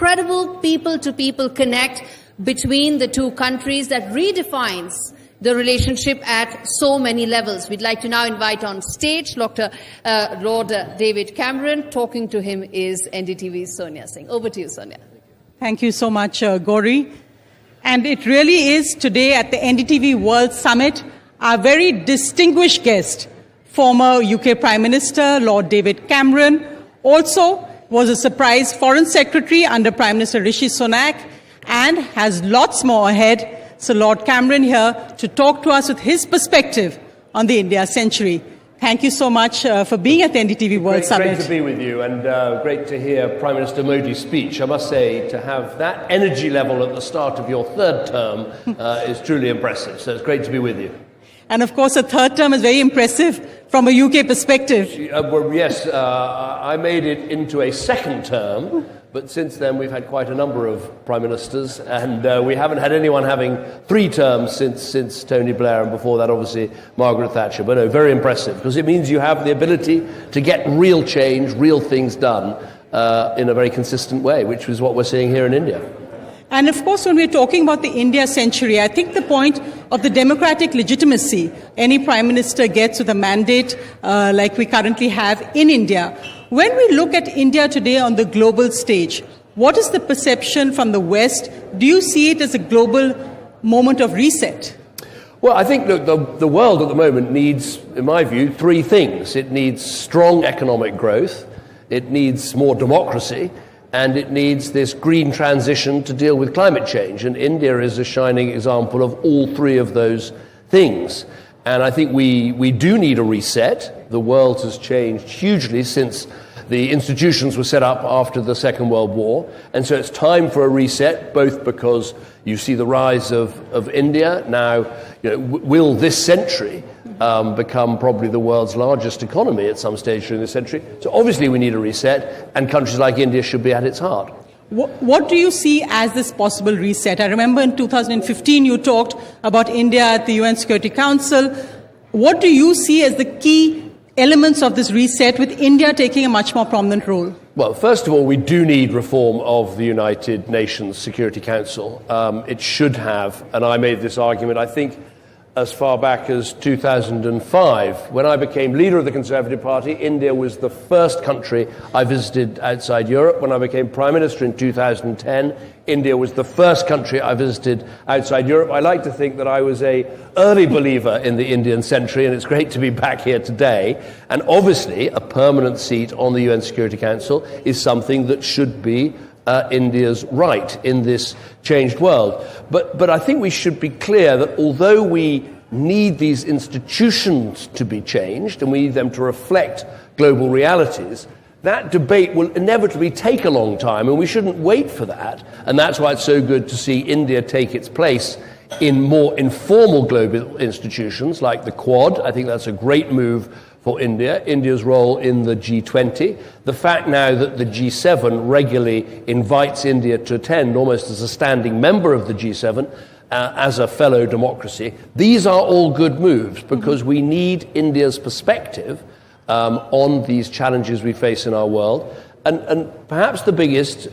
incredible people-to-people connect between the two countries that redefines the relationship at so many levels. We'd like to now invite on stage Lord David Cameron. Talking to him is NDTV's Sonia Singh. Over to you, Sonia. Thank you so much, Gauri. And it really is today at the NDTV World Summit, our very distinguished guest, former UK Prime Minister Lord David Cameron, also was a surprise Foreign Secretary under Prime Minister Rishi Sunak, and has lots more ahead. So Lord Cameron here to talk to us with his perspective on the India century. Thank you so much for being at the NDTV World Summit. Great to be with you, and great to hear Prime Minister Modi's speech. I must say, to have that energy level at the start of your third term is truly impressive. So it's great to be with you. And of course, a third term is very impressive from a UK perspective. Well, yes, I made it into a second term, but since then we've had quite a number of prime ministers, and we haven't had anyone having 3 terms since Tony Blair, and before that, obviously, Margaret Thatcher. But no, very impressive, because it means you have the ability to get real change, real things done in a very consistent way, which is what we're seeing here in India. And of course, when we're talking about the India century, I think the point of the democratic legitimacy any prime minister gets with a mandate like we currently have in India. When we look at India today on the global stage, what is the perception from the West? Do you see it as a global moment of reset? Well, I think, look, the world at the moment needs, in my view, 3 things. It needs strong economic growth, it needs more democracy, and it needs this green transition to deal with climate change. And India is a shining example of all 3 of those things. And I think we do need a reset. The world has changed hugely since the institutions were set up after the Second World War. And so it's time for a reset, both because you see the rise of India. Now, will this century become probably the world's largest economy at some stage during this century? So obviously we need a reset, and countries like India should be at its heart. What do you see as this possible reset? I remember in 2015 you talked about India at the UN Security Council. What do you see as the key elements of this reset, with India taking a much more prominent role? Well, first of all, we do need reform of the United Nations Security Council. It should have, and I made this argument, I think, as far back as 2005. When I became leader of the Conservative Party, India was the first country I visited outside Europe. When I became Prime Minister in 2010, India was the first country I visited outside Europe. I like to think that I was an early believer in the Indian century, and it's great to be back here today. And obviously, a permanent seat on the UN Security Council is something that should be India's right in this changed world. But I think we should be clear that although we need these institutions to be changed, and we need them to reflect global realities, that debate will inevitably take a long time, and we shouldn't wait for that. And that's why it's so good to see India take its place in more informal global institutions like the Quad. I think that's a great move for India, India's role in the G20, the fact now that the G7 regularly invites India to attend almost as a standing member of the G7, as a fellow democracy. These are all good moves, because we need India's perspective on these challenges we face in our world. And perhaps the biggest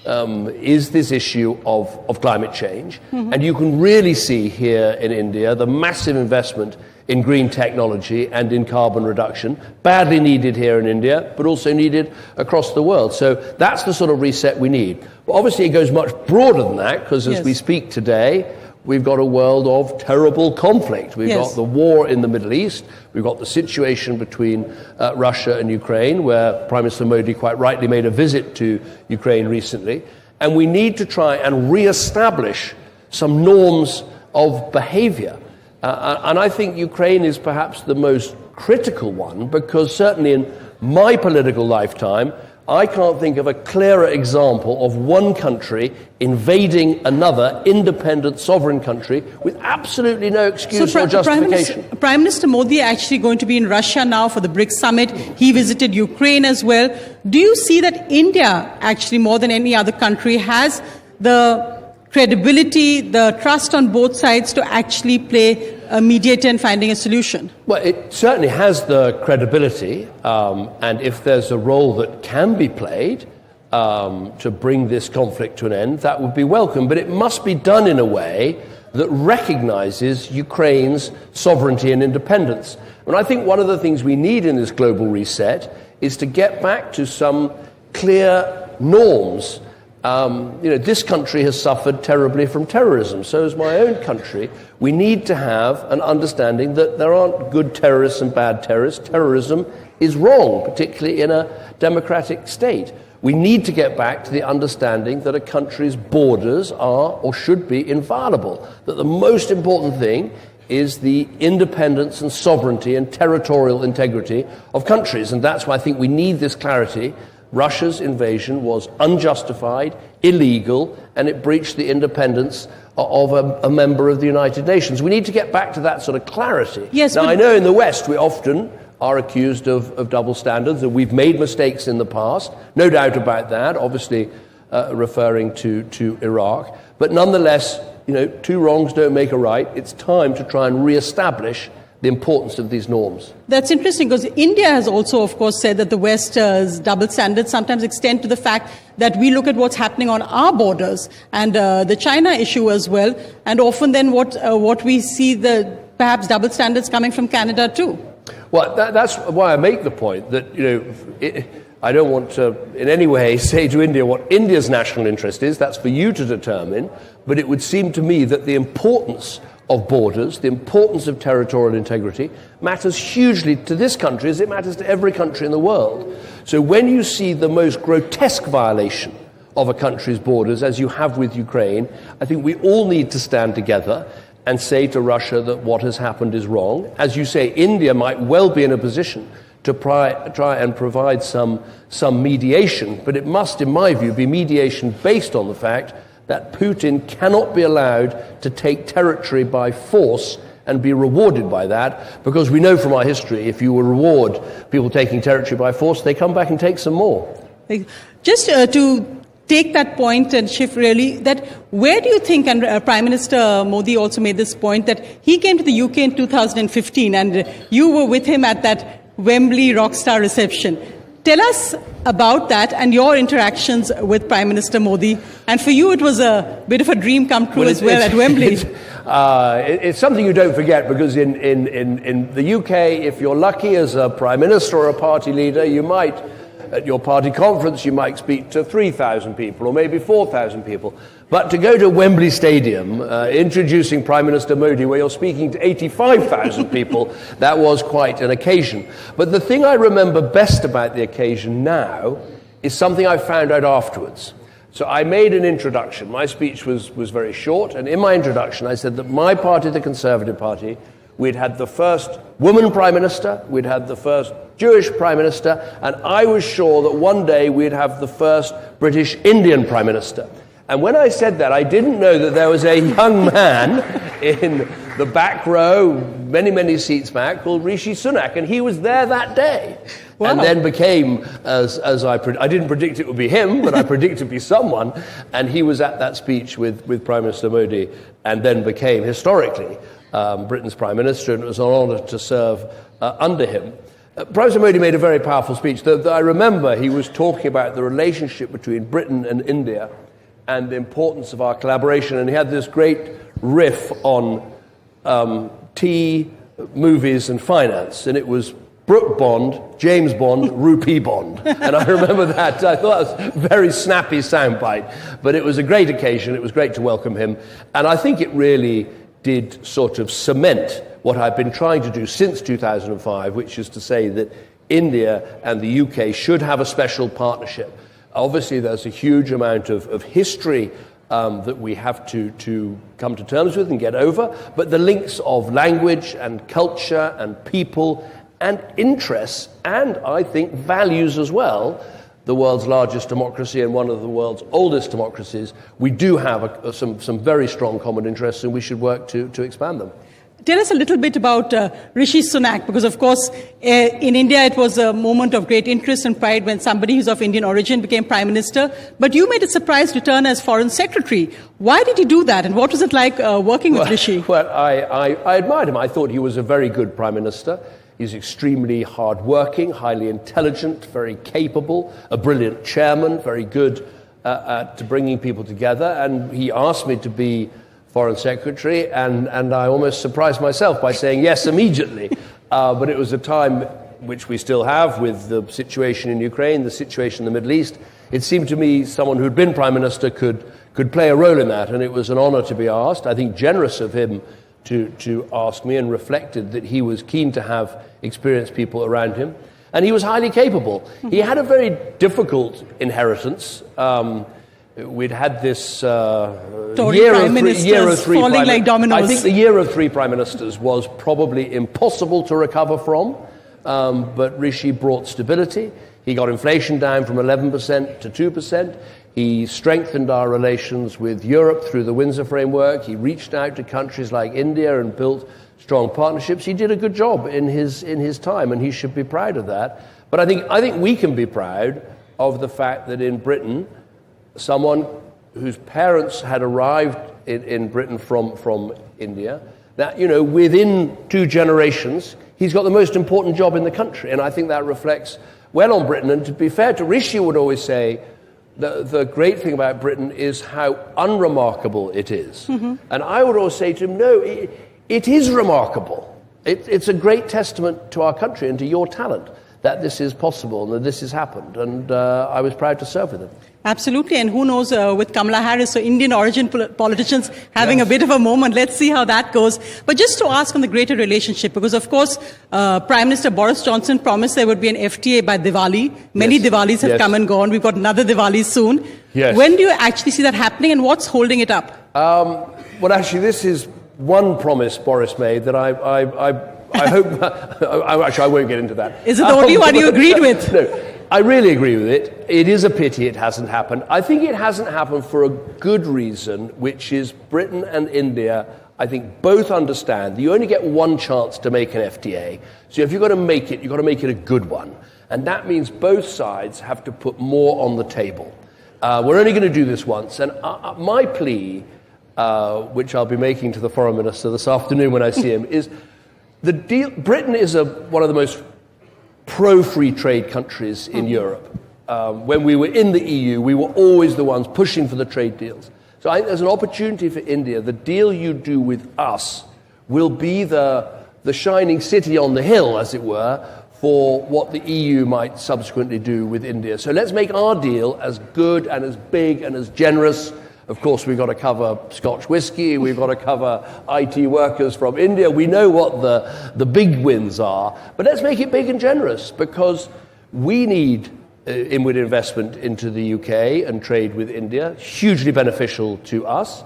is this issue of climate change. And you can really see here in India the massive investment in green technology and in carbon reduction, badly needed here in India, but also needed across the world. So that's the sort of reset we need. But obviously it goes much broader than that, because as we speak today, we've got a world of terrible conflict. We've got the war in the Middle East. We've got the situation between Russia and Ukraine, where Prime Minister Modi quite rightly made a visit to Ukraine recently. And we need to try and re-establish some norms of behavior. And I think Ukraine is perhaps the most critical one, because certainly in my political lifetime, I can't think of a clearer example of one country invading another independent sovereign country with absolutely no excuse or justification. Prime Minister Modi actually going to be in Russia now for the BRICS summit. He visited Ukraine as well. Do you see that India, actually more than any other country, has the credibility, the trust on both sides to actually play a mediator in finding a solution? Well, it certainly has the credibility, and if there's a role that can be played, to bring this conflict to an end, that would be welcome. But it must be done in a way that recognizes Ukraine's sovereignty and independence. And I think one of the things we need in this global reset is to get back to some clear norms. This country has suffered terribly from terrorism. So has my own country. We need to have an understanding that there aren't good terrorists and bad terrorists. Terrorism is wrong, particularly in a democratic state. We need to get back to the understanding that a country's borders are or should be inviolable, that the most important thing is the independence and sovereignty and territorial integrity of countries. And that's why I think we need this clarity. Russia's invasion was unjustified, illegal, and it breached the independence of a member of the United Nations. We need to get back to that sort of clarity. Yes, now, I know in the West we often are accused of double standards, and we've made mistakes in the past, no doubt about that, obviously referring to Iraq. But nonetheless, two wrongs don't make a right. It's time to try and re-establish the importance of these norms. That's interesting because India has also, of course, said that the West's double standards sometimes extend to the fact that we look at what's happening on our borders and the China issue as well. And often then what we see the perhaps double standards coming from Canada too. Well, that's why I make the point that, I don't want to in any way say to India what India's national interest is. That's for you to determine. But it would seem to me that the importance of borders, the importance of territorial integrity, matters hugely to this country as it matters to every country in the world. So when you see the most grotesque violation of a country's borders, as you have with Ukraine, I think we all need to stand together and say to Russia that what has happened is wrong. As you say, India might well be in a position to try and provide some mediation, but it must, in my view, be mediation based on the fact that Putin cannot be allowed to take territory by force and be rewarded by that, because we know from our history, if you reward people taking territory by force, they come back and take some more. Just to take that point and shift really, that where do you think, and Prime Minister Modi also made this point, that he came to the UK in 2015 and you were with him at that Wembley Rockstar reception. Tell us about that and your interactions with Prime Minister Modi. And for you, it was a bit of a dream come true as well at Wembley. It's something you don't forget, because in the UK, if you're lucky as a Prime Minister or a party leader, you might, at your party conference, you might speak to 3,000 people or maybe 4,000 people. But to go to Wembley Stadium, introducing Prime Minister Modi, where you're speaking to 85,000 people, that was quite an occasion. But the thing I remember best about the occasion now is something I found out afterwards. So I made an introduction. My speech was very short, and in my introduction I said that my party, the Conservative Party, we'd had the first woman Prime Minister, we'd had the first Jewish Prime Minister, and I was sure that one day we'd have the first British Indian Prime Minister. And when I said that, I didn't know that there was a young man in the back row, many seats back, called Rishi Sunak, and he was there that day. Wow. And then became, I didn't predict it would be him, but I predicted it would be someone, and he was at that speech with Prime Minister Modi, and then became, historically, Britain's Prime Minister, and it was an honour to serve under him. Prime Minister Modi made a very powerful speech. I remember he was talking about the relationship between Britain and India and the importance of our collaboration, and he had this great riff on tea, movies and finance, and it was Brooke Bond, James Bond, Rupee Bond. And I remember that. I thought it was a very snappy soundbite, but it was a great occasion. It was great to welcome him, and I think it really did sort of cement what I've been trying to do since 2005, which is to say that India and the UK should have a special partnership. Obviously, there's a huge amount of history that we have to come to terms with and get over, but the links of language and culture and people and interests, and I think values as well, the world's largest democracy and one of the world's oldest democracies, we do have some very strong common interests, and we should work to expand them. Tell us a little bit about Rishi Sunak, because, of course, in India it was a moment of great interest and pride when somebody who's of Indian origin became Prime Minister. But you made a surprise return as Foreign Secretary. Why did he do that, and what was it like working with Rishi? Well, I admired him. I thought he was a very good Prime Minister. He's extremely hardworking, highly intelligent, very capable, a brilliant chairman, very good at bringing people together. And he asked me to be Foreign Secretary, and I almost surprised myself by saying yes immediately. But it was a time which we still have with the situation in Ukraine, the situation in the Middle East. It seemed to me someone who'd been Prime Minister could play a role in that, and it was an honor to be asked. I think generous of him to ask me, and reflected that he was keen to have experienced people around him. And he was highly capable. He had a very difficult inheritance. We'd had this year of three falling like dominoes. I think the year of three prime ministers was probably impossible to recover from, but Rishi brought stability. He got inflation down from 11% to 2%. He strengthened our relations with Europe through the Windsor Framework. He reached out to countries like India and built strong partnerships. He did a good job in his time, and he should be proud of that. But I think we can be proud of the fact that in Britain, someone whose parents had arrived in Britain from India, that, within 2 generations, he's got the most important job in the country. And I think that reflects well on Britain. And to be fair to Rishi, would always say, the great thing about Britain is how unremarkable it is. Mm-hmm. And I would always say to him, no, it is remarkable. It's a great testament to our country and to your talent that this is possible and that this has happened. And I was proud to serve with him. Absolutely. And who knows, with Kamala Harris, so Indian origin politicians having a bit of a moment. Let's see how that goes. But just to ask on the greater relationship, because of course, Prime Minister Boris Johnson promised there would be an FTA by Diwali. Many Diwalis have come and gone. We've got another Diwali soon. Yes. When do you actually see that happening, and what's holding it up? Well, actually, this is one promise Boris made that I hope... actually, I won't get into that. Is it the only one you agreed with? No. I really agree with it. It is a pity it hasn't happened. I think it hasn't happened for a good reason, which is Britain and India, I think, both understand that you only get one chance to make an FTA. So if you've got to make it, you've got to make it a good one. And that means both sides have to put more on the table. We're only going to do this once. And my plea, which I'll be making to the Foreign Minister this afternoon when I see him, is the deal. Britain is one of the most pro-free trade countries in Europe. When we were in the EU, we were always the ones pushing for the trade deals. So I think there's an opportunity for India. The deal you do with us will be the shining city on the hill, as it were, for what the EU might subsequently do with India. So let's make our deal as good and as big and as generous. Of course, we've got to cover Scotch whisky, we've got to cover IT workers from India. We know what the big wins are, but let's make it big and generous, because we need inward investment into the UK and trade with India, hugely beneficial to us.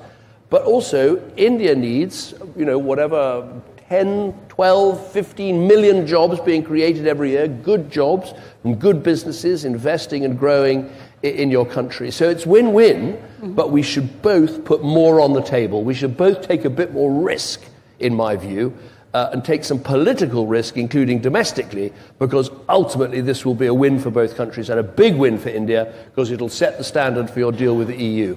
But also, India needs, whatever, 10, 12, 15 million jobs being created every year, good jobs from good businesses investing and growing in your country. So it's win-win, but we should both put more on the table. We should both take a bit more risk, in my view, and take some political risk, including domestically, because ultimately this will be a win for both countries and a big win for India, because it'll set the standard for your deal with the EU.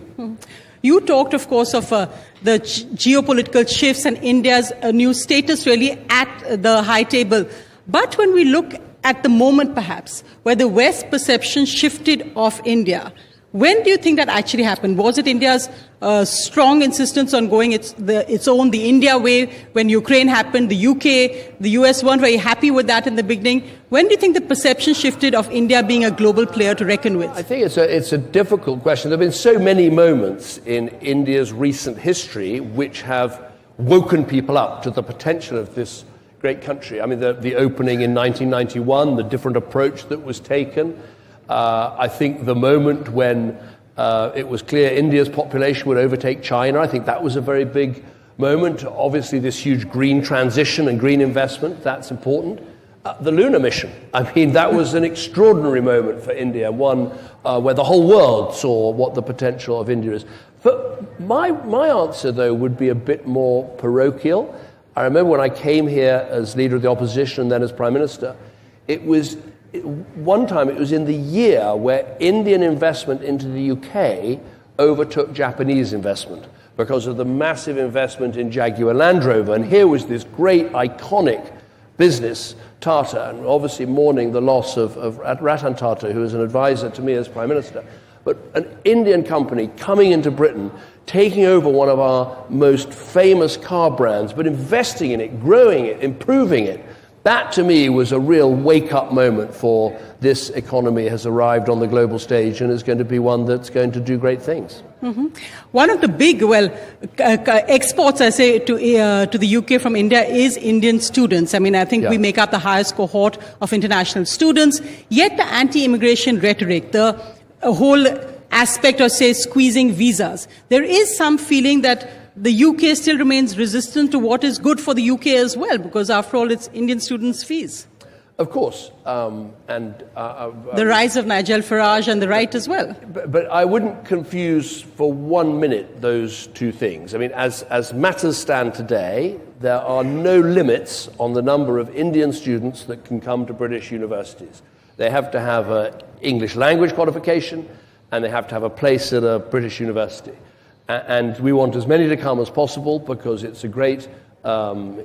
You talked, of course, of the geopolitical shifts and India's new status really at the high table. But when we look at the moment, perhaps, where the West perception shifted of India, when do you think that actually happened? Was it India's strong insistence on going the India way when Ukraine happened? The UK, the US weren't very happy with that in the beginning. When do you think the perception shifted of India being a global player to reckon with? I think it's a difficult question. There have been so many moments in India's recent history which have woken people up to the potential of this great country. I mean, the opening in 1991, the different approach that was taken. I think the moment when it was clear India's population would overtake China, I think that was a very big moment. Obviously, this huge green transition and green investment, that's important. The lunar mission, I mean, that was an extraordinary moment for India, one where the whole world saw what the potential of India is. But my answer, though, would be a bit more parochial. I remember when I came here as leader of the opposition and then as prime minister, one time it was in the year where Indian investment into the UK overtook Japanese investment because of the massive investment in Jaguar Land Rover. And here was this great, iconic business, Tata, and obviously mourning the loss of Ratan Tata, who was an advisor to me as Prime Minister. But an Indian company coming into Britain, taking over one of our most famous car brands, but investing in it, growing it, improving it, that to me was a real wake-up moment for this economy has arrived on the global stage and is going to be one that's going to do great things. Mm-hmm. One of the big, exports, I say, to the UK from India is Indian students. I mean, I think we make up the highest cohort of international students. Yet the anti-immigration rhetoric, the whole aspect of, say, squeezing visas, there is some feeling that the UK still remains resistant to what is good for the UK as well, because after all, it's Indian students' fees. Of course. The rise of Nigel Farage and the right as well. But I wouldn't confuse for 1 minute those two things. I mean, as matters stand today, there are no limits on the number of Indian students that can come to British universities. They have to have an English language qualification, and they have to have a place at a British university. And we want as many to come as possible because it's a great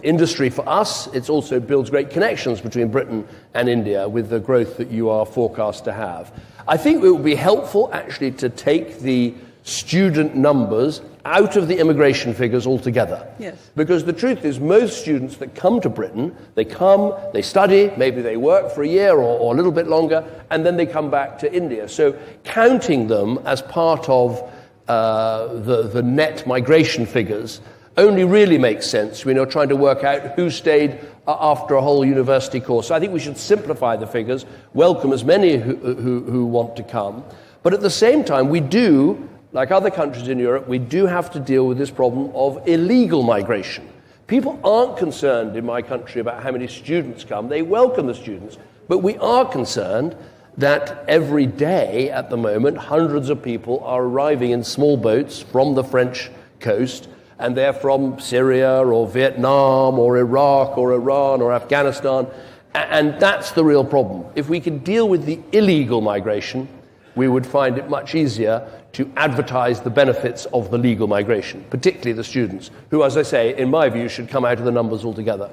industry for us. It also builds great connections between Britain and India with the growth that you are forecast to have. I think it would be helpful actually to take the student numbers out of the immigration figures altogether. Yes. Because the truth is most students that come to Britain, they come, they study, maybe they work for a year or a little bit longer, and then they come back to India. So counting them as part of the net migration figures only really makes sense when you're trying to work out who stayed after a whole university course. So I think we should simplify the figures, welcome as many who want to come. But at the same time, we do, like other countries in Europe, we do have to deal with this problem of illegal migration. People aren't concerned in my country about how many students come. They welcome the students. But we are concerned that every day at the moment, hundreds of people are arriving in small boats from the French coast, and they're from Syria or Vietnam or Iraq or Iran or Afghanistan, and that's the real problem. If we could deal with the illegal migration, we would find it much easier to advertise the benefits of the legal migration, particularly the students, who, as I say, in my view, should come out of the numbers altogether.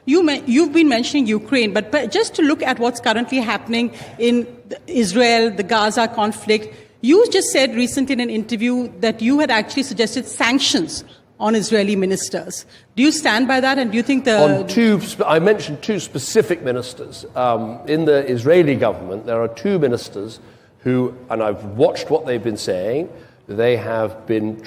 You've been mentioning Ukraine, but just to look at what's currently happening in Israel, the Gaza conflict, you just said recently in an interview that you had actually suggested sanctions on Israeli ministers. Do you stand by that, and do you think I mentioned two specific ministers. In the Israeli government, there are two ministers who, and I've watched what they've been saying, they have been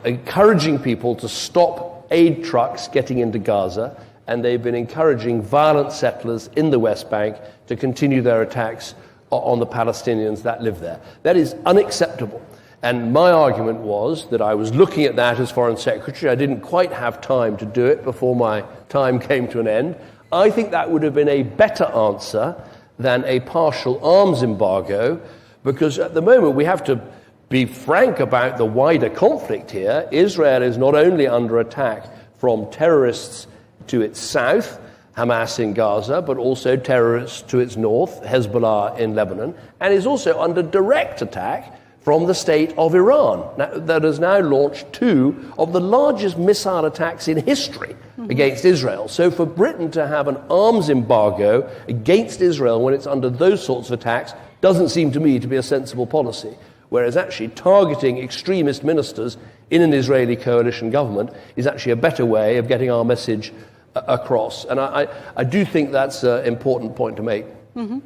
encouraging people to stop aid trucks getting into Gaza, and they've been encouraging violent settlers in the West Bank to continue their attacks on the Palestinians that live there. That is unacceptable. And my argument was that I was looking at that as Foreign Secretary. I didn't quite have time to do it before my time came to an end. I think that would have been a better answer than a partial arms embargo, because at the moment we have to be frank about the wider conflict here. Israel is not only under attack from terrorists to its south, Hamas in Gaza, but also terrorists to its north, Hezbollah in Lebanon, and is also under direct attack from the state of Iran, that has now launched two of the largest missile attacks in history against Israel. So for Britain to have an arms embargo against Israel when it's under those sorts of attacks doesn't seem to me to be a sensible policy, whereas actually targeting extremist ministers in an Israeli coalition government is actually a better way of getting our message across. And I do think that's an important point to make. Mm-hmm.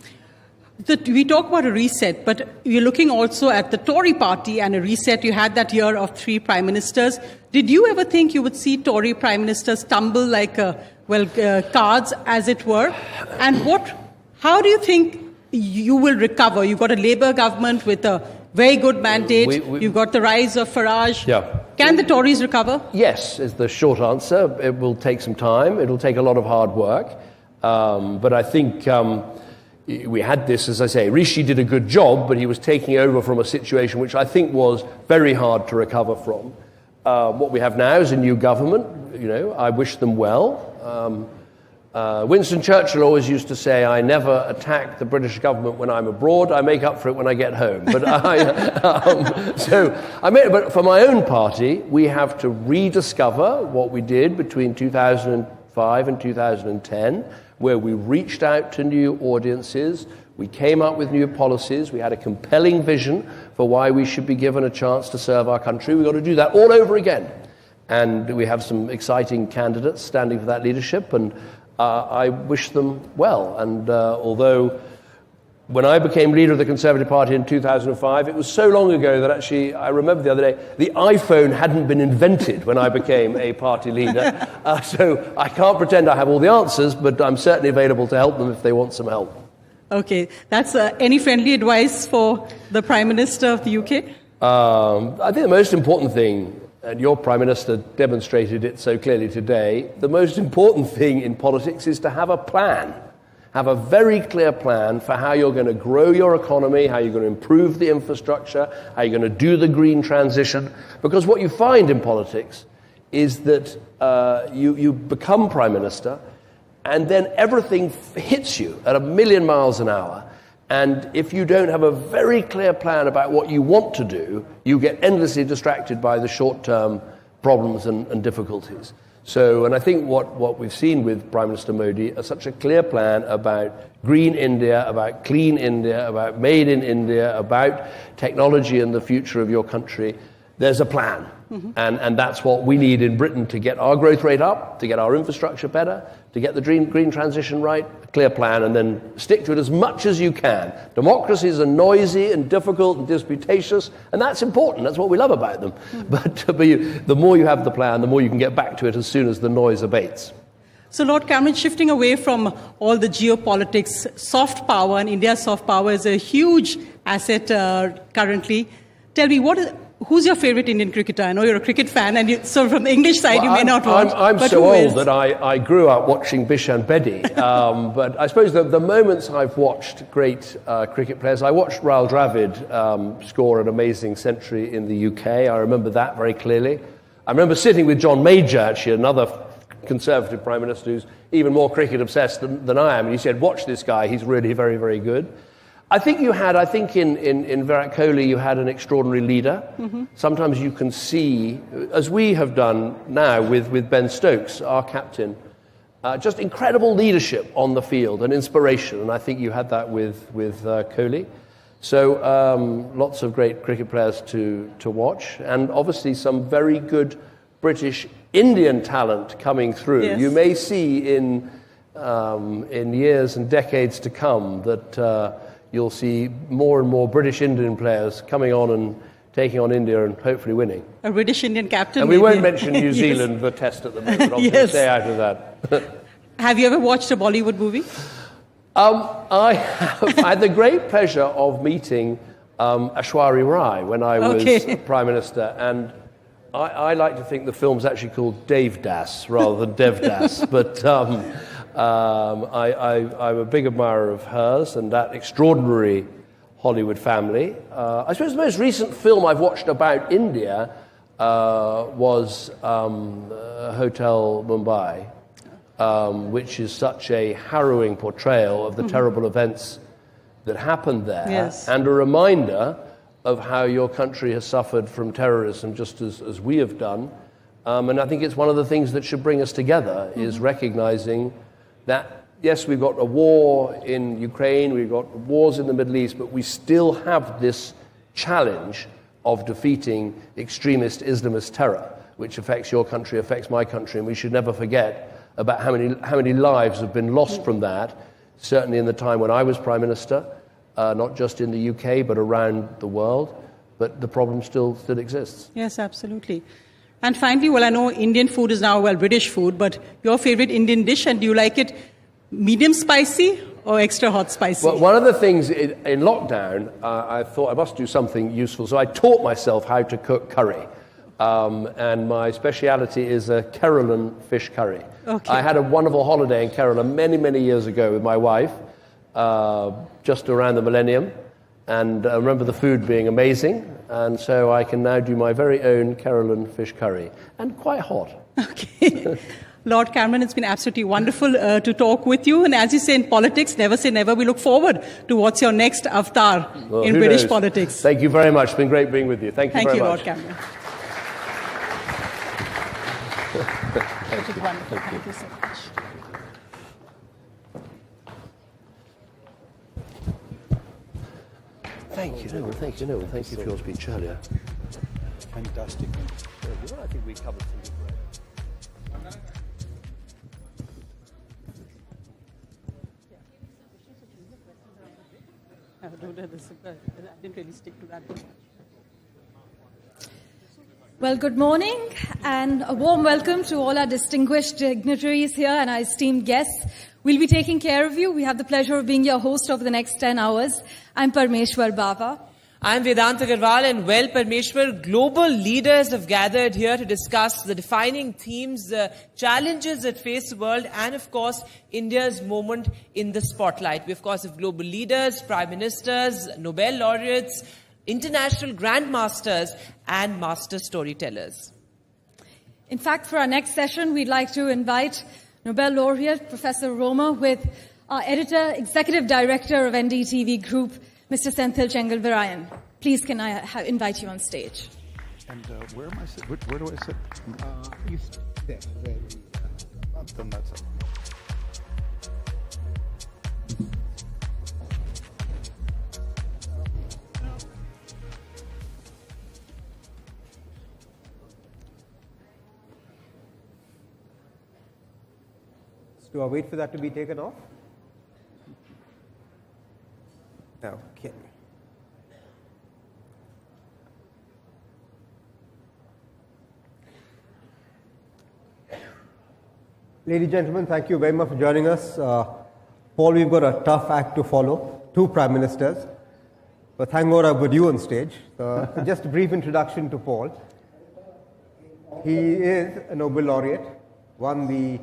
We talk about a reset, but you're looking also at the Tory party and a reset. You had that year of 3 prime ministers. Did you ever think you would see Tory prime ministers tumble like, cards, as it were? And how do you think you will recover? You've got a Labour government with a very good mandate. You've got the rise of Farage. Yeah. Can the Tories recover? Yes, is the short answer. It will take some time. It will take a lot of hard work. But I think we had this, as I say, Rishi did a good job, but he was taking over from a situation which I think was very hard to recover from. What we have now is a new government. I wish them well. Winston Churchill always used to say, I never attack the British government when I'm abroad, I make up for it when I get home. But but for my own party, we have to rediscover what we did between 2005 and 2010, where we reached out to new audiences, we came up with new policies, we had a compelling vision for why we should be given a chance to serve our country. We've got to do that all over again. And we have some exciting candidates standing for that leadership, and I wish them well. And although when I became leader of the Conservative Party in 2005, it was so long ago that actually, I remember the other day, the iPhone hadn't been invented when I became a party leader. So I can't pretend I have all the answers, but I'm certainly available to help them if they want some help. Okay. That's any friendly advice for the Prime Minister of the UK? I think the most important thing, and your Prime Minister demonstrated it so clearly today, the most important thing in politics is to have a plan. Have a very clear plan for how you're going to grow your economy, how you're going to improve the infrastructure, how you're going to do the green transition. Because what you find in politics is that you become Prime Minister, and then everything hits you at 1,000,000 miles an hour. And if you don't have a very clear plan about what you want to do, you get endlessly distracted by the short-term problems and difficulties. So, and I think what we've seen with Prime Minister Modi is such a clear plan about green India, about clean India, about made in India, about technology and the future of your country. There's a plan. Mm-hmm. And that's what we need in Britain to get our growth rate up, to get our infrastructure better, to get the green transition right, a clear plan, and then stick to it as much as you can. Democracies are noisy and difficult and disputatious, and that's important. That's what we love about them. Mm-hmm. But the more you have the plan, the more you can get back to it as soon as the noise abates. So, Lord Cameron, shifting away from all the geopolitics, soft power, and India's soft power is a huge asset currently. Tell me, who's your favorite Indian cricketer? I know you're a cricket fan, and so from the English side, you may not watch. I'm so old that I grew up watching Bishan Bedi. But I suppose the moments I've watched great cricket players, I watched Rahul Dravid score an amazing century in the UK. I remember that very clearly. I remember sitting with John Major, actually, another Conservative Prime Minister who's even more cricket obsessed than I am. And he said, watch this guy, he's really very, very good. I think in Virat Kohli, you had an extraordinary leader. Mm-hmm. Sometimes you can see, as we have done now with Ben Stokes, our captain, just incredible leadership on the field and inspiration. And I think you had that with Kohli. So lots of great cricket players to watch. And obviously some very good British Indian talent coming through. Yes. You may see in years and decades to come that you'll see more and more British Indian players coming on and taking on India and hopefully winning. A British Indian captain. And we won't mention New Zealand, the test at the moment. I'm going to stay out of that. Have you ever watched a Bollywood movie? I had the great pleasure of meeting Aishwarya Rai when I was Prime Minister. And I like to think the film's actually called Dev Das rather than Dev Das. But I'm a big admirer of hers and that extraordinary Hollywood family. I suppose the most recent film I've watched about India was Hotel Mumbai, which is such a harrowing portrayal of the terrible events that happened there, yes, and a reminder of how your country has suffered from terrorism just as we have done. And I think it's one of the things that should bring us together is recognizing that, yes, we've got a war in Ukraine, we've got wars in the Middle East, but we still have this challenge of defeating extremist Islamist terror, which affects your country, affects my country, and we should never forget about how many lives have been lost from that, certainly in the time when I was Prime Minister, not just in the UK, but around the world. But the problem still exists. Yes, absolutely. And finally, well, I know Indian food is now, British food, but your favorite Indian dish, and do you like it medium spicy or extra hot spicy? Well, one of the things in lockdown, I thought I must do something useful, so I taught myself how to cook curry. And my speciality is a Kerala fish curry. Okay. I had a wonderful holiday in Kerala many, many years ago with my wife, just around the millennium. And I remember the food being amazing, and so I can now do my very own Kerala fish curry, and quite hot. Okay. Lord Cameron, it's been absolutely wonderful to talk with you. And as you say in politics, never say never. We look forward to what's your next avatar in British politics. Thank you very much. It's been great being with you. Thank you very much. Lord Cameron. Thank you, so much. Thank you. No, thank you. No, thank you for your speech earlier. Fantastic. I think we covered some good ground. I didn't really stick to that. Well, good morning and a warm welcome to all our distinguished dignitaries here and our esteemed guests. We'll be taking care of you. We have the pleasure of being your host over the next 10 hours. I'm Parmeshwar Baba. I'm Vedanta Agarwal, and well, Parmeshwar, global leaders have gathered here to discuss the defining themes, the challenges that face the world, and of course, India's moment in the spotlight. We, of course, have global leaders, prime ministers, Nobel laureates, international grandmasters, and master storytellers. In fact, for our next session, we'd like to invite Nobel laureate Professor Roma with our editor, executive director of NDTV Group, Mr. Senthil Chengalvarayan. Please, can I invite you on stage? And where am I sit? Where do I sit? You there. Then that's it. Do I wait for that to be taken off? Okay. Ladies and gentlemen, thank you very much for joining us. Paul, we've got a tough act to follow, 2 prime ministers. But thank God I've got you on stage. Just a brief introduction to Paul. He is a Nobel laureate, won the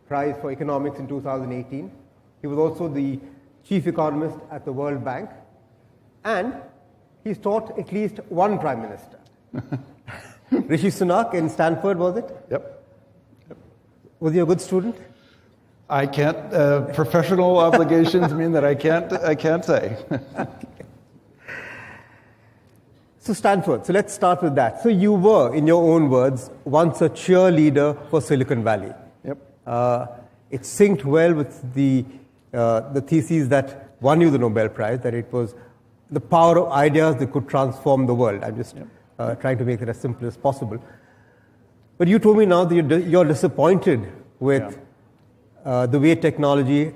Prize for Economics in 2018. He was also the chief economist at the World Bank, and he's taught at least one prime minister. Rishi Sunak in Stanford, was it? Yep. Was he a good student? I can't. Professional obligations mean that I can't say. So Stanford. So let's start with that. So you were, in your own words, once a cheerleader for Silicon Valley. Yep. It synced well with the thesis that won you the Nobel Prize, that it was the power of ideas that could transform the world. I'm just trying to make it as simple as possible. But you told me now that you're disappointed with the way technology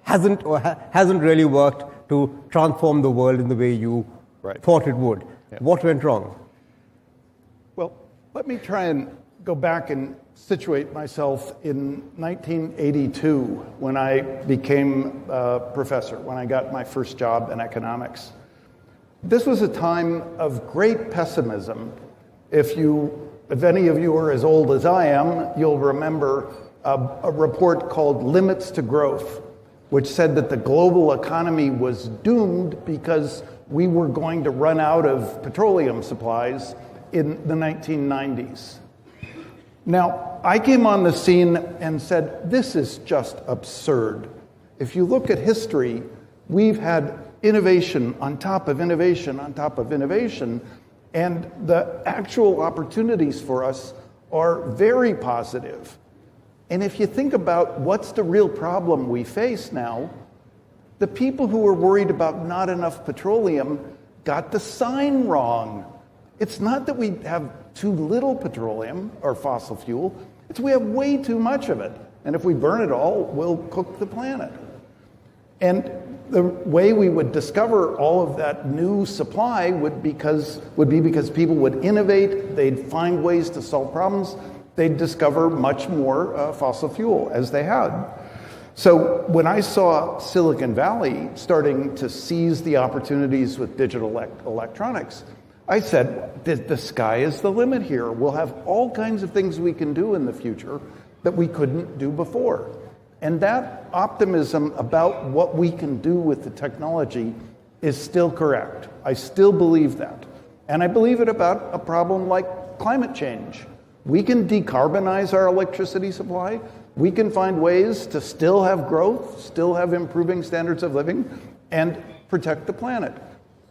hasn't really worked to transform the world in the way you thought it would. Yep. What went wrong? Well, let me try and go back and situate myself in 1982 when I became a professor, when I got my first job in economics. This was a time of great pessimism. If any of you are as old as I am, you'll remember a report called Limits to Growth, which said that the global economy was doomed because we were going to run out of petroleum supplies in the 1990s. Now, I came on the scene and said, this is just absurd. If you look at history, we've had innovation on top of innovation on top of innovation, and the actual opportunities for us are very positive. And if you think about what's the real problem we face now, the people who were worried about not enough petroleum got the sign wrong. It's not that we have too little petroleum or fossil fuel, it's we have way too much of it. And if we burn it all, we'll cook the planet. And the way we would discover all of that new supply would be because people would innovate, they'd find ways to solve problems, they'd discover much more fossil fuel as they had. So when I saw Silicon Valley starting to seize the opportunities with digital electronics, I said, the sky is the limit here. We'll have all kinds of things we can do in the future that we couldn't do before. And that optimism about what we can do with the technology is still correct. I still believe that. And I believe it about a problem like climate change. We can decarbonize our electricity supply. We can find ways to still have growth, still have improving standards of living, and protect the planet.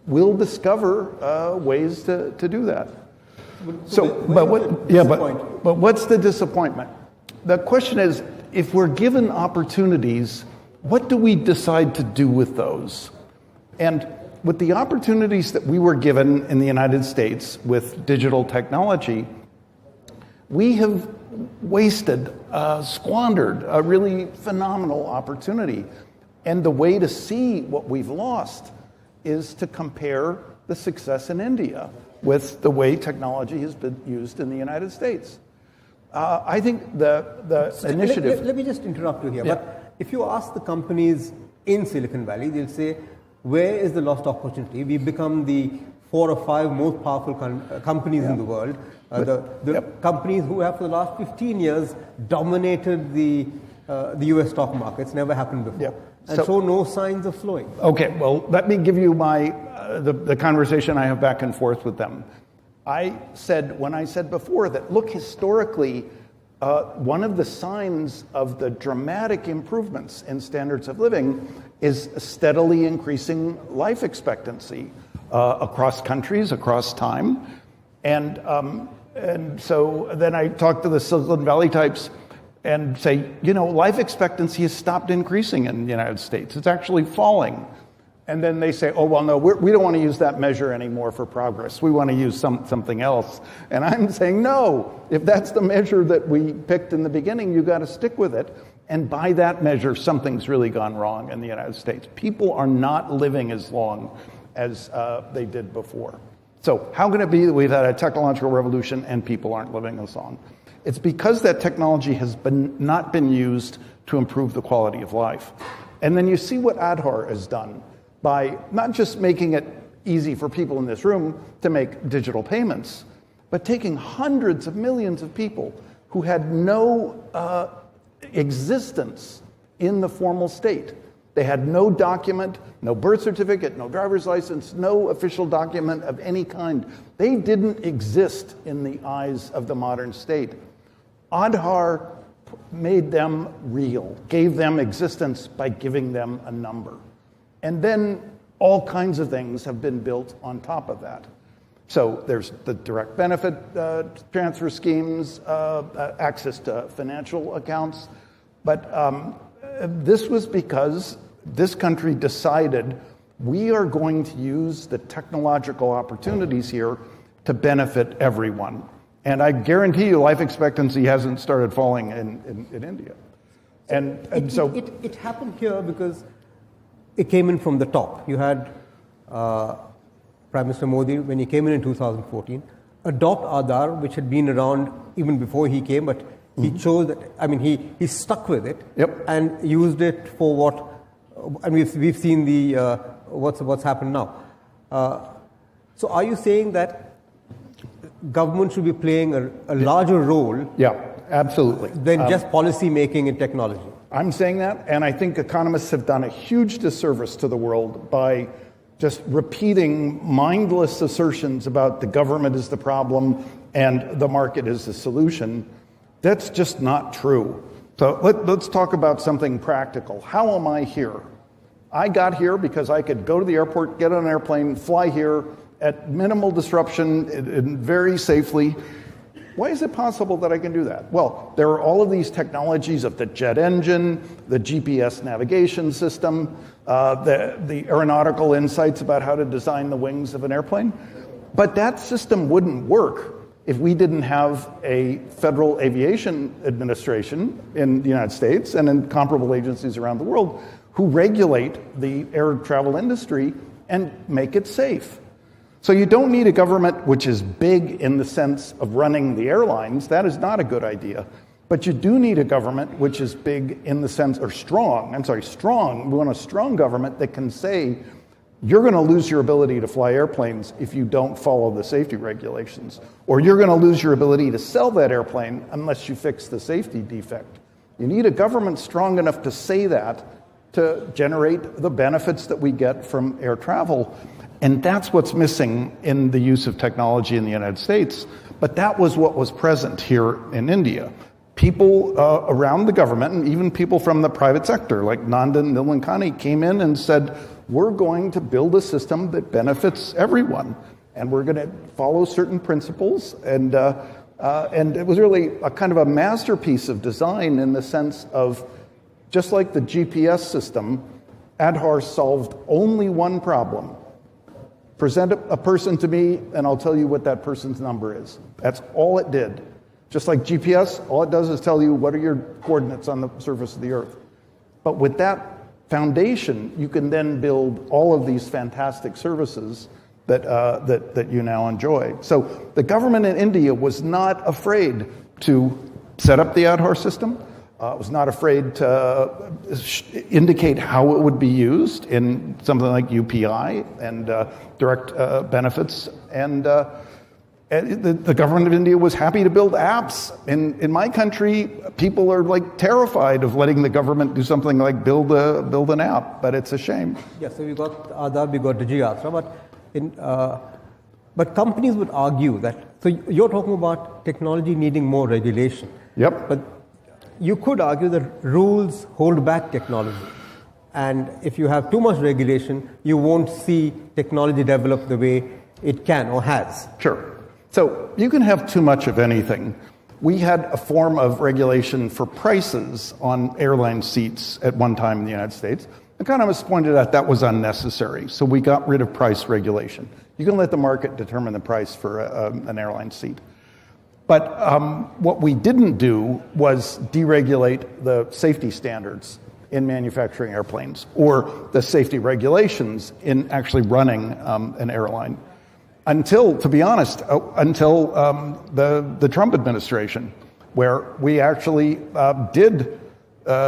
We'll discover ways to do that. But what's the disappointment? The question is, if we're given opportunities, what do we decide to do with those? And with the opportunities that we were given in the United States with digital technology, we have wasted, squandered a really phenomenal opportunity. And the way to see what we've lost is to compare the success in India with the way technology has been used in the United States. I think the initiative... Let me just interrupt you here. Yeah. But if you ask the companies in Silicon Valley, they'll say, where is the lost opportunity? We've become the 4 or 5 most powerful companies in the world. The companies who have for the last 15 years dominated the US stock markets, never happened before. Yep. And so no signs of slowing. Okay, well, let me give you my the conversation I have back and forth with them. When I said before that, look, historically, one of the signs of the dramatic improvements in standards of living is steadily increasing life expectancy across countries, across time. And so then I talk to the Silicon Valley types and say, life expectancy has stopped increasing in the United States. It's actually falling. And then they say, oh, well, no, we don't want to use that measure anymore for progress. We want to use something else. And I'm saying, no, if that's the measure that we picked in the beginning, you got to stick with it. And by that measure, something's really gone wrong in the United States. People are not living as long as they did before. So how can it be that we've had a technological revolution and people aren't living as long? It's because that technology has not been used to improve the quality of life. And then you see what Aadhaar has done by not just making it easy for people in this room to make digital payments, but taking hundreds of millions of people who had no existence in the formal state. They had no document, no birth certificate, no driver's license, no official document of any kind. They didn't exist in the eyes of the modern state. Aadhaar made them real, gave them existence by giving them a number. And then all kinds of things have been built on top of that. So there's the direct benefit transfer schemes, access to financial accounts. But this was because this country decided we are going to use the technological opportunities here to benefit everyone. And I guarantee you life expectancy hasn't started falling in India. And so it happened here because it came in from the top. You had Prime Minister Modi, when he came in 2014, adopt Aadhaar, which had been around even before he came, but he chose that, he stuck with it and used it for what, and we've seen the what's happened now. So are you saying that government should be playing a larger role? Yeah, absolutely. Than just policy making and technology? I'm saying that, and I think economists have done a huge disservice to the world by just repeating mindless assertions about the government is the problem and the market is the solution. That's just not true. So let's talk about something practical. How am I here? I got here because I could go to the airport, get on an airplane, fly here at minimal disruption and very safely. Why is it possible that I can do that? Well, there are all of these technologies of the jet engine, the GPS navigation system, the aeronautical insights about how to design the wings of an airplane. But that system wouldn't work if we didn't have a Federal Aviation Administration in the United States and in comparable agencies around the world who regulate the air travel industry and make it safe. So you don't need a government which is big in the sense of running the airlines. That is not a good idea. But you do need a government which is big in the sense, or strong. Strong. We want a strong government that can say, you're going to lose your ability to fly airplanes if you don't follow the safety regulations. Or you're going to lose your ability to sell that airplane unless you fix the safety defect. You need a government strong enough to say that to generate the benefits that we get from air travel. And that's what's missing in the use of technology in the United States. But that was what was present here in India. People around the government, and even people from the private sector, like Nandan Nilekani, came in and said, we're going to build a system that benefits everyone. And we're going to follow certain principles. And it was really a kind of a masterpiece of design in the sense of, just like the GPS system, Aadhaar solved only one problem. Present a person to me, and I'll tell you what that person's number is. That's all it did. Just like GPS, all it does is tell you what are your coordinates on the surface of the Earth. But with that foundation, you can then build all of these fantastic services that you now enjoy. So the government in India was not afraid to set up the Aadhaar system, was not afraid to indicate how it would be used in something like UPI and direct benefits. And the government of India was happy to build apps. In my country, people are like terrified of letting the government do something like build an app, but it's a shame. Yeah, so we got Aadhaar, we got DigiYatra, but companies would argue that, so you're talking about technology needing more regulation. Yep. But you could argue that rules hold back technology. And if you have too much regulation, you won't see technology develop the way it can or has. Sure. So you can have too much of anything. We had a form of regulation for prices on airline seats at one time in the United States. Economists pointed out that was unnecessary, so we got rid of price regulation. You can let the market determine the price for an airline seat. But what we didn't do was deregulate the safety standards in manufacturing airplanes or the safety regulations in actually running an airline. Until, to be honest, until the Trump administration, where we actually did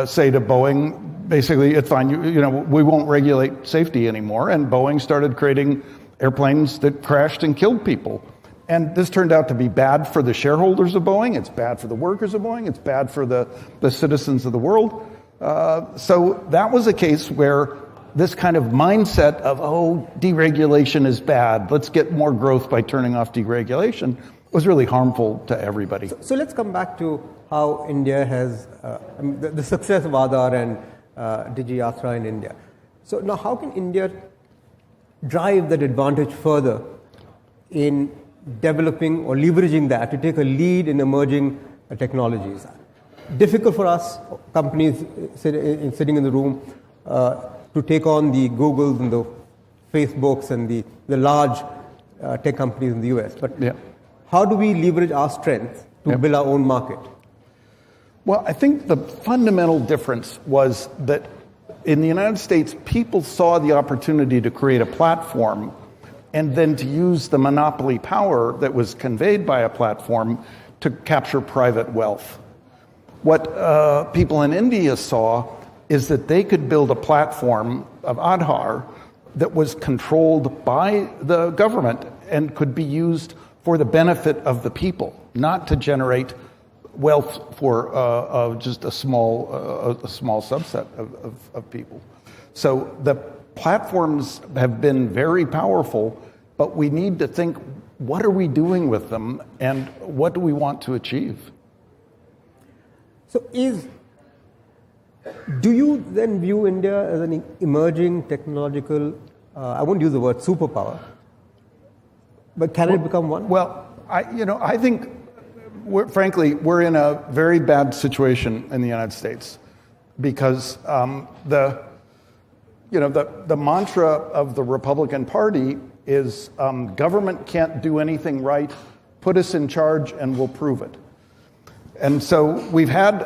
say to Boeing, basically, it's fine, we won't regulate safety anymore, and Boeing started creating airplanes that crashed and killed people. And this turned out to be bad for the shareholders of Boeing, it's bad for the workers of Boeing, it's bad for the citizens of the world. So that was a case where this kind of mindset of, deregulation is bad, let's get more growth by turning off deregulation, was really harmful to everybody. So let's come back to how India has, the success of Aadhaar and DigiYatra in India. So now how can India drive that advantage further in developing or leveraging that to take a lead in emerging technologies? Difficult for us, companies sitting in the room, to take on the Googles and the Facebooks and the large tech companies in the US. But how do we leverage our strength to build our own market? Well, I think the fundamental difference was that in the United States, people saw the opportunity to create a platform and then to use the monopoly power that was conveyed by a platform to capture private wealth. What people in India saw is that they could build a platform of Aadhaar that was controlled by the government and could be used for the benefit of the people, not to generate wealth for just a small subset of people. So the platforms have been very powerful, but we need to think, what are we doing with them and what do we want to achieve? So do you then view India as an emerging technological, I won't use the word superpower, but can it become one? Well, I think, frankly, we're in a very bad situation in the United States because the mantra of the Republican Party is government can't do anything right, put us in charge and we'll prove it. And so we've had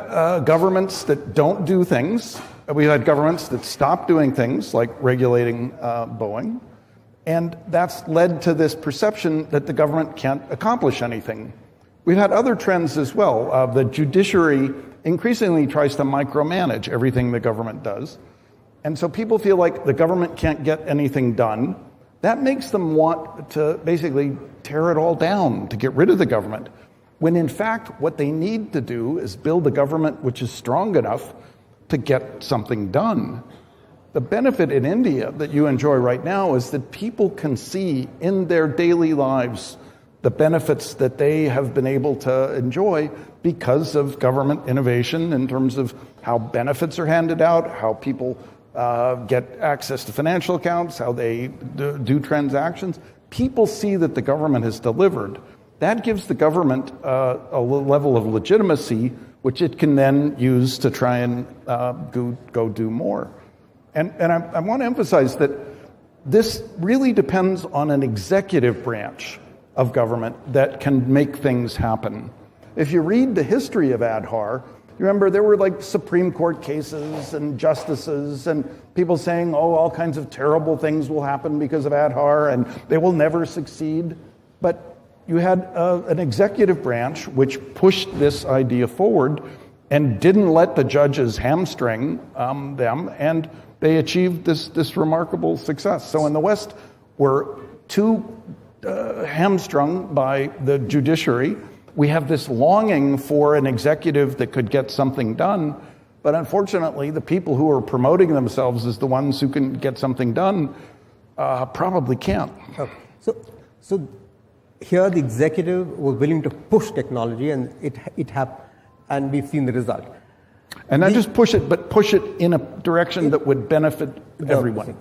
governments that don't do things. We've had governments that stop doing things like regulating Boeing. And that's led to this perception that the government can't accomplish anything. We've had other trends as well. The judiciary increasingly tries to micromanage everything the government does. And so people feel like the government can't get anything done. That makes them want to basically tear it all down, to get rid of the government. When in fact, what they need to do is build a government which is strong enough to get something done. The benefit in India that you enjoy right now is that people can see in their daily lives the benefits that they have been able to enjoy because of government innovation in terms of how benefits are handed out, how people get access to financial accounts, how they do transactions. People see that the government has delivered. That gives the government a level of legitimacy, which it can then use to try and go do more. And I want to emphasize that this really depends on an executive branch of government that can make things happen. If you read the history of Aadhaar, you remember there were like Supreme Court cases and justices and people saying, oh, all kinds of terrible things will happen because of Aadhaar and they will never succeed. But you had an executive branch which pushed this idea forward and didn't let the judges hamstring them, and they achieved this remarkable success. So in the West, we're too hamstrung by the judiciary. We have this longing for an executive that could get something done, but unfortunately, the people who are promoting themselves as the ones who can get something done probably can't. So here the executive was willing to push technology, and it happened, and we've seen the result. And not just push it, but push it in a direction that would benefit everyone.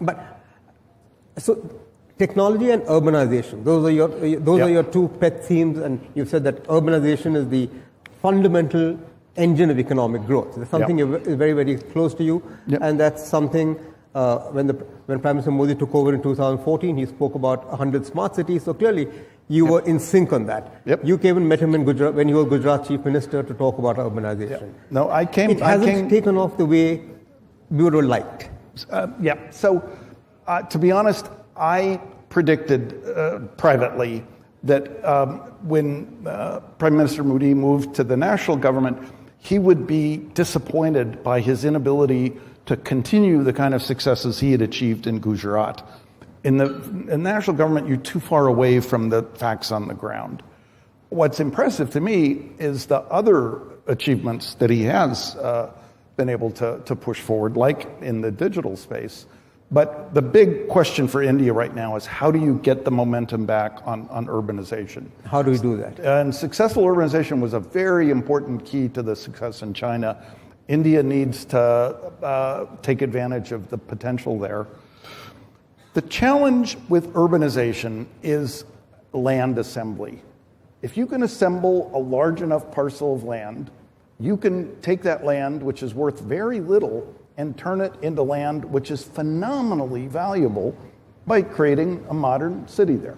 So technology and urbanization, those are your two pet themes, and you've said that urbanization is the fundamental engine of economic growth. It's something is very, very close to you, and that's something when Prime Minister Modi took over in 2014, he spoke about 100 smart cities. So clearly, you were in sync on that. You came and met him in Gujarat when you were Gujarat Chief Minister to talk about urbanization. No, I came. It hasn't taken off the way we would have liked. So, to be honest, I predicted privately that when Prime Minister Modi moved to the national government, he would be disappointed by his inability to continue the kind of successes he had achieved in Gujarat. In the national government, you're too far away from the facts on the ground. What's impressive to me is the other achievements that he has been able to push forward, like in the digital space. But the big question for India right now is how do you get the momentum back on urbanization? How do we do that? And successful urbanization was a very important key to the success in China. India needs to take advantage of the potential there. The challenge with urbanization is land assembly. If you can assemble a large enough parcel of land, you can take that land, which is worth very little, and turn it into land which is phenomenally valuable by creating a modern city there.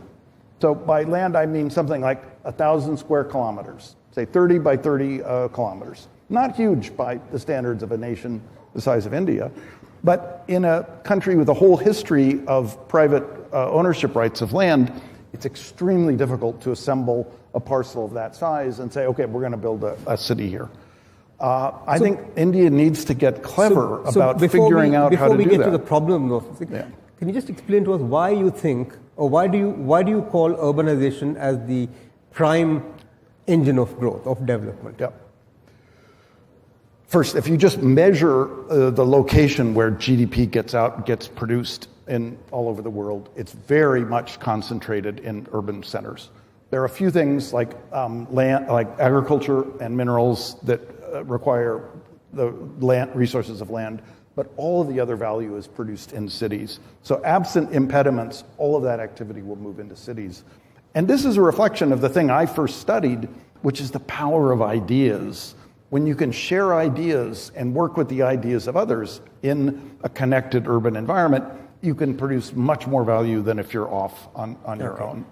So by land, I mean something like 1,000 square kilometers, say 30 by 30 kilometers. Not huge by the standards of a nation the size of India, but in a country with a whole history of private ownership rights of land, it's extremely difficult to assemble a parcel of that size and say, okay, we're going to build a city here. I think India needs to get clever about figuring out how to do that. Before we get to the problem, can you just explain to us why you think, or why do you call urbanization as the prime engine of growth, of development? First, if you just measure the location where GDP gets produced in all over the world, it's very much concentrated in urban centers. There are a few things like land, like agriculture and minerals that require the land resources of land, but all of the other value is produced in cities. So absent impediments, all of that activity will move into cities. And this is a reflection of the thing I first studied, which is the power of ideas. When you can share ideas and work with the ideas of others in a connected urban environment, you can produce much more value than if you're off on your own.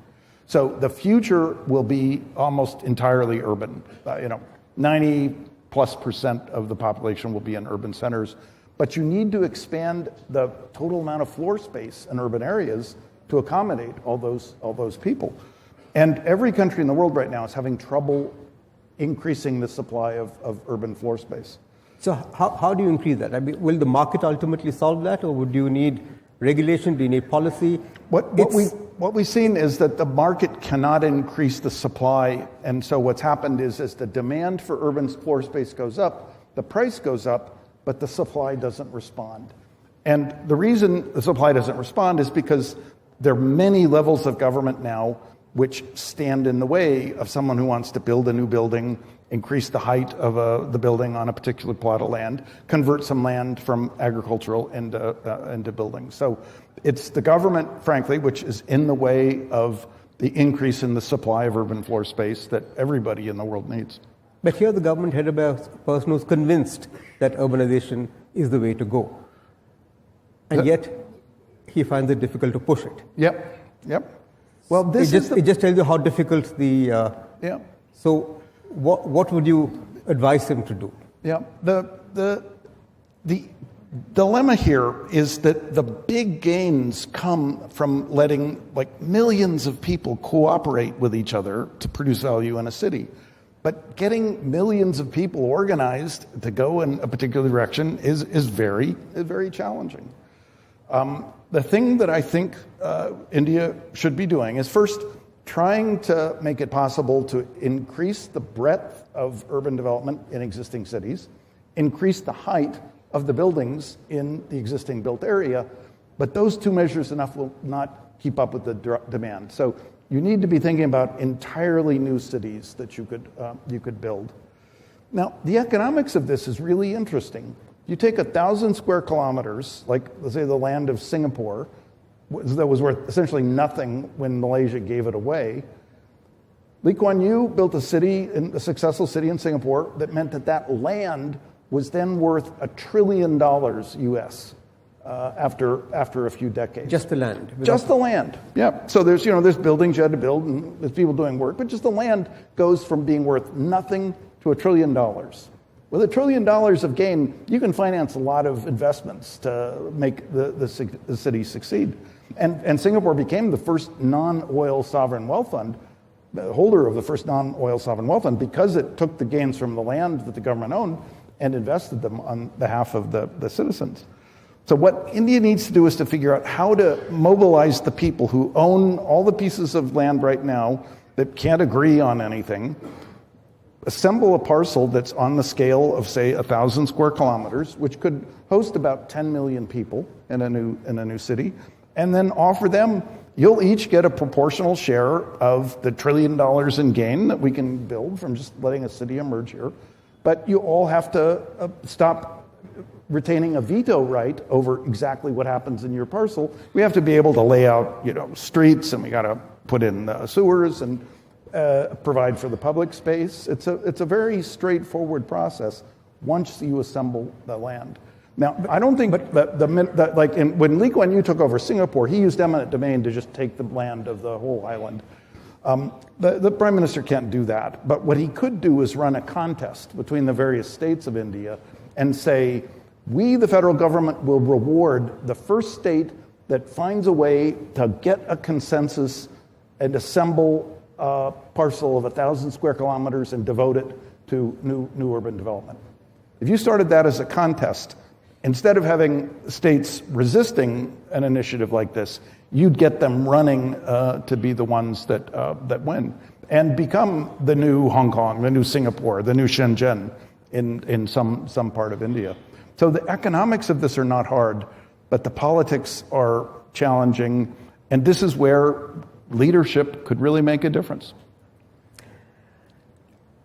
So the future will be almost entirely urban. 90+% of the population will be in urban centers. But you need to expand the total amount of floor space in urban areas to accommodate all those people. And every country in the world right now is having trouble increasing the supply of urban floor space. So how do you increase that? I mean, will the market ultimately solve that, or would you need regulation? Do you need policy? What we've seen is that the market cannot increase the supply, and so what's happened is as the demand for urban floor space goes up, the price goes up, but the supply doesn't respond. And the reason the supply doesn't respond is because there are many levels of government now which stand in the way of someone who wants to build a new building, increase the height of the building on a particular plot of land, convert some land from agricultural into buildings. So it's the government, frankly, which is in the way of the increase in the supply of urban floor space that everybody in the world needs. But here the government headed by a person who's convinced that urbanization is the way to go. And yet, he finds it difficult to push it. Yep. Well, this it just tells you how difficult the. Yeah. So, what would you advise him to do? Yeah. The dilemma here is that the big gains come from letting millions of people cooperate with each other to produce value in a city. But getting millions of people organized to go in a particular direction is very, very challenging. The thing that I think India should be doing is first trying to make it possible to increase the breadth of urban development in existing cities, increase the height of the buildings in the existing built area, but those two measures enough will not keep up with the demand. So you need to be thinking about entirely new cities that you could build. Now, the economics of this is really interesting. You take 1,000 square kilometers, like let's say the land of Singapore, that was worth essentially nothing when Malaysia gave it away. Lee Kuan Yew built a successful city in Singapore that meant that land was then worth $1 trillion US after a few decades. Just the land. Just the land. Yeah. So there's buildings you had to build, and there's people doing work, but just the land goes from being worth nothing to $1 trillion. With $1 trillion of gain, you can finance a lot of investments to make the city succeed. And Singapore became the first non-oil sovereign wealth fund, the holder of the first non-oil sovereign wealth fund, because it took the gains from the land that the government owned and invested them on behalf of the citizens. So what India needs to do is to figure out how to mobilize the people who own all the pieces of land right now that can't agree on anything, assemble a parcel that's on the scale of, say, 1,000 square kilometers, which could host about 10 million people in a new city, and then offer them, you'll each get a proportional share of the $1 trillion in gain that we can build from just letting a city emerge here. But you all have to stop retaining a veto right over exactly what happens in your parcel. We have to be able to lay out, streets, and we got to put in sewers and provide for the public space. It's a very straightforward process once you assemble the land. Now, I don't think when Lee Kuan Yew took over Singapore, he used eminent domain to just take the land of the whole island. The Prime Minister can't do that. But what he could do is run a contest between the various states of India and say, we, the federal government, will reward the first state that finds a way to get a consensus and assemble a parcel of 1,000 square kilometers and devote it to new urban development. If you started that as a contest, instead of having states resisting an initiative like this, you'd get them running to be the ones that win and become the new Hong Kong, the new Singapore, the new Shenzhen in some part of India. So the economics of this are not hard, but the politics are challenging, and this is where leadership could really make a difference.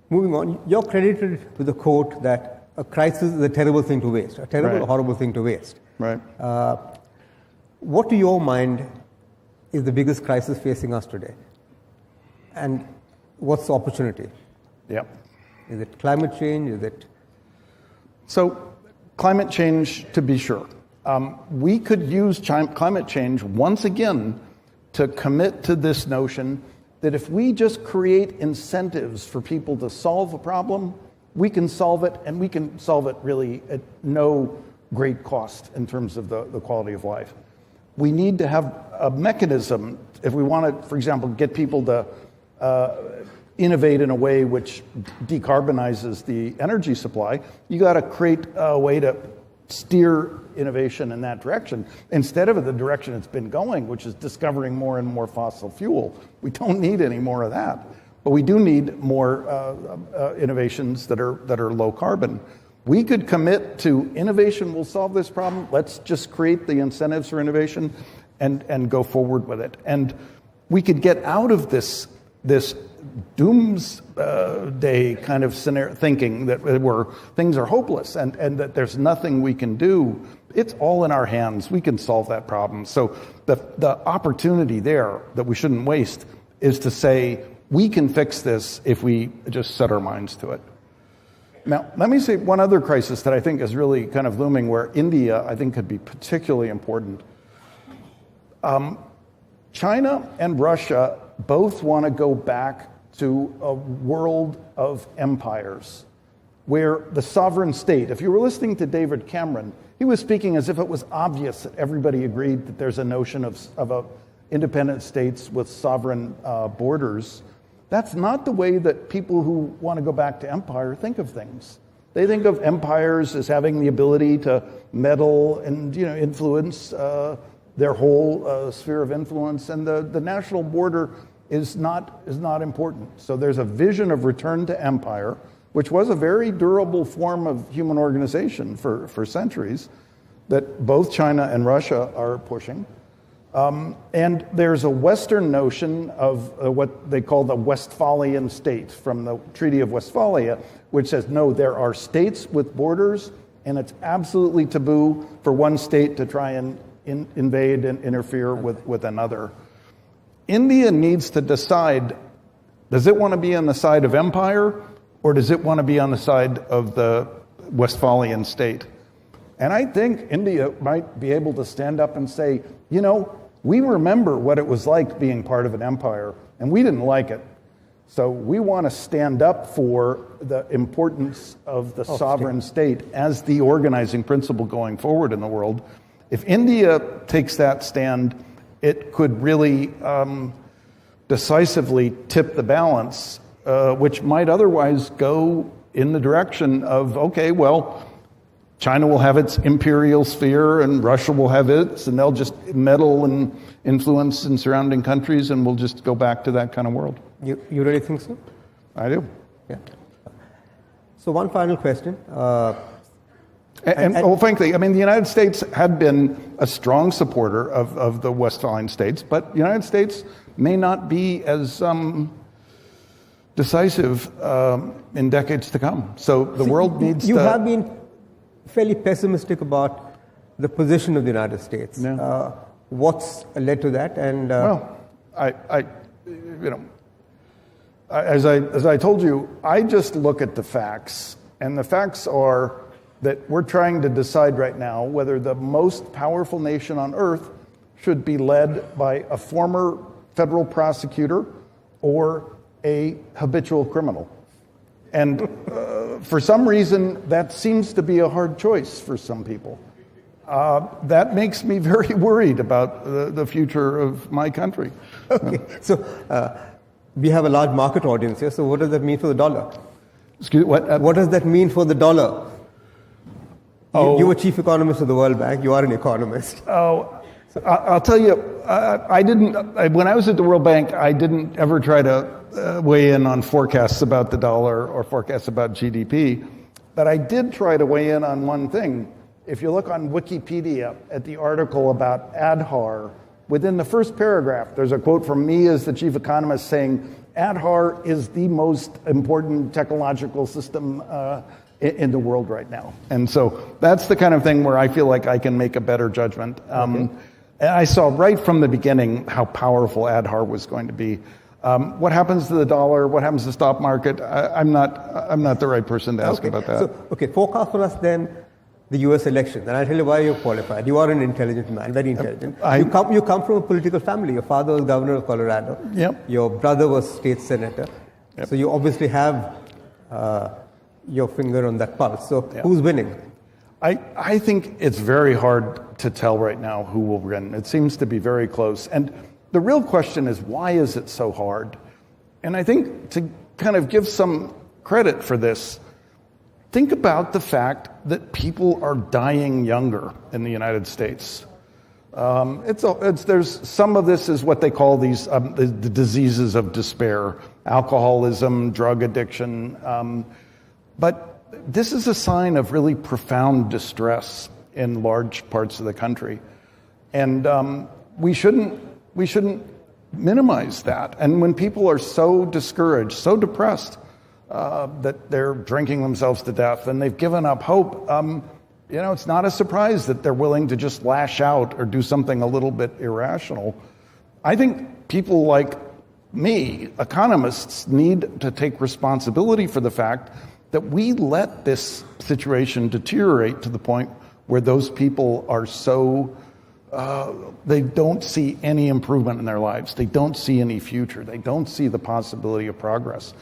Moving on, you're credited with the quote that a crisis is a terrible thing to waste, a terrible, horrible thing to waste. Right. What, to your mind, is the biggest crisis facing us today? And what's the opportunity? Yeah. Is it climate change? Is it? So, climate change, to be sure. We could use climate change once again to commit to this notion that if we just create incentives for people to solve a problem, we can solve it, and we can solve it really at no great cost in terms of the quality of life. We need to have a mechanism if we want to, for example, get people to innovate in a way which decarbonizes the energy supply. You got to create a way to steer innovation in that direction instead of the direction it's been going, which is discovering more and more fossil fuel. We don't need any more of that, but we do need more innovations that are low carbon. We could commit to innovation will solve this problem. Let's just create the incentives for innovation and go forward with it. And we could get out of this doomsday kind of scenario thinking that where things are hopeless and that there's nothing we can do. It's all in our hands. We can solve that problem. So the opportunity there that we shouldn't waste is to say we can fix this if we just set our minds to it. Now, let me say one other crisis that I think is really kind of looming where India, I think, could be particularly important. China and Russia both want to go back to a world of empires where the sovereign state, if you were listening to David Cameron, he was speaking as if it was obvious that everybody agreed that there's a notion of independent states with sovereign borders. That's not the way that people who want to go back to empire think of things. They think of empires as having the ability to meddle and influence their whole sphere of influence, and the national border is not important. So there's a vision of return to empire, which was a very durable form of human organization for centuries, that both China and Russia are pushing. And there's a Western notion of what they call the Westphalian state from the Treaty of Westphalia, which says, no, there are states with borders, and it's absolutely taboo for one state to try and invade and interfere with another. India needs to decide, does it want to be on the side of empire, or does it want to be on the side of the Westphalian state? And I think India might be able to stand up and say, we remember what it was like being part of an empire, and we didn't like it. So we want to stand up for the importance of the sovereign state as the organizing principle going forward in the world. If India takes that stand, it could really decisively tip the balance, which might otherwise go in the direction of, okay, well, China will have its imperial sphere and Russia will have its, and they'll just meddle and influence in surrounding countries, and we'll just go back to that kind of world. You really think so? I do. Yeah. So one final question. Frankly, the United States had been a strong supporter of the Westphalian states, but the United States may not be as decisive in decades to come. So the world needs You to... have been fairly pessimistic about the position of the United States. Yeah. What's led to that? And well, as I told you, I just look at the facts, and the facts are that we're trying to decide right now whether the most powerful nation on earth should be led by a former federal prosecutor or a habitual criminal. And for some reason, that seems to be a hard choice for some people. That makes me very worried about the future of my country. Okay, so we have a large market audience here, so what does that mean for the dollar? Excuse me, what? What does that mean for the dollar? Oh. You were chief economist of the World Bank. You are an economist. Oh, I'll tell you, when I was at the World Bank, I didn't ever try to weigh in on forecasts about the dollar or forecasts about GDP, but I did try to weigh in on one thing. If you look on Wikipedia at the article about Aadhaar, within the first paragraph, there's a quote from me as the chief economist saying, Aadhaar is the most important technological system in the world right now. And so that's the kind of thing where I feel like I can make a better judgment. And I saw right from the beginning how powerful Aadhaar was going to be. What happens to the dollar? What happens to the stock market? I'm not the right person to ask about that. So, forecast for us then the U.S. election, and I'll tell you why you're qualified. You are an intelligent man, very intelligent. You come from a political family. Your father was governor of Colorado. Yep. Your brother was state senator. Yep. So you obviously have your finger on that pulse. So who's winning? I think it's very hard to tell right now who will win. It seems to be very close. And the real question is, why is it so hard? And I think to kind of give some credit for this, think about the fact that people are dying younger in the United States. There's some of this is what they call these the diseases of despair, alcoholism, drug addiction. But this is a sign of really profound distress in large parts of the country, and we shouldn't minimize that. And when people are so discouraged, so depressed, that they're drinking themselves to death and they've given up hope, it's not a surprise that they're willing to just lash out or do something a little bit irrational. I think people like me, economists, need to take responsibility for the fact that we let this situation deteriorate to the point where those people are so they don't see any improvement in their lives. They don't see any future. They don't see the possibility of progress.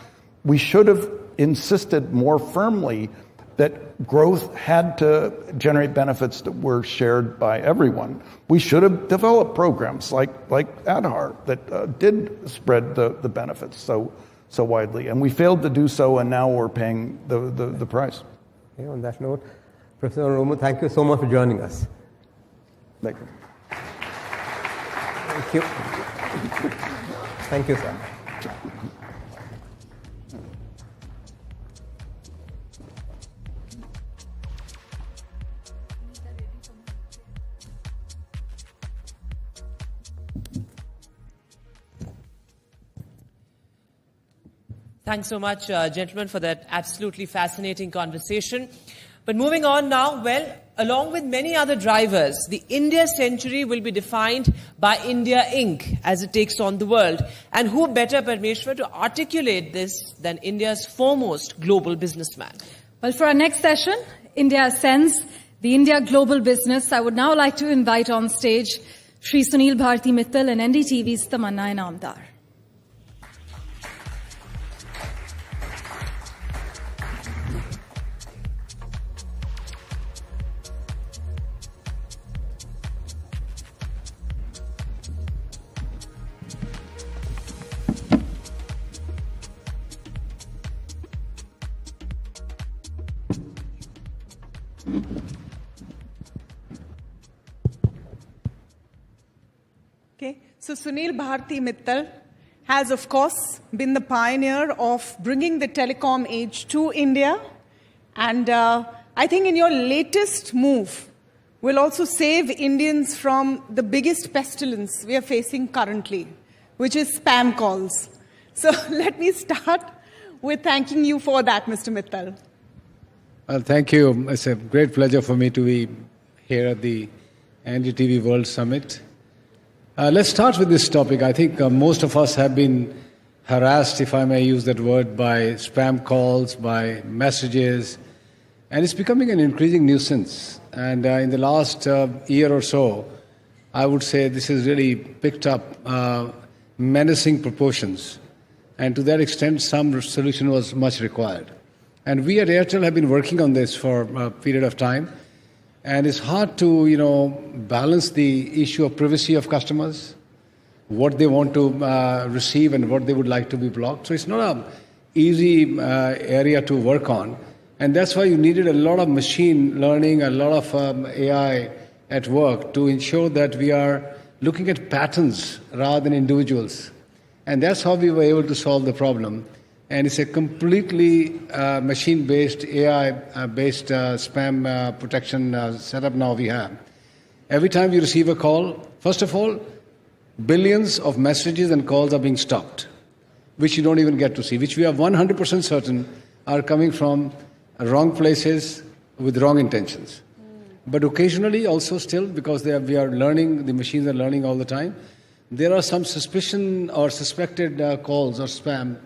We should have insisted more firmly that growth had to generate benefits that were shared by everyone. We should have developed programs like Aadhaar that did spread the benefits so widely. And we failed to do so, and now we're paying the price. Okay, on that note, Professor Romo, thank you so much for joining us. Thank you. Thank you. Thank you, sir. Thanks so much, gentlemen, for that absolutely fascinating conversation. But moving on now, well, along with many other drivers, the India century will be defined by India Inc. as it takes on the world. And who better, Parmeshwar, to articulate this than India's foremost global businessman? Well, for our next session, India Ascends, the India Global Business, I would now like to invite on stage Shri Sunil Bharti Mittal and NDTV's Tamanna Inamdar. Okay, so Sunil Bharti Mittal has, of course, been the pioneer of bringing the telecom age to India. And I think in your latest move, will also save Indians from the biggest pestilence we are facing currently, which is spam calls. So let me start with thanking you for that, Mr. Mittal. Well, thank you. It's a great pleasure for me to be here at the NDTV World Summit. Let's start with this topic. I think most of us have been harassed, if I may use that word, by spam calls, by messages, and it's becoming an increasing nuisance. And in the last year or so, I would say this has really picked up menacing proportions. And to that extent, some solution was much required. And we at Airtel have been working on this for a period of time. And it's hard to, balance the issue of privacy of customers, what they want to receive and what they would like to be blocked. So it's not an easy area to work on. And that's why you needed a lot of machine learning, a lot of AI at work to ensure that we are looking at patterns rather than individuals. And that's how we were able to solve the problem. And it's a completely machine-based, AI-based spam protection setup now we have. Every time you receive a call, first of all, billions of messages and calls are being stopped, which you don't even get to see, which we are 100% certain are coming from wrong places with wrong intentions. But occasionally also still, because we are learning, the machines are learning all the time, there are some suspicion or suspected calls or spam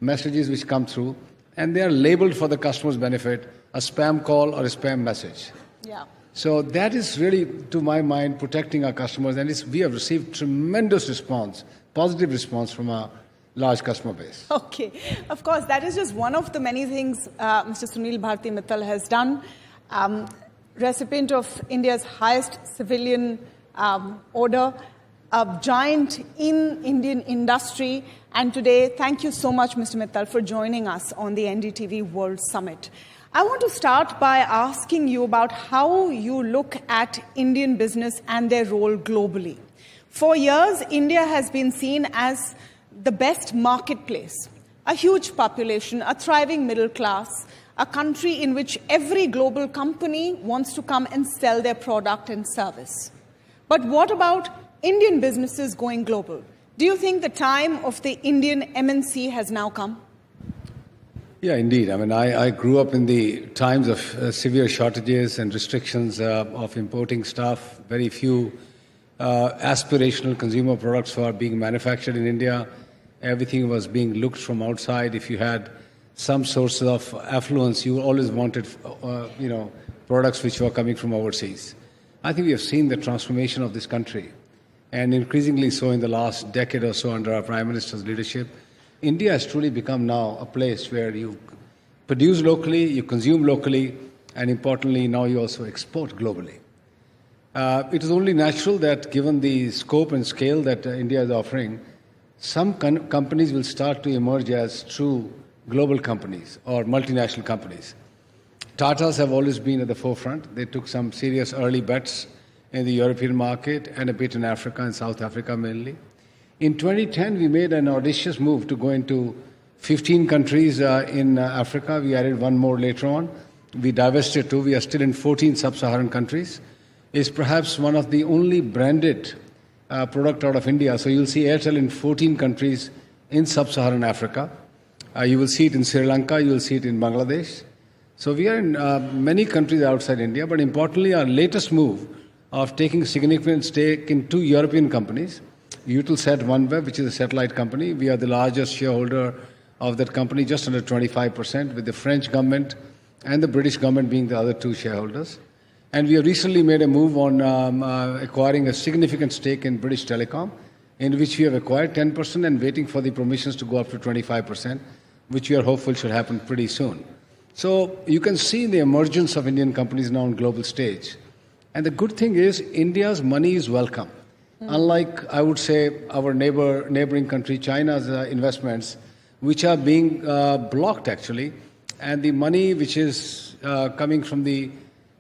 messages which come through, and they are labeled for the customer's benefit, a spam call or a spam message. Yeah. So that is really, to my mind, protecting our customers, and we have received tremendous response, positive response from our large customer base. Okay. Of course, that is just one of the many things Mr. Sunil Bharti Mittal has done. Recipient of India's highest civilian order, a giant in Indian industry. And today, thank you so much, Mr. Mittal, for joining us on the NDTV World Summit. I want to start by asking you about how you look at Indian business and their role globally. For years, India has been seen as the best marketplace, a huge population, a thriving middle class, a country in which every global company wants to come and sell their product and service. But what about Indian businesses going global? Do you think the time of the Indian MNC has now come? Yeah, indeed. I mean, I grew up in the times of severe shortages and restrictions of importing stuff. Very few aspirational consumer products were being manufactured in India. Everything was being looked from outside. If you had some source of affluence, you always wanted, products which were coming from overseas. I think we have seen the transformation of this country, and increasingly so in the last decade or so under our Prime Minister's leadership. India has truly become now a place where you produce locally, you consume locally, and importantly, now you also export globally. It is only natural that given the scope and scale that India is offering, some companies will start to emerge as true global companies or multinational companies. Tatas have always been at the forefront. They took some serious early bets in the European market and a bit in Africa and South Africa mainly. In 2010, we made an audacious move to go into 15 countries in Africa. We added one more later on. We divested two. We are still in 14 sub-Saharan countries. It's perhaps one of the only branded product out of India. So you'll see Airtel in 14 countries in sub-Saharan Africa. You will see it in Sri Lanka. You will see it in Bangladesh. So we are in many countries outside India. But importantly, our latest move of taking a significant stake in two European companies, Eutelsat OneWeb, which is a satellite company. We are the largest shareholder of that company, just under 25%, with the French government and the British government being the other two shareholders. And we have recently made a move on acquiring a significant stake in British Telecom, in which we have acquired 10% and waiting for the permissions to go up to 25%, which we are hopeful should happen pretty soon. So you can see the emergence of Indian companies now on global stage. And the good thing is India's money is welcome. Unlike, I would say, our neighboring country, China's investments, which are being blocked actually, and the money which is coming from the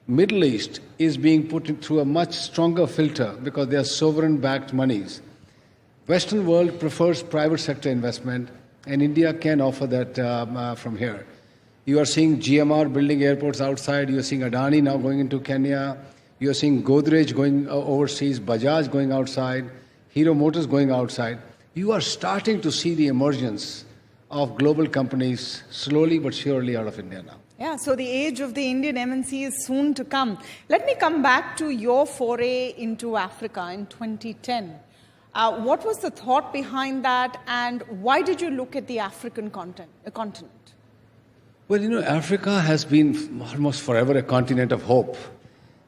Middle East is being put through a much stronger filter because they are sovereign-backed monies. Western world prefers private sector investment, and India can offer that from here. You are seeing GMR building airports outside. You are seeing Adani now going into Kenya. You are seeing Godrej going overseas, Bajaj going outside, Hero Motors going outside. You are starting to see the emergence of global companies slowly but surely out of India now. Yeah, so the age of the Indian MNC is soon to come. Let me come back to your foray into Africa in 2010. What was the thought behind that, and why did you look at the African continent? Well, you know, Africa has been almost forever a continent of hope.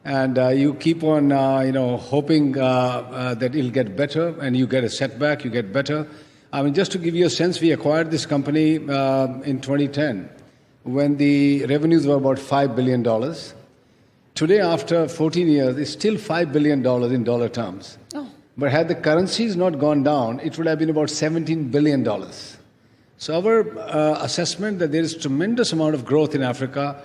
And you keep on, hoping that it'll get better, and you get a setback, you get better. I mean, just to give you a sense, we acquired this company in 2010 when the revenues were about $5 billion. Today, after 14 years, it's still $5 billion in dollar terms. Oh. But had the currencies not gone down, it would have been about $17 billion. So our assessment that there is tremendous amount of growth in Africa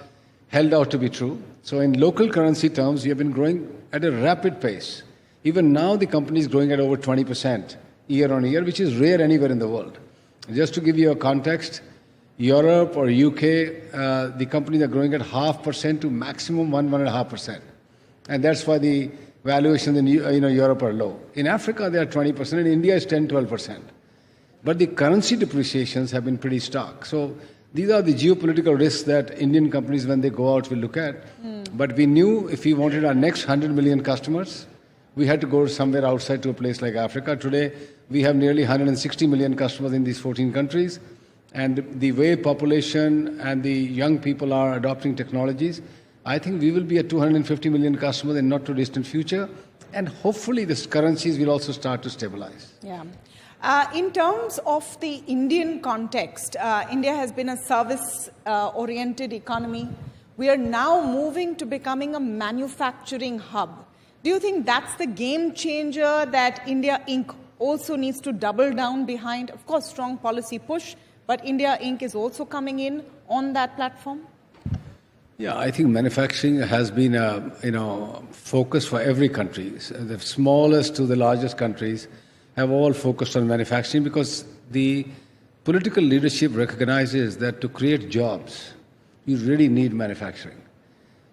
held out to be true. So in local currency terms, we have been growing at a rapid pace. Even now, the company is growing at over 20% year on year, which is rare anywhere in the world. Just to give you a context, Europe or UK, the companies are growing at 0.5% to maximum 1.5%. And that's why the valuations in Europe are low. In Africa, they are 20%. In India, it's 10-12%. But the currency depreciations have been pretty stark. So these are the geopolitical risks that Indian companies, when they go out, will look at. But we knew if we wanted our next 100 million customers, we had to go somewhere outside to a place like Africa. Today, we have nearly 160 million customers in these 14 countries. And the way population and the young people are adopting technologies, I think we will be at 250 million customers in not too distant future. And hopefully, these currencies will also start to stabilize. Yeah. In terms of the Indian context, India has been a service-oriented economy. We are now moving to becoming a manufacturing hub. Do you think that's the game changer that India Inc. also needs to double down behind? Of course, strong policy push, but India Inc. is also coming in on that platform? Yeah, I think manufacturing has been a focus for every country. The smallest to the largest countries have all focused on manufacturing because the political leadership recognizes that to create jobs, you really need manufacturing.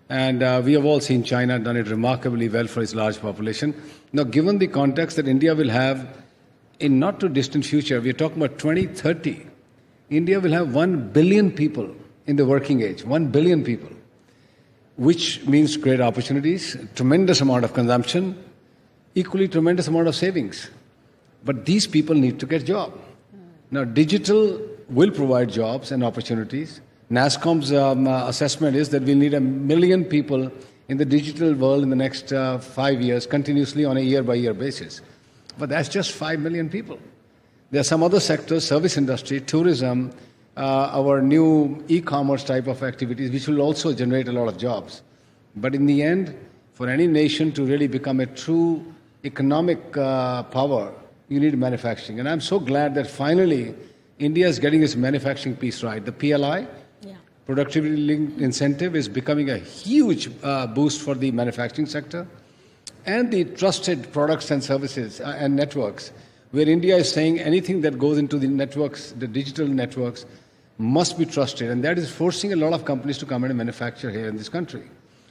And we have all seen China done it remarkably well for its large population. Now, given the context that India will have in not too distant future, we are talking about 2030, India will have 1 billion people in the working age, 1 billion people, which means great opportunities, tremendous amount of consumption, equally tremendous amount of savings. But these people need to get jobs. Now, digital will provide jobs and opportunities. NASSCOM's assessment is that we'll need 1 million people in the digital world in the next 5 years, continuously on a year-by-year basis. But that's just 5 million people. There are some other sectors, service industry, tourism, our new e-commerce type of activities, which will also generate a lot of jobs. But in the end, for any nation to really become a true economic power, you need manufacturing. And I'm so glad that finally India is getting its manufacturing piece right. The PLI, productivity-linked incentive, is becoming a huge boost for the manufacturing sector. And the trusted products and services and networks, where India is saying anything that goes into the networks, the digital networks, must be trusted. And that is forcing a lot of companies to come and manufacture here in this country.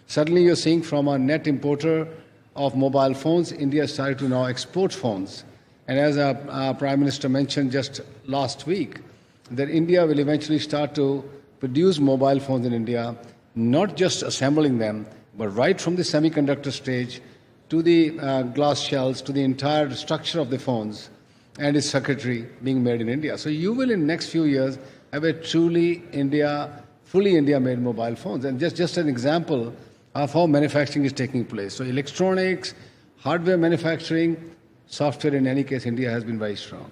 Suddenly you're seeing from a net importer of mobile phones, India has started to now export phones. And as our Prime Minister mentioned just last week, that India will eventually start to produce mobile phones in India, not just assembling them, but right from the semiconductor stage to the glass shells, to the entire structure of the phones and its circuitry being made in India. So you will in the next few years have a truly fully India-made mobile phones. And just an example of how manufacturing is taking place. So electronics, hardware manufacturing, software, in any case, India has been very strong.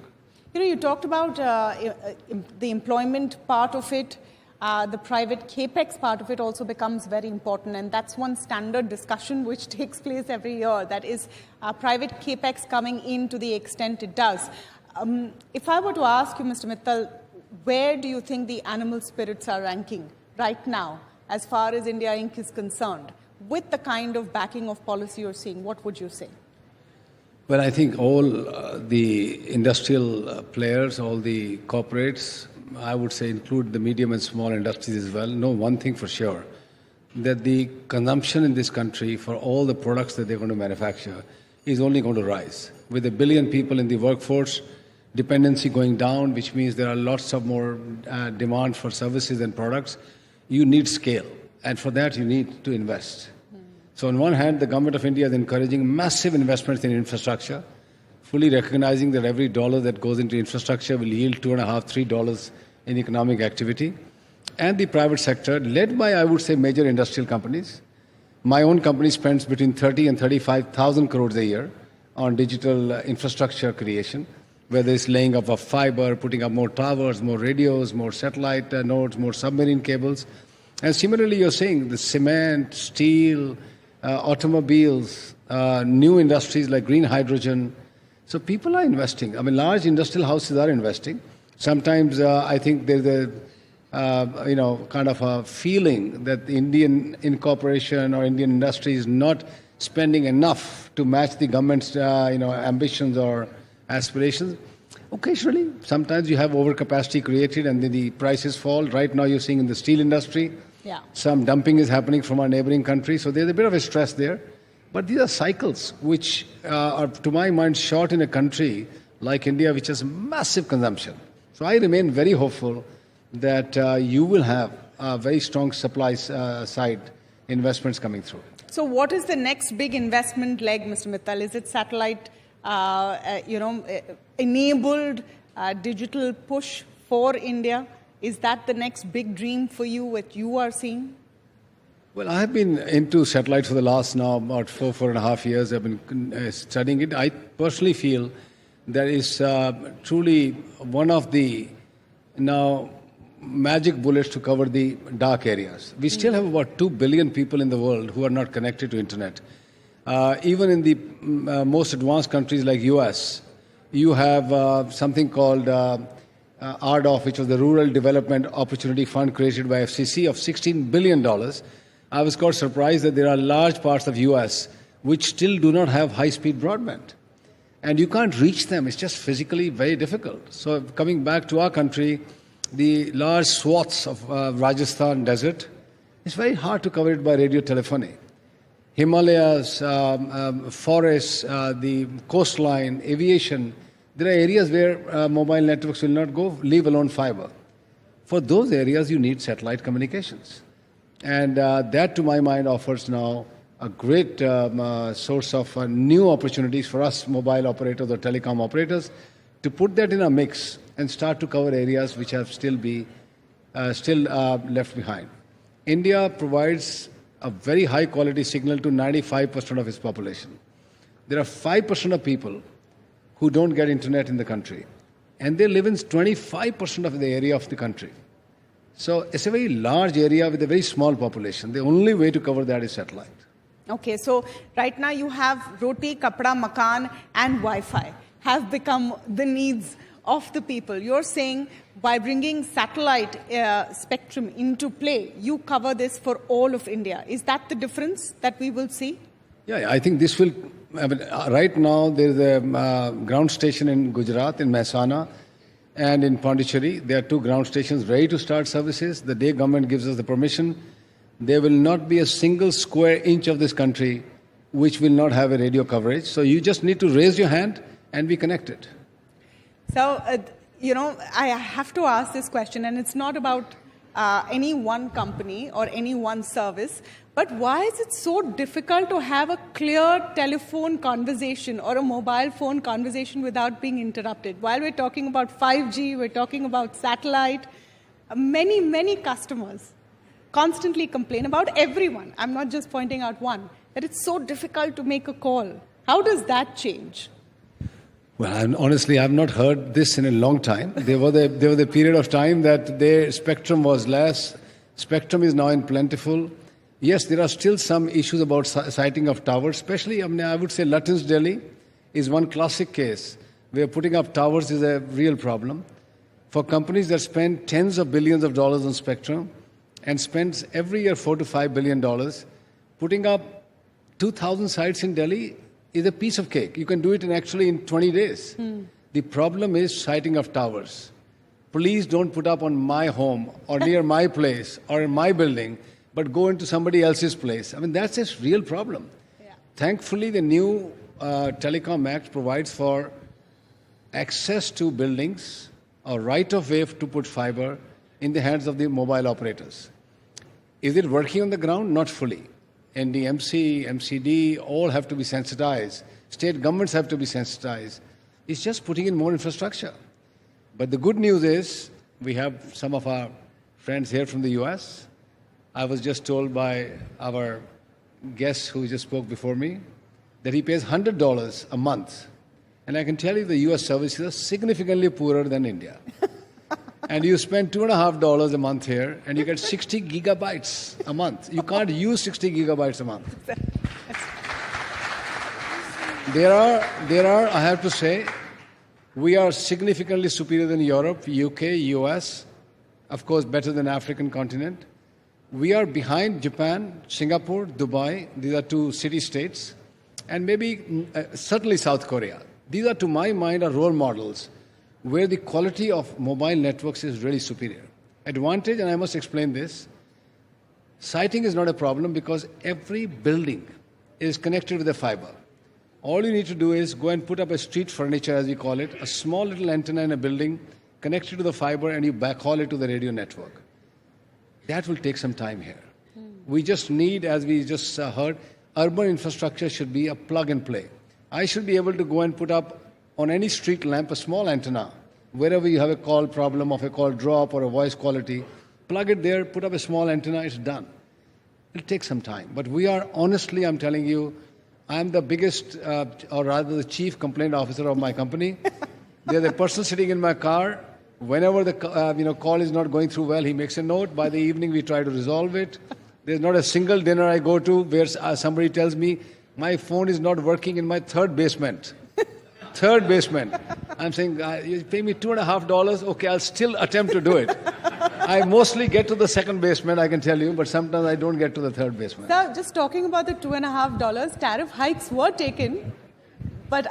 You talked about the employment part of it. The private capex part of it also becomes very important, and that's one standard discussion which takes place every year. That is private capex coming in to the extent it does. If I were to ask you, Mr. Mittal, where do you think the animal spirits are ranking right now as far as India Inc. is concerned? With the kind of backing of policy you're seeing, what would you say? Well, I think all the industrial players, all the corporates, I would say include the medium and small industries as well, know one thing for sure, that the consumption in this country for all the products that they're going to manufacture is only going to rise. With 1 billion people in the workforce, dependency going down, which means there are lots of more demand for services and products, you need scale. And for that, you need to invest. So on one hand, the government of India is encouraging massive investments in infrastructure, fully recognizing that every dollar that goes into infrastructure will yield $2.5, $3 in economic activity. And the private sector, led by, I would say, major industrial companies. My own company spends between 30 and 35,000 crores a year on digital infrastructure creation, whether it's laying up of fiber, putting up more towers, more radios, more satellite nodes, more submarine cables. And similarly, you're seeing the cement, steel, automobiles, new industries like green hydrogen. So people are investing. I mean, large industrial houses are investing. Sometimes I think there's a kind of a feeling that the Indian incorporation or Indian industry is not spending enough to match the government's ambitions or aspirations. Occasionally, sometimes you have overcapacity created and then the prices fall. Right now you're seeing in the steel industry, some dumping is happening from our neighboring countries. So there's a bit of a stress there. But these are cycles which are, to my mind, short in a country like India, which has massive consumption. So I remain very hopeful that you will have very strong supply side investments coming through. So what is the next big investment leg, Mr. Mittal? Is it satellite, enabled digital push for India? Is that the next big dream for you, what you are seeing? Well, I have been into satellites for the last now about 4.5 years. I've been studying it. I personally feel that is truly one of the now magic bullets to cover the dark areas. We still have about 2 billion people in the world who are not connected to internet. Even in the most advanced countries like US, you have something called RDOF, which was the Rural Development Opportunity Fund created by FCC of $16 billion. I was quite surprised that there are large parts of US which still do not have high-speed broadband. And you can't reach them. It's just physically very difficult. So coming back to our country, the large swaths of Rajasthan desert, it's very hard to cover it by radio telephony. Himalayas, forests, the coastline, aviation, there are areas where mobile networks will not go, leave alone fiber. For those areas, you need satellite communications. And that, to my mind, offers now a great source of new opportunities for us mobile operators or telecom operators to put that in a mix and start to cover areas which have still left behind. India provides a very high quality signal to 95% of its population. There are 5% of people who don't get internet in the country, and they live in 25% of the area of the country. So it's a very large area with a very small population. The only way to cover that is satellite. Okay, so right now you have roti, kapda, makan, and Wi-Fi have become the needs of the people. You're saying by bringing satellite spectrum into play, you cover this for all of India. Is that the difference that we will see? Yeah, I think this will. Right now, there's a ground station in Gujarat, in Mehsana, and in Pondicherry. There are 2 ground stations ready to start services. The day government gives us the permission, there will not be a single square inch of this country which will not have a radio coverage. So you just need to raise your hand and be connected. So, I have to ask this question, and it's not about any one company or any one service, but why is it so difficult to have a clear telephone conversation or a mobile phone conversation without being interrupted? While we're talking about 5G, we're talking about satellite, many customers constantly complain about everyone. I'm not just pointing out one, that it's so difficult to make a call. How does that change? Well, honestly, I've not heard this in a long time. There was a period of time that their spectrum was less. Spectrum is now in plentiful. Yes, there are still some issues about siting of towers, especially, I would say Lutyens, Delhi is one classic case where putting up towers is a real problem. For companies that spend tens of billions of dollars on spectrum and spends every year $4 to $5 billion, putting up 2,000 sites in Delhi is a piece of cake. You can do it in 20 days. The problem is siting of towers. Please don't put up on my home or near my place or in my building, but go into somebody else's place. I mean, that's a real problem. Yeah. Thankfully, the new Telecom Act provides for access to buildings or right of way to put fiber in the hands of the mobile operators. Is it working on the ground? Not fully. NDMC, MCD, all have to be sensitized. State governments have to be sensitized. It's just putting in more infrastructure. But the good news is we have some of our friends here from the US. I was just told by our guest who just spoke before me that he pays $100 a month. And I can tell you the US services are significantly poorer than India. And you spend $2.50 a month here, and you get 60 gigabytes a month. You can't use 60 gigabytes a month. There are, I have to say, we are significantly superior than Europe, UK, US, of course, better than African continent. We are behind Japan, Singapore, Dubai. These are 2 city-states, and maybe certainly South Korea. These are, to my mind, are role models where the quality of mobile networks is really superior. Advantage, and I must explain this, siting is not a problem because every building is connected with a fiber. All you need to do is go and put up a street furniture, as we call it, a small little antenna in a building connected to the fiber, and you backhaul it to the radio network. That will take some time here. We just need, as we just heard, urban infrastructure should be a plug and play. I should be able to go and put up on any street lamp a small antenna. Wherever you have a call problem of a call drop or a voice quality, plug it there, put up a small antenna, it's done. It'll take some time. But we are, honestly, I'm telling you, I'm the biggest, or rather the chief complaint officer of my company. There's a person sitting in my car. Whenever the call is not going through well, he makes a note. By the evening, we try to resolve it. There's not a single dinner I go to where somebody tells me, my phone is not working in my 3rd basement. 3rd basement. I'm saying, you pay me $2.50, okay, I'll still attempt to do it. I mostly get to the 2nd basement, I can tell you, but sometimes I don't get to the 3rd basement. Sir, just talking about the $2.50, tariff hikes were taken, but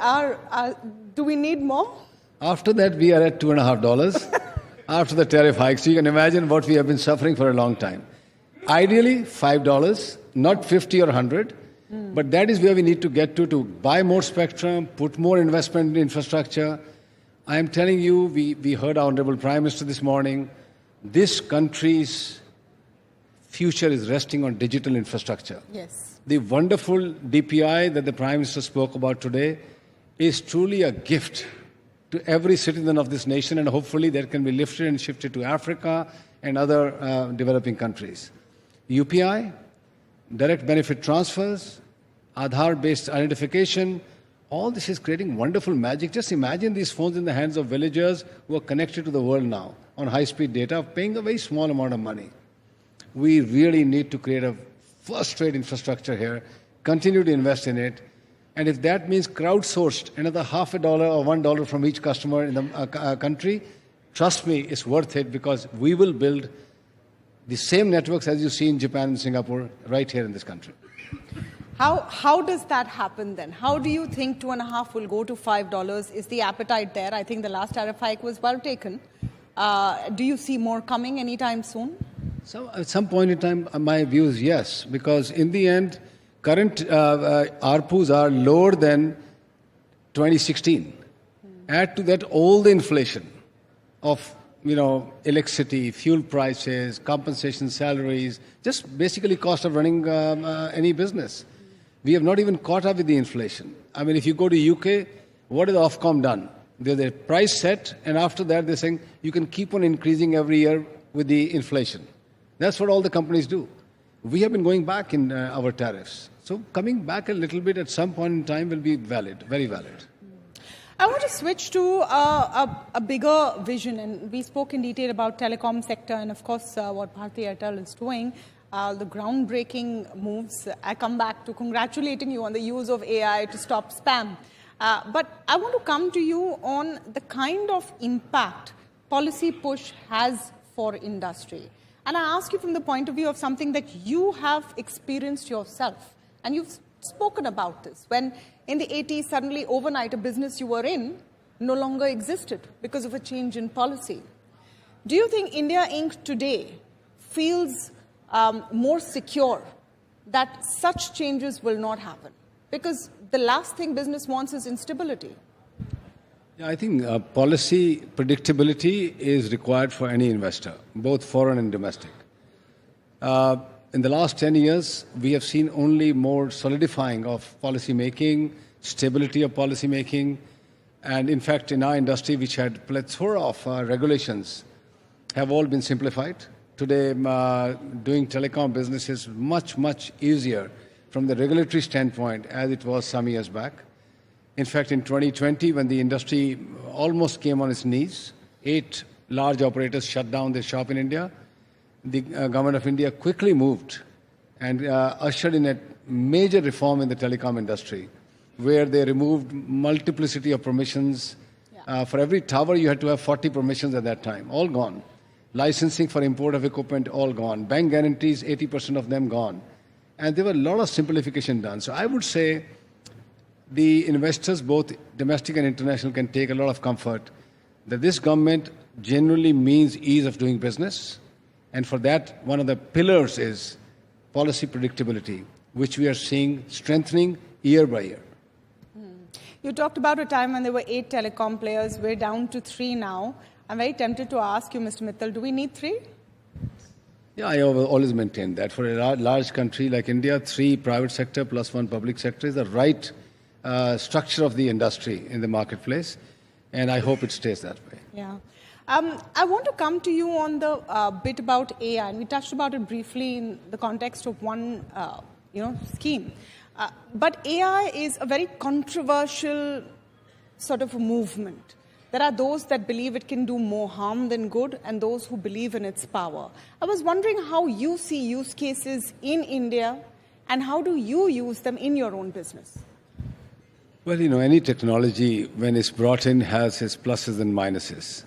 do we need more? After that, we are at $2.50 after the tariff hike. So you can imagine what we have been suffering for a long time. Ideally, $5, not 50 or 100. But that is where we need to get to buy more spectrum, put more investment in infrastructure. I am telling you, we heard our Honorable Prime Minister this morning, this country's future is resting on digital infrastructure. Yes. The wonderful DPI that the Prime Minister spoke about today is truly a gift to every citizen of this nation, and hopefully that can be lifted and shifted to Africa and other developing countries. UPI, direct benefit transfers, Aadhaar-based identification. All this is creating wonderful magic. Just imagine these phones in the hands of villagers who are connected to the world now on high-speed data, paying a very small amount of money. We really need to create a first-rate infrastructure here, continue to invest in it, and if that means crowdsourced another $0.50 or $1 from each customer in the country, trust me, it's worth it, because we will build the same networks as you see in Japan and Singapore right here in this country. How does that happen then? How do you think 2.5 will go to $5? Is the appetite there? I think the last tariff hike was well taken. Do you see more coming anytime soon? So at some point in time, my view is yes, because in the end, current ARPUs are lower than 2016. Add to that all the inflation of electricity, fuel prices, compensation salaries, just basically cost of running any business. We have not even caught up with the inflation. I mean, if you go to UK, what has the Ofcom done? There's a price set, and after that they're saying you can keep on increasing every year with the inflation. That's what all the companies do. We have been going back in our tariffs. So coming back a little bit at some point in time will be valid, very valid. I want to switch to a bigger vision, and we spoke in detail about telecom sector and, of course, what Bharti Airtel is doing, the groundbreaking moves. I come back to congratulating you on the use of AI to stop spam. But I want to come to you on the kind of impact policy push has for industry. And I ask you from the point of view of something that you have experienced yourself, and you've spoken about this. When in the 80s, suddenly overnight, a business you were in no longer existed because of a change in policy. Do you think India Inc. today feels more secure that such changes will not happen? Because the last thing business wants is instability. Yeah, I think policy predictability is required for any investor, both foreign and domestic. In the last 10 years, we have seen only more solidifying of policy making, stability of policy making, and in fact, in our industry, which had plethora of regulations, have all been simplified. Today, doing telecom business is much, much easier from the regulatory standpoint as it was some years back. In fact, in 2020, when the industry almost came on its knees, 8 large operators shut down their shop in India. The government of India quickly moved and ushered in a major reform in the telecom industry, where they removed multiplicity of permissions. For every tower, you had to have 40 permissions at that time, all gone. Licensing for import of equipment, all gone. Bank guarantees, 80% of them gone. And there were a lot of simplification done. So I would say the investors, both domestic and international, can take a lot of comfort that this government generally means ease of doing business. And for that, one of the pillars is policy predictability, which we are seeing strengthening year by year. You talked about a time when there were 8 telecom players. We're down to 3 now. I'm very tempted to ask you, Mr. Mittal, do we need 3? Yeah, I always maintain that. For a large country like India, 3 private sector plus 1 public sector is the right structure of the industry in the marketplace. And I hope it stays that way. Yeah. I want to come to you on the bit about AI, and we touched about it briefly in the context of one, scheme. But AI is a very controversial sort of a movement. There are those that believe it can do more harm than good, and those who believe in its power. I was wondering how you see use cases in India, and how do you use them in your own business? Well, any technology, when it's brought in, has its pluses and minuses.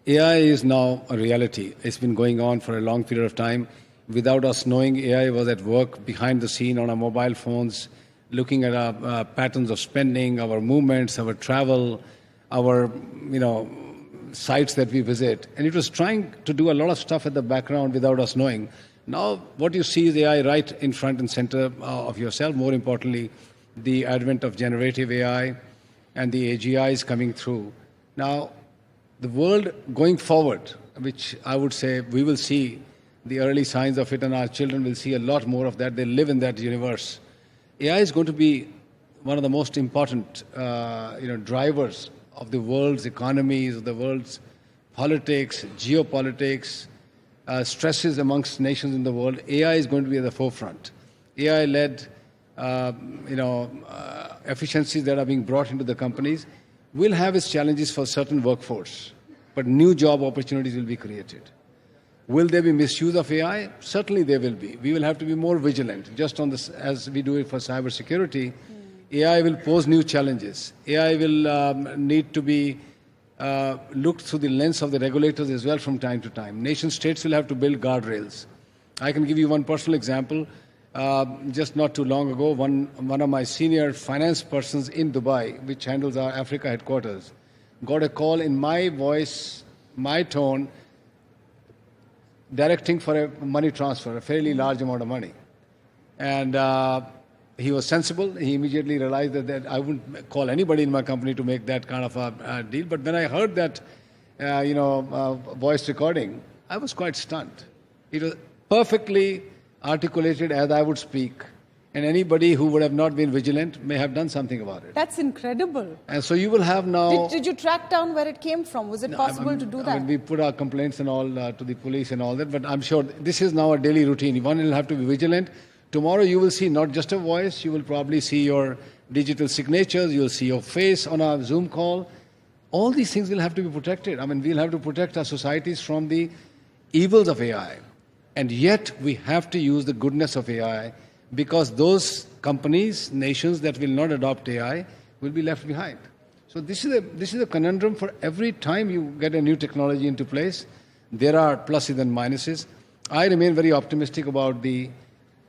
AI is now a reality. It's been going on for a long period of time. Without us knowing, AI was at work behind the scene on our mobile phones, looking at our patterns of spending, our movements, our travel, our sites that we visit. And it was trying to do a lot of stuff at the background without us knowing. Now, what you see is AI right in front and center of yourself. More importantly, the advent of generative AI and the AGI is coming through. Now, the world going forward, which I would say we will see the early signs of it, and our children will see a lot more of that. They live in that universe. AI is going to be one of the most important drivers of the world's economies, of the world's politics, geopolitics, stresses amongst nations in the world. AI is going to be at the forefront. AI-led efficiencies that are being brought into the companies will have its challenges for certain workforce, but new job opportunities will be created. Will there be misuse of AI? Certainly there will be. We will have to be more vigilant. Just on this, as we do it for cybersecurity, AI will pose new challenges. AI will need to be looked through the lens of the regulators as well from time to time. Nation states will have to build guardrails. I can give you one personal example. Just not too long ago, one of my senior finance persons in Dubai, which handles our Africa headquarters, got a call in my voice, my tone, directing for a money transfer, a fairly large amount of money. And he was sensible. He immediately realized that I wouldn't call anybody in my company to make that kind of a deal. But when I heard that, voice recording, I was quite stunned. It was perfectly articulated as I would speak. And anybody who would have not been vigilant may have done something about it. That's incredible. And so you will have now... Did you track down where it came from? Was it possible to do that? We put our complaints and all to the police and all that, but I'm sure this is now a daily routine. One will have to be vigilant. Tomorrow you will see not just a voice, you will probably see your digital signatures, you'll see your face on a Zoom call. All these things will have to be protected. I mean, we'll have to protect our societies from the evils of AI. And yet we have to use the goodness of AI, because those companies, nations that will not adopt AI will be left behind. So this is a conundrum for every time you get a new technology into place. There are pluses and minuses. I remain very optimistic about the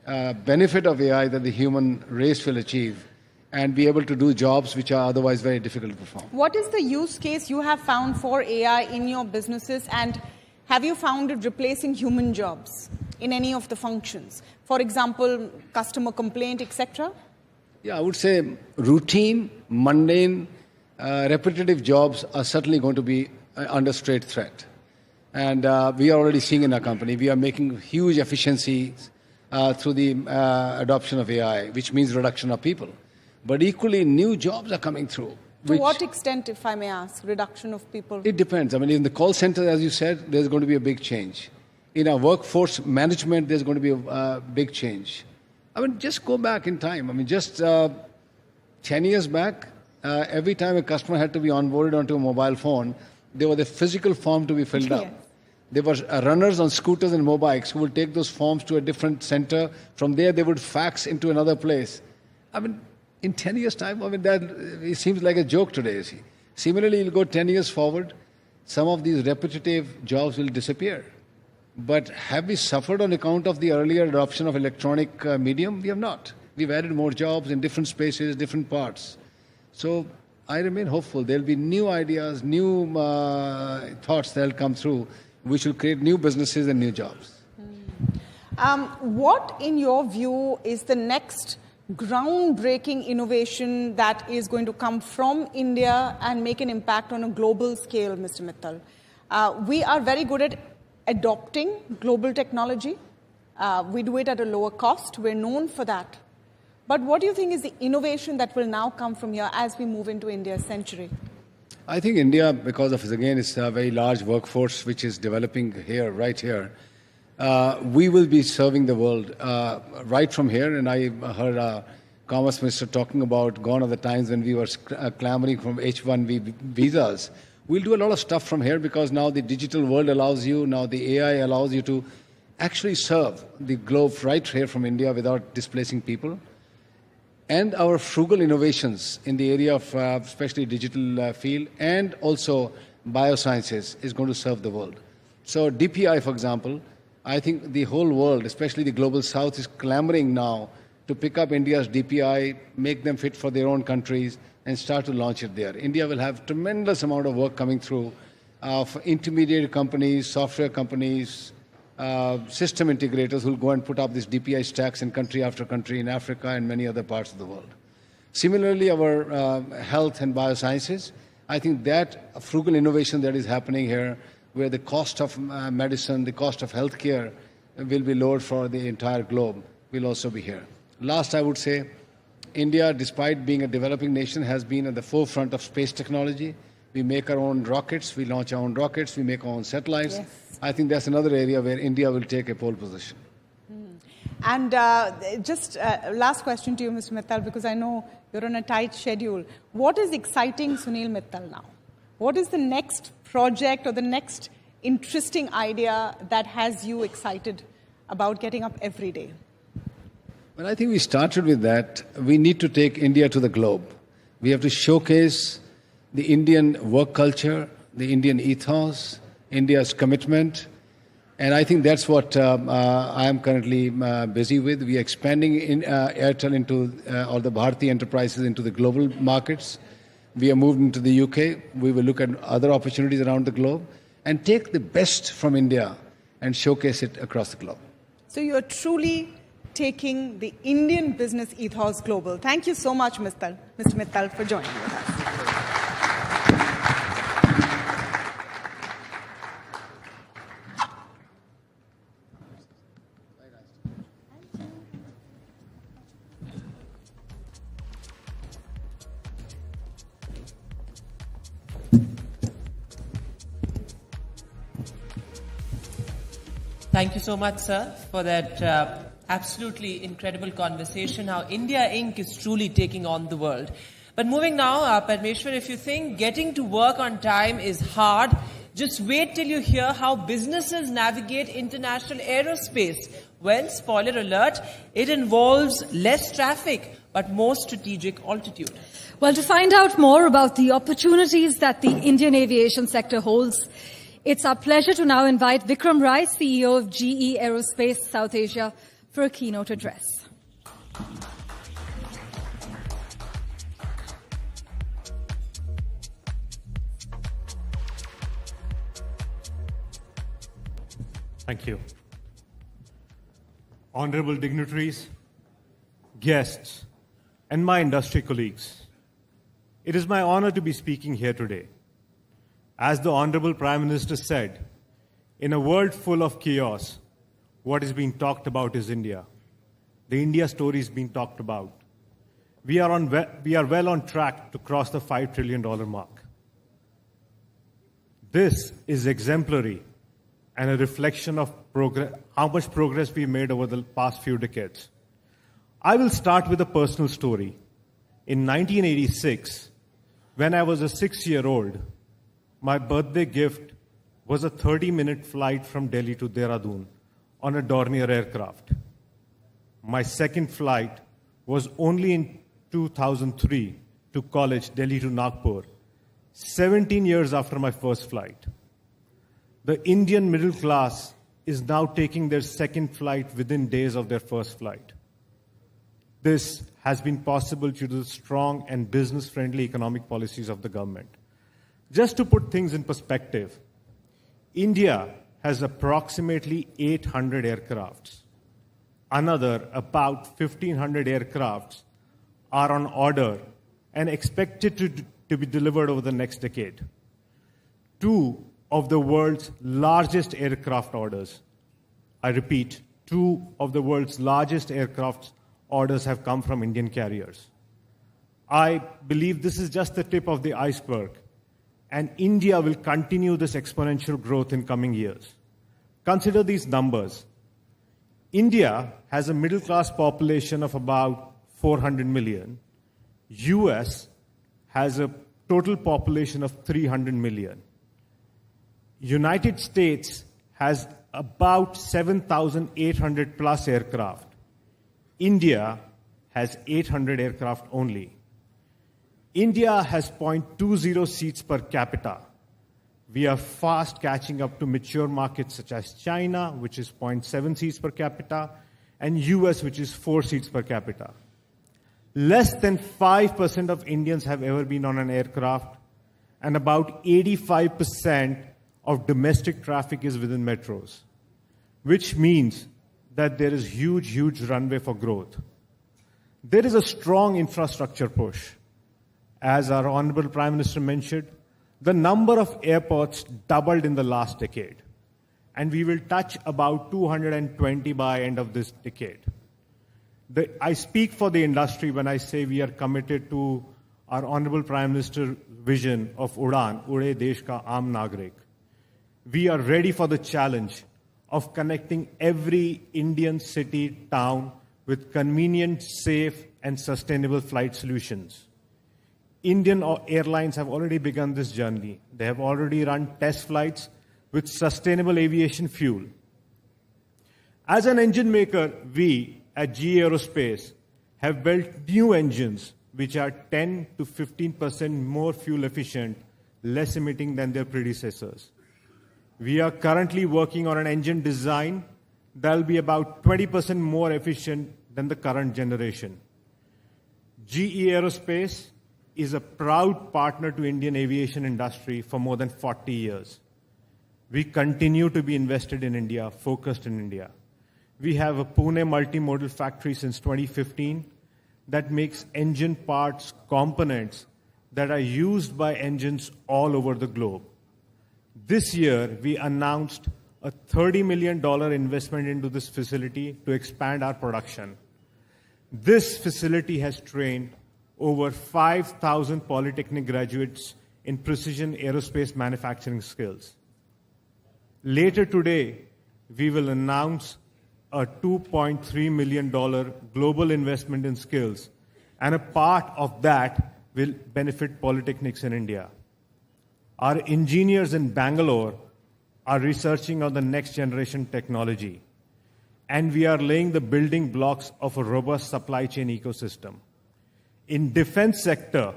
benefit of AI that the human race will achieve and be able to do jobs which are otherwise very difficult to perform. What is the use case you have found for AI in your businesses, and have you found it replacing human jobs in any of the functions? For example, customer complaint, etc.? Yeah, I would say routine, mundane, repetitive jobs are certainly going to be under straight threat. And we are already seeing in our company, we are making huge efficiencies through the adoption of AI, which means reduction of people. But equally, new jobs are coming through. To what extent, if I may ask, reduction of people? It depends. I mean, in the call center, as you said, there's going to be a big change. In our workforce management, there's going to be a big change. I mean, just go back in time. I mean, just 10 years back, every time a customer had to be onboarded onto a mobile phone, there was a physical form to be filled up. There were runners on scooters and motorbikes who would take those forms to a different center. From there, they would fax into another place. I mean, in 10 years' time, I mean, that it seems like a joke today, you see. Similarly, you'll go 10 years forward, some of these repetitive jobs will disappear. But have we suffered on account of the earlier adoption of electronic medium? We have not. We've added more jobs in different spaces, different parts. So I remain hopeful. There'll be new ideas, new thoughts that'll come through, which will create new businesses and new jobs. What, in your view, is the next groundbreaking innovation that is going to come from India and make an impact on a global scale, Mr. Mittal? We are very good at adopting global technology. We do it at a lower cost. We're known for that. But what do you think is the innovation that will now come from here as we move into India's century? I think India, because of, again, it's a very large workforce which is developing here, right here, we will be serving the world right from here. And I heard our Commerce Minister talking about gone are the times when we were clamoring from H-1B visas. We'll do a lot of stuff from here because now the digital world allows you, now the AI allows you to actually serve the globe right here from India without displacing people. And our frugal innovations in the area of especially digital field and also biosciences is going to serve the world. So DPI, for example, I think the whole world, especially the global south, is clamoring now to pick up India's DPI, make them fit for their own countries, and start to launch it there. India will have tremendous amount of work coming through for intermediate companies, software companies, system integrators who will go and put up these DPI stacks in country after country in Africa and many other parts of the world. Similarly, our health and biosciences, I think that frugal innovation that is happening here, where the cost of medicine, the cost of healthcare will be lowered for the entire globe, will also be here. Last, I would say, India, despite being a developing nation, has been at the forefront of space technology. We make our own rockets, we launch our own rockets, we make our own satellites. Yes. I think that's another area where India will take a pole position. And just last question to you, Mr. Mittal, because I know you're on a tight schedule. What is exciting Sunil Mittal now? What is the next project or the next interesting idea that has you excited about getting up every day? Well, I think we started with that. We need to take India to the globe. We have to showcase the Indian work culture, the Indian ethos, India's commitment. And I think that's what I am currently busy with. We are expanding Airtel into all the Bharti enterprises into the global markets. We are moved into the UK. We will look at other opportunities around the globe and take the best from India and showcase it across the globe. So you're truly taking the Indian business ethos global. Thank you so much, Mr. Mittal, for joining with us. Thank you so much, sir, for that absolutely incredible conversation, how India Inc. is truly taking on the world. But moving now, Parmeshwar, if you think getting to work on time is hard, just wait till you hear how businesses navigate international aerospace. Well, spoiler alert, it involves less traffic, but more strategic altitude. Well, to find out more about the opportunities that the Indian aviation sector holds, it's our pleasure to now invite Vikram Rai, CEO of GE Aerospace South Asia, for a keynote address. Thank you. Honorable dignitaries, guests, and my industry colleagues, it is my honor to be speaking here today. As the Honorable Prime Minister said, in a world full of chaos, what is being talked about is India. The India story is being talked about. We are well on track to cross the $5 trillion mark. This is exemplary and a reflection of how much progress we made over the past few decades. I will start with a personal story. In 1986, when I was a 6-year-old, my birthday gift was a 30-minute flight from Delhi to Dehradun on a Dornier aircraft. My second flight was only in 2003 to college, Delhi to Nagpur, 17 years after my first flight. The Indian middle class is now taking their second flight within days of their first flight. This has been possible due to the strong and business-friendly economic policies of the government. Just to put things in perspective, India has approximately 800 aircrafts. Another about 1,500 aircrafts are on order and expected to be delivered over the next decade. 2 of the world's largest aircraft orders, I repeat, 2 of the world's largest aircraft orders have come from Indian carriers. I believe this is just the tip of the iceberg, and India will continue this exponential growth in coming years. Consider these numbers. India has a middle-class population of about 400 million. US has a total population of 300 million. United States has about 7,800 plus aircraft. India has 800 aircraft only. India has 0.20 seats per capita. We are fast catching up to mature markets such as China, which is 0.7 seats per capita, and US, which is 4 seats per capita. Less than 5% of Indians have ever been on an aircraft, and about 85% of domestic traffic is within metros, which means that there is huge runway for growth. There is a strong infrastructure push. As our Honorable Prime Minister mentioned, the number of airports doubled in the last decade, and we will touch about 220 by end of this decade. I speak for the industry when I say we are committed to our Honorable Prime Minister's vision of Udan, Ude Desh Ka Aam Nagrik. We are ready for the challenge of connecting every Indian city, town with convenient, safe, and sustainable flight solutions. Indian airlines have already begun this journey. They have already run test flights with sustainable aviation fuel. As an engine maker, we at GE Aerospace have built new engines which are 10 to 15% more fuel efficient, less emitting than their predecessors. We are currently working on an engine design that will be about 20% more efficient than the current generation. GE Aerospace is a proud partner to Indian aviation industry for more than 40 years. We continue to be invested in India, focused in India. We have a Pune multimodal factory since 2015 that makes engine parts, components that are used by engines all over the globe. This year, we announced a $30 million investment into this facility to expand our production. This facility has trained over 5,000 polytechnic graduates in precision aerospace manufacturing skills. Later today, we will announce a $2.3 million global investment in skills, and a part of that will benefit polytechnics in India. Our engineers in Bangalore are researching on the next generation technology, and we are laying the building blocks of a robust supply chain ecosystem. In defense sector,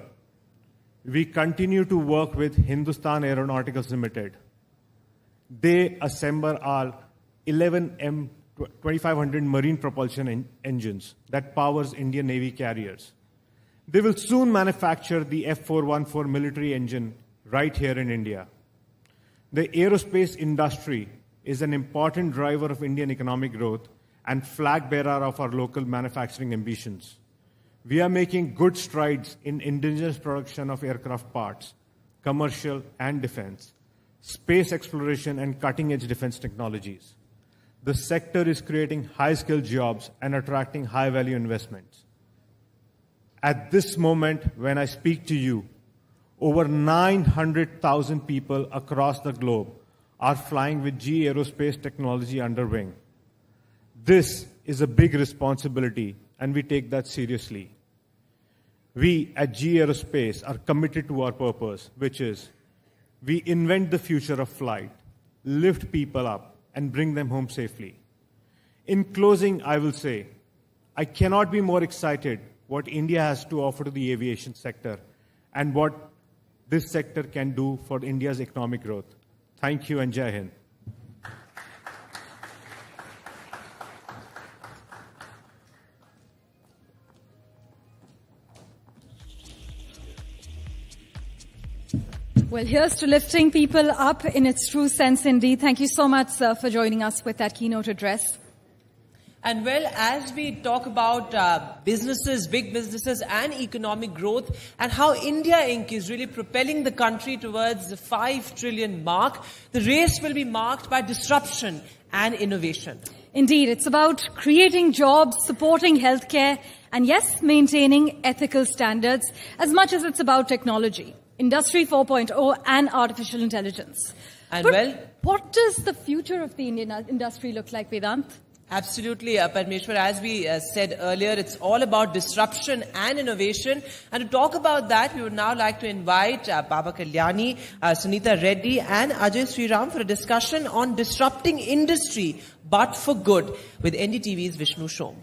we continue to work with Hindustan Aeronautics Limited. They assemble our 11M 2500 marine propulsion engines that powers Indian Navy carriers. They will soon manufacture the F414 military engine right here in India. The aerospace industry is an important driver of Indian economic growth and flag bearer of our local manufacturing ambitions. We are making good strides in indigenous production of aircraft parts, commercial and defense, space exploration and cutting-edge defense technologies. The sector is creating high-skilled jobs and attracting high-value investments. At this moment, when I speak to you, over 900,000 people across the globe are flying with GE Aerospace technology under wing. This is a big responsibility, and we take that seriously. We at GE Aerospace are committed to our purpose, which is we invent the future of flight, lift people up, and bring them home safely. In closing, I will say, I cannot be more excited what India has to offer to the aviation sector and what this sector can do for India's economic growth. Thank you and Jai Hind. Well, here's to lifting people up in its true sense indeed. Thank you so much, sir, for joining us with that keynote address. And well, as we talk about businesses, big businesses and economic growth and how India Inc. is really propelling the country towards the 5 trillion mark, the race will be marked by disruption and innovation. Indeed, it's about creating jobs, supporting healthcare, and yes, maintaining ethical standards as much as it's about technology. Industry 4.0 and artificial intelligence. And but well, what does the future of the Indian industry look like, Vedant? Absolutely, Parmeshwar. As we said earlier, it's all about disruption and innovation. And to talk about that, we would now like to invite Baba Kalyani, Sunita Reddy and Ajay Sriram for a discussion on disrupting industry, but for good, with NDTV's Vishnu Shom.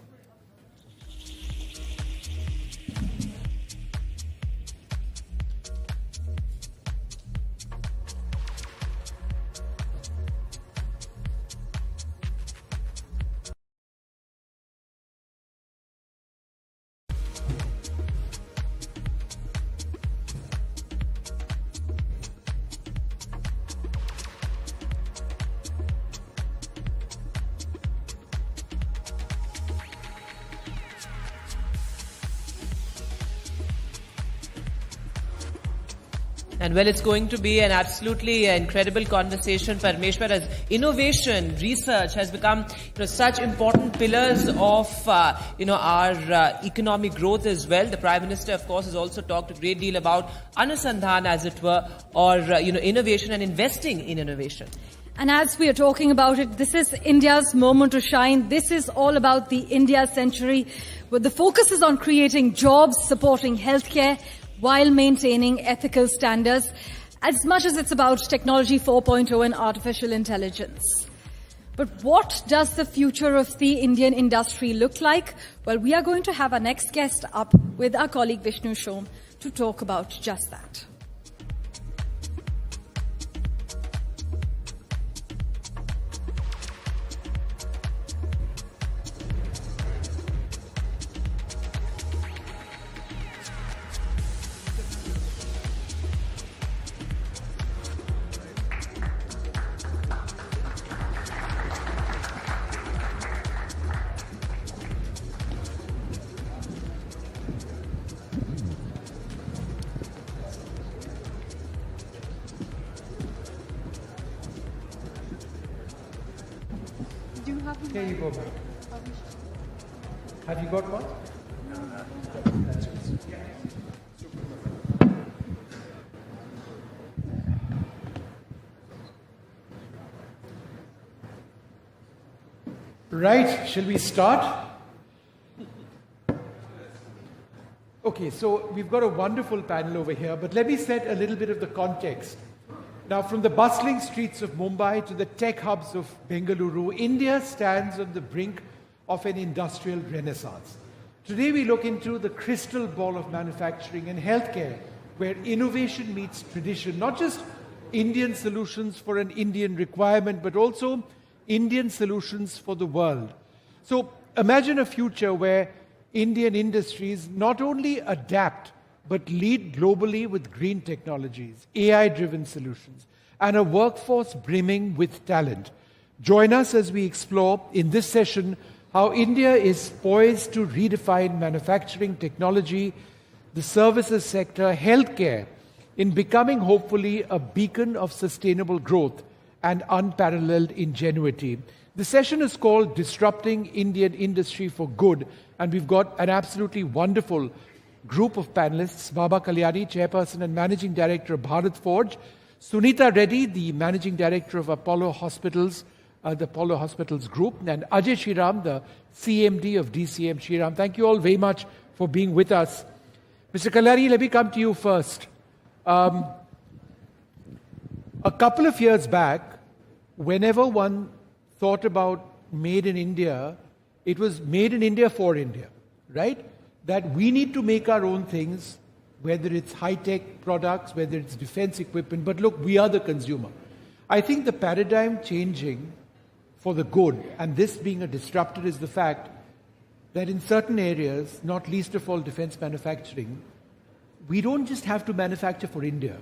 And well, it's going to be an absolutely incredible conversation, Parmeshwar, as innovation, research has become such important pillars of our economic growth as well. The Prime Minister, of course, has also talked a great deal about anusandhan, as it were, or innovation and investing in innovation. And as we are talking about it, this is India's moment to shine. This is all about the India century, where the focus is on creating jobs, supporting healthcare, while maintaining ethical standards, as much as it's about technology 4.0 and artificial intelligence. But what does the future of the Indian industry look like? Well, we are going to have our next guest up with our colleague Vishnu Shom to talk about just that. Here you go, ma'am. Have you got one? Right, shall we start? Okay, so we've got a wonderful panel over here, but let me set a little bit of the context. Now, from the bustling streets of Mumbai to the tech hubs of Bengaluru, India stands on the brink of an industrial renaissance. Today, we look into the crystal ball of manufacturing and healthcare, where innovation meets tradition, not just Indian solutions for an Indian requirement, but also Indian solutions for the world. So imagine a future where Indian industries not only adapt, but lead globally with green technologies, AI-driven solutions, and a workforce brimming with talent. Join us as we explore in this session how India is poised to redefine manufacturing technology, the services sector, healthcare, in becoming hopefully a beacon of sustainable growth and unparalleled ingenuity. The session is called Disrupting Indian Industry for Good, and we've got an absolutely wonderful group of panelists: Baba Kalyani, Chairperson and Managing Director of Bharat Forge; Sunita Reddy, the Managing Director of Apollo Hospitals, the Apollo Hospitals Group; and Ajay Shriram, the CMD of DCM Shriram. Thank you all very much for being with us. Mr. Kalyani, let me come to you first. A couple of years back, whenever one thought about made in India, it was made in India for India, right? That we need to make our own things, whether it's high-tech products, whether it's defense equipment, but look, we are the consumer. I think the paradigm changing for the good, and this being a disruptor, is the fact that in certain areas, not least of all defense manufacturing, we don't just have to manufacture for India.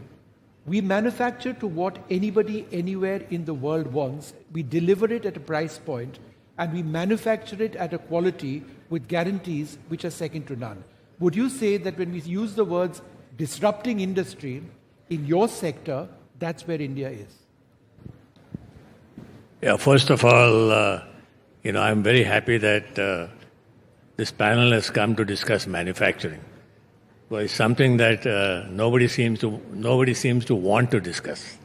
We manufacture to what anybody anywhere in the world wants. We deliver it at a price point, and we manufacture it at a quality with guarantees which are second to none. Would you say that when we use the words disrupting industry in your sector, that's where India is? Yeah, first of all, I'm very happy that this panel has come to discuss manufacturing. Well, it's something that nobody seems to want to discuss.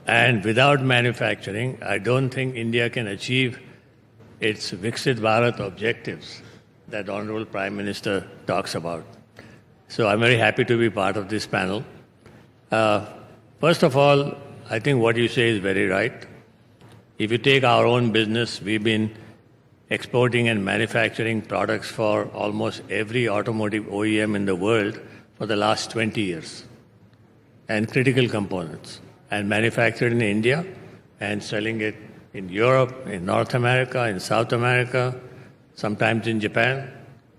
And without manufacturing, I don't think India can achieve its Viksit Bharat objectives that Honorable Prime Minister talks about. So I'm very happy to be part of this panel. First of all, I think what you say is very right. If you take our own business, we've been exporting and manufacturing products for almost every automotive OEM in the world for the last 20 years, and critical components, and manufactured in India and selling it in Europe, in North America, in South America, sometimes in Japan,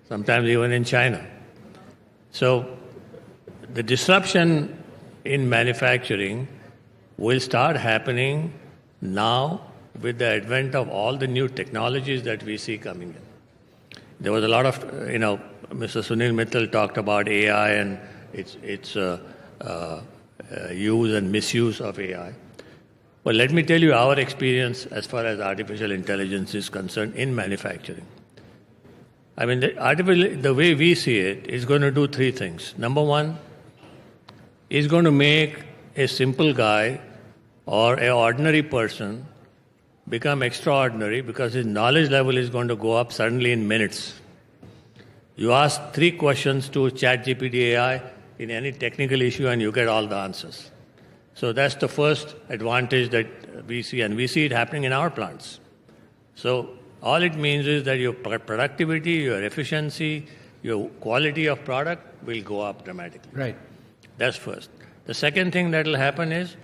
sometimes even in China. So the disruption in manufacturing will start happening now with the advent of all the new technologies that we see coming in. There was a lot of, Mr. Sunil Mittal talked about AI and its use and misuse of AI. Well, let me tell you our experience as far as artificial intelligence is concerned in manufacturing. I mean, the way we see it is going to do three things. Number one, it's going to make a simple guy or an ordinary person become extraordinary because his knowledge level is going to go up suddenly in minutes. You ask 3 questions to ChatGPT AI in any technical issue and you get all the answers. So that's the first advantage that we see, and we see it happening in our plants. So all it means is that your productivity, your efficiency, your quality of product will go up dramatically. Right. That's first. The second thing that will happen is,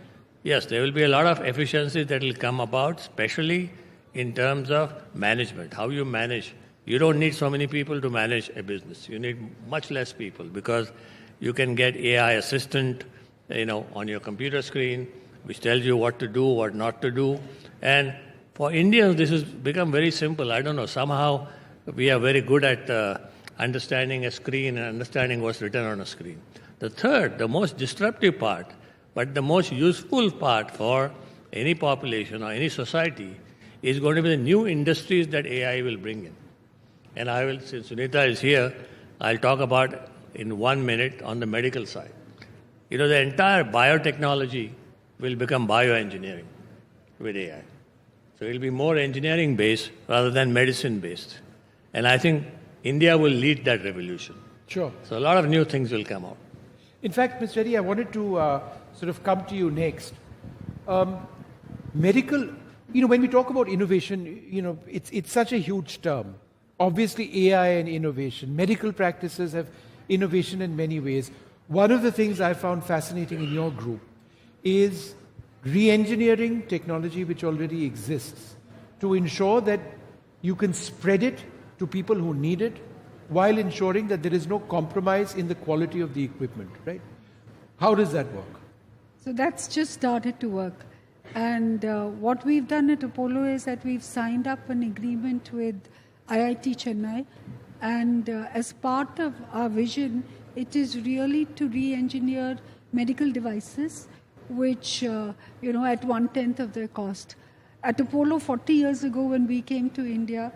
yes, there will be a lot of efficiencies that will come about, especially in terms of management, how you manage. You don't need so many people to manage a business. You need much less people because you can get AI assistant, on your computer screen, which tells you what to do, what not to do. And for Indians, this has become very simple. I don't know, somehow we are very good at understanding a screen and understanding what's written on a screen. The third, the most disruptive part, but the most useful part for any population or any society is going to be the new industries that AI will bring in. And I will, since Sunita is here, I'll talk about in 1 minute on the medical side. The entire biotechnology will become bioengineering with AI. So it will be more engineering-based rather than medicine-based. And I think India will lead that revolution. Sure. So a lot of new things will come out. In fact, Ms. Reddy, I wanted to sort of come to you next. Medical, when we talk about innovation, it's such a huge term. Obviously, AI and innovation. Medical practices have innovation in many ways. One of the things I found fascinating in your group is re-engineering technology which already exists to ensure that you can spread it to people who need it while ensuring that there is no compromise in the quality of the equipment, right? How does that work? So that's just started to work. And what we've done at Apollo is that we've signed up an agreement with IIT Chennai. And as part of our vision, it is really to re-engineer medical devices, which, at 1/10 of their cost. At Apollo 40 years ago, when we came to India,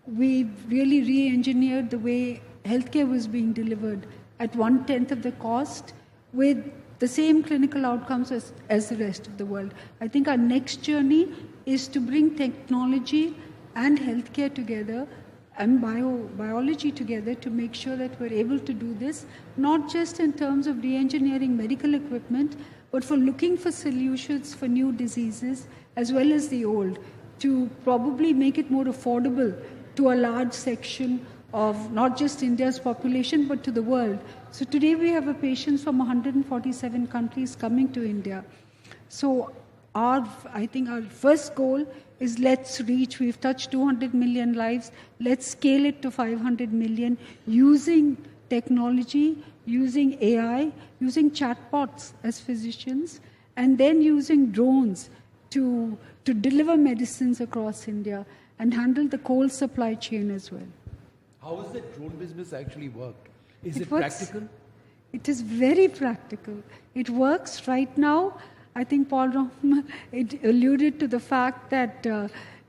we really re-engineered the way healthcare was being delivered at 1/10 of the cost with the same clinical outcomes as the rest of the world. I think our next journey is to bring technology and healthcare together and biology together to make sure that we're able to do this, not just in terms of re-engineering medical equipment, but for looking for solutions for new diseases as well as the old, to probably make it more affordable to a large section of not just India's population, but to the world. So today we have patients from 147 countries coming to India. So I think our first goal is we've touched 200 million lives, let's scale it to 500 million using technology, using AI, using chatbots as physicians, and then using drones to deliver medicines across India and handle the coal supply chain as well. How has the drone business actually worked? Is it practical? It is very practical. It works right now. I think Paul Rom alluded to the fact that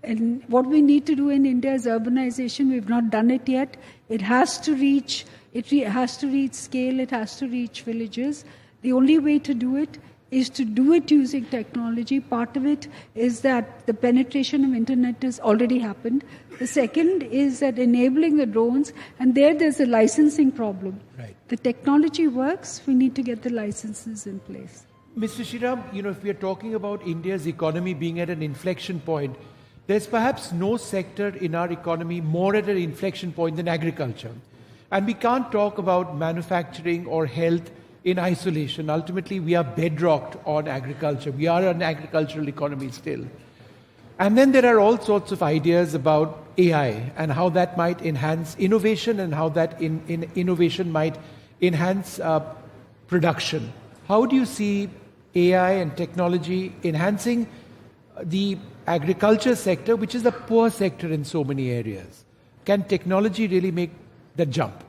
and what we need to do in India is urbanization. We've not done it yet. It has to reach scale. It has to reach villages. The only way to do it is to do it using technology. Part of it is that the penetration of internet has already happened. The second is that enabling the drones, and there's a licensing problem. Right. The technology works. We need to get the licenses in place. Mr. Shriram, if we are talking about India's economy being at an inflection point, there's perhaps no sector in our economy more at an inflection point than agriculture. And we can't talk about manufacturing or health in isolation. Ultimately, we are bedrocked on agriculture. We are an agricultural economy still. And then there are all sorts of ideas about AI and how that might enhance innovation and how that innovation might enhance production. How do you see AI and technology enhancing the agriculture sector, which is the poor sector in so many areas? Can technology really make the jump?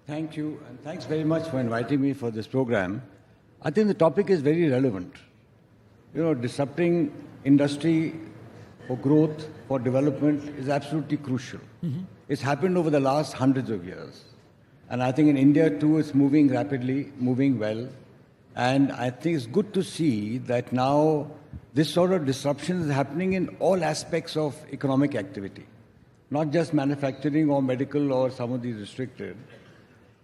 Thank you, and thanks very much for inviting me for this program. I think the topic is very relevant. Disrupting industry for growth, for development is absolutely crucial. Mm-hmm. It's happened over the last hundreds of years. And I think in India too, it's moving rapidly, moving well. And I think it's good to see that now this sort of disruption is happening in all aspects of economic activity, not just manufacturing or medical or some of these restricted.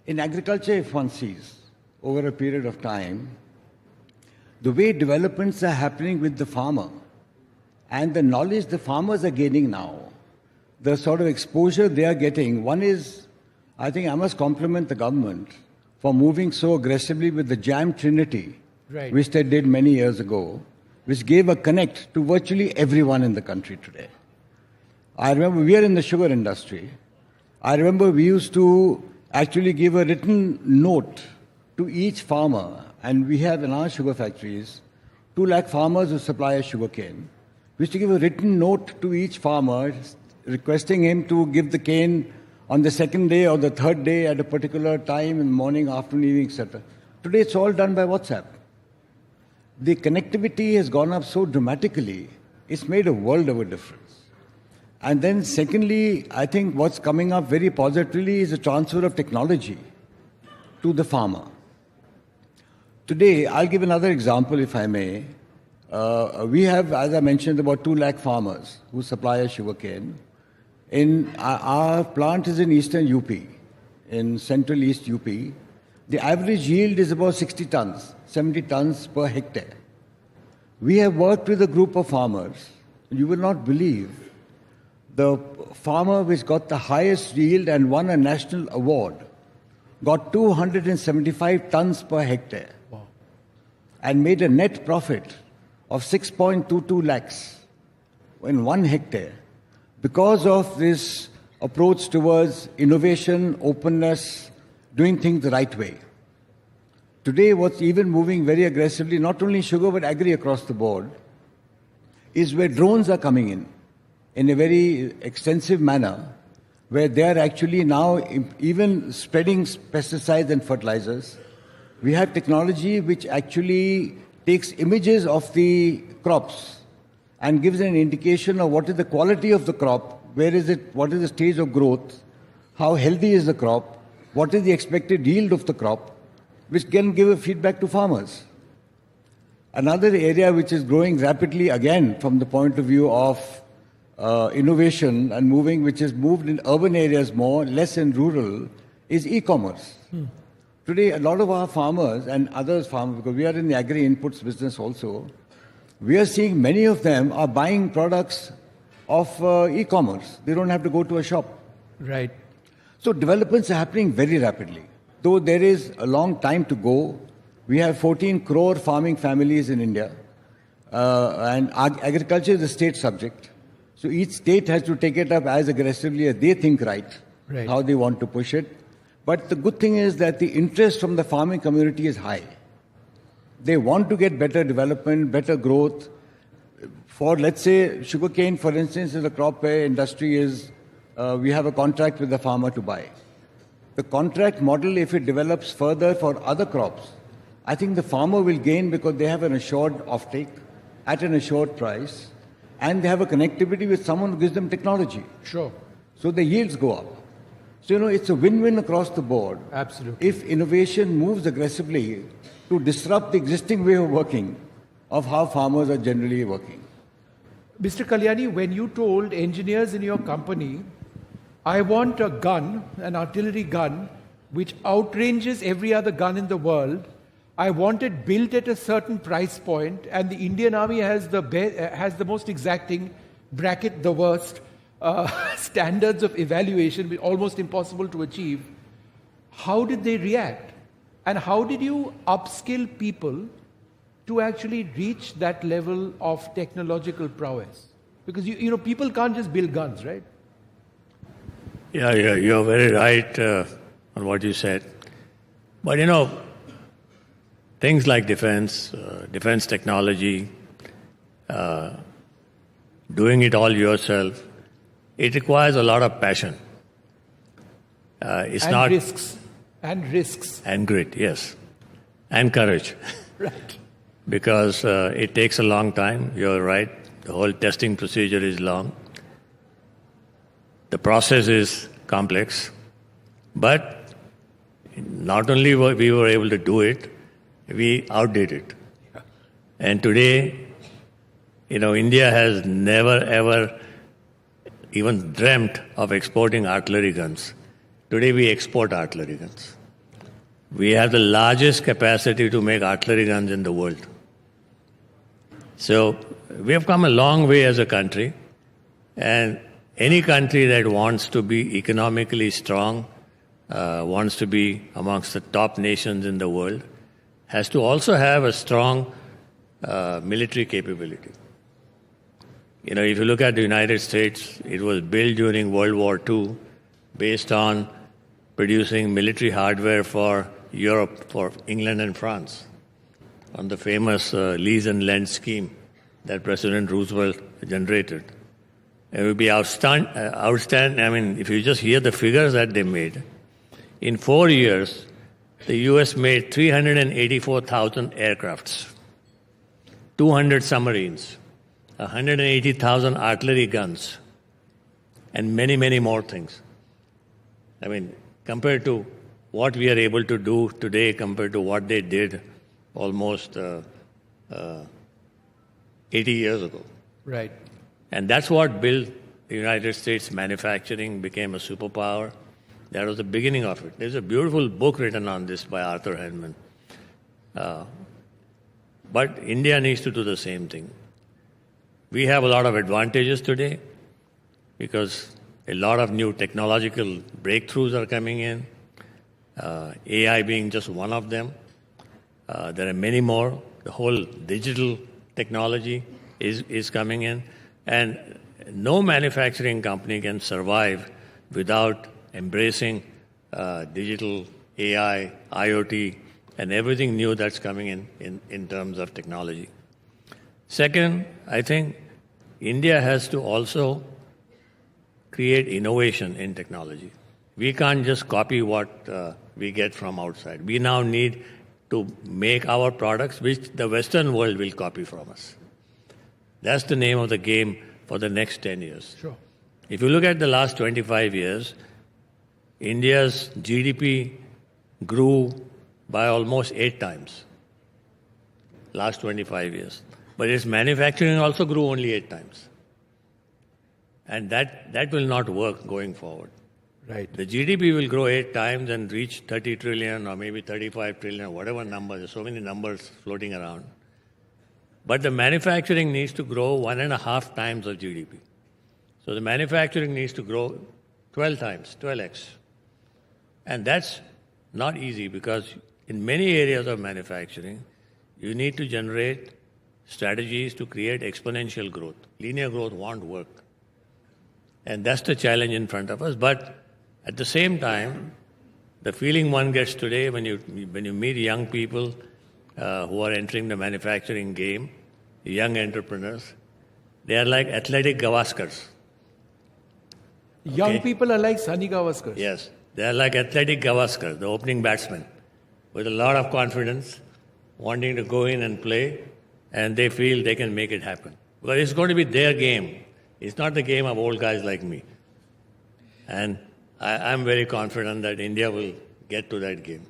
In agriculture, if one sees over a period of time, the way developments are happening with the farmer and the knowledge the farmers are gaining now, the sort of exposure they are getting, one is, I think I must compliment the government for moving so aggressively with the JAM Trinity, Right. which they did many years ago, which gave a connect to virtually everyone in the country today. I remember we are in the sugar industry. I remember we used to actually give a written note to each farmer, and we have in our sugar factories 2 lakh farmers who supply us sugarcane. We used to give a written note to each farmer requesting him to give the cane on the second day or the third day at a particular time in the morning, afternoon, evening, etc. Today it's all done by WhatsApp. The connectivity has gone up so dramatically, it's made a world of a difference. And then secondly, I think what's coming up very positively is the transfer of technology to the farmer. Today, I'll give another example if I may. We have, as I mentioned, about 2 lakh farmers who supply us sugarcane. Our plant is in eastern UP, in central east UP. The average yield is about 60 tons, 70 tons per hectare. We have worked with a group of farmers. You will not believe the farmer which got the highest yield and won a national award got 275 tons per hectare. Wow. And made a net profit of 6.22 lakhs in 1 hectare because of this approach towards innovation, openness, doing things the right way. Today, what's even moving very aggressively, not only sugar but agri across the board, is where drones are coming in a very extensive manner, where they are actually now even spreading pesticides and fertilizers. We have technology which actually takes images of the crops and gives an indication of what is the quality of the crop, where is it, what is the stage of growth, how healthy is the crop, what is the expected yield of the crop, which can give a feedback to farmers. Another area which is growing rapidly again from the point of view of innovation and moving, which is moved in urban areas more, less in rural, is e-commerce. Today, a lot of our farmers and others farmers, because we are in the agri-inputs business also, we are seeing many of them are buying products of e-commerce. They don't have to go to a shop. Right. So developments are happening very rapidly. Though there is a long time to go, we have 14 crore farming families in India, and agriculture is a state subject. So each state has to take it up as aggressively as they think right, how they want to push it. But the good thing is that the interest from the farming community is high. They want to get better development, better growth. For, let's say, sugarcane, for instance, is a crop where industry is, we have a contract with the farmer to buy. The contract model, if it develops further for other crops, I think the farmer will gain because they have an assured offtake at an assured price, and they have a connectivity with someone who gives them technology. Sure. So the yields go up. So, it's a win-win across the board. Absolutely. If innovation moves aggressively to disrupt the existing way of working of how farmers are generally working. Mr. Kalyani, when you told engineers in your company, I want a gun, an artillery gun, which outranges every other gun in the world, I want it built at a certain price point, and the Indian Army has the most exacting, bracket the worst, standards of evaluation, almost impossible to achieve. How did they react? And how did you upskill people to actually reach that level of technological prowess? Because people can't just build guns, right? Yeah, you're very right on what you said. But things like defense technology, doing it all yourself, it requires a lot of passion. Risks. And grit, yes. And courage. Right. Because it takes a long time, you're right. The whole testing procedure is long. The process is complex. But not only we were able to do it, we outdid it. And today, India has never ever even dreamt of exporting artillery guns. Today we export artillery guns. We have the largest capacity to make artillery guns in the world. So we have come a long way as a country, and any country that wants to be economically strong, wants to be amongst the top nations in the world, has to also have a strong military capability. If you look at the United States, it was built during World War II based on producing military hardware for Europe, for England and France, on the famous lease and lend scheme that President Roosevelt generated. It would be outstanding. If you just hear the figures that they made, in 4 years, the US made 384,000 aircrafts, 200 submarines, 180,000 artillery guns, and many, many more things. Compared to what we are able to do today, compared to what they did almost 80 years ago. Right. And that's what built the United States manufacturing, became a superpower. That was the beginning of it. There's a beautiful book written on this by Arthur Henman. But India needs to do the same thing. We have a lot of advantages today because a lot of new technological breakthroughs are coming in, AI being just one of them. There are many more. The whole digital technology is coming in. And no manufacturing company can survive without embracing digital, AI, IoT, and everything new that's coming in terms of technology. Second, I think India has to also create innovation in technology. We can't just copy what we get from outside. We now need to make our products which the Western world will copy from us. That's the name of the game for the next 10 years. Sure. If you look at the last 25 years, India's GDP grew by almost 8 times. Last 25 years. But its manufacturing also grew only 8 times. And that will not work going forward. Right. The GDP will grow 8 times and reach 30 trillion or maybe 35 trillion, whatever number. There's so many numbers floating around. But the manufacturing needs to grow 1.5 times of GDP. So the manufacturing needs to grow 12 times, 12x. And that's not easy because in many areas of manufacturing, you need to generate strategies to create exponential growth. Linear growth won't work. And that's the challenge in front of us. But at the same time, the feeling one gets today when you meet young people who are entering the manufacturing game, young entrepreneurs, they are like athletic Gavaskars. Young people are like Sunny Gavaskar. Yes, they are like athletic Gavaskar, the opening batsman, with a lot of confidence, wanting to go in and play, and they feel they can make it happen. But it's going to be their game. It's not the game of old guys like me. And I'm very confident that India will get to that game.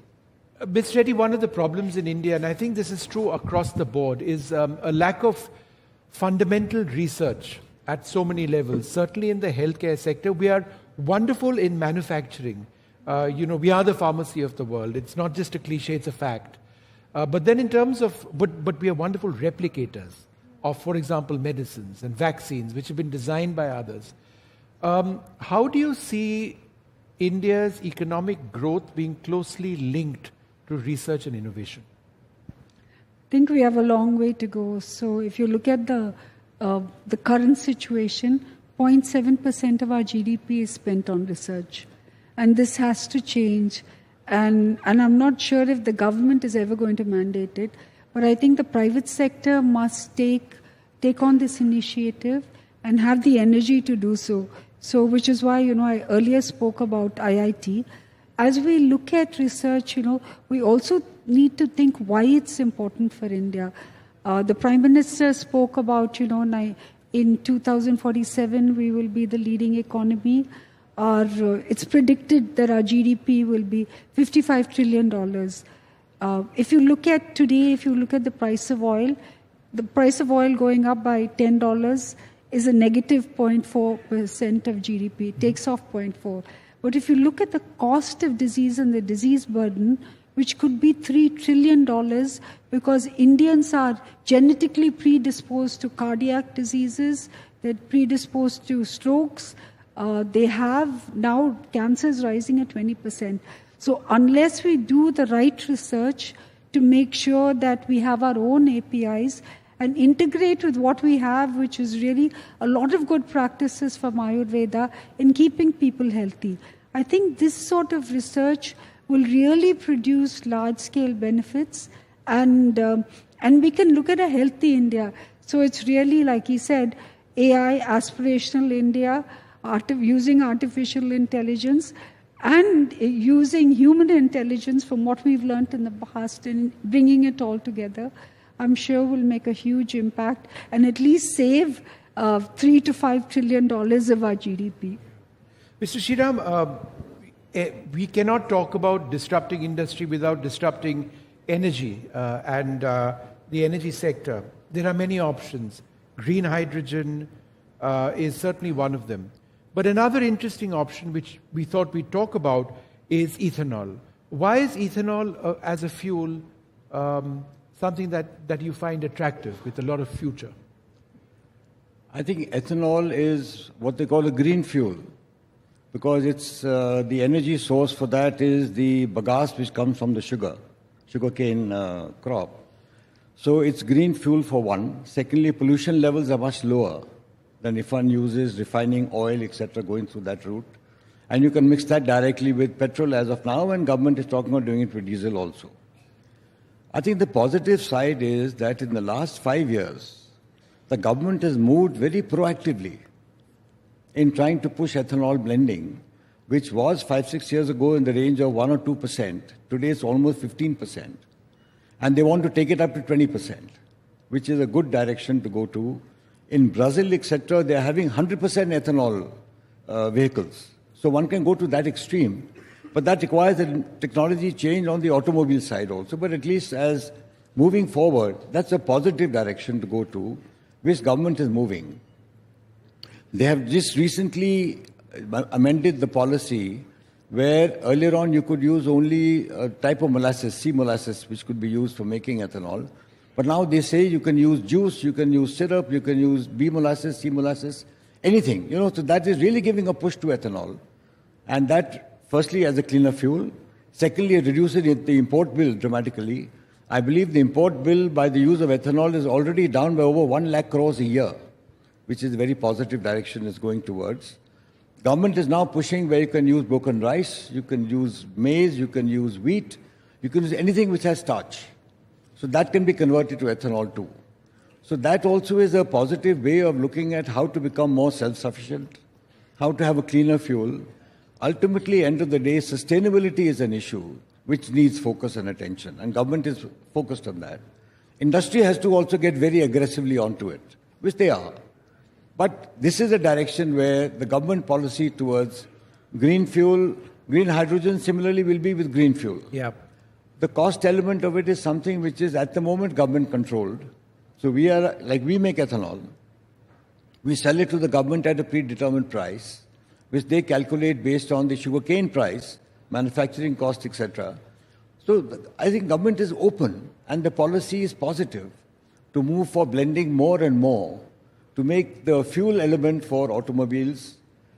Ms. Reddy, one of the problems in India, and I think this is true across the board, is a lack of fundamental research at so many levels. Certainly in the healthcare sector, we are wonderful in manufacturing. We are the pharmacy of the world. It's not just a cliche, it's a fact. But then in terms of, but we are wonderful replicators of, for example, medicines and vaccines, which have been designed by others. How do you see India's economic growth being closely linked to research and innovation? I think we have a long way to go. So if you look at the current situation, 0.7% of our GDP is spent on research. And this has to change. And I'm not sure if the government is ever going to mandate it, but I think the private sector must take on this initiative and have the energy to do so. So, which is why, I earlier spoke about IIT. As we look at research, we also need to think why it's important for India. The Prime Minister spoke about, in 2047 we will be the leading economy. It's predicted that our GDP will be $55 trillion. If you look at today, if you look at the price of oil going up by $10 is a negative 0.4% of GDP. It takes off 0.4. But if you look at the cost of disease and the disease burden, which could be $3 trillion because Indians are genetically predisposed to cardiac diseases, they're predisposed to strokes, they have now cancers rising at 20%. So unless we do the right research to make sure that we have our own APIs and integrate with what we have, which is really a lot of good practices from Ayurveda in keeping people healthy, I think this sort of research will really produce large-scale benefits, and we can look at a healthy India. So it's really, like he said, AI, aspirational India, using artificial intelligence, and using human intelligence from what we've learned in the past and bringing it all together, I'm sure will make a huge impact and at least save $3 to $5 trillion of our GDP. Mr. Shriram, we cannot talk about disrupting industry without disrupting energy and the energy sector. There are many options. Green hydrogen is certainly one of them. But another interesting option which we thought we'd talk about is ethanol. Why is ethanol as a fuel something that you find attractive with a lot of future? I think ethanol is what they call a green fuel, because it's the energy source for that is the bagasse which comes from the sugarcane crop. So it's green fuel for one. Secondly, pollution levels are much lower than if one uses refining oil, etc., going through that route. And you can mix that directly with petrol as of now, and government is talking about doing it with diesel also. I think the positive side is that in the last 5 years, the government has moved very proactively in trying to push ethanol blending, which was 5-6 years ago in the range of 1 or 2%. Today it's almost 15%. And they want to take it up to 20%, which is a good direction to go to. In Brazil, etc., they are having 100% ethanol vehicles. So one can go to that extreme. But that requires a technology change on the automobile side also. But at least as moving forward, that's a positive direction to go to, which government is moving. They have just recently amended the policy where earlier on you could use only a type of molasses, C molasses, which could be used for making ethanol. But now they say you can use juice, you can use syrup, you can use B molasses, C molasses, anything. So that is really giving a push to ethanol. And that, firstly, as a cleaner fuel. Secondly, it reduces the import bill dramatically. I believe the import bill by the use of ethanol is already down by over 1 lakh crores a year, which is a very positive direction it's going towards. Government is now pushing where you can use broken rice, you can use maize, you can use wheat, you can use anything which has starch. So that can be converted to ethanol too. So that also is a positive way of looking at how to become more self-sufficient, how to have a cleaner fuel. Ultimately, end of the day, sustainability is an issue which needs focus and attention, and government is focused on that. Industry has to also get very aggressively onto it, which they are. But this is a direction where the government policy towards green fuel, green hydrogen similarly will be with green fuel. Yeah. The cost element of it is something which is at the moment government controlled. So we make ethanol. We sell it to the government at a predetermined price, which they calculate based on the sugarcane price, manufacturing cost, etc. So I think government is open and the policy is positive to move for blending more and more to make the fuel element for automobiles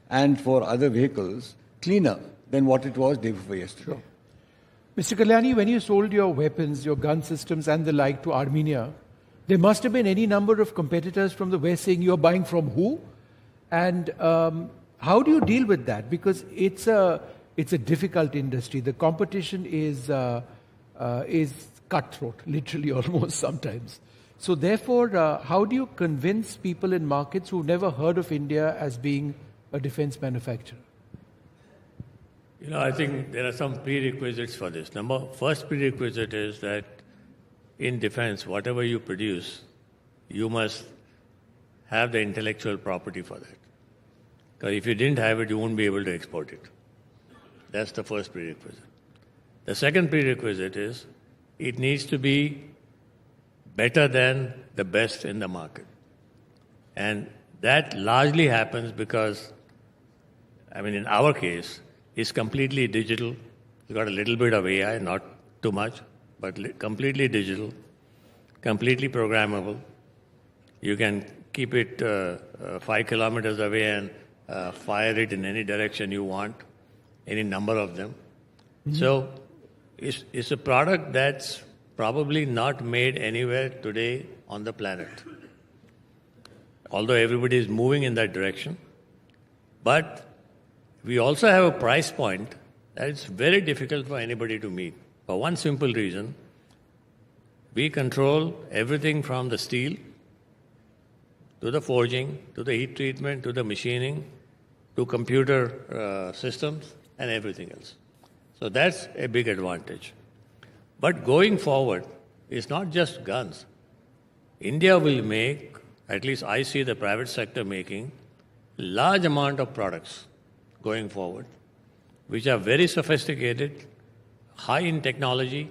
and for other vehicles cleaner than what it was day before yesterday. Sure. Mr. Kalyani, when you sold your weapons, your gun systems and the like to Armenia, there must have been any number of competitors from the West saying you're buying from who? And how do you deal with that? Because it's a difficult industry. The competition is cutthroat, literally almost sometimes. So therefore, how do you convince people in markets who've never heard of India as being a defense manufacturer? I think there are some prerequisites for this. First prerequisite is that in defense, whatever you produce, you must have the intellectual property for that. Because if you didn't have it, you won't be able to export it. That's the first prerequisite. The second prerequisite is it needs to be better than the best in the market. And that largely happens because, in our case, it's completely digital. You've got a little bit of AI, not too much, but completely digital, completely programmable. You can keep it 5 kilometers away and fire it in any direction you want, any number of them. Mm-hmm. So it's a product that's probably not made anywhere today on the planet. Although everybody is moving in that direction. But we also have a price point that it's very difficult for anybody to meet. For one simple reason, we control everything from the steel to the forging, to the heat treatment, to the machining, to computer systems and everything else. So that's a big advantage. But going forward, it's not just guns. India will make, at least I see the private sector making, large amount of products going forward, which are very sophisticated, high in technology,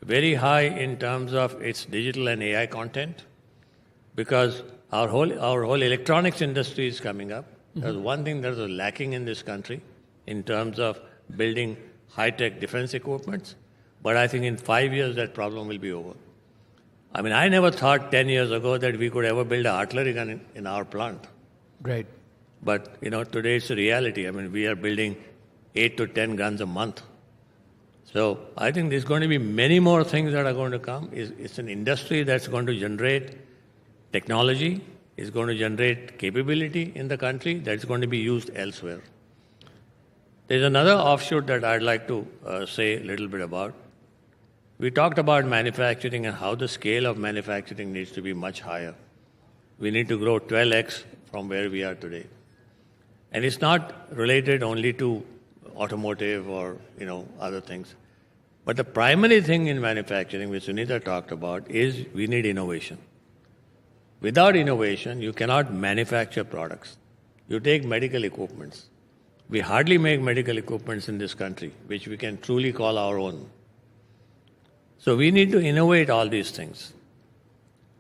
very high in terms of its digital and AI content, because our whole electronics industry is coming up. Mm-hmm. There's one thing that is lacking in this country in terms of building high-tech defense equipments, but I think in 5 years that problem will be over. I never thought 10 years ago that we could ever build an artillery gun in our plant. Right. But, today it's a reality. We are building 8 to 10 guns a month. So I think there's going to be many more things that are going to come. It's an industry that's going to generate technology, is going to generate capability in the country that's going to be used elsewhere. There's another offshoot that I'd like to say a little bit about. We talked about manufacturing and how the scale of manufacturing needs to be much higher. We need to grow 12x from where we are today. And it's not related only to automotive or, other things. But the primary thing in manufacturing, which Sunita talked about, is we need innovation. Without innovation, you cannot manufacture products. You take medical equipments. We hardly make medical equipments in this country, which we can truly call our own. So we need to innovate all these things.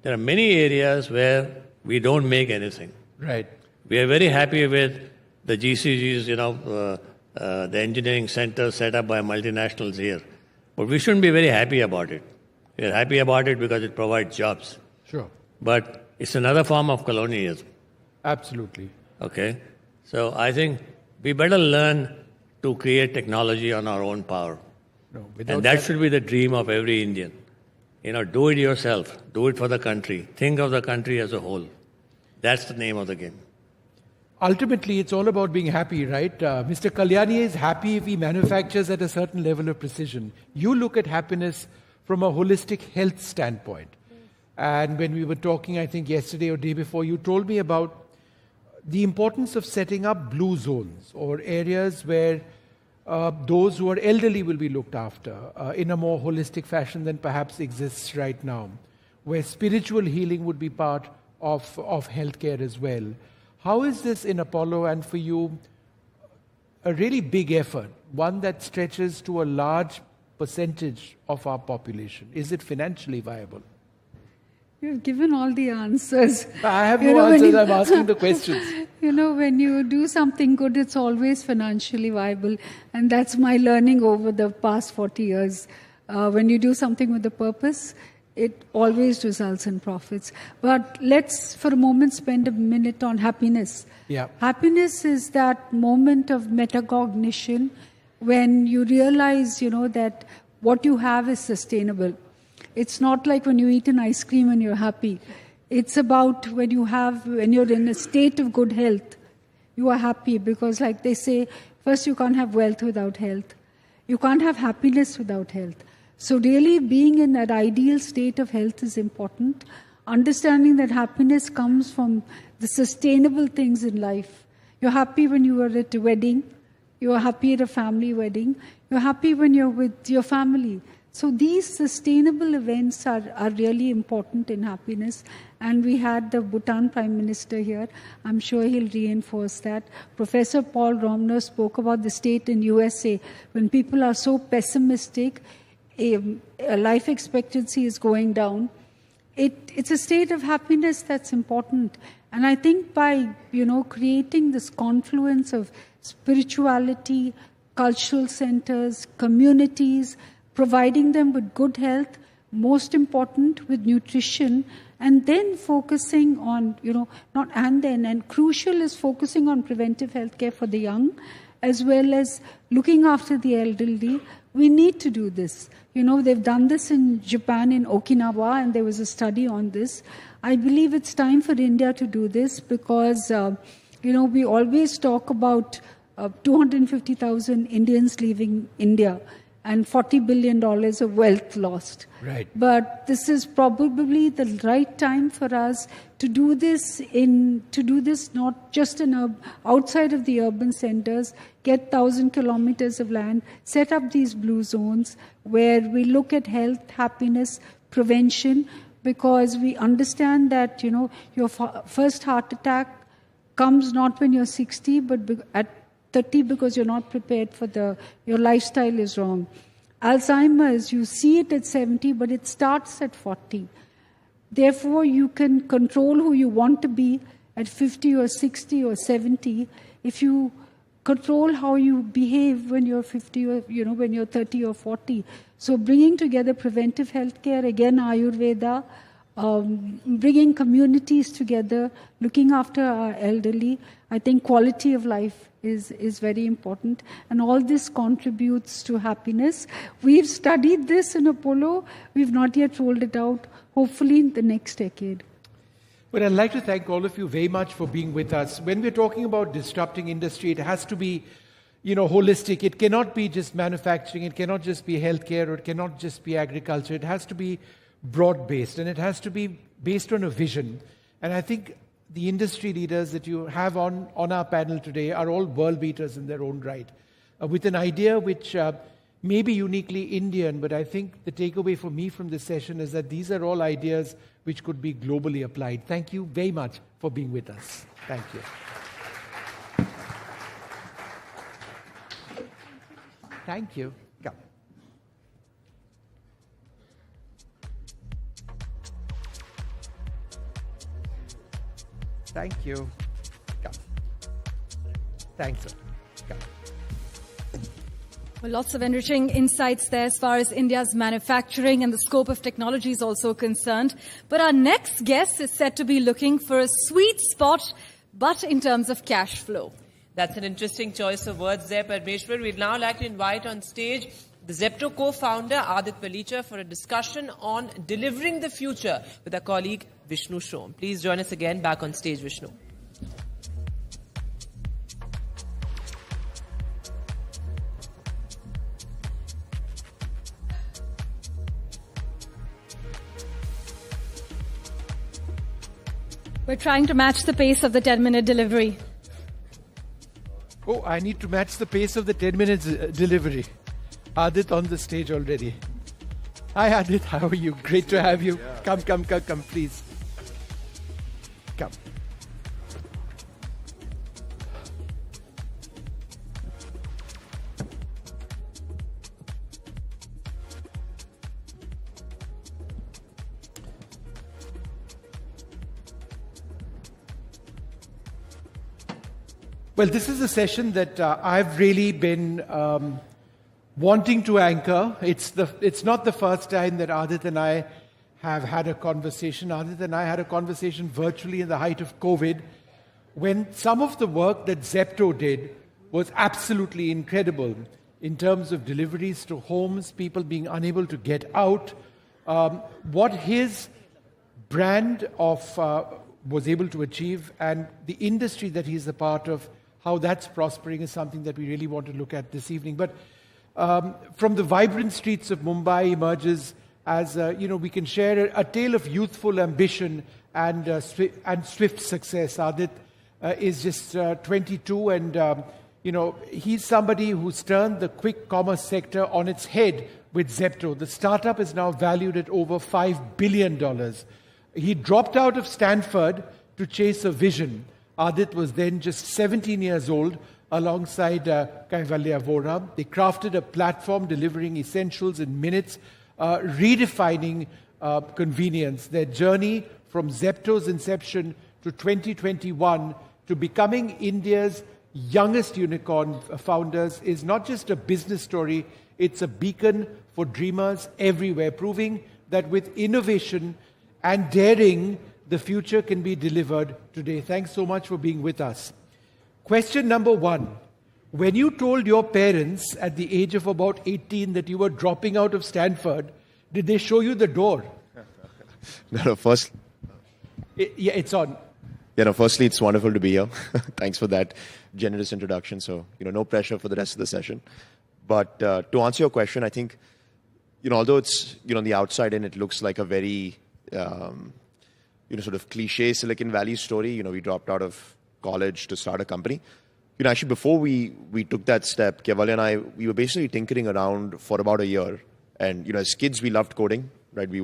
There are many areas where we don't make anything. Right. We are very happy with the GCGs, the engineering centers set up by multinationals here. But we shouldn't be very happy about it. We are happy about it because it provides jobs. Sure. But it's another form of colonialism. Absolutely. Okay? So I think we better learn to create technology on our own power. No, and that should be the dream of every Indian. Do it yourself. Do it for the country. Think of the country as a whole. That's the name of the game. Ultimately, it's all about being happy, right? Mr. Kalyani is happy if he manufactures at a certain level of precision. You look at happiness from a holistic health standpoint. And when we were talking, I think yesterday or day before, you told me about the importance of setting up blue zones or areas where those who are elderly will be looked after in a more holistic fashion than perhaps exists right now, where spiritual healing would be part of healthcare as well. How is this in Apollo and for you a really big effort, one that stretches to a large percentage of our population? Is it financially viable? You've given all the answers. I have no answers, I'm asking the questions. When you do something good, it's always financially viable. And that's my learning over the past 40 years. When you do something with a purpose, it always results in profits. But let's, for a moment, spend a minute on happiness. Yeah. Happiness is that moment of metacognition when you realize, that what you have is sustainable. It's not like when you eat an ice cream and you're happy. It's about when you're in a state of good health, you are happy because, like they say, first you can't have wealth without health. You can't have happiness without health. So really being in that ideal state of health is important. Understanding that happiness comes from the sustainable things in life. You're happy when you are at a wedding. You're happy at a family wedding. You're happy when you're with your family. So these sustainable events are really important in happiness. And we had the Bhutan Prime Minister here. I'm sure he'll reinforce that. Professor Paul Romner spoke about the state in USA. When people are so pessimistic, life expectancy is going down. It's a state of happiness that's important. And I think by, creating this confluence of spirituality, cultural centers, communities, providing them with good health, most important with nutrition, and then focusing on, and crucial is focusing on preventive healthcare for the young, as well as looking after the elderly. We need to do this. They've done this in Japan, in Okinawa, and there was a study on this. I believe it's time for India to do this because, we always talk about 250,000 Indians leaving India and $40 billion of wealth lost. Right. But this is probably the right time for us to do this not just outside of the urban centers, get 1,000 kilometers of land, set up these blue zones where we look at health, happiness, prevention, because we understand that, your first heart attack comes not when you're 60, but at 30 because you're not prepared for your lifestyle is wrong. Alzheimer's, you see it at 70, but it starts at 40. Therefore, you can control who you want to be at 50 or 60 or 70 if you control how you behave when you're 50 or, when you're 30 or 40. So bringing together preventive healthcare, again, Ayurveda, bringing communities together, looking after our elderly, I think quality of life is very important. And all this contributes to happiness. We've studied this in Apollo. We've not yet rolled it out, hopefully in the next decade. But I'd like to thank all of you very much for being with us. When we're talking about disrupting industry, it has to be, holistic. It cannot be just manufacturing. It cannot just be healthcare, or it cannot just be agriculture. It has to be broad-based, and it has to be based on a vision. And I think the industry leaders that you have on our panel today are all world beaters in their own right, with an idea which may be uniquely Indian, but I think the takeaway for me from this session is that these are all ideas which could be globally applied. Thank you very much for being with us. Thank you. Thank you. Come. Thank you. Come. Thanks, sir. Come. Well, lots of enriching insights there as far as India's manufacturing and the scope of technology is also concerned. But our next guest is said to be looking for a sweet spot, but in terms of cash flow. That's an interesting choice of words there, Parmeshwar. We'd now like to invite on stage the Zepto co-founder, Adit Palicha, for a discussion on delivering the future with our colleague Vishnu Shom. Please join us again back on stage, Vishnu. We're trying to match the pace of the 10-minute delivery. Oh, I need to match the pace of the 10 minutes delivery. Adit on the stage already. Hi Adit, how are you? Great to have you. Yeah. Come, please. Come. Well, this is a session that I've really been wanting to anchor. It's not the first time that Adit and I have had a conversation. Adit and I had a conversation virtually in the height of COVID, when some of the work that Zepto did was absolutely incredible in terms of deliveries to homes, people being unable to get out. What his brand of was able to achieve, and the industry that he's a part of, how that's prospering, is something that we really want to look at this evening. But from the vibrant streets of Mumbai emerges as, we can share a tale of youthful ambition and swift success. Adit is just 22, and he's somebody who's turned the quick commerce sector on its head with Zepto. The startup is now valued at over $5 billion. He dropped out of Stanford to chase a vision. Adit was then just 17 years old, alongside Kaivalya Vora. They crafted a platform delivering essentials in minutes, redefining convenience. Their journey from Zepto's inception to 2021 to becoming India's youngest unicorn founders is not just a business story, it's a beacon for dreamers everywhere, proving that with innovation and daring, the future can be delivered today. Thanks so much for being with us. Question number 1. When you told your parents at the age of about 18 that you were dropping out of Stanford, did they show you the door? No, first... Yeah, it's on. Yeah, no, firstly, it's wonderful to be here. Thanks for that generous introduction. So, no pressure for the rest of the session. But to answer your question, I think, although it's, on the outside and it looks like a very, sort of cliche Silicon Valley story. We dropped out of college to start a company. Actually, before we took that step, Kaivalya and I, we were basically tinkering around for about a year. And, as kids, we loved coding, right? We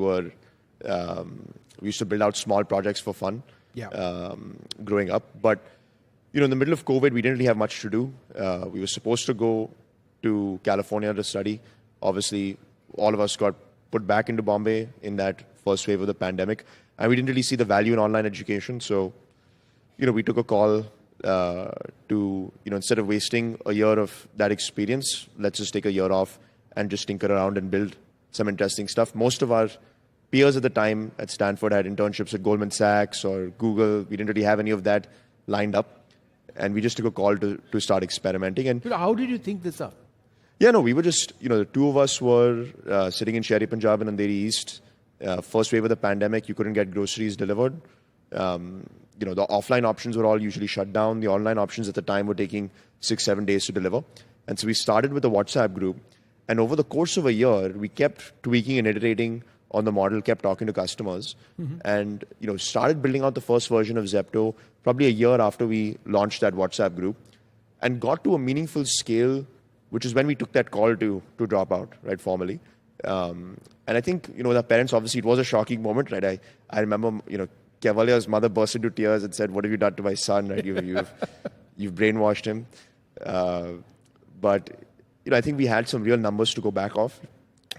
used to build out small projects for fun. Growing up. But, in the middle of COVID, we didn't really have much to do. We were supposed to go to California to study. Obviously, all of us got put back into Bombay in that first wave of the pandemic. And we didn't really see the value in online education. So, we took a call to, instead of wasting a year of that experience, let's just take a year off and just tinker around and build some interesting stuff. Most of our peers at the time at Stanford had internships at Goldman Sachs or Google. We didn't really have any of that lined up. And we just took a call to start experimenting. And how did you think this up? Yeah, no, we were just, the two of us were sitting in Shehri Punjab and Andheri East. First wave of the pandemic, you couldn't get groceries delivered. The offline options were all usually shut down. The online options at the time were taking 6-7 days to deliver. And so we started with a WhatsApp group. And over the course of a year, we kept tweaking and iterating on the model, kept talking to customers, and started building out the first version of Zepto probably a year after we launched that WhatsApp group, and got to a meaningful scale, which is when we took that call to drop out, right, formally. And I think, with our parents, obviously, it was a shocking moment, right? I remember, Kaivalya's mother burst into tears and said, "What have you done to my son? Right? You've brainwashed him." But, I think we had some real numbers to go back off.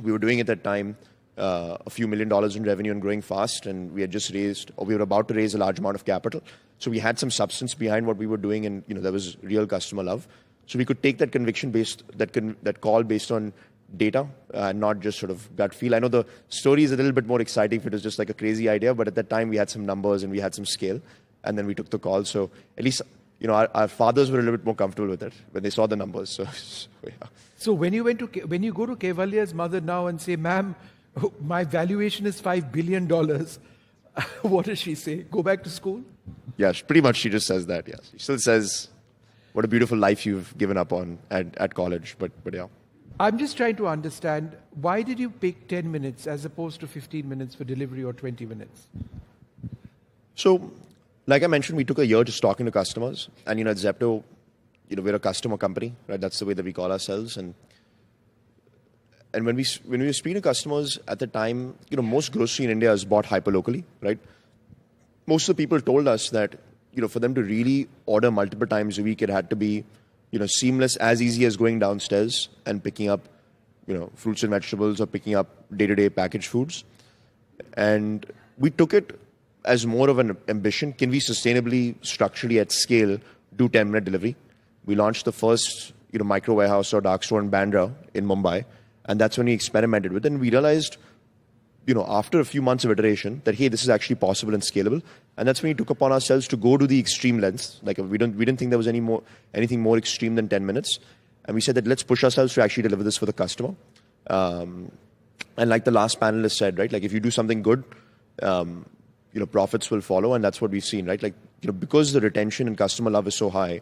We were doing at that time a few $1 million in revenue and growing fast, and we had just raised, or we were about to raise a large amount of capital. So we had some substance behind what we were doing, and there was real customer love. So we could take that conviction based, that call based on data, and not just sort of gut feel. I know the story is a little bit more exciting if it was just like a crazy idea, but at that time we had some numbers and we had some scale, and then we took the call. So at least, our fathers were a little bit more comfortable with it when they saw the numbers. So yeah. So when you go to Kaivalya's mother now and say, "Ma'am, my valuation is $5 billion," what does she say? Go back to school? Yeah, pretty much she just says that, yes. She still says, what a beautiful life you've given up on at college, but yeah. I'm just trying to understand, why did you pick 10 minutes as opposed to 15 minutes for delivery or 20 minutes? So, like I mentioned, we took a year just talking to customers. And, at Zepto, we're a customer company, right? That's the way that we call ourselves. And when we were speaking to customers at the time, most grocery in India is bought hyperlocally, right? Most of the people told us that, for them to really order multiple times a week, it had to be, seamless, as easy as going downstairs and picking up, fruits and vegetables or picking up day-to-day packaged foods. And we took it as more of an ambition. Can we sustainably, structurally at scale, do 10-minute delivery? We launched the first, micro warehouse or dark store in Bandra in Mumbai. And that's when we experimented with it. And we realized, after a few months of iteration, that, hey, this is actually possible and scalable. And that's when we took upon ourselves to go to the extreme lengths. Like, we didn't think there was anything more extreme than 10 minutes. And we said that let's push ourselves to actually deliver this for the customer. And like the last panelist said, right, like if you do something good, profits will follow. And that's what we've seen, right? Like, because the retention and customer love is so high,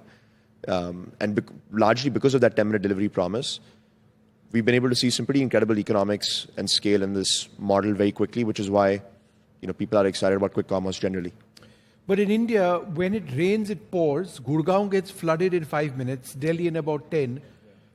and largely because of that 10-minute delivery promise, we've been able to see some pretty incredible economics and scale in this model very quickly, which is why, people are excited about quick commerce generally. But in India, when it rains, it pours. Gurgaon gets flooded in 5 minutes, Delhi in about 10.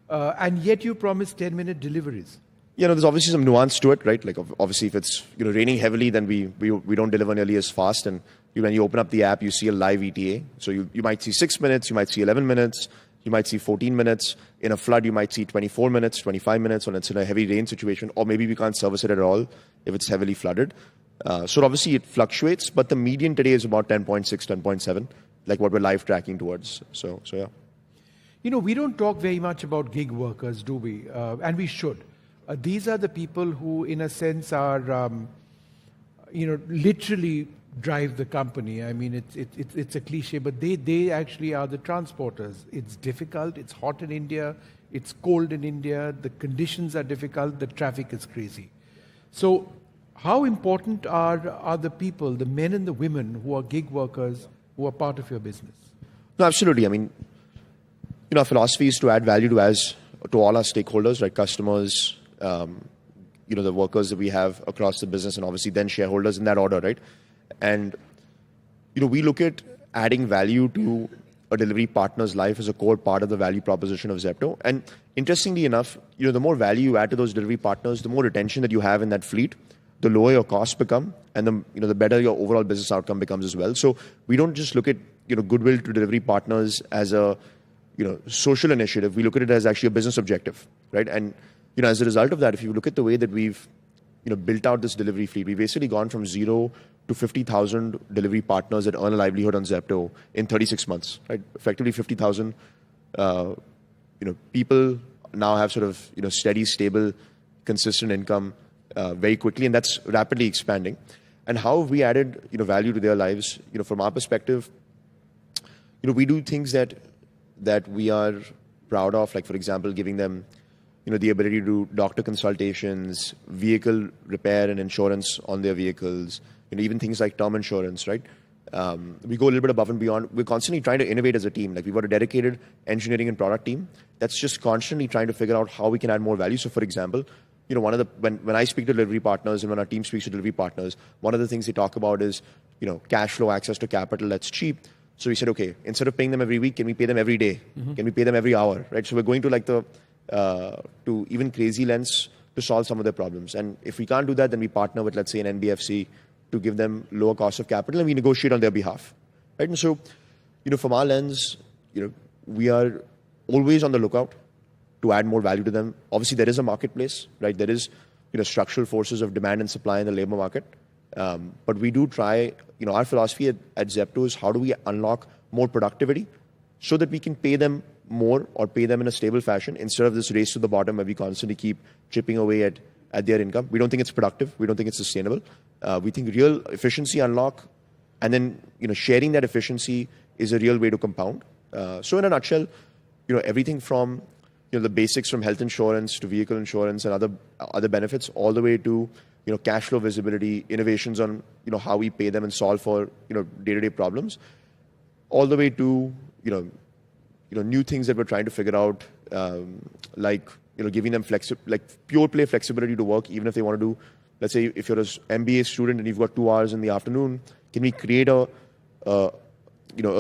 And yet you promise 10-minute deliveries. There's obviously some nuance to it, right? Like, obviously, if it's raining heavily, then we don't deliver nearly as fast. And when you open up the app, you see a live ETA. So you might see 6 minutes, you might see 11 minutes, you might see 14 minutes. In a flood, you might see 24 minutes, 25 minutes, or it's in a heavy rain situation, or maybe we can't service it at all if it's heavily flooded. So obviously it fluctuates, but the median today is about 10.6, 10.7, like what we're live tracking towards. So yeah. You know, we don't talk very much about gig workers, do we? And we should. These are the people who, in a sense, are, literally drive the company. I mean, it's a cliche, but they actually are the transporters. It's difficult. It's hot in India. It's cold in India. The conditions are difficult. The traffic is crazy. So how important are the people, the men and the women who are gig workers, who are part of your business? No, absolutely. I mean, our philosophy is to add value to all our stakeholders, right? Customers, the workers that we have across the business, and obviously then shareholders in that order, right? And, we look at adding value to a delivery partner's life as a core part of the value proposition of Zepto. And interestingly enough, the more value you add to those delivery partners, the more retention that you have in that fleet, the lower your costs become, and the better your overall business outcome becomes as well. So we don't just look at, goodwill to delivery partners as a, social initiative. We look at it as actually a business objective, right? And, as a result of that, if you look at the way that we've, built out this delivery fleet, we've basically gone from 0 to 50,000 delivery partners that earn a livelihood on Zepto in 36 months, right? Effectively 50,000, people now have sort of, steady, stable, consistent income very quickly, and that's rapidly expanding. And how have we added, value to their lives? From our perspective, we do things that we are proud of, like, for example, giving them, the ability to do doctor consultations, vehicle repair and insurance on their vehicles, even things like term insurance, right? We go a little bit above and beyond. We're constantly trying to innovate as a team. Like, we've got a dedicated engineering and product team that's just constantly trying to figure out how we can add more value. So, for example, when I speak to delivery partners and when our team speaks to delivery partners, one of the things they talk about is, cash flow, access to capital that's cheap. So we said, okay, instead of paying them every week, can we pay them every day? Mm-hmm. Can we pay them every hour, right? So we're going to to even crazy lengths to solve some of their problems. And if we can't do that, then we partner with, let's say, an NBFC to give them lower cost of capital, and we negotiate on their behalf, right? And so, from our lens, we are always on the lookout to add more value to them. Obviously, there is a marketplace, right? There is, structural forces of demand and supply in the labor market. But we do try, our philosophy at Zepto is how do we unlock more productivity so that we can pay them more or pay them in a stable fashion instead of this race to the bottom where we constantly keep chipping away at their income. We don't think it's productive. We don't think it's sustainable. We think real efficiency unlock, and then, sharing that efficiency is a real way to compound. So in a nutshell, everything from, the basics from health insurance to vehicle insurance and other benefits, all the way to, cash flow visibility, innovations on, how we pay them and solve for, day-to-day problems, all the way to, new things that we're trying to figure out, like, giving them pure play flexibility to work, even if they want to do, let's say, if you're an MBA student and you've got 2 hours in the afternoon, can we create a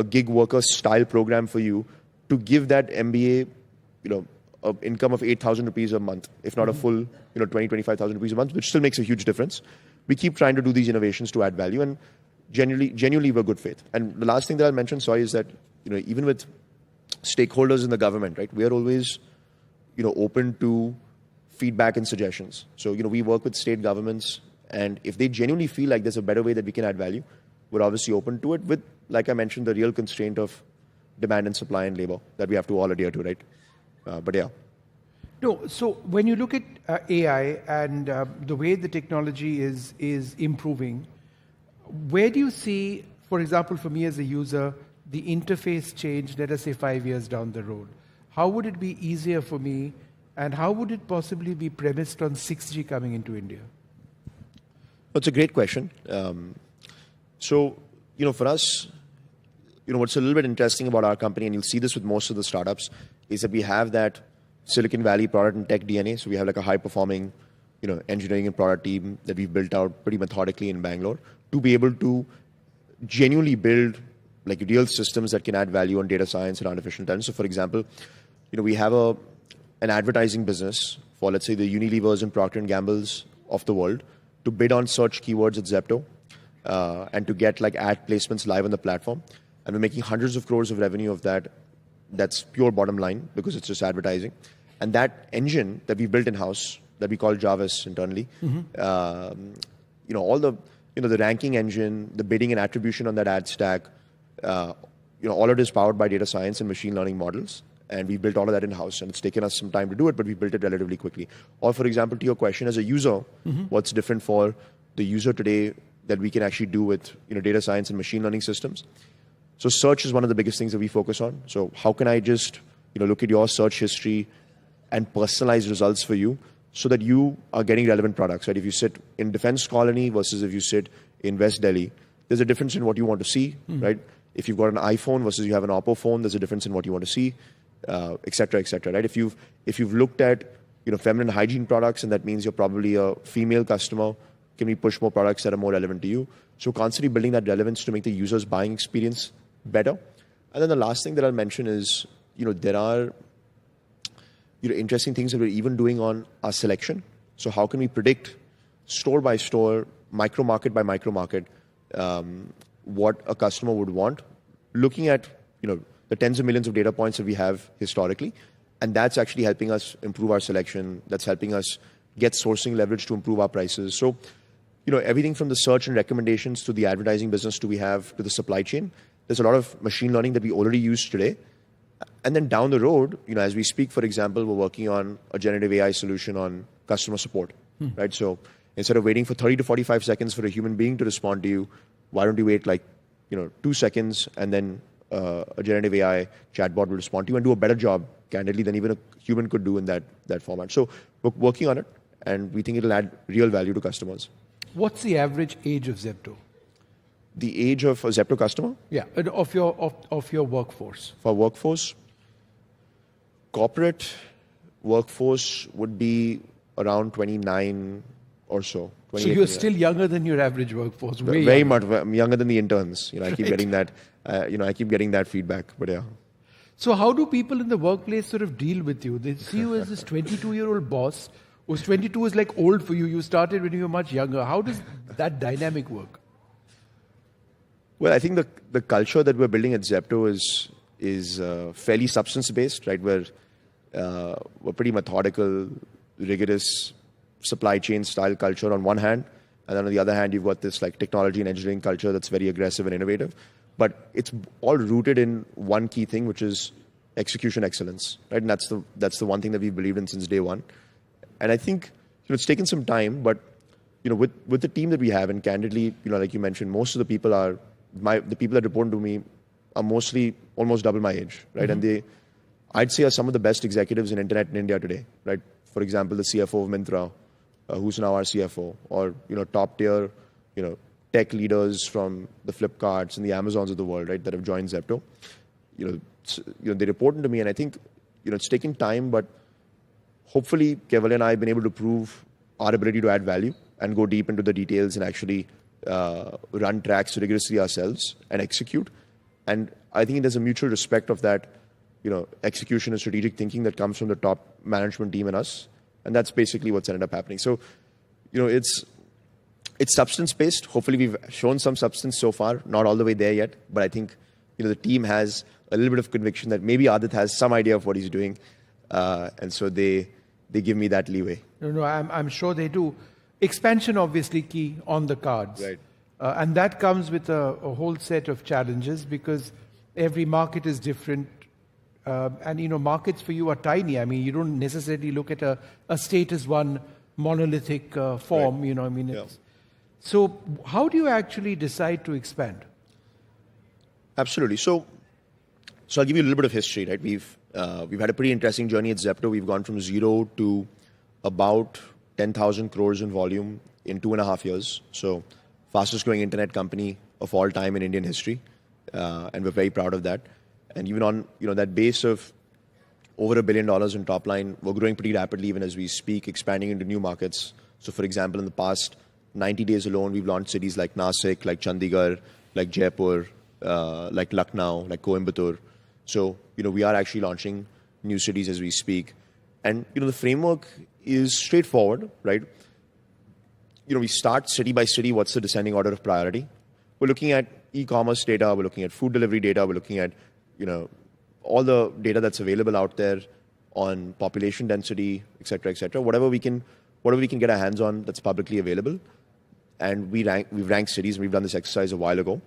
gig worker style program for you to give that MBA, an income of 8,000 rupees a month, if not a full, 20, 25,000 rupees a month, which still makes a huge difference. We keep trying to do these innovations to add value, and genuinely we're good faith. And the last thing that I'll mention, sorry, is that, even with stakeholders in the government, right, we are always, open to feedback and suggestions. So, we work with state governments, and if they genuinely feel like there's a better way that we can add value, we're obviously open to it with, like I mentioned, the real constraint of demand and supply and labor that we have to all adhere to, right? But yeah. No, so when you look at AI and the way the technology is improving, where do you see, for example, for me as a user, the interface change, let us say 5 years down the road? How would it be easier for me, and how would it possibly be premised on 6G coming into India? That's a great question. So, for us, what's a little bit interesting about our company, and you'll see this with most of the startups, is that we have that Silicon Valley product and tech DNA. So we have like a high-performing, engineering and product team that we've built out pretty methodically in Bangalore to be able to genuinely build like real systems that can add value on data science and artificial intelligence. So, for example, we have an advertising business for, let's say, the Unilevers and Procter & Gamble's of the world to bid on search keywords at Zepto and to get like ad placements live on the platform. And we're making hundreds of crores of revenue of that that's pure bottom line because it's just advertising. And that engine that we built in-house, that we call Jarvis internally, all the, the ranking engine, the bidding and attribution on that ad stack, all of it is powered by data science and machine learning models. And we built all of that in-house, and it's taken us some time to do it, but we built it relatively quickly. Or, for example, to your question, as a user, what's different for the user today that we can actually do with data science and machine learning systems? So search is one of the biggest things that we focus on. So how can I just look at your search history and personalize results for you so that you are getting relevant products, right? If you sit in Defense Colony versus if you sit in West Delhi, there's a difference in what you want to see, right? If you've got an iPhone versus you have an Oppo phone, there's a difference in what you want to see. Et cetera, right? If you've looked at feminine hygiene products, and that means you're probably a female customer, can we push more products that are more relevant to you? So constantly building that relevance to make the user's buying experience better. And then the last thing that I'll mention is there are interesting things that we're even doing on our selection. So how can we predict store by store, micro market by micro market, what a customer would want, looking at the tens of millions of data points that we have historically. And that's actually helping us improve our selection. That's helping us get sourcing leverage to improve our prices. So, everything from the search and recommendations to the advertising business to the supply chain, there's a lot of machine learning that we already use today. And then down the road, as we speak, for example, we're working on a generative AI solution on customer support, right? So instead of waiting for 30 to 45 seconds for a human being to respond to you, why don't you wait 2 seconds and then a generative AI chatbot will respond to you and do a better job, candidly, than even a human could do in that format. So we're working on it, and we think it'll add real value to customers. What's the average age of Zepto? The age of a Zepto customer? Yeah, of your workforce. For workforce, corporate workforce would be around 29 or so. So you're still younger than your average workforce. Very much younger than the interns. I keep getting that. I keep getting that feedback. But yeah. So how do people in the workplace sort of deal with you? They see you as this 22-year-old boss, who's 22 is like old for you. You started when you were much younger. How does that dynamic work? Well, I think the culture that we're building at Zepto is fairly substance-based, right? We're pretty methodical, rigorous supply chain style culture on one hand, and then on the other hand, you've got this technology and engineering culture that's very aggressive and innovative. But it's all rooted in one key thing, which is execution excellence, right? And that's the one thing that we've believed in since day one. And I think it's taken some time, but with the team that we have, and candidly, like you mentioned, most of the people the people that report to me are mostly almost double my age, right? And I'd say are some of the best executives in internet in India today, right? For example, the CFO of Myntra, who's now our CFO, or top tier, tech leaders from the Flipkarts and the Amazons of the world, right, that have joined Zepto. They report to me, and I think it's taken time, but hopefully Keval and I have been able to prove our ability to add value and go deep into the details and actually run tracks rigorously ourselves and execute. And I think there's a mutual respect of that, execution and strategic thinking that comes from the top management team and us. And that's basically what's ended up happening. So, it's substance-based. Hopefully we've shown some substance so far, not all the way there yet. But I think, the team has a little bit of conviction that maybe Adit has some idea of what he's doing. And so they give me that leeway. No, I'm sure they do. Expansion, obviously, key on the cards. Right. And that comes with a whole set of challenges because every market is different. And, markets for you are tiny. I mean, you don't necessarily look at a state as one monolithic form, Right. So how do you actually decide to expand? Absolutely. So I'll give you a little bit of history, right? We've had a pretty interesting journey at Zepto. We've gone from 0 to about 10,000 crores in volume in 2.5 years. So fastest growing internet company of all time in Indian history. And we're very proud of that. And even on that base of over $1 billion in top line, we're growing pretty rapidly even as we speak, expanding into new markets. So for example, in the past 90 days alone, we've launched cities like Nasik, like Chandigarh, like Jaipur, like Lucknow, like Coimbatore. So, we are actually launching new cities as we speak. And, the framework is straightforward, right? We start city by city. What's the descending order of priority? We're looking at e-commerce data. We're looking at food delivery data. We're looking at, all the data that's available out there on population density, et cetera, whatever we can get our hands on that's publicly available. And we've ranked cities, and we've done this exercise a while ago.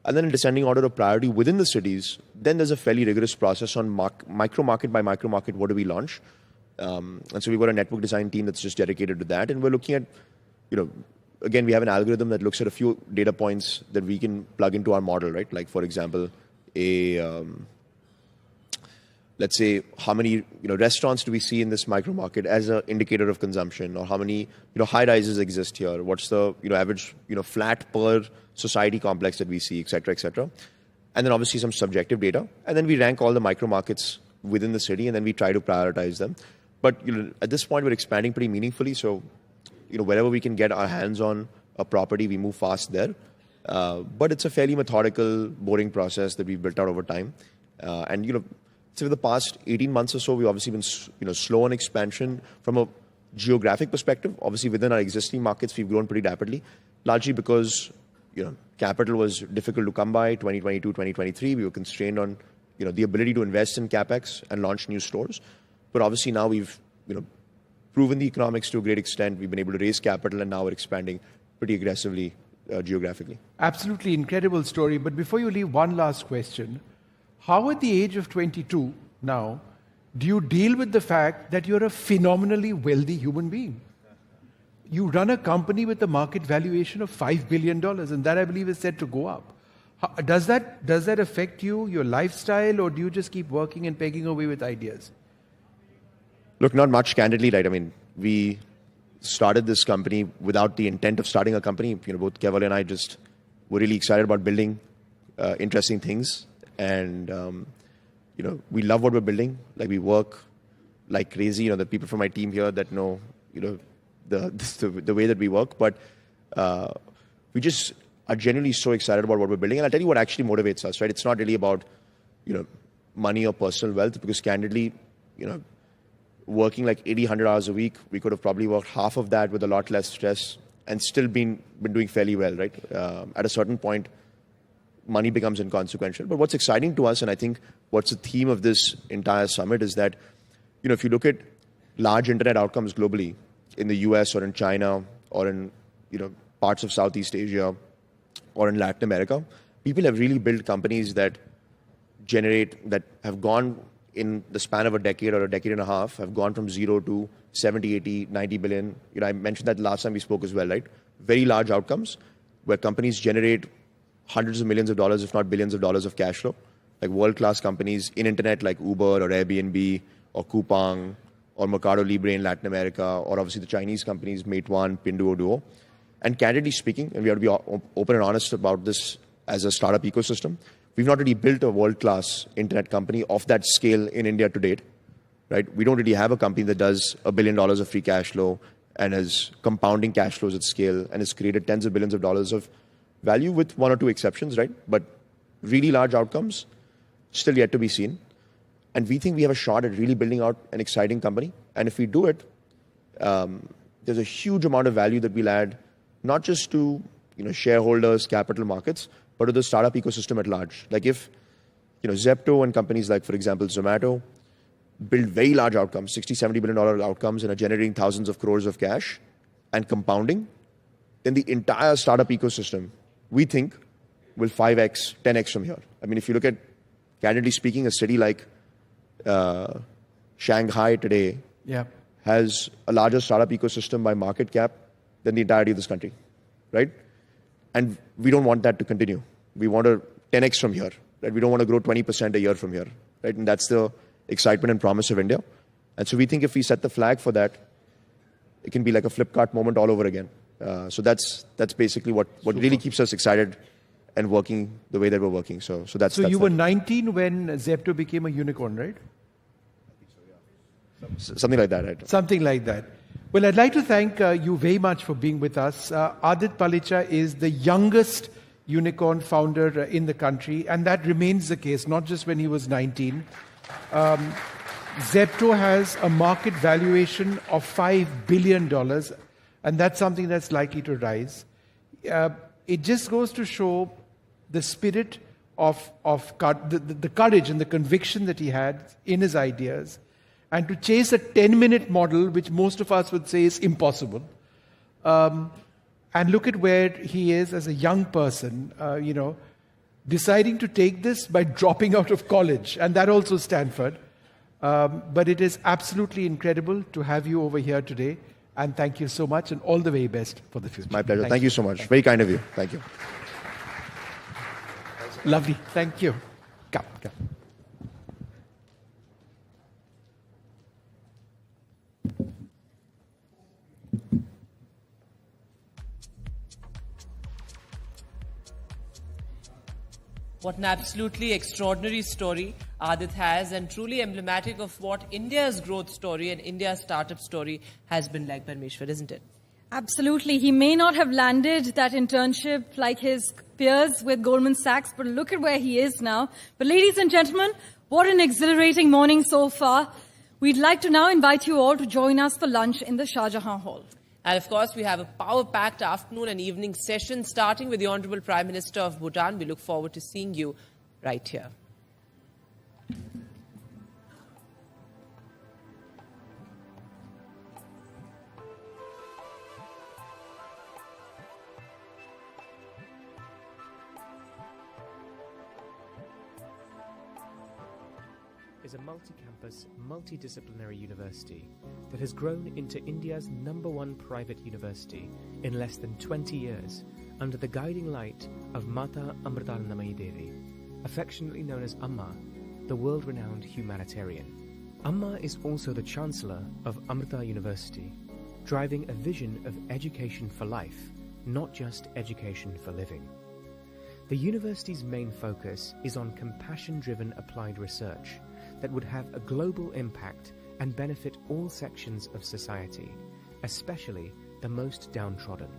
And then in descending order of priority within the cities, then there's a fairly rigorous process on micro market by micro market, what do we launch? And so we've got a network design team that's just dedicated to that. And we're looking at, again, we have an algorithm that looks at a few data points that we can plug into our model, right? Like, for example, let's say how many restaurants do we see in this micro market as an indicator of consumption, or how many high rises exist here? What's the average flat per society complex that we see, et cetera, and then obviously some subjective data, and then we rank all the micro markets within the city, and then we try to prioritize them. But at this point, we're expanding pretty meaningfully, so wherever we can get our hands on a property, we move fast there. But it's a fairly methodical, boring process that we've built out over time, and so for the past 18 months or so, we've obviously been slow on expansion from a geographic perspective. Obviously, within our existing markets, we've grown pretty rapidly, largely because capital was difficult to come by. 2022, 2023, we were constrained on the ability to invest in capex and launch new stores. But obviously now we've proven the economics to a great extent. We've been able to raise capital, and now we're expanding pretty aggressively geographically. Absolutely incredible story. But before you leave, one last question. How at the age of 22 now do you deal with the fact that you're a phenomenally wealthy human being? You run a company with a market valuation of $5 billion, and that, I believe, is set to go up. Does that affect you, your lifestyle, or do you just keep working and pegging away with ideas? Look, not much, candidly, right? I mean, we started this company without the intent of starting a company. Both Keval and I just were really excited about building interesting things. And, we love what we're building. Like, we work like crazy. The people from my team here that know, the way that we work. But we just are genuinely so excited about what we're building. And I'll tell you what actually motivates us, right? It's not really about, money or personal wealth, because candidly, working like 80, 100 hours a week, we could have probably worked half of that with a lot less stress and still been doing fairly well, right? At a certain point, money becomes inconsequential. But what's exciting to us, and I think what's the theme of this entire summit, is that, if you look at large internet outcomes globally, in the US or in China or in, parts of Southeast Asia or in Latin America, people have really built companies that have gone in the span of a decade or a decade and a half, have gone from 0 to 70, 80, 90 billion. I mentioned that last time we spoke as well, right? Very large outcomes where companies generate hundreds of millions of dollars, if not billions of dollars of cash flow, like world-class companies in internet like Uber or Airbnb or Coupang or Mercado Libre in Latin America, or obviously the Chinese companies Meituan, Pinduoduo. And candidly speaking, and we have to be open and honest about this as a startup ecosystem, we've not really built a world-class internet company of that scale in India to date, right? We don't really have a company that does $1 billion of free cash flow and is compounding cash flows at scale and has created tens of billions of dollars of value, with one or two exceptions, right? But really large outcomes, still yet to be seen. And we think we have a shot at really building out an exciting company. And if we do it, there's a huge amount of value that we'll add, not just to shareholders, capital markets, but to the startup ecosystem at large. Like if Zepto and companies like, for example, Zomato, build very large outcomes, $60, $70 billion outcomes, and are generating thousands of crores of cash and compounding, then the entire startup ecosystem, we think, will 5x, 10x from here. I mean, if you look at, candidly speaking, a city like Shanghai today has a larger startup ecosystem by market cap than the entirety of this country, right? And we don't want that to continue. We want to 10x from here, right? We don't want to grow 20% a year from here, right? And that's the excitement and promise of India. And so we think if we set the flag for that, it can be like a Flipkart moment all over again. So that's basically what really keeps us excited and working the way that we're working. So that's you were 19 when Zepto became a unicorn, right? Something like that, right? Something like that. Well, I'd like to thank you very much for being with us. Adit Palicha is the youngest unicorn founder in the country, and that remains the case, not just when he was 19. Zepto has a market valuation of $5 billion, and that's something that's likely to rise. It just goes to show the spirit the courage and the conviction that he had in his ideas, and to chase a 10-minute model, which most of us would say is impossible. And look at where he is as a young person, deciding to take this by dropping out of college, and that also Stanford. But it is absolutely incredible to have you over here today, and thank you so much, and all the very best for the future. My pleasure. Thank you so much. Very kind of you. Thank you. Lovely. Thank you. Come. What an absolutely extraordinary story Adit has, and truly emblematic of what India's growth story and India's startup story has been like, Parmeshwar, isn't it? Absolutely. He may not have landed that internship like his peers with Goldman Sachs, but look at where he is now. But ladies and gentlemen, what an exhilarating morning so far. We'd like to now invite you all to join us for lunch in the Shah Jahan Hall. And of course, we have a power-packed afternoon and evening session starting with the Honorable Prime Minister of Bhutan. We look forward to seeing you right here. Is a multi-campus, multidisciplinary university that has grown into India's #1 private university in less than 20 years under the guiding light of Mata Amritanamayi Devi, affectionately known as Amma, the world-renowned humanitarian. Amma is also the Chancellor of Amrita University, driving a vision of education for life, not just education for living. The university's main focus is on compassion-driven applied research that would have a global impact and benefit all sections of society, especially the most downtrodden.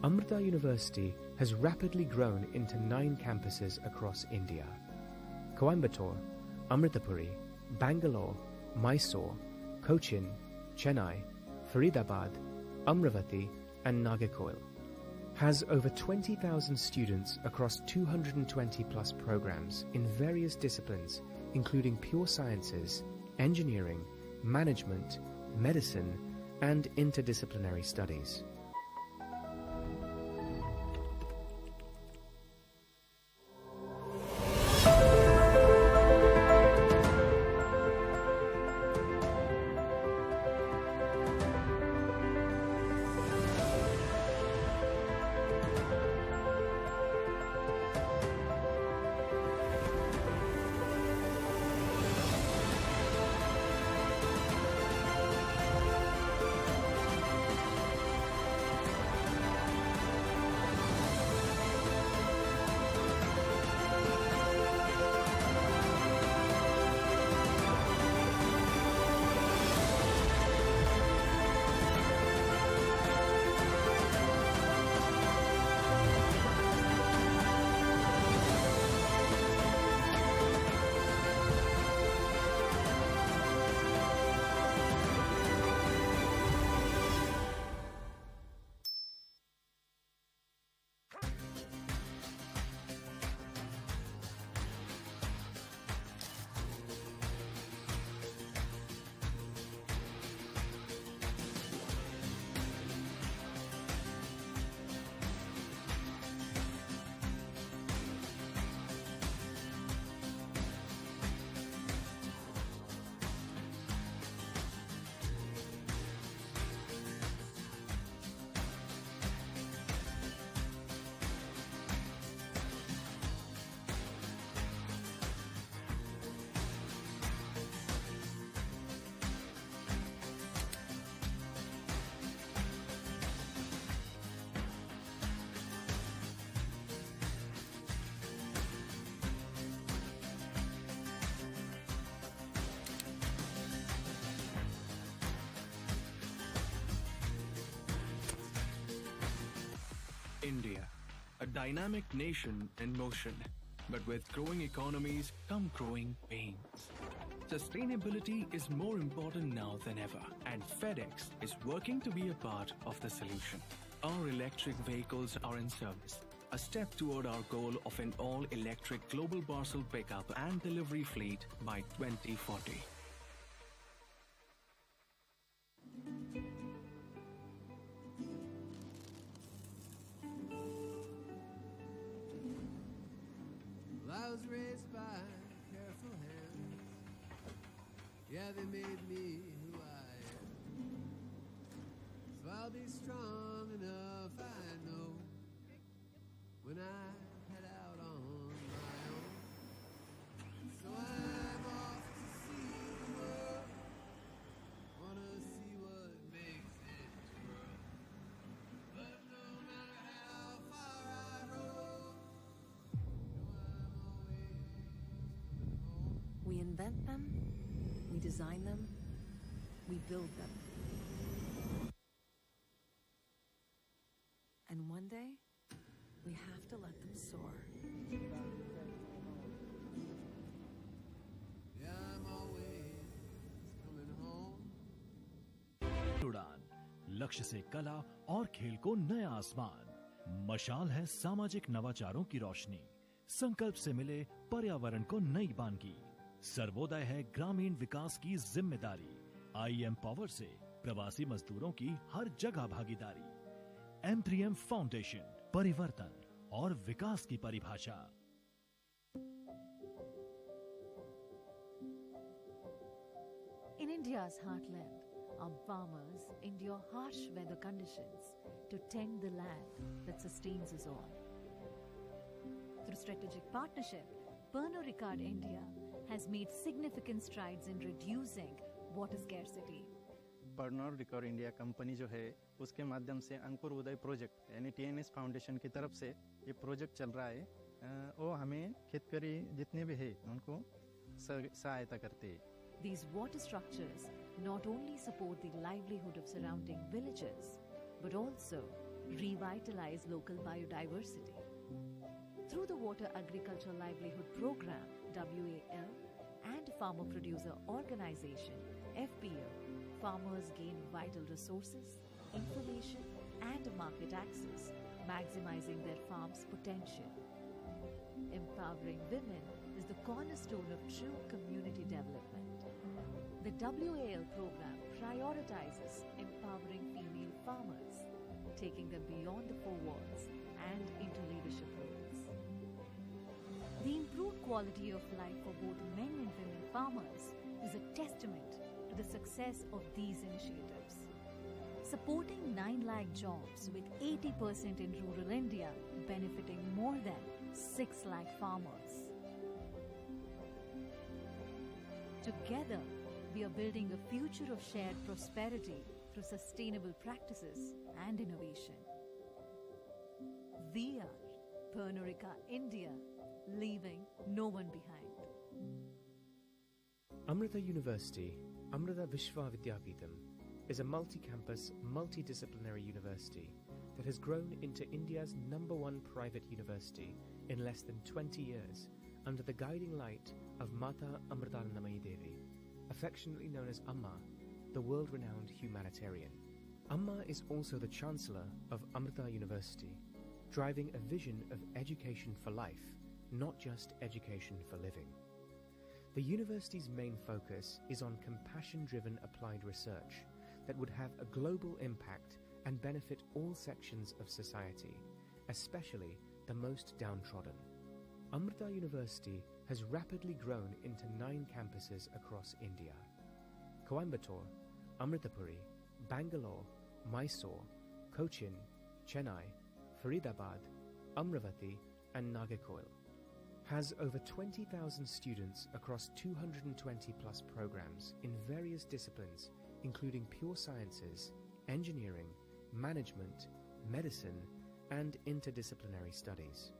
Amrita University has rapidly grown into 9 campuses across India: Coimbatore, Amritapuri, Bangalore, Mysore, Cochin, Chennai, Faridabad, Amravati, and Nagercoil. Has over 20,000 students across 220 plus programs in various disciplines, including pure sciences, engineering, management, medicine, and interdisciplinary studies. India, a dynamic nation in motion, but with growing economies come growing pains. Sustainability is more important now than ever, and FedEx is working to be a part of the solution. Our electric vehicles are in service, a step toward our goal of an all-electric global parcel pickup and delivery fleet by 2040. I was raised by careful hands. Yeah, they made me who I am. So I'll be strong enough, I know, when I head out on my own. So I'm off to see the world. Wanna see what makes it twirl. But no matter how far I roam, we invent them, we design them, we build them. And one day, we have to let them soar. Yeah, I'm always coming home. उड़ान, लक्ष्य से कला और खेल को नया आसमान। मशाल है सामाजिक नवाचारों की रोशनी। संकल्प से मिले पर्यावरण को नई बानगी। सर्वोदय है ग्रामीण विकास की जिम्मेदारी। IEM पावर से प्रवासी मजदूरों की हर जगह भागीदारी। M3M फाउंडेशन, परिवर्तन और विकास की परिभाषा। In India's heartland, our farmers endure harsh weather conditions to tend the land that sustains us all. Through strategic partnership, Pernod Ricard India has made significant strides in reducing water scarcity. Pernod record India company जो है उसके माध्यम से अंकुर उदय project यानी TNS foundation की तरफ से ये प्रोजेक्ट चल रहा है। वो हमें खेतकरी जितने भी है उनको सहायता करते हैं। These water structures not only support the livelihood of surrounding villages, but also revitalize local biodiversity. Through the Water Agriculture Livelihood Program, WAL, and Farmer Producer Organization, FPO, farmers gain vital resources, information, and market access, maximizing their farm's potential. Empowering women is the cornerstone of true community development. The WAL program prioritizes empowering female farmers, taking them beyond the four walls and into leadership roles. The improved quality of life for both men and women farmers is a testament to the success of these initiatives. Supporting 9 lakh jobs with 80% in rural India benefiting more than 6 lakh farmers. Together, we are building a future of shared prosperity through sustainable practices and innovation. We are Pernod Ricard India, leaving no one behind. Amrita University, Amrita Vishwa Vidyapeetham, is a multi-campus, multidisciplinary university that has grown into India's #1 private university in less than 20 years under the guiding light of Mata Amritanandamayi Devi, affectionately known as Amma, the world-renowned humanitarian. Amma is also the Chancellor of Amrita University, driving a vision of education for life, not just education for living. The university's main focus is on compassion-driven applied research that would have a global impact and benefit all sections of society, especially the most downtrodden. Amrita University has rapidly grown into 9 campuses across India: Coimbatore, Amritapuri, Bangalore, Mysore, Cochin, Chennai, Faridabad, Amravati and Nagercoil. Has over 20,000 students across 220 plus programs in various disciplines including pure sciences, engineering, management, medicine and interdisciplinary studies.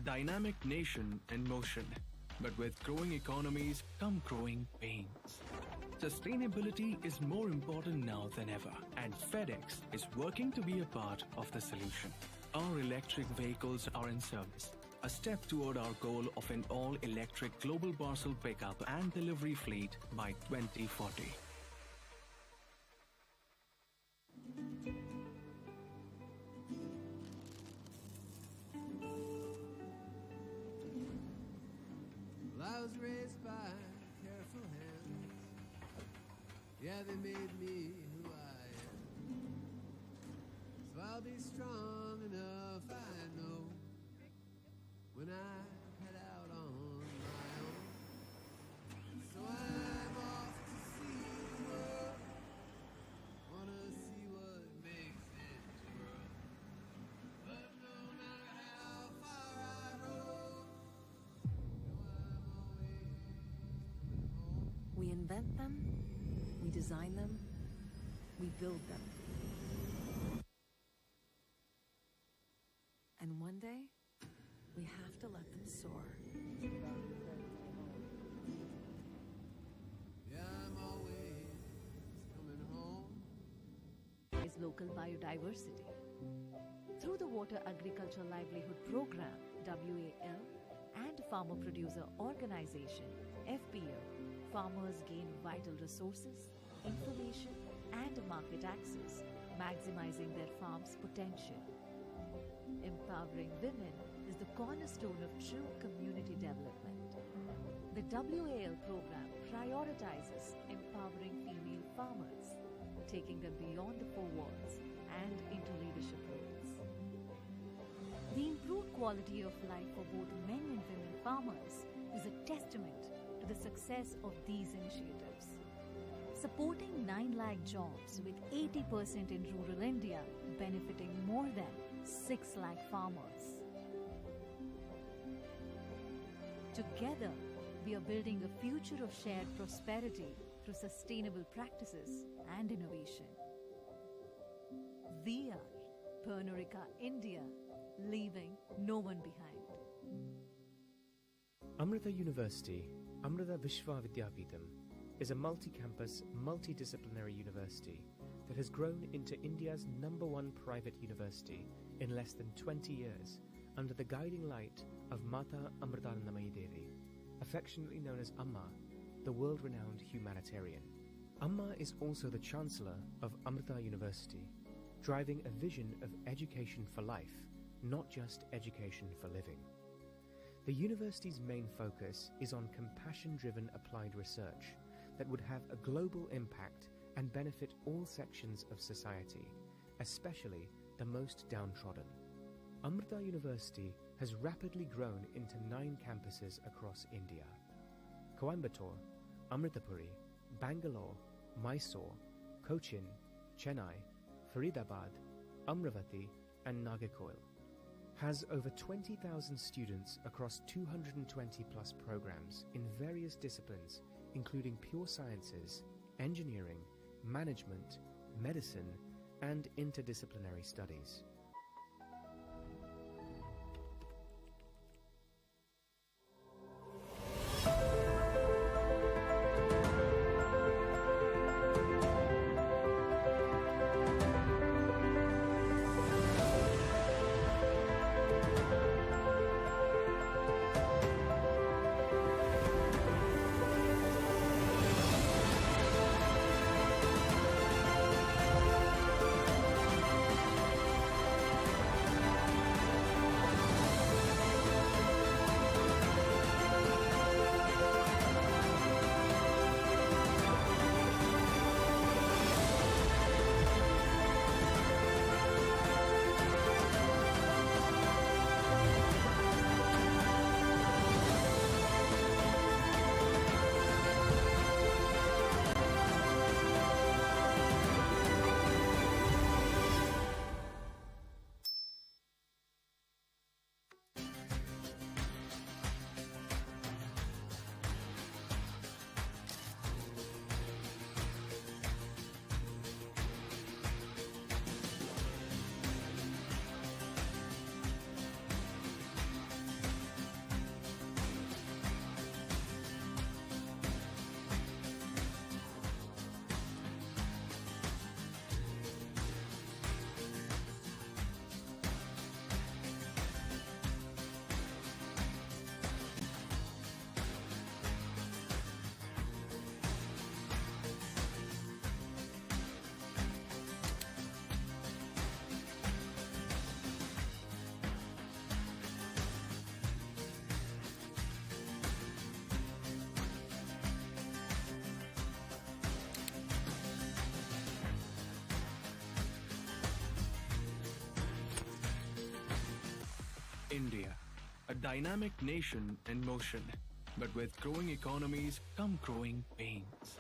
dynamic nation in motion. But with growing economies come growing pains. Sustainability is more important now than ever, and FedEx is working to be a part of the solution. Our electric vehicles are in service, a step toward our goal of an all-electric global parcel pickup and delivery fleet by 2040. I was raised by careful hands. Yeah, they made me who I am. So I'll be strong enough, I know, when I head out on my own. So I'm off to see the world. Wanna see what makes it twirl. But no matter how far I roam, We invent them, we design them, we build them. And one day, we have to let them soar. yeah, I'm always coming home. Is local biodiversity. Through the Water Agriculture Livelihood Program, WAL, and Farmer Producer Organization, FPO, farmers gain vital resources, information, and market access, maximizing their farm's potential. Empowering women is the cornerstone of true community development. The WAL program prioritizes empowering female farmers, taking them beyond the four walls and into leadership roles. The improved quality of life for both men and women farmers is a testament to the success of these initiatives. Supporting 9 lakh jobs with 80% in rural India benefiting more than 6 lakh farmers. Together, we are building a future of shared prosperity through sustainable practices and innovation. We are Pernurica India, leaving no one behind. Amrita University, Amrita Vishwa Vidyapeetham, is a multi-campus, multidisciplinary university that has grown into India's #1 private university in less than 20 years under the guiding light of Mata Amritanandamayi Devi, affectionately known as Amma, the world-renowned humanitarian. Amma is also the Chancellor of Amrita University, driving a vision of education for life, not just education for living. The university's main focus is on compassion-driven applied research that would have a global impact and benefit all sections of society, especially the most downtrodden. Amrita University has rapidly grown into 9 campuses across India: Coimbatore, Amritapuri, Bangalore, Mysore, Cochin, Chennai, Faridabad, Amravati, and Nagercoil. Has over 20,000 students across 220 plus programs in various disciplines, including pure sciences, engineering, management, medicine, and interdisciplinary studies. dynamic nation in motion. But with growing economies come growing pains.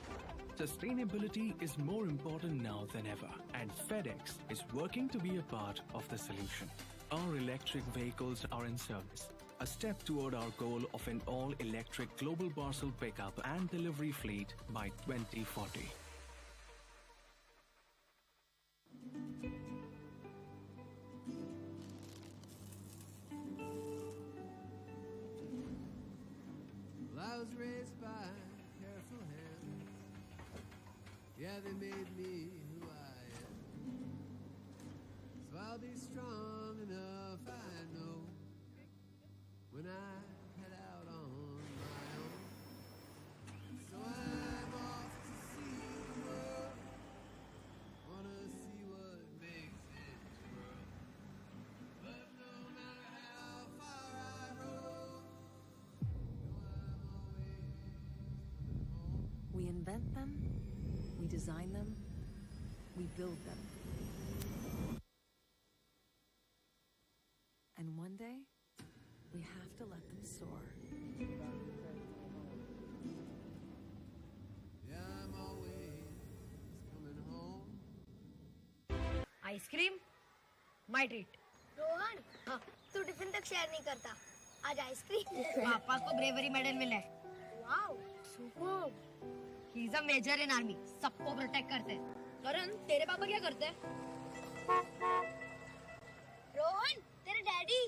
Sustainability is more important now than ever, and FedEx is working to be a part of the solution. Our electric vehicles are in service, a step toward our goal of an all-electric global parcel pickup and delivery fleet by 2040. I was raised by careful hands. Yeah, they made me who I am. So I'll be strong enough, I know, when I head out on my own. So I'm off to see the world. Wanna see what makes it twirl. But no matter how far I roll, We invent them, we design them, we build them. And one day, we have to let them soar. yeah, I'm always coming home. Ice cream my treat. Rohan, हाँ, तू tiffin तक share नहीं करता। आज ice cream. पापा को bravery medal मिला है। Wow, super. He is a major in army, सबको प्रोटेक्ट करते हैं। करण, तेरे पापा क्या करते हैं? रोहन, तेरे डैडी।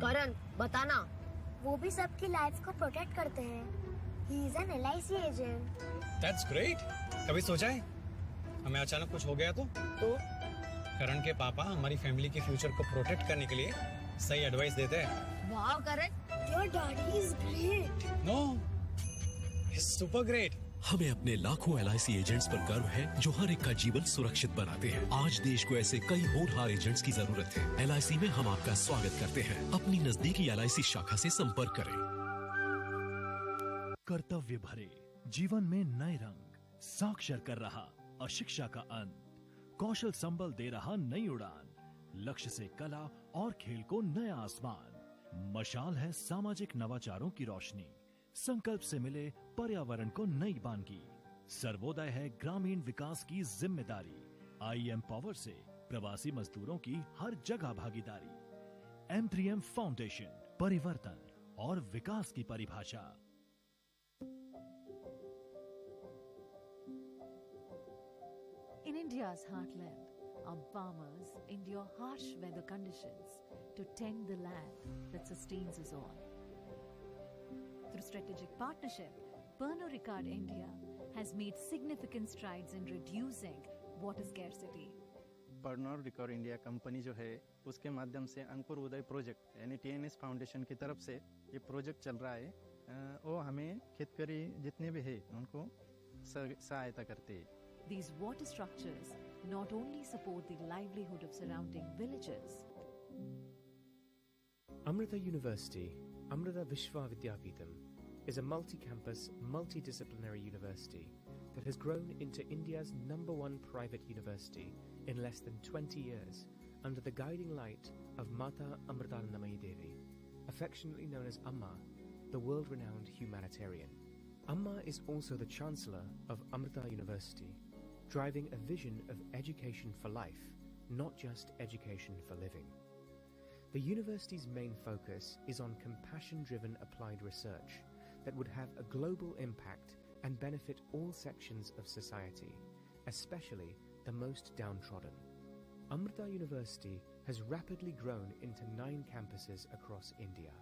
करण, बताना। वो भी सबकी लाइफ को प्रोटेक्ट करते हैं। He is an LIC agent. That's great. कभी सोचा है हमें अचानक कुछ हो गया तो करण के पापा हमारी फैमिली के फ्यूचर को प्रोटेक्ट करने के लिए सही एडवाइस देते हैं। Wow Karan, your daddy is great. No, he is super great. हमें अपने लाखों LIC एजेंट्स पर गर्व है जो हर एक का जीवन सुरक्षित बनाते हैं। आज देश को ऐसे कई होनहार एजेंट्स की जरूरत है। LIC में हम आपका स्वागत करते हैं। अपनी नजदीकी LIC शाखा से संपर्क करें। कर्तव्य भरे जीवन में नए रंग साक्षर कर रहा अशिक्षा का अंत, कौशल संबल दे रहा नई उड़ान, लक्ष्य से कला और खेल को नया आसमान। मशाल है सामाजिक नवाचारों की रोशनी, संकल्प से मिले पर्यावरण को नई बानगी। सर्वोदय है ग्रामीण विकास की जिम्मेदारी, IEM पावर से प्रवासी मजदूरों की हर जगह भागीदारी। M3M फाउंडेशन, परिवर्तन और विकास की परिभाषा। In India's heartland, our farmers endure harsh weather conditions to tend the land that sustains us all. Through strategic partnership, Pernod Ricard India has made significant strides in reducing water scarcity. Pernod record India company जो है उसके माध्यम से अंकुर उदय project यानी TNS foundation की तरफ से ये प्रोजेक्ट चल रहा है। वो हमें खेतकरी जितने भी है उनको सहायता करते हैं। These water structures not only support the livelihood of surrounding villages. Amrita University, Amrita Vishwa Vidyapeetham, is a multi-campus, multidisciplinary university that has grown into India's #1 private university in less than 20 years under the guiding light of Mata Amritanandamayi Devi, affectionately known as Amma, the world-renowned humanitarian. Amma is also the Chancellor of Amrita University, driving a vision of education for life, not just education for living. The university's main focus is on compassion-driven applied research that would have a global impact and benefit all sections of society, especially the most downtrodden. Amrita University has rapidly grown into 9 campuses across India: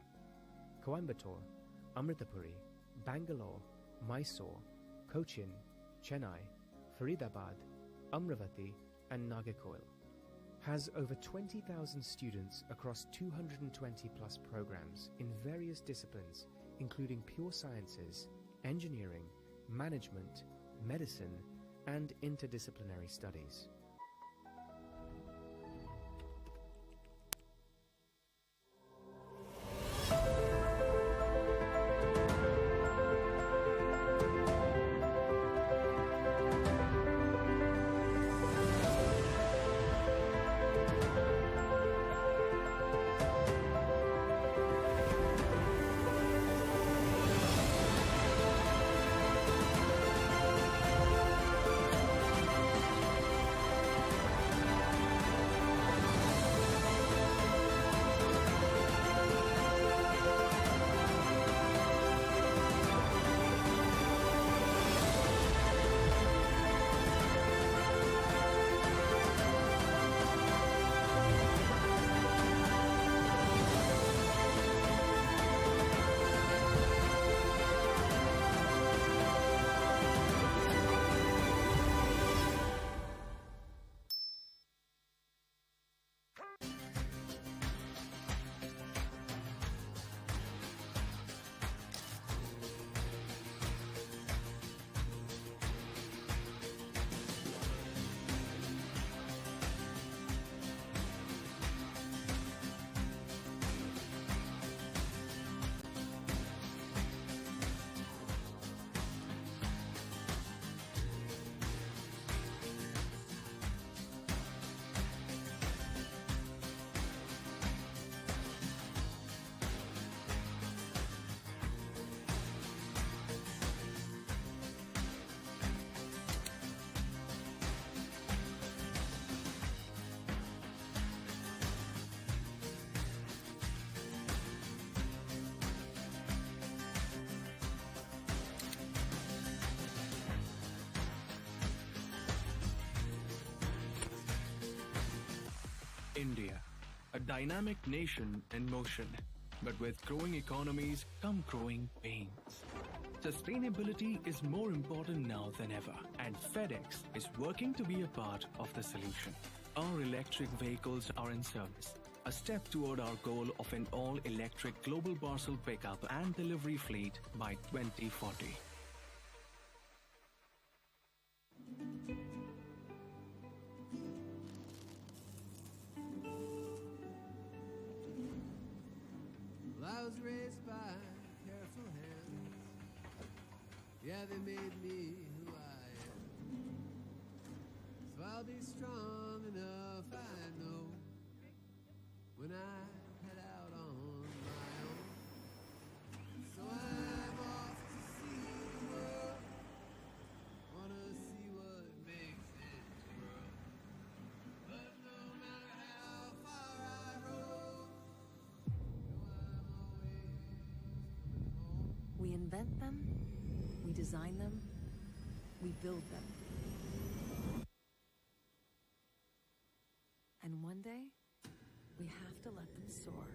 Coimbatore, Amritapuri, Bangalore, Mysore, Cochin, Chennai, Faridabad, Amravati and Nagercoil. Has over 20,000 students across 220 plus programs in various disciplines including pure sciences, engineering, management, medicine and interdisciplinary studies. India, a dynamic nation in motion. But with growing economies come growing pains. Sustainability is more important now than ever, and FedEx is working to be a part of the solution. Our electric vehicles are in service, a step toward our goal of an all-electric global parcel pickup and delivery fleet by 2040. I was raised by careful hands. Yeah, they made me who I am. So I'll be strong enough, I know, when I head out on my own. So I'm off to see the world. Wanna see what makes it twirl. But no matter how far I roam, We invent them, we design them, we build them. And one day, we have to let them soar.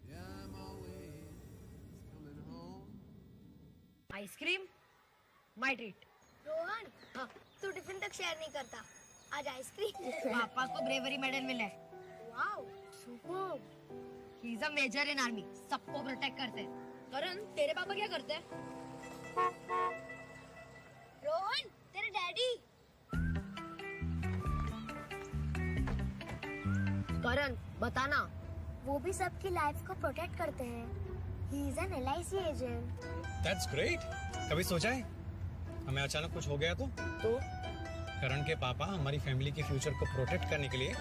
yeah, I'm always coming home. Ice cream my treat. Rohan, हाँ, तू tiffin तक share नहीं करता। आज ice cream. पापा को bravery medal मिला है। Wow, superb. He is a major in army, सबको प्रोटेक्ट करते हैं। करण, तेरे पापा क्या करते हैं? रोहन, तेरे डैडी। करण, बताना। वो भी सबकी लाइफ को प्रोटेक्ट करते हैं। He is an LIC agent. That's great. कभी सोचा है हमें अचानक कुछ हो गया तो करण के पापा हमारी फैमिली के फ्यूचर को प्रोटेक्ट करने के लिए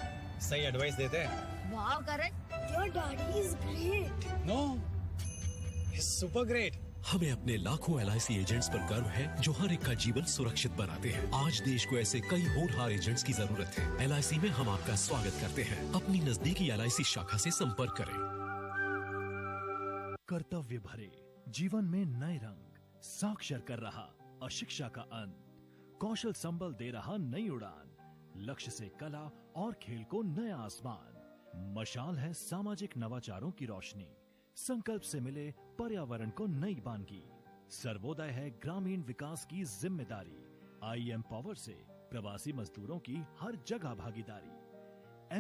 सही एडवाइस देते हैं। वाह Karan, your daddy is great. No, he is super great. हमें अपने लाखों LIC एजेंट्स पर गर्व है जो हर एक का जीवन सुरक्षित बनाते हैं। आज देश को ऐसे कई होनहार एजेंट्स की जरूरत है। LIC में हम आपका स्वागत करते हैं। अपनी नजदीकी LIC शाखा से संपर्क करें। कर्तव्य भरे जीवन में नए रंग साक्षर कर रहा अशिक्षा का अंत, कौशल संबल दे रहा नई उड़ान, लक्ष्य से कला और खेल को नया आसमान। मशाल है सामाजिक नवाचारों की रोशनी, संकल्प से मिले पर्यावरण को नई बानगी। सर्वोदय है ग्रामीण विकास की जिम्मेदारी। IEM पावर से प्रवासी मजदूरों की हर जगह भागीदारी।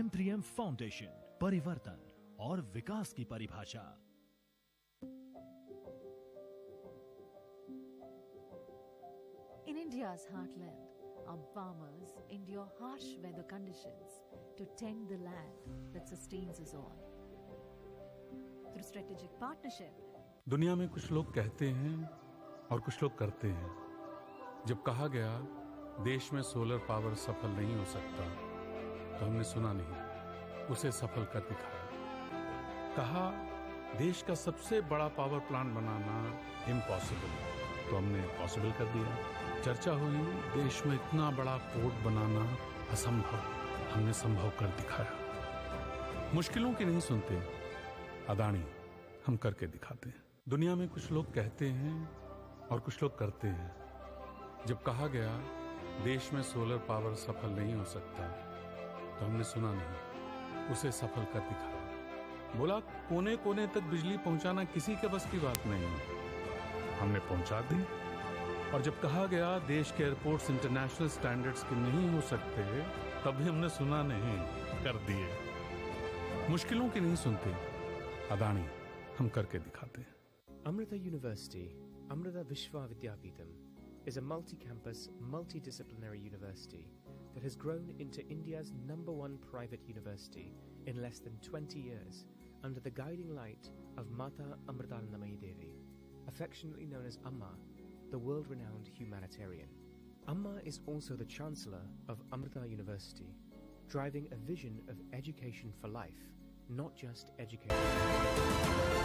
M3M फाउंडेशन, परिवर्तन और विकास की परिभाषा। In India's heartland, our farmers endure harsh weather conditions to tend the land that sustains us all. Through strategic partnership, दुनिया में कुछ लोग कहते हैं और कुछ लोग करते हैं। जब कहा गया देश में सोलर पावर सफल नहीं हो सकता, तो हमने सुना नहीं, उसे सफल कर दिखाया। कहा देश का सबसे बड़ा पावर प्लांट बनाना इम्पॉसिबल, तो हमने पॉसिबल कर दिया। चर्चा हुई देश में इतना बड़ा पोर्ट बनाना असंभव, हमने संभव कर दिखाया। मुश्किलों की नहीं सुनते, अदानी हम करके दिखाते हैं। दुनिया में कुछ लोग कहते हैं और कुछ लोग करते हैं। जब कहा गया देश में सोलर पावर सफल नहीं हो सकता, तो हमने सुना नहीं, उसे सफल कर दिखाया। बोला कोने कोने तक बिजली पहुंचाना किसी के बस की बात नहीं, हमने पहुंचा दी। और जब कहा गया देश के एयरपोर्ट्स इंटरनेशनल स्टैंडर्ड्स के नहीं हो सकते, तब भी हमने सुना नहीं, कर दिए। मुश्किलों की नहीं सुनते, अदानी हम करके दिखाते हैं। Amrita University, Amrita Vishwa Vidyapeetham, is a multi-campus, multidisciplinary university that has grown into India's #1 private university in less than 20 years under the guiding light of Mata Amritanandamayi Devi, affectionately known as Amma, the world-renowned humanitarian. Amma is also the Chancellor of Amrita University, driving a vision of education for life, not just education.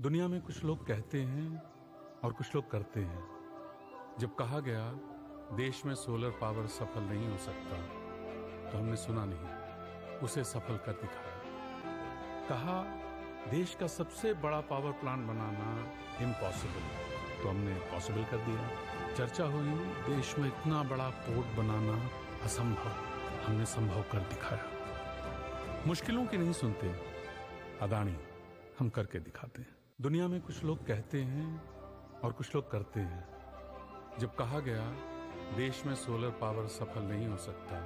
दुनिया में कुछ लोग कहते हैं और कुछ लोग करते हैं। जब कहा गया देश में सोलर पावर सफल नहीं हो सकता, तो हमने सुना नहीं, उसे सफल कर दिखाया। कहा देश का सबसे बड़ा पावर प्लांट बनाना इम्पॉसिबल, तो हमने पॉसिबल कर दिया। चर्चा हुई देश में इतना बड़ा पोर्ट बनाना असंभव, हमने संभव कर दिखाया। मुश्किलों की नहीं सुनते अदानी, हम करके दिखाते हैं। दुनिया में कुछ लोग कहते हैं और कुछ लोग करते हैं। जब कहा गया देश में सोलर पावर सफल नहीं हो सकता,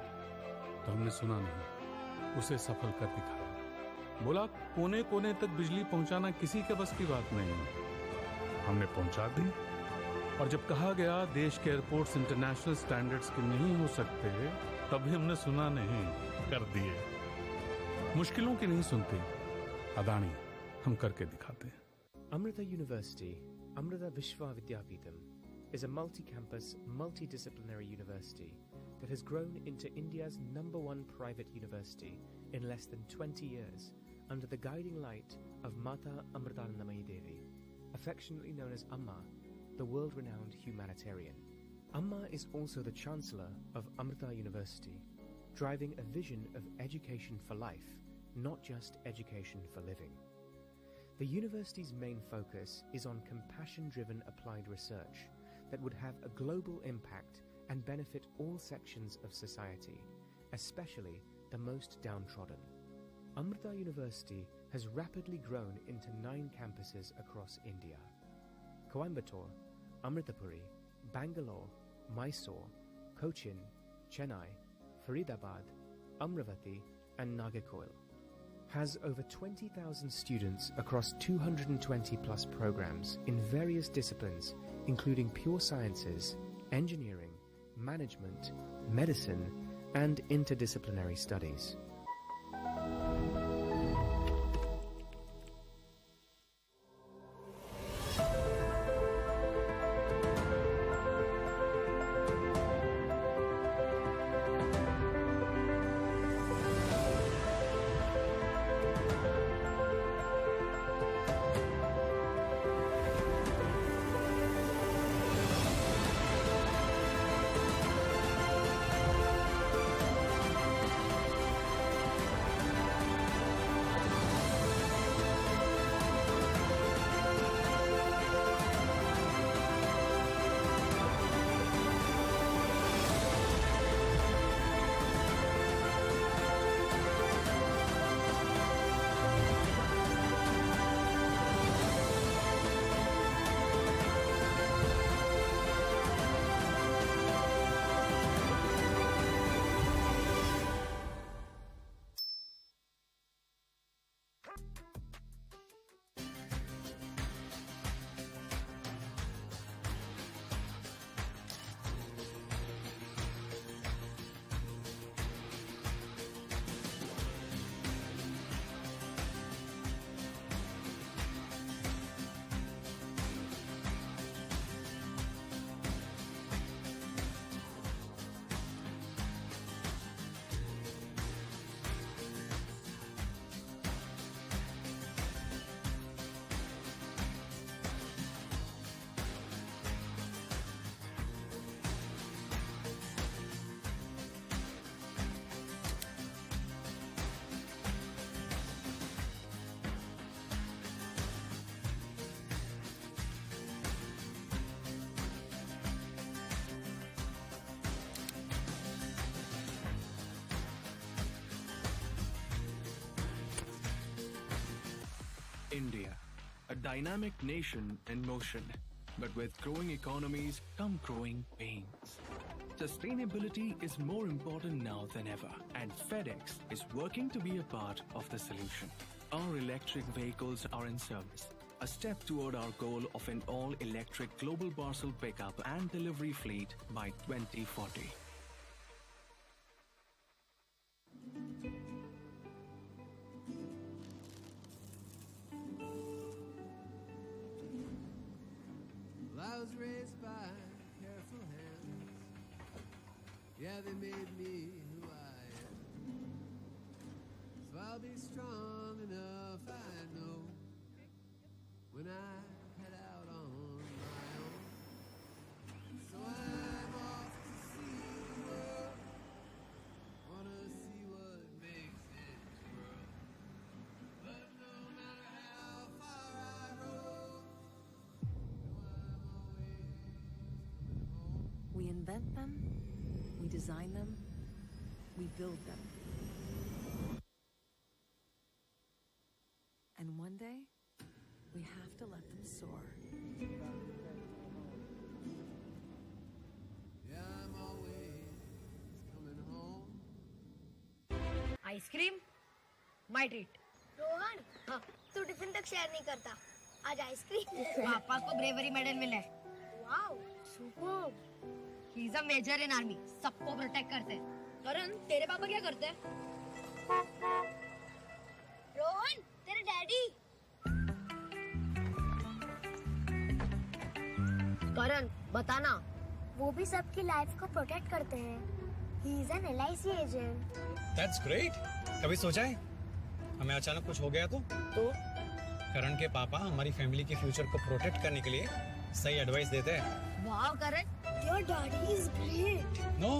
तो हमने सुना नहीं, उसे सफल कर दिखाया। बोला कोने कोने तक बिजली पहुंचाना किसी के बस की बात नहीं, हमने पहुंचा दी। और जब कहा गया देश के एयरपोर्ट्स इंटरनेशनल स्टैंडर्ड्स के नहीं हो सकते, तब भी हमने सुना नहीं, कर दिए। मुश्किलों की नहीं सुनते अदानी, हम करके दिखाते हैं। Amrita University, Amrita Vishwa Vidyapeetham, is a multi-campus, multidisciplinary university that has grown into India's #1 private university in less than 20 years under the guiding light of Mata Amritanandamayi Devi, affectionately known as Amma, the world-renowned humanitarian. Amma is also the Chancellor of Amrita University, driving a vision of education for life, not just education for living. The university's main focus is on compassion-driven applied research that would have a global impact and benefit all sections of society, especially the most downtrodden. Amrita University has rapidly grown into 9 campuses across India: Coimbatore, Amritapuri, Bangalore, Mysore, Cochin, Chennai, Faridabad, Amravati and Nagercoil. Has over 20,000 students across 220 plus programs in various disciplines, including pure sciences, engineering, management, medicine, and interdisciplinary studies. India, a dynamic nation in motion, but with growing economies come growing pains. Sustainability is more important now than ever, and FedEx is working to be a part of the solution. Our electric vehicles are in service, a step toward our goal of an all-electric global parcel pickup and delivery fleet by 2040. I was raised by careful hands. Yeah, they made me who I am. So I'll be strong enough, I know. When invent them, we design them, we build them. And one day, we have to let them soar. Ice cream my treat. Rohan, हाँ, तू tiffin तक share नहीं करता, आज ice cream. पापा को bravery medal मिला है। Wow, superb. He is a major in army, सबको प्रोटेक्ट करते हैं। करण, तेरे पापा क्या करते हैं? रोहन, तेरे डैडी। करण, बताना। वो भी सबकी लाइफ को प्रोटेक्ट करते हैं। He is an LIC agent. That's great. कभी सोचा है हमें अचानक कुछ हो गया तो करण के पापा हमारी फैमिली के फ्यूचर को प्रोटेक्ट करने के लिए सही एडवाइस देते हैं। वाह करण, your daddy is great. No,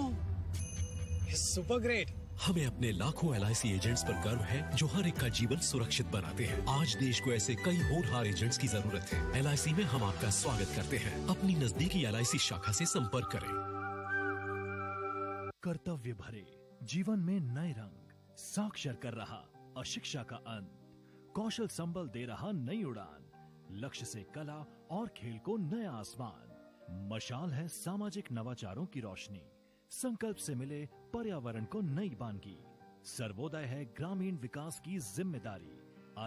he's super great. हमें अपने लाखों LIC एजेंट्स पर गर्व है जो हर एक का जीवन सुरक्षित बनाते हैं। आज देश को ऐसे कई होनहार एजेंट्स की जरूरत है। LIC में हम आपका स्वागत करते हैं। अपनी नजदीकी LIC शाखा से संपर्क करें। कर्तव्य भरे जीवन में नए रंग साक्षर कर रहा अशिक्षा का अंत, कौशल संबल दे रहा नई उड़ान, लक्ष्य से कला और खेल को नया आसमान। मशाल है सामाजिक नवाचारों की रोशनी, संकल्प से मिले पर्यावरण को नई बानगी। सर्वोदय है ग्रामीण विकास की जिम्मेदारी।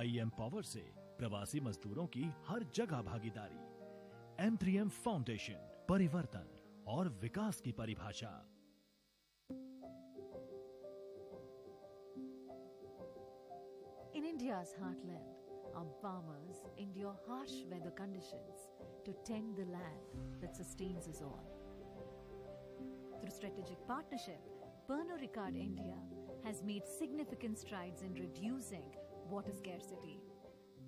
IEM पावर से प्रवासी मजदूरों की हर जगह भागीदारी। M3M फाउंडेशन, परिवर्तन और विकास की परिभाषा। In India's heartland, our farmers endure harsh weather conditions to tend the land that sustains us all. Through strategic partnership, Pernod Ricard India has made significant strides in reducing water scarcity.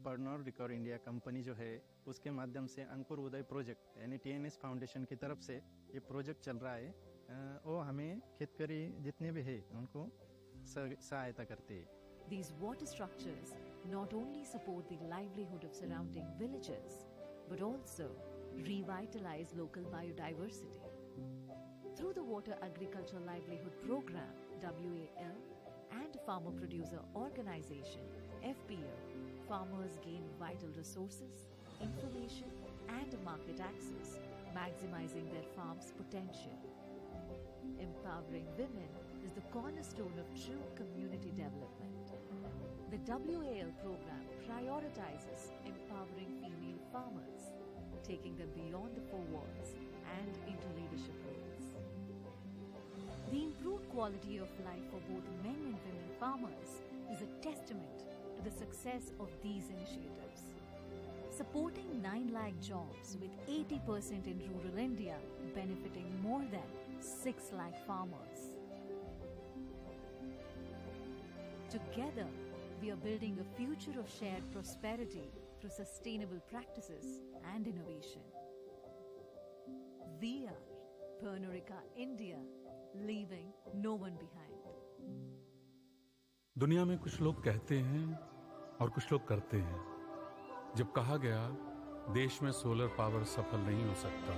Pernod record India company जो है उसके माध्यम से अंकुर उदय project यानी TNS foundation की तरफ से ये प्रोजेक्ट चल रहा है। वो हमें खेतकरी जितने भी है उनको सहायता करते हैं। These water structures not only support the livelihood of surrounding villages, but also revitalize local biodiversity. Through the Water Agricultural Livelihood Program, WAL, and Farmer Producer Organization, FPO, farmers gain vital resources, information, and market access, maximizing their farm's potential. Empowering women is the cornerstone of true community development. The WAL program prioritizes empowering female farmers, taking them beyond the four walls and into leadership roles. The improved quality of life for both men and women farmers is a testament to the success of these initiatives. Supporting 9 lakh jobs with 80% in rural India, benefiting more than 6 lakh farmers. Together, we are building a future of shared prosperity through sustainable practices and innovation. We are Pernod Ricard India, leaving no one behind. दुनिया में कुछ लोग कहते हैं और कुछ लोग करते हैं। जब कहा गया देश में सोलर पावर सफल नहीं हो सकता,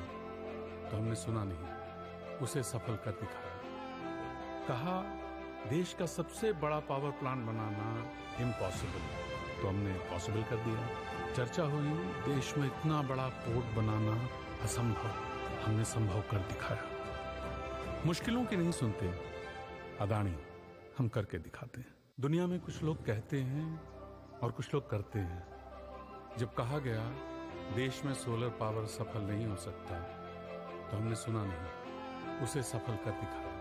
तो हमने सुना नहीं, उसे सफल कर दिखाया। कहा देश का सबसे बड़ा पावर प्लांट बनाना इम्पॉसिबल, तो हमने पॉसिबल कर दिया। चर्चा हुई देश में इतना बड़ा पोर्ट बनाना असंभव, हमने संभव कर दिखाया। मुश्किलों की नहीं सुनते अदानी, हम करके दिखाते हैं। दुनिया में कुछ लोग कहते हैं और कुछ लोग करते हैं। जब कहा गया देश में सोलर पावर सफल नहीं हो सकता, तो हमने सुना नहीं, उसे सफल कर दिखाया।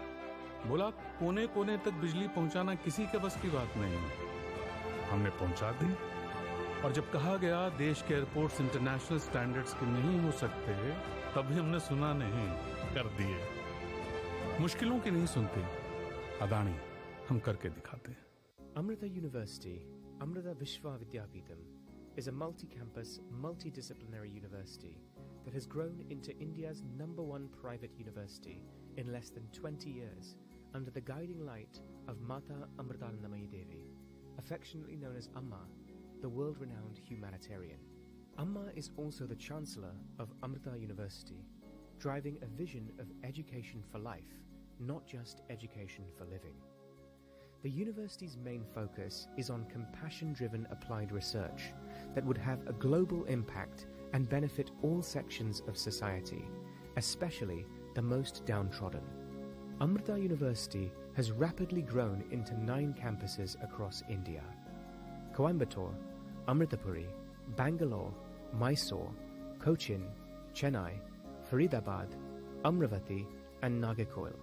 बोला कोने कोने तक बिजली पहुंचाना किसी के बस की बात नहीं, हमने पहुंचा दी। और जब कहा गया देश के एयरपोर्ट्स इंटरनेशनल स्टैंडर्ड्स के नहीं हो सकते, तभी हमने सुना नहीं, कर दिए। मुश्किलों की नहीं सुनते अदानी, हम करके दिखाते हैं। Amrita University, Amrita Vishwa Vidyapeetham, is a multi-campus, multidisciplinary university that has grown into India's #1 private university in less than 20 years under the guiding light of Mata Amritanandamayi Devi, affectionately known as Amma, the world-renowned humanitarian. Amma is also the Chancellor of Amrita University, driving a vision of education for life, not just education for living. The university's main focus is on compassion-driven applied research that would have a global impact and benefit all sections of society, especially the most downtrodden. Amrita University has rapidly grown into 9 campuses across India: Coimbatore, Amritapuri, Bangalore, Mysore, Cochin, Chennai, Faridabad, Amravati and Nagercoil.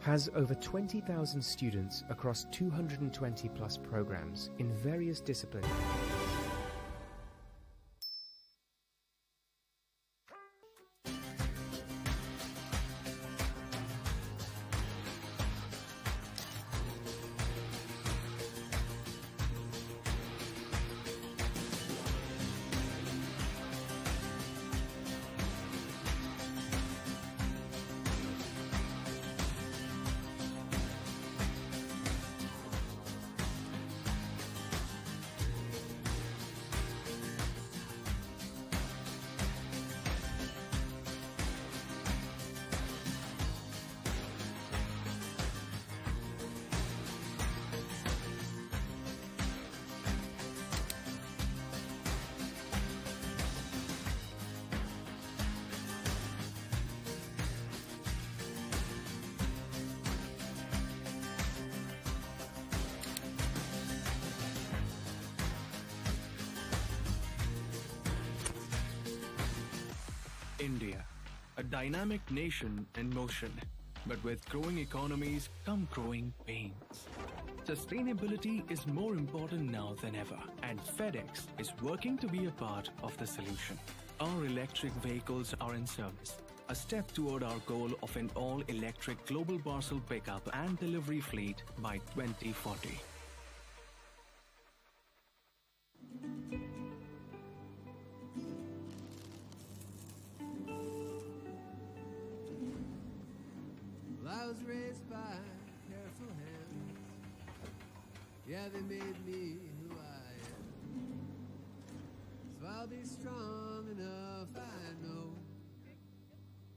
Has over 20,000 students across 220 plus programs in various disciplines. India, a dynamic nation in motion, but with growing economies come growing pains. Sustainability is more important now than ever, and FedEx is working to be a part of the solution. Our electric vehicles are in service, a step toward our goal of an all-electric global parcel pickup and delivery fleet by 2040. I was raised by careful hands. Yeah, they made me who I am. So I'll be strong enough, I know,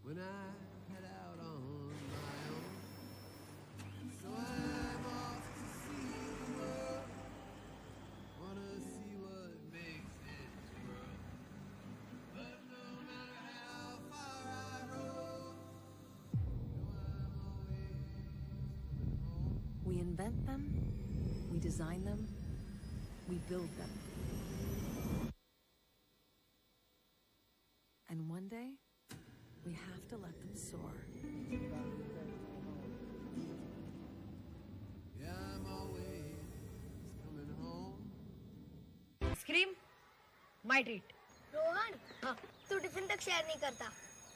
when I head out on my own. So I'm off to see the world. Wanna see what makes it twirl. But no matter how far I roam, We invent them, we design them, we build them. And one day, we have to let them soar. yeah, I'm always coming home. Ice cream my treat. Rohan, हाँ, तू tiffin तक share नहीं करता,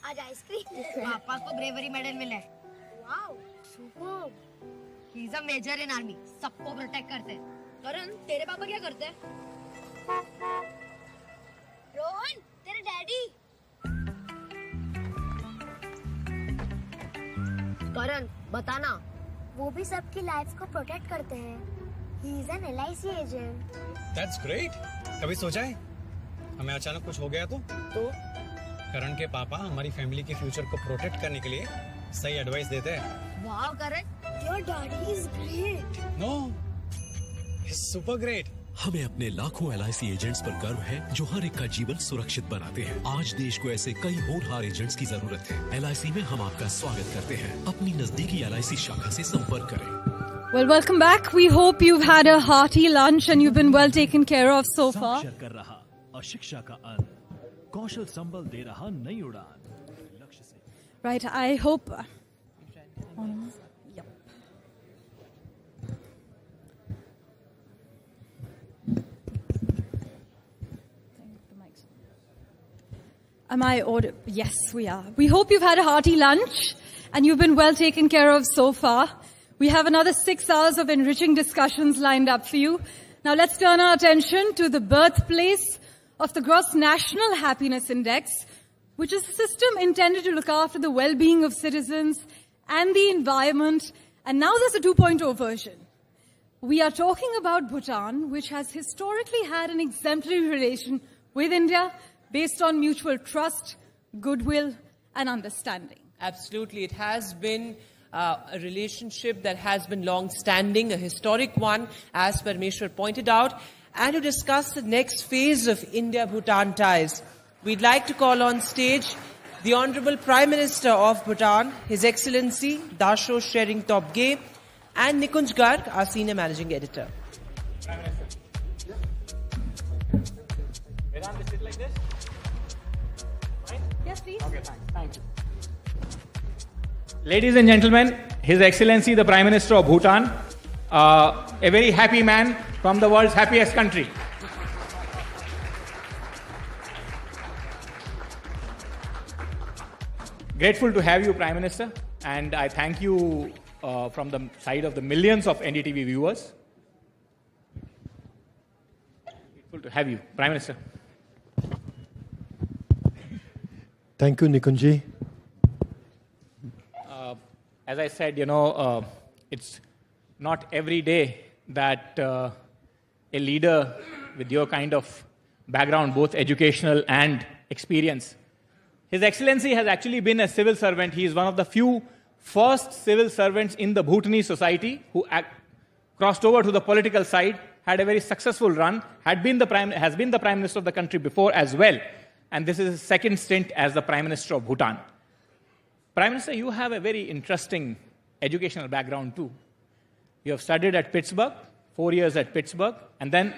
आज ice cream. पापा को bravery medal मिला है। Wow, superb. He is a major in army, सबको प्रोटेक्ट करते हैं। करण, तेरे पापा क्या करते हैं? रोहन, तेरे डैडी। करण, बताना। वो भी सबकी लाइफ को प्रोटेक्ट करते हैं। He is an LIC agent. That's great. कभी सोचा है हमें अचानक कुछ हो गया तो करण के पापा हमारी फैमिली के फ्यूचर को प्रोटेक्ट करने के लिए सही एडवाइस देते हैं। Wow Karan, your daddy is great. No, it's super great. हमें अपने लाखों LIC एजेंट्स पर गर्व है जो हर एक का जीवन सुरक्षित बनाते हैं। आज देश को ऐसे कई होनहार एजेंट्स की जरूरत है। LIC में हम आपका स्वागत करते हैं। अपनी नजदीकी LIC शाखा से संपर्क करें। Well, welcome back. We hope you've had a hearty lunch and you've been well taken care of so far. साक्षर कर रहा अशिक्षा का अंत, कौशल संबल दे रहा नई उड़ान, लक्ष्य से। Right, I hope. Yep. Am I audible? Yes, we are. We hope you've had a hearty lunch and you've been well taken care of so far. We have another 6 hours of enriching discussions lined up for you. Now let's turn our attention to the birthplace of the Gross National Happiness Index, which is a system intended to look after the well-being of citizens and the environment. And now there's a 2.0 version. We are talking about Bhutan, which has historically had an exemplary relation with India based on mutual trust, goodwill, and understanding. Absolutely. It has been a relationship that has been long-standing, a historic one, as Parmeshwar pointed out. And to discuss the next phase of India-Bhutan ties, we'd like to call on stage the Honorable Prime Minister of Bhutan, His Excellency Dasho Shering Tobgay, and Nikunj Garg, our Senior Managing Editor. Prime Minister. Vedant, sit like this? Fine? Yes, please. Okay, thank you. Ladies and gentlemen, His Excellency the Prime Minister of Bhutan, a very happy man from the world's happiest country. Grateful to have you, Prime Minister, and I thank you from the side of the millions of NDTV viewers. Grateful to have you, Prime Minister. Thank you, Nikunji. As I said, it's not every day that a leader with your kind of background, both educational and experience. His Excellency has actually been a civil servant. He is one of the few first civil servants in the Bhutanese society who crossed over to the political side, had a very successful run, has been the Prime Minister of the country before as well. And this is his second stint as the Prime Minister of Bhutan. Prime Minister, you have a very interesting educational background too. You have studied at Pittsburgh, 4 years at Pittsburgh, and then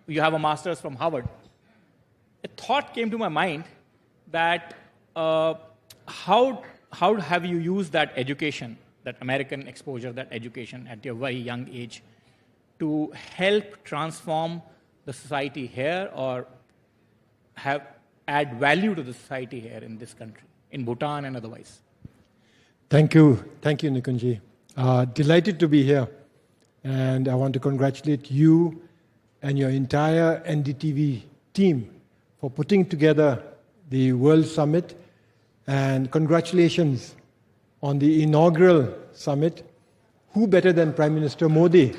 you have a master's from Harvard. A thought came to my mind that how have you used that education, that American exposure, that education at your very young age to help transform the society here or add value to the society here in this country, in Bhutan and otherwise? Thank you, Nikunji. Delighted to be here. And I want to congratulate you and your entire NDTV team for putting together the World Summit. And congratulations on the inaugural summit. Who better than Prime Minister Modi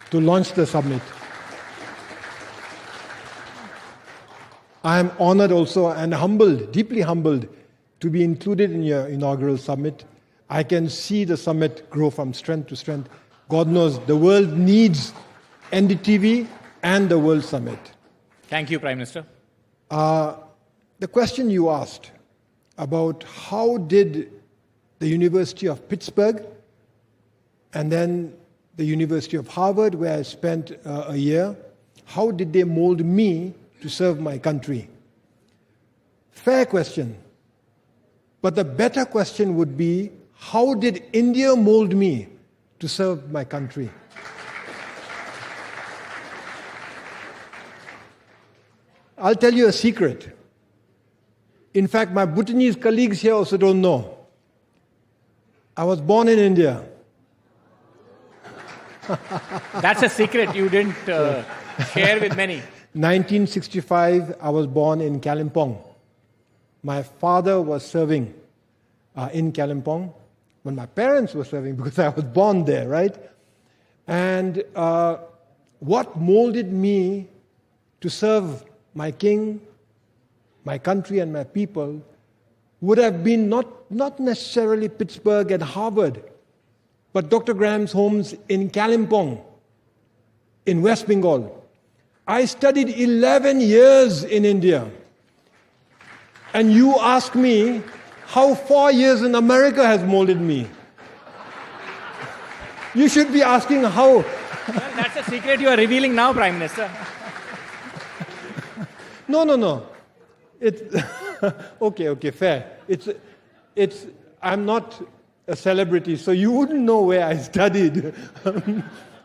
to launch the summit? I am honored also and humbled, deeply humbled, to be included in your inaugural summit. I can see the summit grow from strength to strength. God knows the world needs NDTV and the World Summit. Thank you, Prime Minister. The question you asked about how did the University of Pittsburgh and then the University of Harvard, where I spent a year, how did they mold me to serve my country? Fair question. But the better question would be, how did India mold me to serve my country? I'll tell you a secret. In fact, my Bhutanese colleagues here also don't know. I was born in India. That's a secret you didn't share with many. 1965, I was born in Kalimpong. My father was serving in Kalimpong when my parents were serving, because I was born there, right? And what molded me to serve my king, my country, and my people would have been not necessarily Pittsburgh and Harvard, but Dr. Graham's homes in Kalimpong, in West Bengal. I studied 11 years in India. And you ask me how 4 years in America has molded me. You should be asking how. Well, that's a secret you are revealing now, Prime Minister. No. It's okay, fair. I'm not a celebrity, so you wouldn't know where I studied.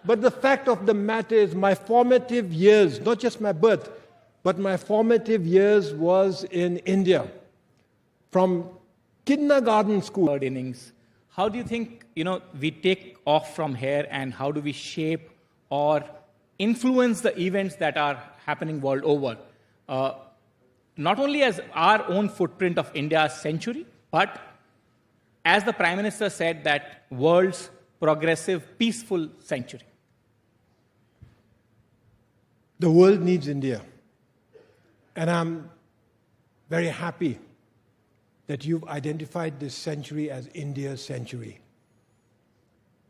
But the fact of the matter is, my formative years, not just my birth, but my formative years was in India. From kindergarten school. Third innings. How do you think, we take off from here, and how do we shape or influence the events that are happening world over? Not only as our own footprint of India's century, but as the Prime Minister said, that world's progressive, peaceful century. The world needs India. And I'm very happy that you've identified this century as India's century.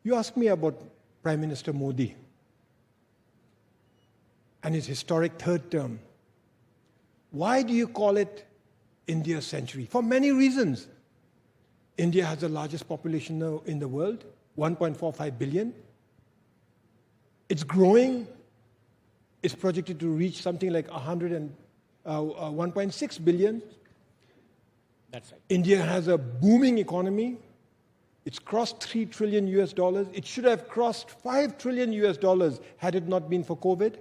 You asked me about Prime Minister Modi and his historic third term. Why do you call it India's century? For many reasons. India has the largest population now in the world, 1.45 billion. It's growing. It's projected to reach something like 1.6 billion. That's right. India has a booming economy. It's crossed $3 trillion US. It should have crossed $5 trillion US had it not been for COVID.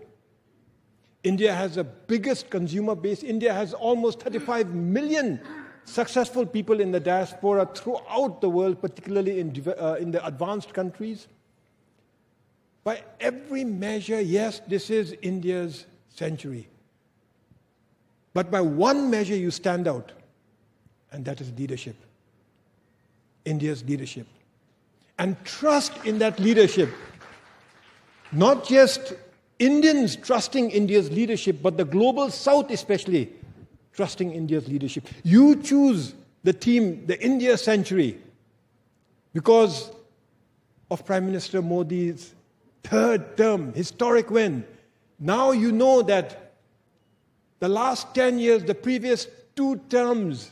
India has the biggest consumer base. India has almost 35 million successful people in the diaspora throughout the world, particularly in the advanced countries. By every measure, yes, this is India's century. But by one measure, you stand out, and that is leadership. India's leadership. And trust in that leadership. Not just Indians trusting India's leadership, but the global South especially trusting India's leadership. You choose the team, the India century, because of Prime Minister Modi's third term, historic win. Now you know that the last 10 years, the previous 2 terms,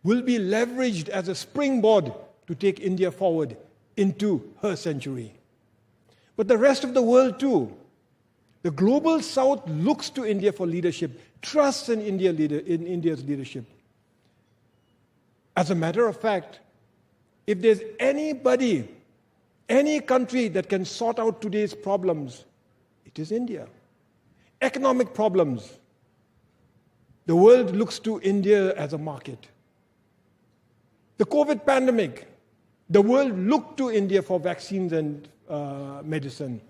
will be leveraged as a springboard to take India forward into her century. But the rest of the world too. The global South looks to India for leadership, trusts in India's leadership. As a matter of fact, if there's anybody, any country that can sort out today's problems, it is India. Economic problems. The world looks to India as a market. The COVID pandemic, the world looked to India for vaccines and medicine.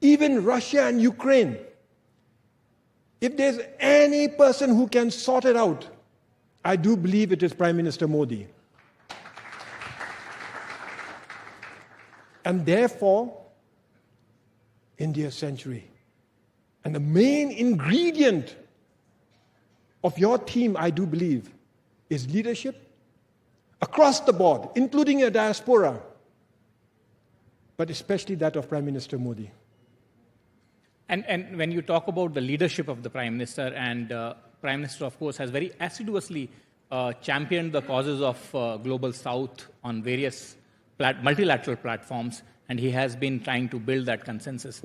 Even Russia and Ukraine. If there's any person who can sort it out, I do believe it is Prime Minister Modi. And therefore, India's century. And the main ingredient of your team, I do believe, is leadership across the board, including a diaspora, but especially that of Prime Minister Modi. And when you talk about the leadership of the Prime Minister, and Prime Minister, of course, has very assiduously championed the causes of Global South on various multilateral platforms, and he has been trying to build that consensus.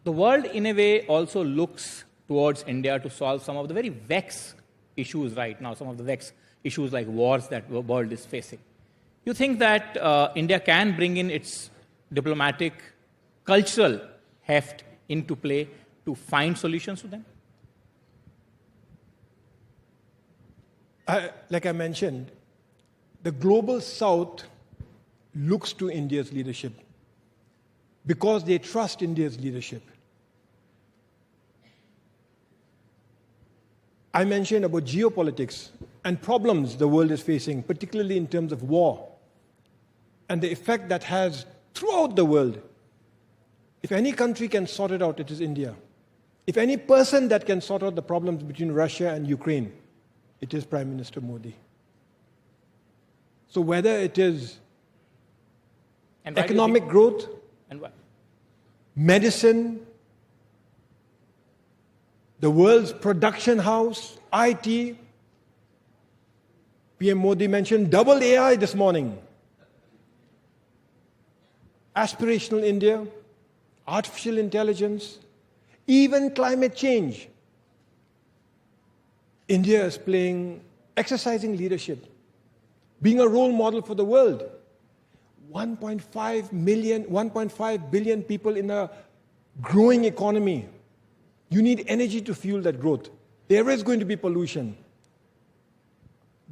The world, in a way, also looks towards India to solve some of the very vexed issues right now, some of the vexed issues like wars that the world is facing. You think that India can bring in its diplomatic, cultural heft into play to find solutions to them? Like I mentioned, the global South looks to India's leadership because they trust India's leadership. I mentioned about geopolitics and problems the world is facing, particularly in terms of war, and the effect that has throughout the world. If any country can sort it out, it is India. If any person that can sort out the problems between Russia and Ukraine, it is Prime Minister Modi. So whether it is economic growth, medicine, the world's production house, IT, PM Modi mentioned double AI this morning. Aspirational India, artificial intelligence, even climate change. India is exercising leadership, being a role model for the world. 1.5 billion people in a growing economy. You need energy to fuel that growth. There is going to be pollution.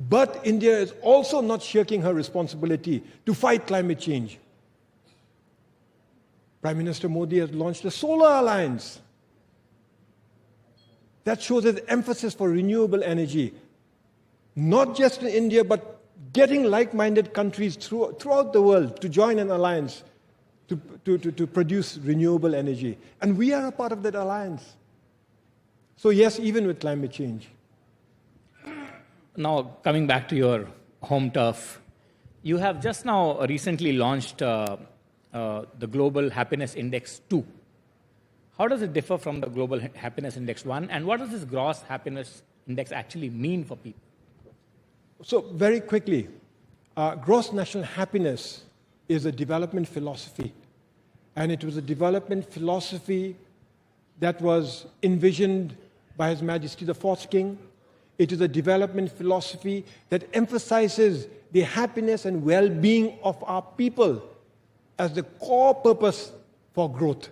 But India is also not shirking her responsibility to fight climate change. Prime Minister Modi has launched a solar alliance that shows his emphasis for renewable energy, not just in India, but getting like-minded countries throughout the world to join an alliance to produce renewable energy. And we are a part of that alliance. So yes, even with climate change. now coming back to your home turf, you have just now recently launched the Global Happiness Index 2. How does it differ from the Global Happiness Index 1? And what does this gross happiness index actually mean for people? So very quickly, gross national happiness is a development philosophy. And it was a development philosophy that was envisioned by His Majesty the Fourth King. It is a development philosophy that emphasizes the happiness and well-being of our people as the core purpose for growth.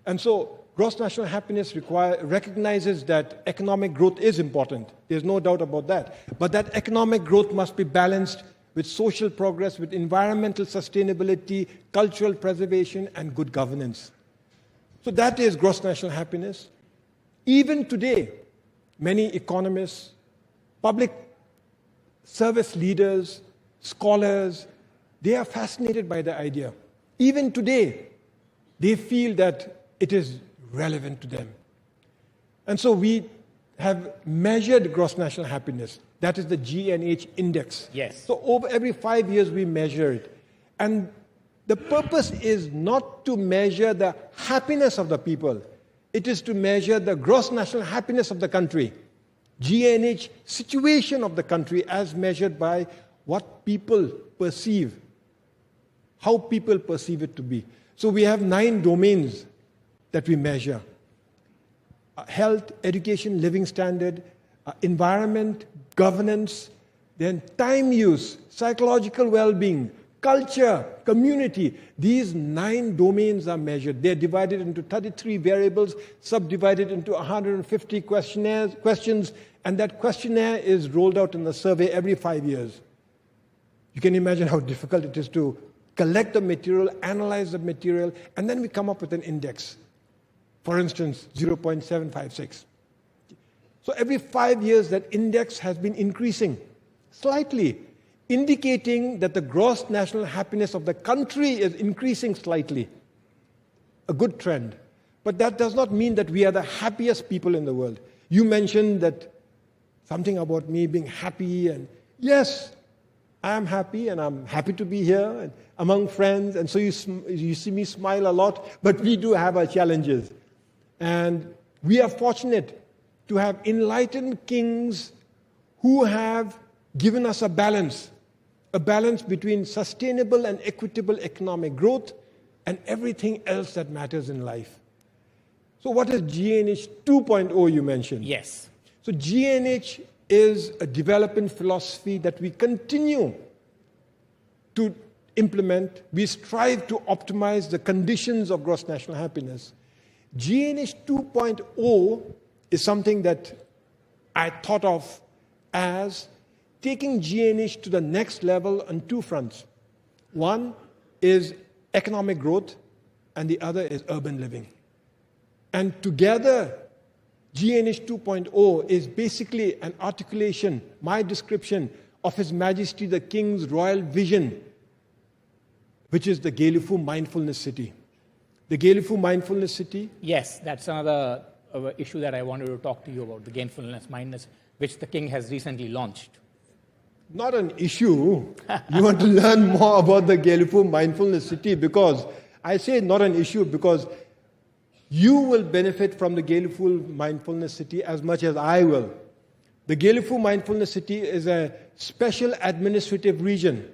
And so, gross national happiness recognizes that economic growth is important. There's no doubt about that. But that economic growth must be balanced with social progress, with environmental sustainability, cultural preservation, and good governance. So that is gross national happiness. Even today, many economists, public service leaders, scholars, they are fascinated by the idea. Even today, they feel that it is relevant to them. And so we have measured gross national happiness. That is the GNH index. Yes. So over every 5 years, we measure it. And the purpose is not to measure the happiness of the people. It is to measure the gross national happiness of the country. GNH situation of the country as measured by what people perceive, how people perceive it to be. So we have 9 domains that we measure. Health, education, living standard, environment, governance, then time use, psychological well-being, culture, community. These 9 domains are measured. They're divided into 33 variables, subdivided into 150 questions, and that questionnaire is rolled out in a survey every 5 years. You can imagine how difficult it is to collect the material, analyze the material, and then we come up with an index. For instance, 0.756. So every 5 years, that index has been increasing slightly, indicating that the gross national happiness of the country is increasing slightly. A good trend. But that does not mean that we are the happiest people in the world. You mentioned that something about me being happy, and yes, I am happy, and I'm happy to be here and among friends, and so you see me smile a lot, but we do have our challenges. And we are fortunate to have enlightened kings who have given us a balance between sustainable and equitable economic growth and everything else that matters in life. So what is GNH 2.0 you mentioned? Yes. So GNH is a development philosophy that we continue to implement. We strive to optimize the conditions of gross national happiness. GNH 2.0 is something that I thought of as taking GNH to the next level on 2 fronts. One is economic growth, and the other is urban living. And together, GNH 2.0 is basically an articulation, my description of His Majesty the King's royal vision, which is the Gelifu Mindfulness City. The Gelifu Mindfulness City? Yes, that's another issue that I wanted to talk to you about, the Gainfulness Mindness, which the King has recently launched. Not an issue. You want to learn more about the Gelifu Mindfulness City, because I say not an issue because you will benefit from the Gelifu Mindfulness City as much as I will. The Gelifu Mindfulness City is a special administrative region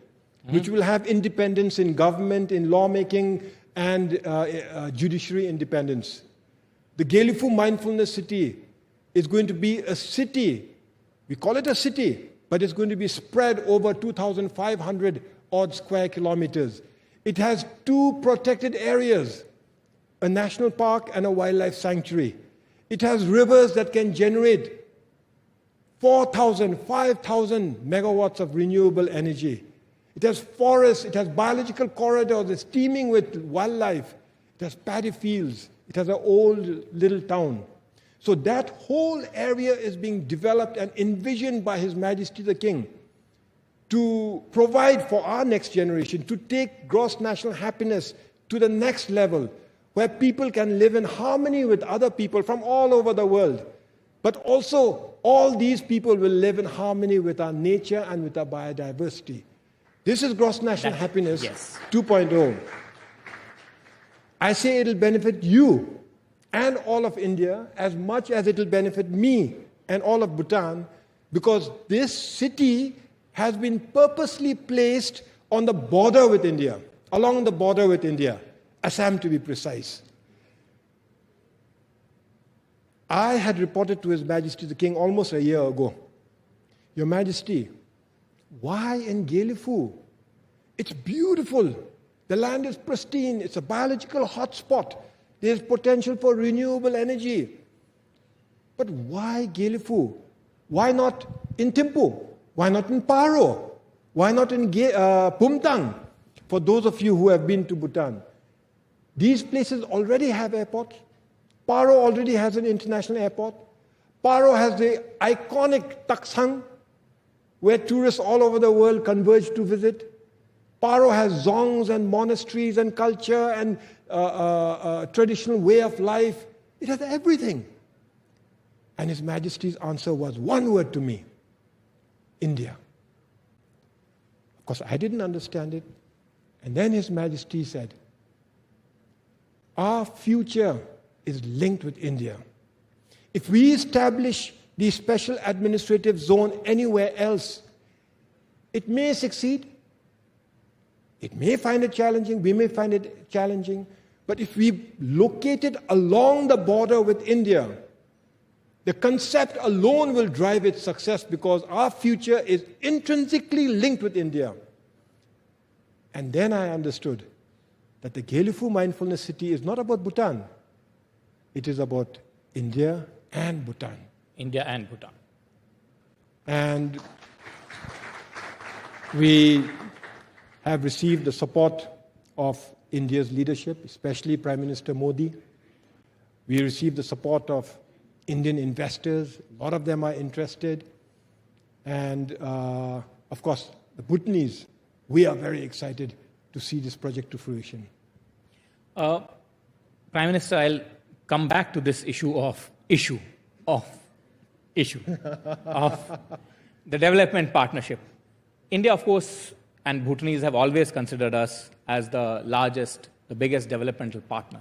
which will have independence in government, in lawmaking, and judiciary independence. The Gelifu Mindfulness City is going to be a city. We call it a city, but it's going to be spread over 2,500 odd square kilometers. It has 2 protected areas, a national park and a wildlife sanctuary. It has rivers that can generate 4,000, 5,000 megawatts of renewable energy. It has forests, it has biological corridors, it's teeming with wildlife. It has paddy fields. It has an old little town. So that whole area is being developed and envisioned by His Majesty the King to provide for our next generation, to take gross national happiness to the next level, where people can live in harmony with other people from all over the world. But also, all these people will live in harmony with our nature and with our biodiversity. This is gross national happiness 2.0. I say it will benefit you and all of India as much as it will benefit me and all of Bhutan, because this city has been purposely placed on the border with India, along the border with India, Assam to be precise. I had reported to His Majesty the King almost a year ago, Your Majesty, why in Gelifu? It's beautiful. The land is pristine. It's a biological hotspot. There's potential for renewable energy. But why Gelifu? Why not in Thimphu? Why not in Paro? Why not in Pumtang? For those of you who have been to Bhutan, these places already have airports. Paro already has an international airport. Paro has the iconic Taksang, where tourists all over the world converge to visit. Paro has zongs and monasteries and culture and traditional way of life. It has everything. And His Majesty's answer was one word to me: India. Of course, I didn't understand it. And then His Majesty said, our future is linked with India. If we establish the special administrative zone anywhere else, it may succeed. It may find it challenging, we may find it challenging, but if we locate it along the border with India, the concept alone will drive its success, because our future is intrinsically linked with India. And then I understood that the Gelifu Mindfulness City is not about Bhutan. It is about India and Bhutan. India and Bhutan. And we have received the support of India's leadership, especially Prime Minister Modi. We received the support of Indian investors. A lot of them are interested. And of course, the Bhutanese, we are very excited to see this project to fruition. Prime Minister, I'll come back to this issue of the development partnership. India, of course, and Bhutanese have always considered us as the largest, the biggest developmental partner.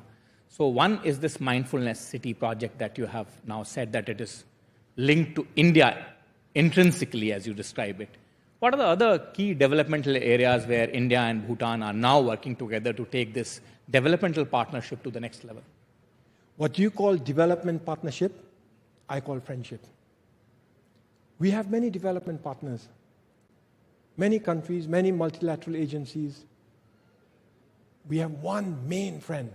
So one is this mindfulness city project that you have now said that it is linked to India intrinsically, as you describe it. What are the other key developmental areas where India and Bhutan are now working together to take this developmental partnership to the next level? What you call development partnership, I call friendship. We have many development partners, many countries, many multilateral agencies. We have one main friend.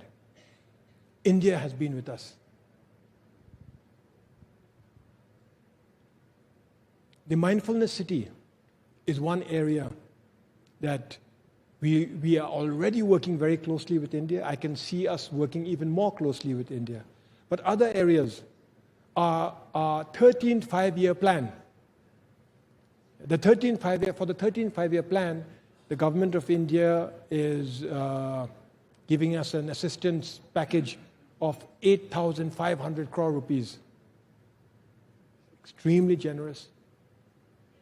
India has been with us. The mindfulness city is one area that we are already working very closely with India. I can see us working even more closely with India. But other areas are our 13th five-year plan. For the 13th five-year plan, the government of India is giving us an assistance package of 8,500 crore rupees. Extremely generous.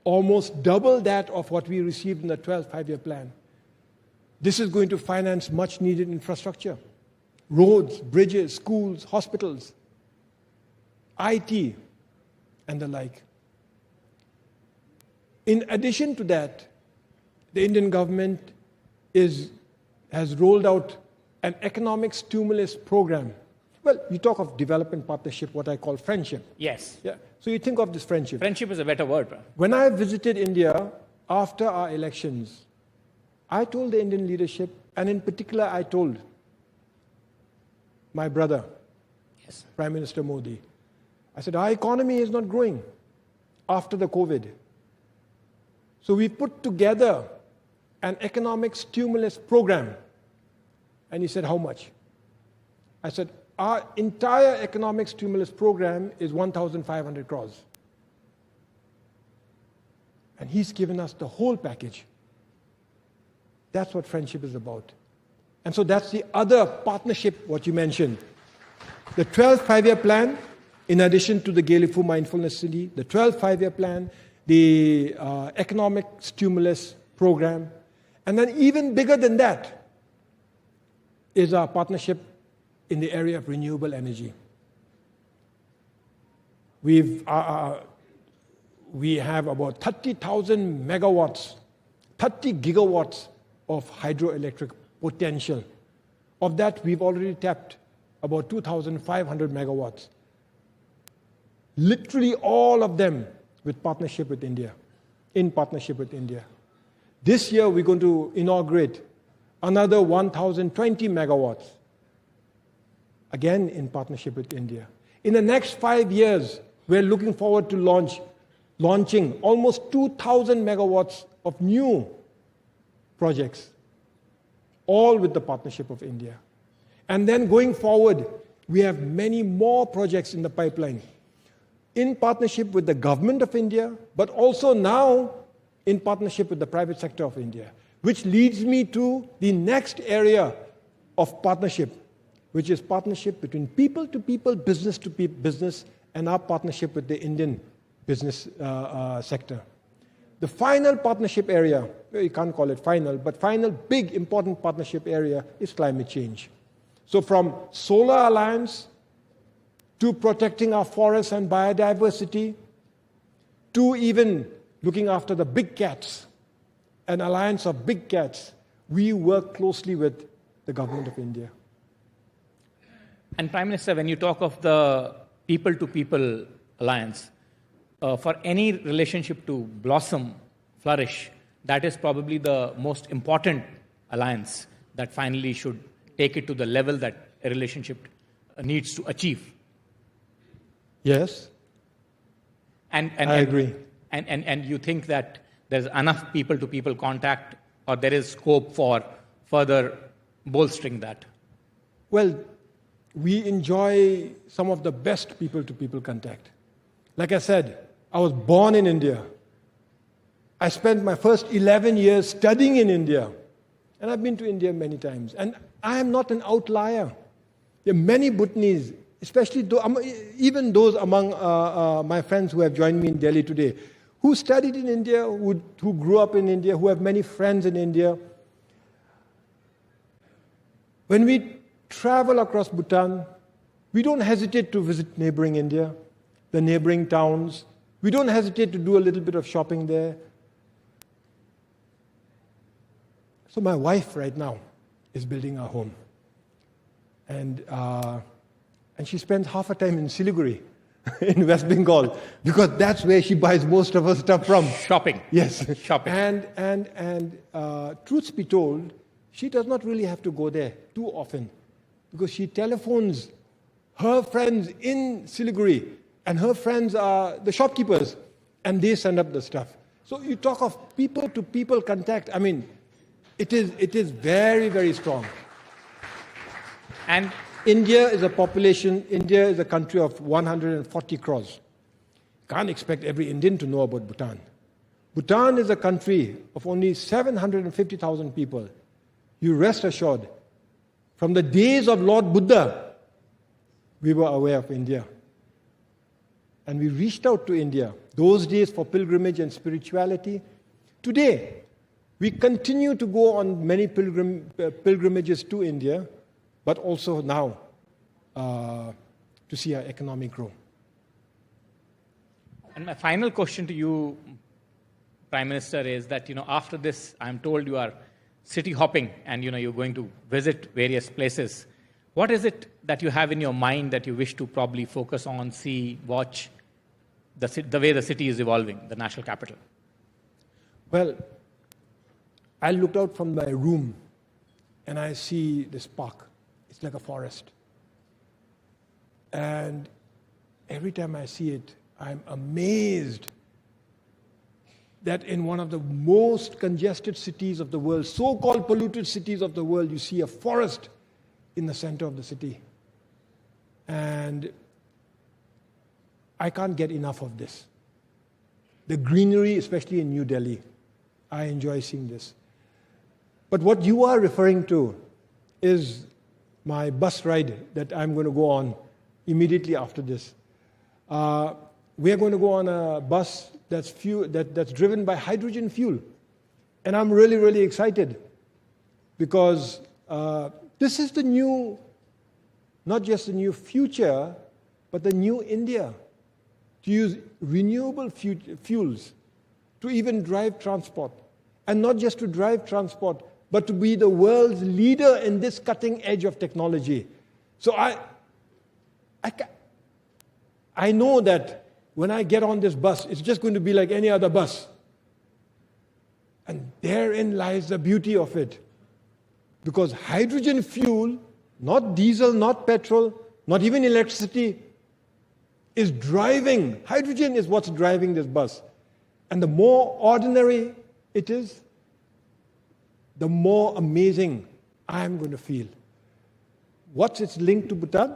Almost double that of what we received in the 12th five-year plan. This is going to finance much needed infrastructure. Roads, bridges, schools, hospitals, IT, and the like. In addition to that, the Indian government has rolled out an economic stimulus program. Well, you talk of development partnership, what I call friendship. Yes. Yeah. So you think of this friendship. Friendship is a better word. When I visited India after our elections, I told the Indian leadership, and in particular I told my brother, Prime Minister Modi, I said, our economy is not growing after the COVID. So we put together an economic stimulus program. And he said, how much? I said, our entire economic stimulus program is 1,500 crores. And he's given us the whole package. That's what friendship is about. And so that's the other partnership, what you mentioned. The 12th five-year plan in addition to the Gelifu Mindfulness City, the 12th five-year plan, the economic stimulus program, and then even bigger than that is our partnership in the area of renewable energy. We have about 30,000 megawatts, 30 gigawatts of hydroelectric potential. Of that, we've already tapped about 2,500 megawatts. Literally all of them with partnership with India, in partnership with India. This year, we're going to inaugurate another 1,020 megawatts, again in partnership with India. In the next 5 years, we're looking forward to launching almost 2,000 megawatts of new projects, all with the partnership of India. And then going forward, we have many more projects in the pipeline, in partnership with the government of India, but also now in partnership with the private sector of India, which leads me to the next area of partnership, which is partnership between people to people, business to business, and our partnership with the Indian business sector. The final partnership area, you can't call it final, but final big important partnership area is climate change. So from Solar Alliance to protecting our forests and biodiversity, to even looking after the big cats, an alliance of big cats, we work closely with the government of India. And Prime Minister, when you talk of the people-to-people alliance, for any relationship to blossom, flourish, that is probably the most important alliance that finally should take it to the level that a relationship needs to achieve. Yes. I agree. And you think that there's enough people-to-people contact, or there is scope for further bolstering that? Well, we enjoy some of the best people-to-people contact. Like I said, I was born in India. I spent my first 11 years studying in India. And I've been to India many times. And I am not an outlier. There are many Bhutanese, especially even those among my friends who have joined me in Delhi today, who studied in India, who grew up in India, who have many friends in India. When we travel across Bhutan, we don't hesitate to visit neighboring India, the neighboring towns. We don't hesitate to do a little bit of shopping there. So my wife right now is building a home. And she spends half her time in Siliguri, in West Bengal, because that's where she buys most of her stuff from. Shopping. Yes. Shopping. And truth be told, she does not really have to go there too often, because she telephones her friends in Siliguri, and her friends are the shopkeepers, and they send up the stuff. So you talk of people-to-people contact. I mean, it is very, very strong. And India is a country of 140 crores. Can't expect every Indian to know about Bhutan. Bhutan is a country of only 750,000 people. You rest assured, from the days of Lord Buddha, we were aware of India. And we reached out to India, those days for pilgrimage and spirituality. Today, we continue to go on many pilgrimages to India, but also now to see our economy grow. And my final question to you, Prime Minister, is that, after this, I'm told you are city hopping and, you're going to visit various places. What is it that you have in your mind that you wish to probably focus on, see, watch, the way the city is evolving, the national capital? Well, I looked out from my room and I see this park. It's like a forest. And every time I see it, I'm amazed that in one of the most congested cities of the world, so-called polluted cities of the world, you see a forest in the center of the city. And I can't get enough of this. The greenery, especially in New Delhi, I enjoy seeing this. But what you are referring to is my bus ride that I'm going to go on immediately after this. We are going to go on a bus that's driven by hydrogen fuel. And I'm really, really excited because this is the new, not just the new future, but the new India. To use renewable fuels to even drive transport. And not just to drive transport, but to be the world's leader in this cutting edge of technology. So I know that when I get on this bus, it's just going to be like any other bus. And therein lies the beauty of it. Because hydrogen fuel, not diesel, not petrol, not even electricity, is driving. Hydrogen is what's driving this bus. And the more ordinary it is, the more amazing I'm going to feel. What's its link to Bhutan?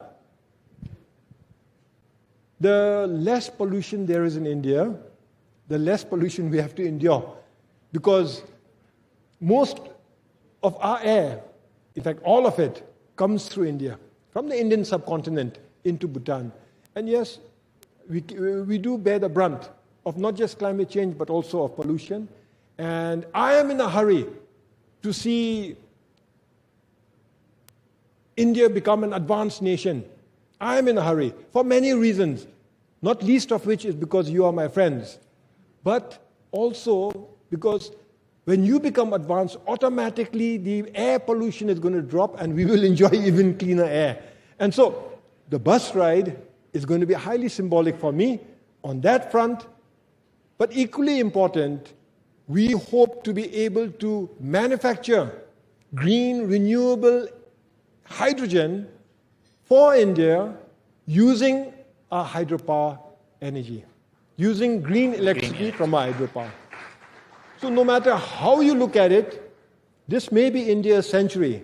The less pollution there is in India, the less pollution we have to endure. Because most of our air, in fact all of it, comes through India, from the Indian subcontinent into Bhutan. And yes, we do bear the brunt of not just climate change, but also of pollution. And I am in a hurry to see India become an advanced nation. I am in a hurry for many reasons, not least of which is because you are my friends, but also because when you become advanced, automatically the air pollution is going to drop and we will enjoy even cleaner air. And so the bus ride is going to be highly symbolic for me on that front. But equally important, we hope to be able to manufacture green, renewable hydrogen for India using our hydropower energy, using green electricity from our hydropower. So no matter how you look at it, this may be India's century,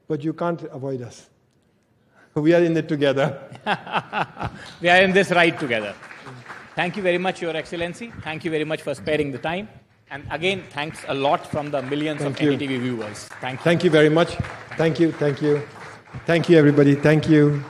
but you can't avoid us. We are in it together. We are in this ride together. Thank you very much, Your Excellency. Thank you very much for sparing the time. And again, thanks a lot from the millions of NDTV viewers. Thank you. Thank you very much. Thank you. Thank you. Thank you, everybody. Thank you.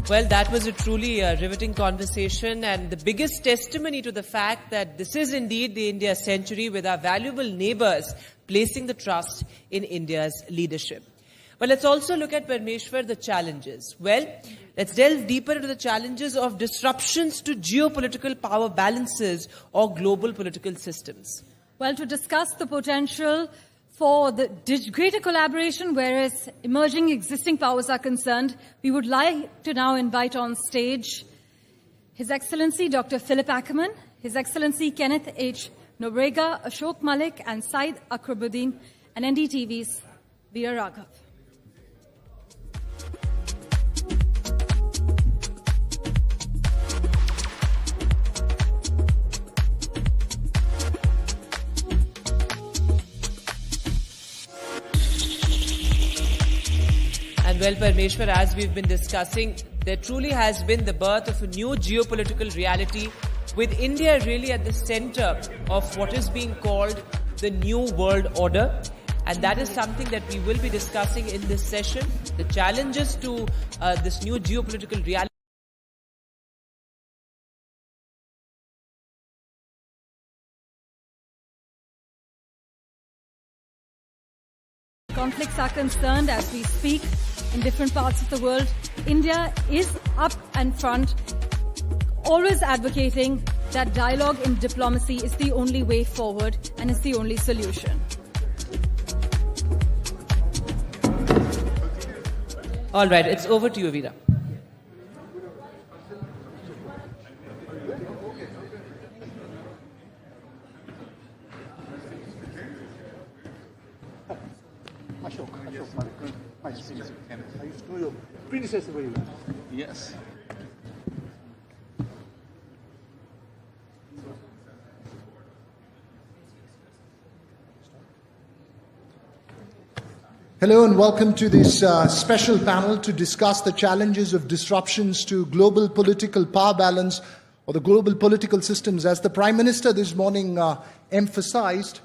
Well, that was a truly riveting conversation and the biggest testimony to the fact that this is indeed the India century with our valuable neighbors placing the trust in India's leadership. But let's also look at, Parmeshwar, the challenges. Well, let's delve deeper into the challenges of disruptions to geopolitical power balances or global political systems. Well, to discuss the potential for the greater collaboration, whereas emerging existing powers are concerned, we would like to now invite on stage His Excellency Dr. Philip Ackerman, His Excellency Kenneth H. Nobrega, Ashok Malik, and Said Akrubuddin, and NDTV's Veera Raghav. And well, Parmeshwar, as we've been discussing, there truly has been the birth of a new geopolitical reality, with India really at the center of what is being called the New World Order. And that is something that we will be discussing in this session, the challenges to this new geopolitical reality. Conflicts are concerned as we speak in different parts of the world. India is up and front, always advocating that dialogue in diplomacy is the only way forward and is the only solution. All right, it's over to you, Veera. Your predecessor very well. Yes. Hello and welcome to this special panel to discuss the challenges of disruptions to global political power balance or the global political systems. As the Prime Minister this morning emphasized,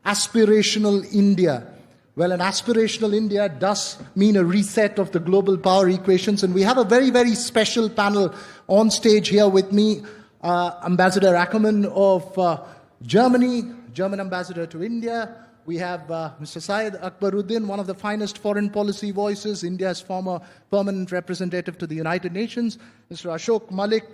aspirational India. Well, an aspirational India does mean a reset of the global power equations, and we have a very, very special panel on stage here with me, Ambassador Ackerman of Germany, German ambassador to India. We have Mr. Said Akrubuddin, one of the finest foreign policy voices, India's former permanent representative to the United Nations. Mr. Ashok Malik,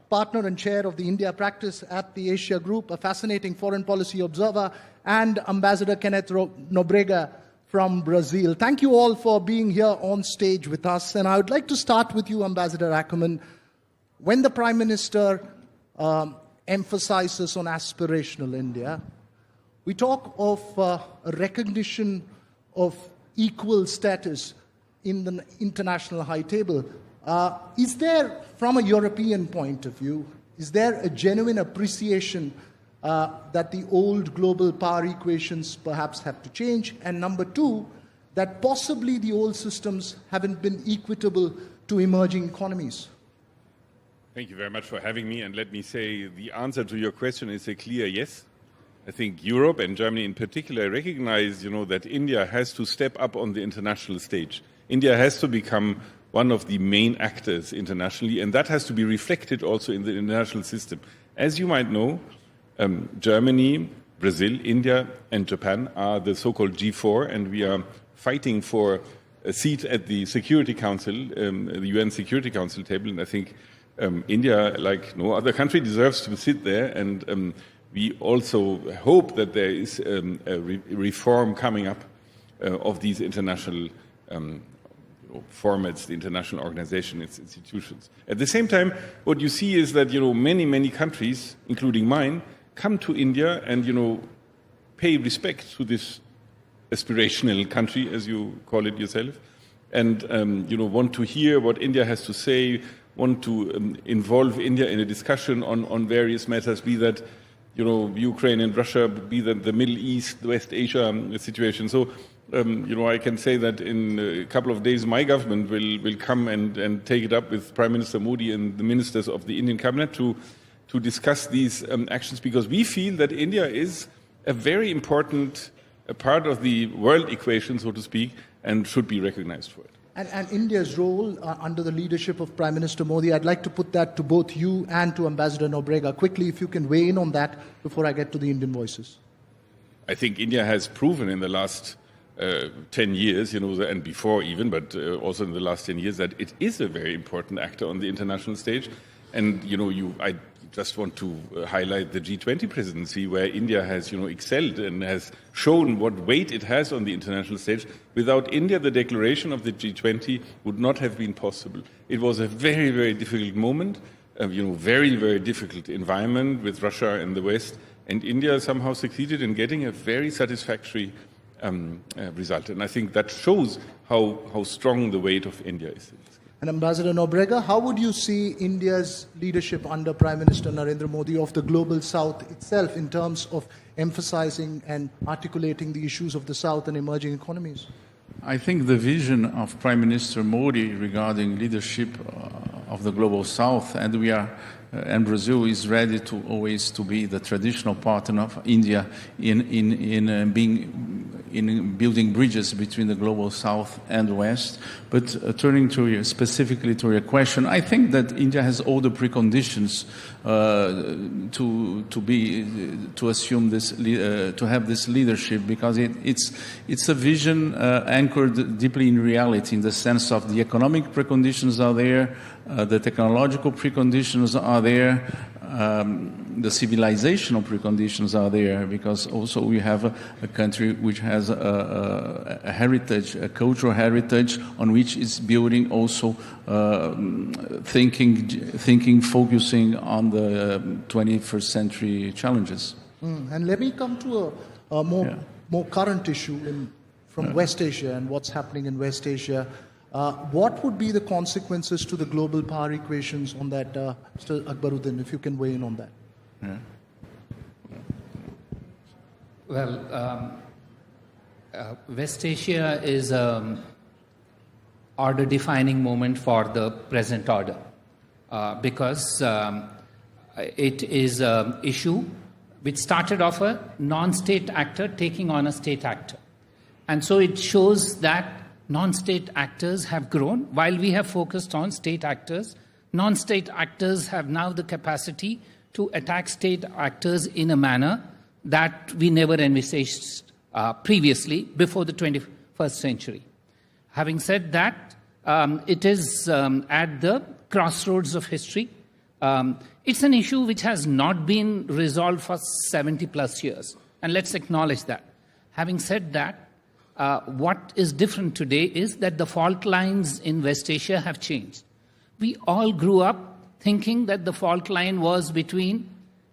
partner and chair of the India practice at the Asia Group, a fascinating foreign policy observer, and Ambassador Kenneth Nobrega from Brazil. Thank you all for being here on stage with us. And I would like to start with you, Ambassador Ackerman. When the Prime Minister emphasizes on aspirational India, we talk of a recognition of equal status in the international high table. Is there, from a European point of view, is there a genuine appreciation that the old global power equations perhaps have to change? And number two, that possibly the old systems haven't been equitable to emerging economies? Thank you very much for having me. And let me say the answer to your question is a clear yes. I think Europe and Germany in particular recognize, that India has to step up on the international stage. India has to become one of the main actors internationally, and that has to be reflected also in the international system. As you might know, Germany, Brazil, India, and Japan are the so-called G4, and we are fighting for a seat at the Security Council, the UN Security Council table. And I think India, like no other country, deserves to sit there. And we also hope that there is a reform coming up of these international formats, the international organization, its institutions. At the same time, what you see is that many, many countries, including mine, come to India and pay respect to this aspirational country, as you call it yourself, and want to hear what India has to say, want to involve India in a discussion on various matters, be that Ukraine and Russia, be that the Middle East, the West Asia situation. So, I can say that in a couple of days, my government will come and take it up with Prime Minister Modi and the ministers of the Indian cabinet to discuss these actions, because we feel that India is a very important part of the world equation, so to speak, and should be recognized for it. And India's role under the leadership of Prime Minister Modi, I'd like to put that to both you and to Ambassador Nobrega. Quickly, if you can weigh in on that before I get to the Indian voices. I think India has proven in the last 10 years, and before even, but also in the last 10 years, that it is a very important actor on the international stage. And, I just want to highlight the G20 presidency, where India has, excelled and has shown what weight it has on the international stage. Without India, the declaration of the G20 would not have been possible. It was a very, very difficult moment, very, very difficult environment with Russia and the West. And India somehow succeeded in getting a very satisfactory result. And I think that shows how strong the weight of India is. And Ambassador Nobrega, how would you see India's leadership under Prime Minister Narendra Modi of the Global South itself in terms of emphasizing and articulating the issues of the South and emerging economies? I think the vision of Prime Minister Modi regarding leadership of the Global South, and Brazil is ready to always to be the traditional partner of India in building bridges between the Global South and West. But turning specifically to your question, I think that India has all the preconditions to assume this to have this leadership, because it's a vision anchored deeply in reality, in the sense of the economic preconditions are there, the technological preconditions are there, the civilizational preconditions are there, because also we have a country which has a heritage, a cultural heritage on which it's building also thinking, focusing on the 21st century challenges. And let me come to a more current issue from West Asia and what's happening in West Asia. What would be the consequences to the global power equations on that, Mr. Akbaruddin, if you can weigh in on that? Yeah. Well, West Asia is an order-defining moment for the present order because it is an issue which started off a non-state actor taking on a state actor. And so it shows that non-state actors have grown. While we have focused on state actors, non-state actors have now the capacity to attack state actors in a manner that we never envisaged previously, before the 21st century. Having said that, it is at the crossroads of history. It's an issue which has not been resolved for 70 plus years, and let's acknowledge that. Having said that, what is different today is that the fault lines in West Asia have changed. We all grew up thinking that the fault line was between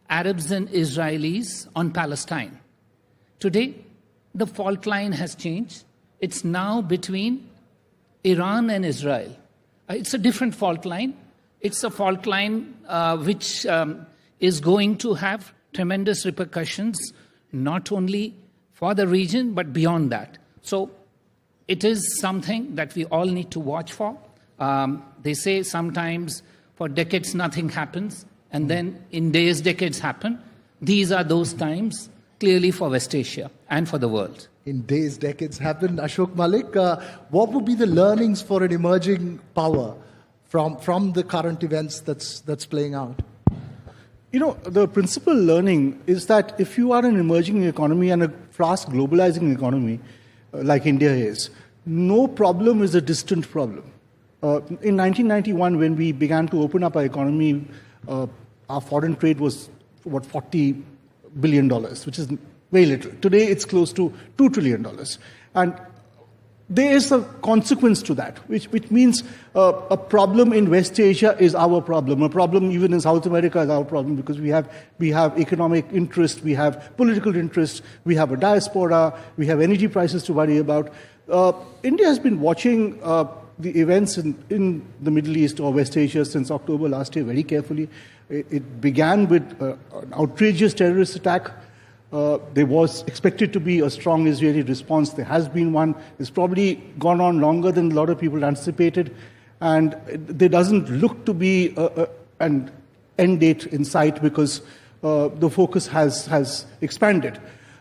Arabs and Israelis on Palestine. Today, the fault line has changed. It's now between Iran and Israel. It's a different fault line. It's a fault line which is going to have tremendous repercussions, not only for the region, but beyond that. So it is something that we all need to watch for. They say sometimes for decades nothing happens, and then in days decades happen. These are those times, clearly, for West Asia and for the world. In days decades happen. Ashok Malik, what would be the learnings for an emerging power from the current events that's playing out? The principal learning is that if you are an emerging economy and a fast globalizing economy, like India is, no problem is a distant problem. In 1991, when we began to open up our economy, our foreign trade was, $40 billion, which is very little. Today, it's close to $2 trillion. And there is a consequence to that, which means a problem in West Asia is our problem. A problem even in South America is our problem, because we have economic interest, we have political interest, we have a diaspora, we have energy prices to worry about. India has been watching the events in the Middle East or West Asia since October last year very carefully. It began with an outrageous terrorist attack. There was expected to be a strong Israeli response. There has been one. It's probably gone on longer than a lot of people anticipated. And there doesn't look to be an end date in sight, because the focus has expanded.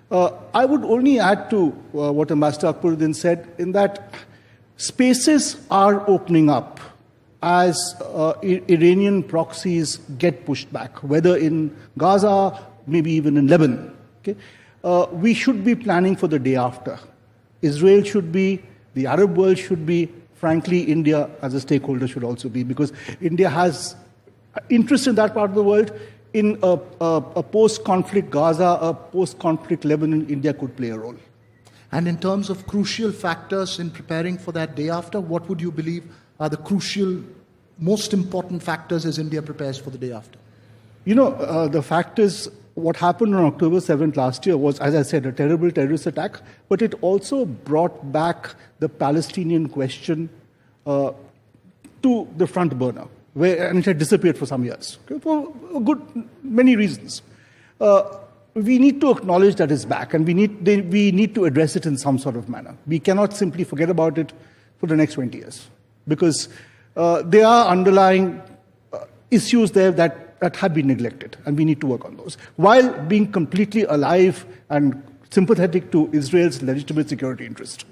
I would only add to what Ambassador Akbaruddin said, in that spaces are opening up as Iranian proxies get pushed back, whether in Gaza, maybe even in Lebanon. Okay? We should be planning for the day after. Israel should be, the Arab world should be, frankly, India as a stakeholder should also be, because India has interest in that part of the world. In a post-conflict Gaza, a post-conflict Lebanon, India could play a role. And in terms of crucial factors in preparing for that day after, what would you believe are the crucial, most important factors as India prepares for the day after? You know, the fact is, what happened on October 7th last year was, as I said, a terrible terrorist attack, but it also brought back the Palestinian question to the front burner, and it had disappeared for some years, for many reasons. We need to acknowledge that it's back, and we need to address it in some sort of manner. We cannot simply forget about it for the next 20 years, because there are underlying issues there that have been neglected, and we need to work on those, while being completely alive and sympathetic to Israel's legitimate security interest.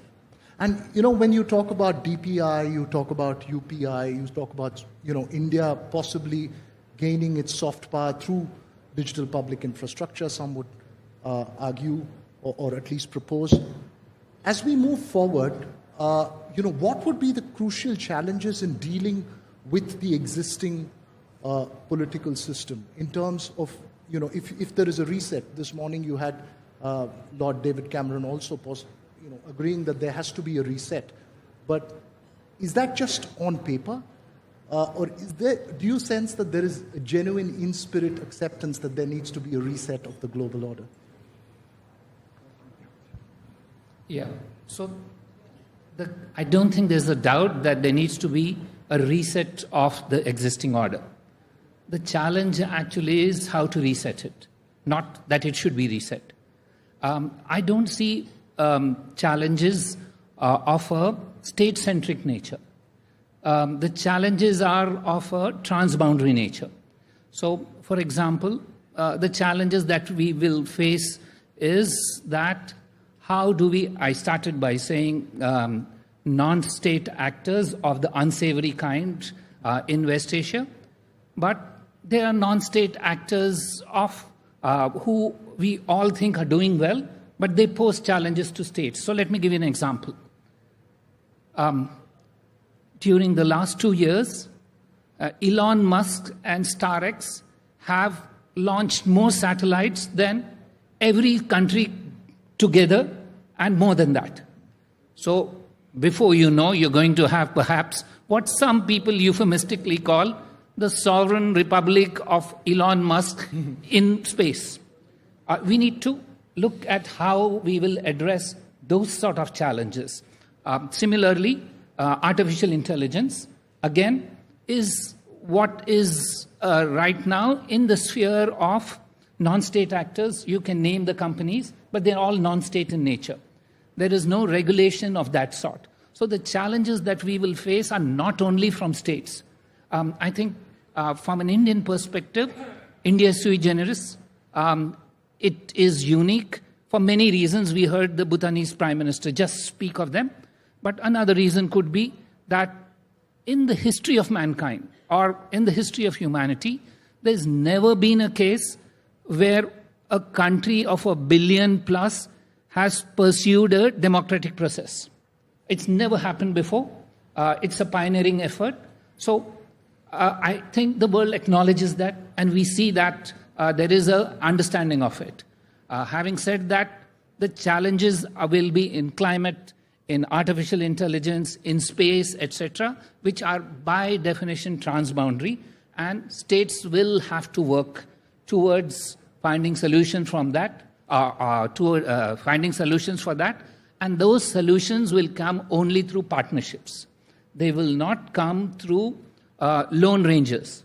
And, you know, when you talk about DPI, you talk about UPI, you talk about, you know, India possibly gaining its soft power through digital public infrastructure, some would argue or at least propose. As we move forward, you know, what would be the crucial challenges in dealing with the existing political system in terms of, you know, if there is a reset? This morning you had Lord David Cameron also agreeing that there has to be a reset. But is that just on paper? Or do you sense that there is a genuine in-spirit acceptance that there needs to be a reset of the global order? Yeah. So I don't think there's a doubt that there needs to be a reset of the existing order. The challenge actually is how to reset it, not that it should be reset. I don't see challenges of a state-centric nature. The challenges are of a transboundary nature. So, for example, the challenges that we will face is that how do we, I started by saying non-state actors of the unsavory kind in West Asia, but there are non-state actors of who we all think are doing well, but they pose challenges to states. So let me give you an example. During the last 2 years, Elon Musk and StarX have launched more satellites than every country together, and more than that. So before you know, you're going to have perhaps what some people euphemistically call the sovereign republic of Elon Musk in space. We need to look at how we will address those sort of challenges. Similarly, artificial intelligence, again, is what is right now in the sphere of non-state actors. You can name the companies, but they're all non-state in nature. There is no regulation of that sort. So the challenges that we will face are not only from states. I think from an Indian perspective, India is sui generis. It is unique for many reasons. We heard the Bhutanese Prime Minister just speak of them. But another reason could be that in the history of mankind, or in the history of humanity, there's never been a case where a country of 1 billion plus has pursued a democratic process. It's never happened before. It's a pioneering effort. So I think the world acknowledges that, and we see that there is an understanding of it. Having said that, the challenges will be in climate, in artificial intelligence, in space, etc., which are by definition transboundary, and states will have to work towards finding solutions from that, finding solutions for that, and those solutions will come only through partnerships. They will not come through lone rangers.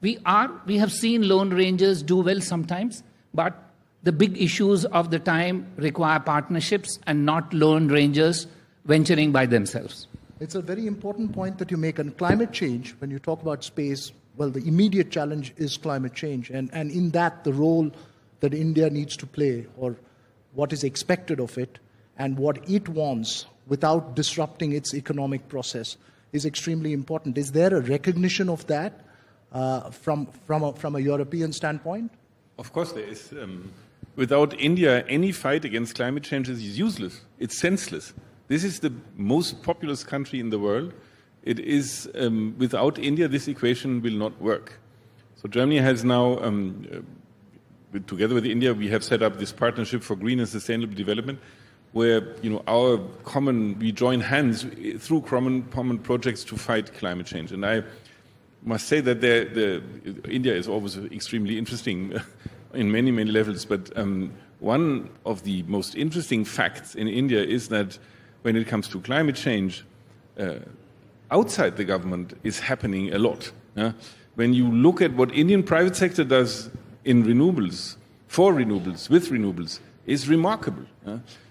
We have seen lone rangers do well sometimes, but the big issues of the time require partnerships and not lone rangers venturing by themselves. It's a very important point that you make. And climate change, when you talk about space, well, the immediate challenge is climate change. And in that, the role that India needs to play, or what is expected of it, and what it wants without disrupting its economic process, is extremely important. Is there a recognition of that from a European standpoint? Of course there is. without India, any fight against climate change is useless. It's senseless. This is the most populous country in the world. It is, without India, this equation will not work. So Germany has now, together with India, we have set up this partnership for green and sustainable development, where we join hands through common projects to fight climate change. And I must say that India is always extremely interesting in many, many levels. But one of the most interesting facts in India is that when it comes to climate change, outside the government is happening a lot. When you look at what Indian private sector does in renewables, for renewables, with renewables, is remarkable.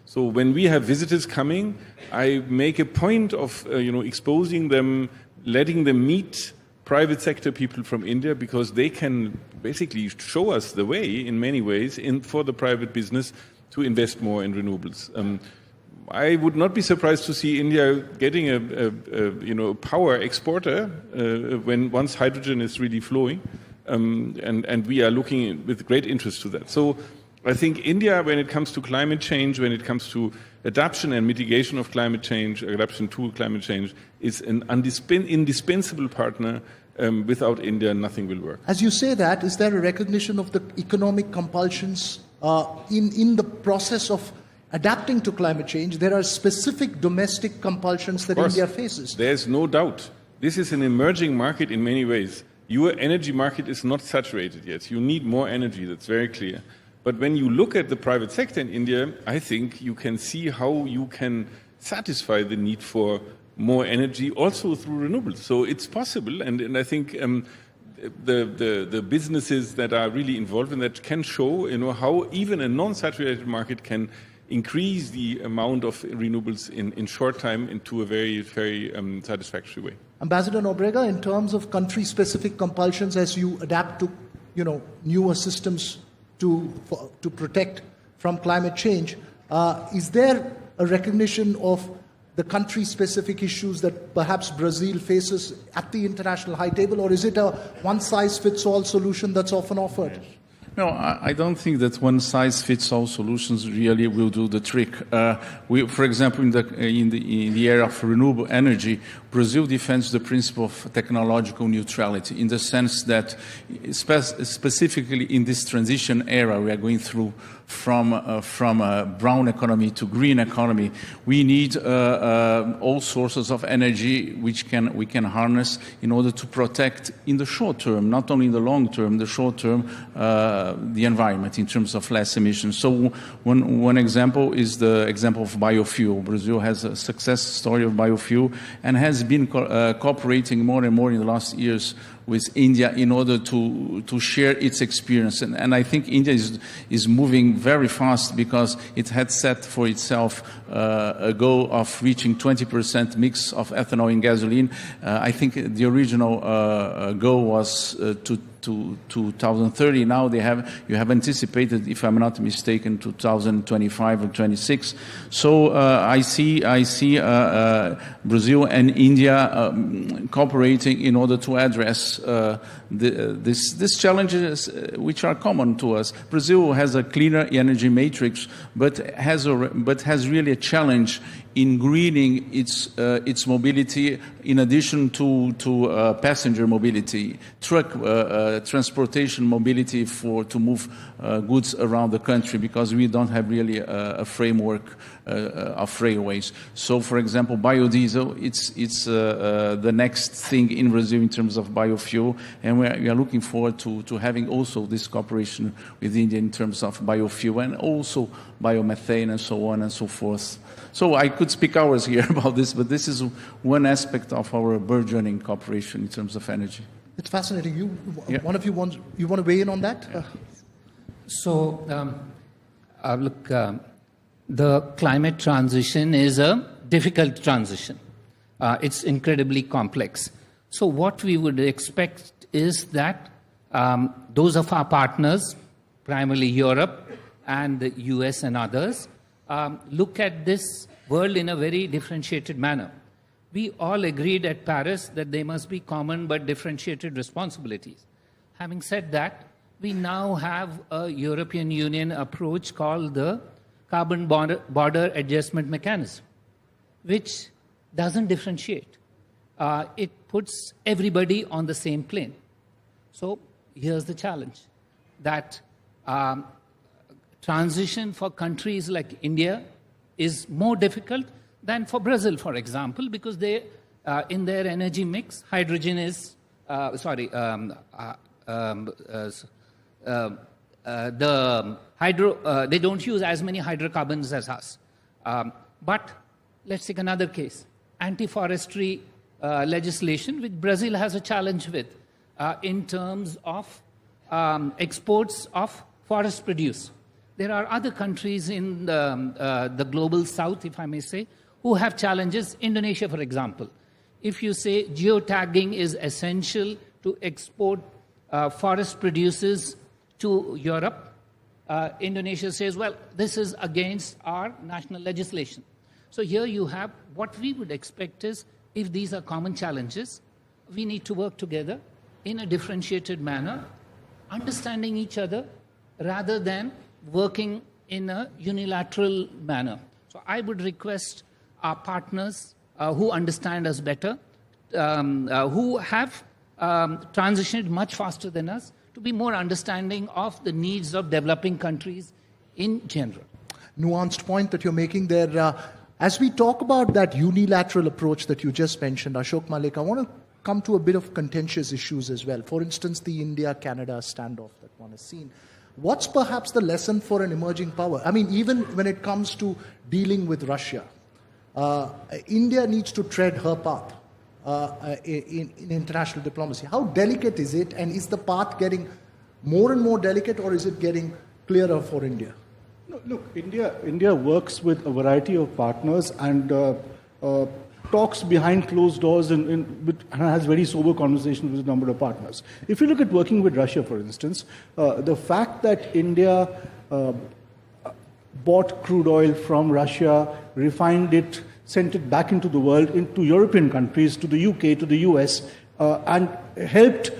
So when we have visitors coming, I make a point of exposing them, letting them meet private sector people from India, because they can basically show us the way in many ways for the private business to invest more in renewables. I would not be surprised to see India getting a power exporter once hydrogen is really flowing, and we are looking with great interest to that. So I think India, when it comes to climate change, when it comes to adaptation and mitigation of climate change, adaptation to climate change, is an indispensable partner. Without India, nothing will work. As you say that, is there a recognition of the economic compulsions in the process of adapting to climate change? There are specific domestic compulsions that India faces. There's no doubt. This is an emerging market in many ways. Your energy market is not saturated yet. You need more energy, that's very clear. But when you look at the private sector in India, I think you can see how you can satisfy the need for more energy also through renewables. So it's possible, and I think the businesses that are really involved in that can show how even a non-saturated market can increase the amount of renewables in short time into a very, very satisfactory way. Ambassador Nobrega, in terms of country-specific compulsions as you adapt to newer systems to protect from climate change, is there a recognition of the country-specific issues that perhaps Brazil faces at the international high table, or is it a one-size-fits-all solution that's often offered? No, I don't think that one-size-fits-all solutions really will do the trick. For example, in the area of renewable energy, Brazil defends the principle of technological neutrality in the sense that, specifically in this transition era we are going through from a brown economy to green economy, we need all sources of energy which we can harness in order to protect in the short term, not only in the long term, the short term, the environment in terms of less emissions. So one example is the example of biofuel. Brazil has a success story of biofuel and has been cooperating more and more in the last years with India in order to share its experience. And I think India is moving very fast because it had set for itself a goal of reaching 20% mix of ethanol in gasoline. I think the original goal was to 2030. Now you have anticipated, if I'm not mistaken, 2025 or 26. So I see Brazil and India cooperating in order to address these challenges which are common to us. Brazil has a cleaner energy matrix, but has really a challenge in greening its mobility, in addition to passenger mobility, truck transportation mobility to move goods around the country, because we don't have really a framework of railways. So, for example, biodiesel, it's the next thing in Brazil in terms of biofuel, and we are looking forward to having also this cooperation with India in terms of biofuel and also biomethane and so on and so forth. So I could speak hours here about this, but this is one aspect of our burgeoning cooperation in terms of energy. It's fascinating. One of you want to weigh in on that? So, look, the climate transition is a difficult transition. It's incredibly complex. So what we would expect is that those of our partners, primarily Europe and the US and others, look at this world in a very differentiated manner. We all agreed at Paris that there must be common but differentiated responsibilities. Having said that, we now have a European Union approach called the Carbon Border Adjustment Mechanism, which doesn't differentiate. It puts everybody on the same plane. So here's the challenge, that transition for countries like India is more difficult than for Brazil, for example, because they, in their energy mix, hydrogen is, they don't use as many hydrocarbons as us. But let's take another case, anti-forestry legislation, which Brazil has a challenge with in terms of exports of forest produce. There are other countries in the global south, if I may say, who have challenges. Indonesia, for example. If you say geotagging is essential to export forest produces to Europe, Indonesia says, well, this is against our national legislation. So here you have what we would expect is, if these are common challenges, we need to work together in a differentiated manner, understanding each other rather than working in a unilateral manner. So I would request our partners who understand us better, who have transitioned much faster than us, to be more understanding of the needs of developing countries in general. Nuanced point that you're making there. As we talk about that unilateral approach that you just mentioned, Ashok Malik, I want to come to a bit of contentious issues as well. For instance, the India-Canada standoff that one has seen. What's perhaps the lesson for an emerging power? I mean, even when it comes to dealing with Russia, India needs to tread her path in international diplomacy. How delicate is it, and is the path getting more and more delicate, or is it getting clearer for India? No, look, India works with a variety of partners and talks behind closed doors and has very sober conversations with a number of partners. If you look at working with Russia, for instance, the fact that India bought crude oil from Russia, refined it, sent it back into the world, into European countries, to the UK, to the US, and helped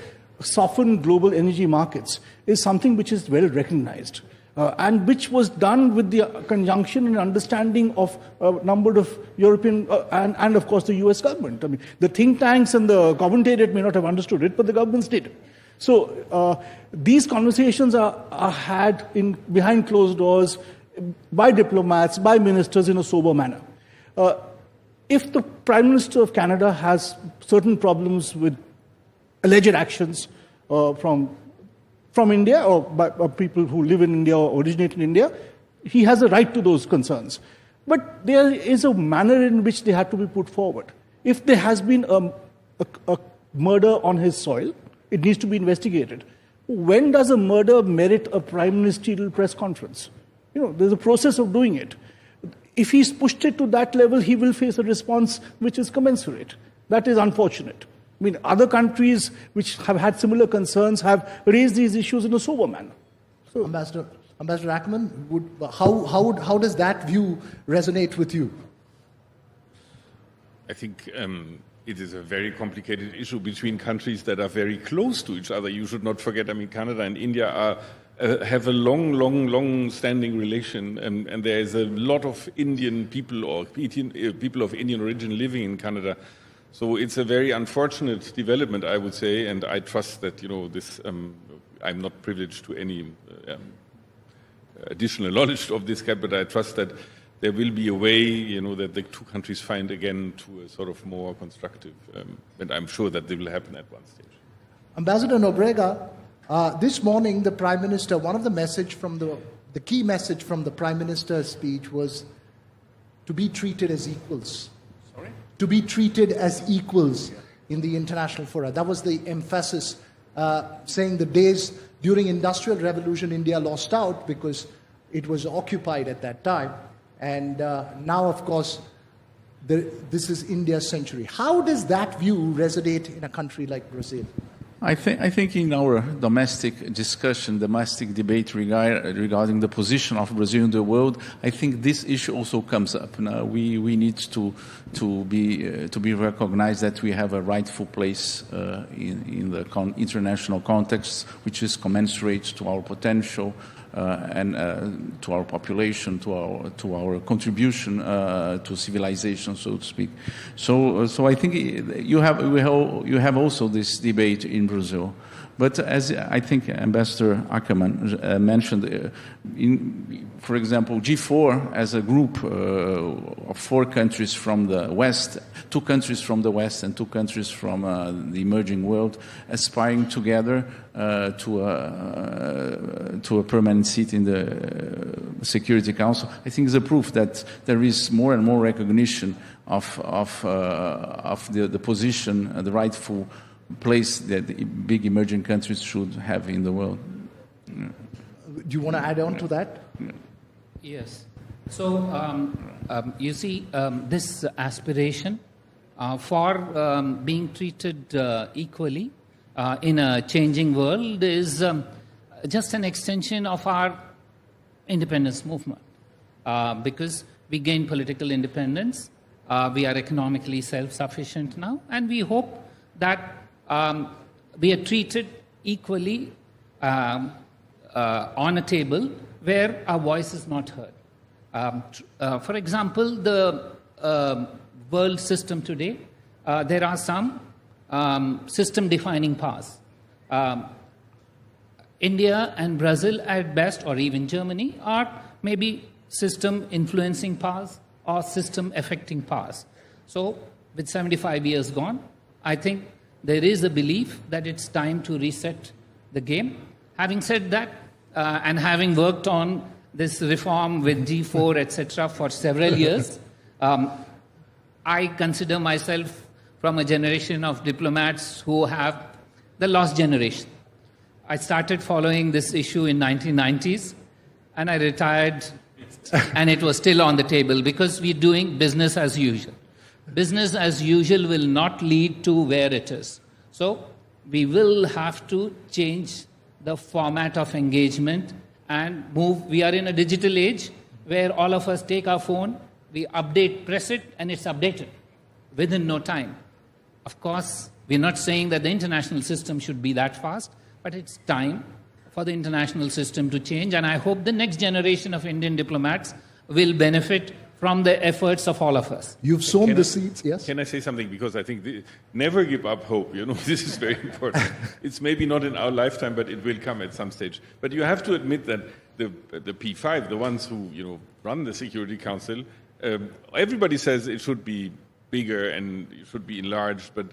soften global energy markets is something which is well recognized. And which was done with the conjunction and understanding of a number of European and of course the US government. I mean, the think tanks and the commentators may not have understood it, but the governments did. So these conversations are had behind closed doors by diplomats, by ministers in a sober manner. If the Prime Minister of Canada has certain problems with alleged actions from India or by people who live in India or originate in India, he has a right to those concerns. But there is a manner in which they have to be put forward. If there has been a murder on his soil, it needs to be investigated. When does a murder merit a prime ministerial press conference? You know, there's a process of doing it. If he's pushed it to that level, he will face a response which is commensurate. That is unfortunate. I mean, other countries which have had similar concerns have raised these issues in a sober manner. So, Ambassador Ackerman, how does that view resonate with you? I think it is a very complicated issue between countries that are very close to each other. You should not forget, I mean, Canada and India have a long standing relation, and there is a lot of Indian people or people of Indian origin living in Canada. So it's a very unfortunate development, I would say, and I trust that, you know, this, I'm not privileged to any additional knowledge of this, but I trust that there will be a way, you know, that the two countries find again to a sort of more constructive, and I'm sure that they will happen at one stage. Ambassador Nobrega, this morning the Prime Minister, one of the message from the key message from the Prime Minister's speech was to be treated as equals. To be treated as equals in the international fora. That was the emphasis, saying the days during Industrial Revolution, India lost out because it was occupied at that time. And now, of course, this is India's century. How does that view resonate in a country like Brazil? I think in our domestic discussion, domestic debate regarding the position of Brazil in the world, I think this issue also comes up. Now, we need to be recognized that we have a rightful place in the international context, which is commensurate to our potential. And to our population, to our contribution to civilization, so to speak. So I think you have also this debate in Brazil. But as I think Ambassador Ackerman mentioned, for example, G4 as a group of 4 countries from the West, 2 countries from the West and 2 countries from the emerging world, aspiring together to a permanent seat in the Security Council, I think is a proof that there is more and more recognition of the position, the rightful place that the big emerging countries should have in the world. Do you want to add on to that? Yes. So, you see, this aspiration for being treated equally in a changing world is just an extension of our independence movement. Because we gained political independence, we are economically self-sufficient now, and we hope that we are treated equally on a table where our voice is not heard. For example, the world system today, there are some system-defining powers. India and Brazil at best, or even Germany, are maybe system-influencing powers or system-affecting powers. So, with 75 years gone, I think there is a belief that it's time to reset the game. Having said that, and having worked on this reform with G4, etc., for several years, I consider myself from a generation of diplomats who have the lost generation. I started following this issue in 1990s, and I retired, and it was still on the table because we're doing business as usual. Business as usual will not lead to where it is. So we will have to change the format of engagement and move. We are in a digital age where all of us take our phone, we update, press it, and it's updated within no time. Of course, we're not saying that the international system should be that fast, but it's time for the international system to change, and I hope the next generation of Indian diplomats will benefit from the efforts of all of us. You've sown the seeds, yes? Can I say something? Because I think never give up hope, you know, this is very important. It's maybe not in our lifetime, but it will come at some stage. But you have to admit that the P5, the ones who, you know, run the Security Council, everybody says it should be bigger and it should be enlarged, but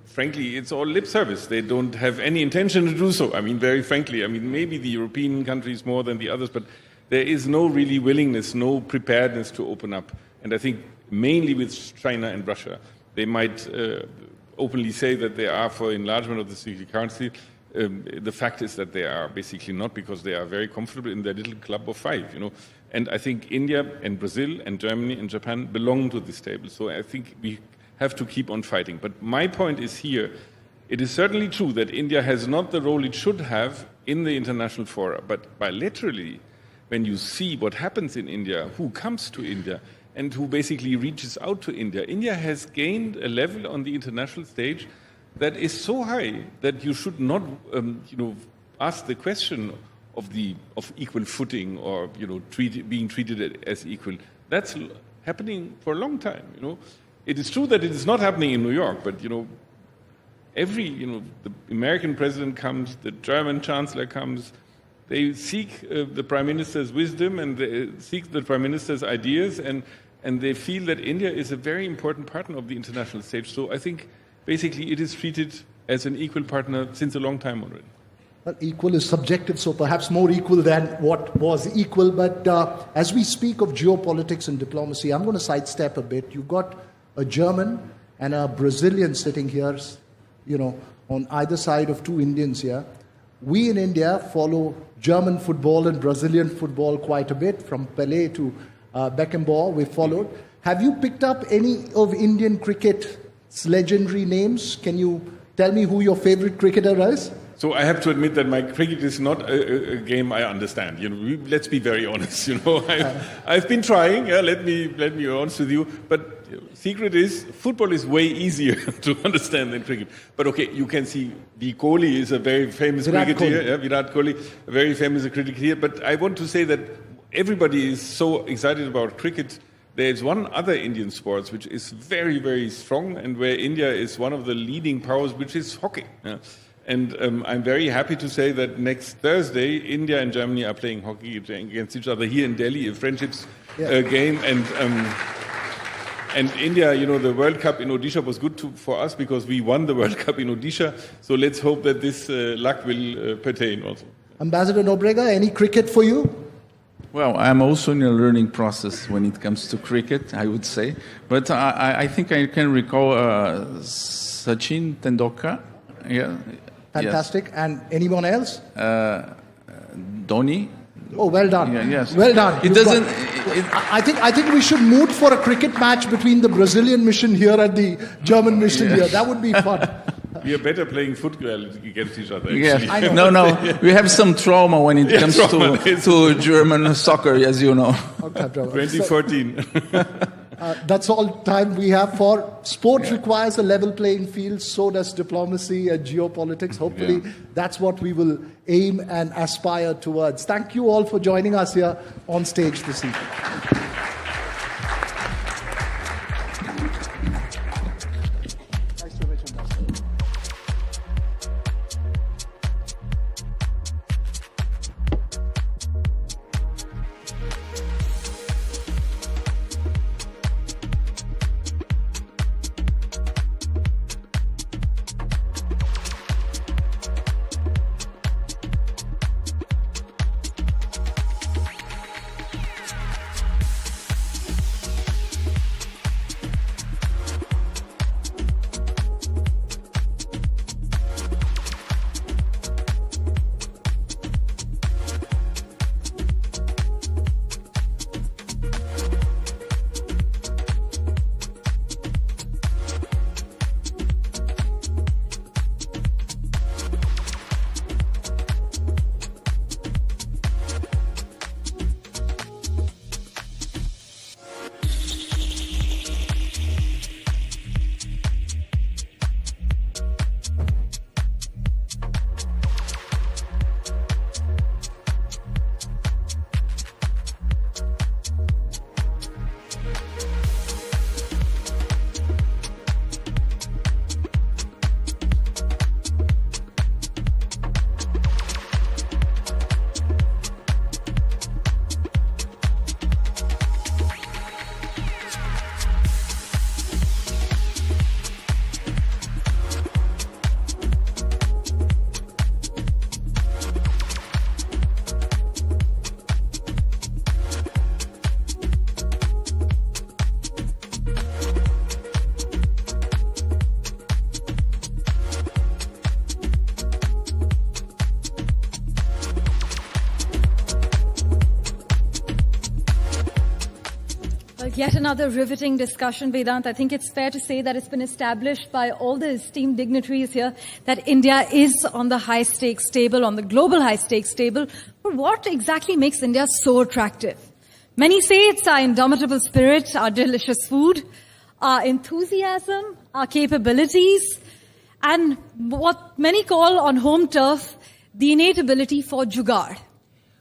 frankly, it's all lip service. They don't have any intention to do so. I mean, very frankly, I mean, maybe the European countries more than the others, but there is no really willingness, no preparedness to open up. And I think mainly with China and Russia, they might openly say that they are for enlargement of the Security Council. The fact is that they are basically not, because they are very comfortable in their little club of 5, you know. And I think India and Brazil and Germany and Japan belong to this table. So I think we have to keep on fighting. But my point is here, it is certainly true that India has not the role it should have in the international fora, but bilaterally, when you see what happens in India, who comes to India, and who basically reaches out to India, India has gained a level on the international stage that is so high that you should not, ask the question of equal footing or, being treated as equal. That's happening for a long time, you know. It is true that it is not happening in New York, but, the American president comes, the German chancellor comes, they seek the Prime Minister's wisdom and they seek the Prime Minister's ideas, and they feel that India is a very important partner of the international stage. So I think basically it is treated as an equal partner since a long time already. Well, equal is subjective, so perhaps more equal than what was equal. But as we speak of geopolitics and diplomacy, I'm going to sidestep a bit. You've got a German and a Brazilian sitting here, on either side of 2 Indians here. We in India follow German football and Brazilian football quite a bit, from Pelé to Beckenbauer, we followed. Have you picked up any of Indian cricket's legendary names? Can you tell me who your favorite cricketer is? So I have to admit that my cricket is not a game I understand. Let's be very honest. I've been trying. Yeah, let me be honest with you. But secret is football is way easier to understand than cricket. But okay, you can see Kohli is a very famous cricketer. Yeah, Virat Kohli, a very famous cricketer. But I want to say that everybody is so excited about cricket. There's one other Indian sport which is very, very strong and where India is one of the leading powers, which is hockey. Yeah. And I'm very happy to say that next Thursday, India and Germany are playing hockey against each other here in Delhi, a friendships game. And India, the World Cup in Odisha was good for us because we won the World Cup in Odisha. So let's hope that this luck will pertain also. Ambassador Nobrega, any cricket for you? Well, I'm also in a learning process when it comes to cricket, I would say. But I think I can recall Sachin Tendulkar. Yeah. Fantastic. Yes. And anyone else? Dhoni. Oh, well done. Yeah, yes. Well done. It doesn't. I think we should moot for a cricket match between the Brazilian mission here and the German mission here. That would be fun. We are better playing football against each other. Yeah. No. We have some trauma when it comes to German soccer, as you know. 2014. That's all time we have for sport. Requires a level playing field, so does diplomacy and geopolitics. Hopefully that's what we will aim and aspire towards. Thank you all for joining us here on stage this evening. Yet another riveting discussion, Vedant. I think it's fair to say that it's been established by all the esteemed dignitaries here that India is on the high-stakes table, on the global high-stakes table. But what exactly makes India so attractive? Many say it's our indomitable spirit, our delicious food, our enthusiasm, our capabilities, and what many call on home turf, the innate ability for jugaad.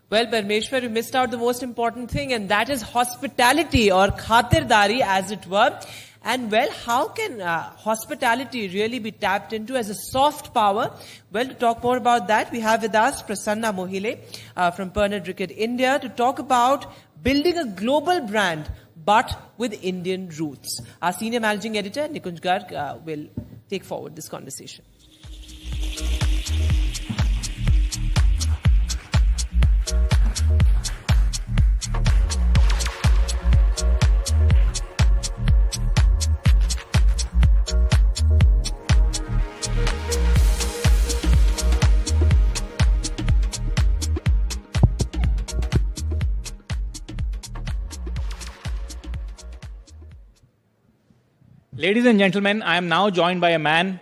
Well, Parmeshwar, you missed out the most important thing, and that is hospitality or khatirdari, as it were. And well, how can hospitality really be tapped into as a soft power? Well, to talk more about that, we have with us Prasanna Mohile from Pernod Ricard India to talk about building a global brand, but with Indian roots. Our senior managing editor, Nikunj Garg, will take forward this conversation. Ladies and gentlemen, I am now joined by a man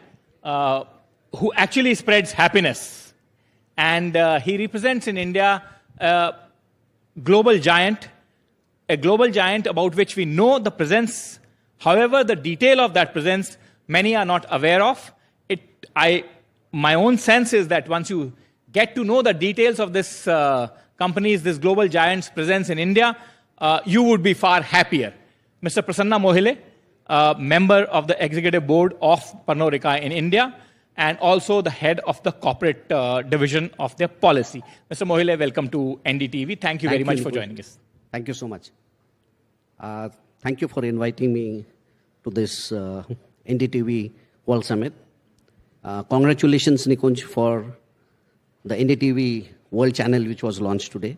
who actually spreads happiness. And he represents in India a global giant about which we know the presence. However, the detail of that presence, many are not aware of. My own sense is that once you get to know the details of this this global giant's presence in India, you would be far happier. Mr. Prasanna Mohile, member of the executive board of Pernod Ricard in India, and also the head of the corporate division of their policy. Mr. Mohile, welcome to NDTV. Thank you very much for joining us. Thank you so much. Thank you for inviting me to this NDTV World Summit. Congratulations, Nikunj, for the NDTV World Channel, which was launched today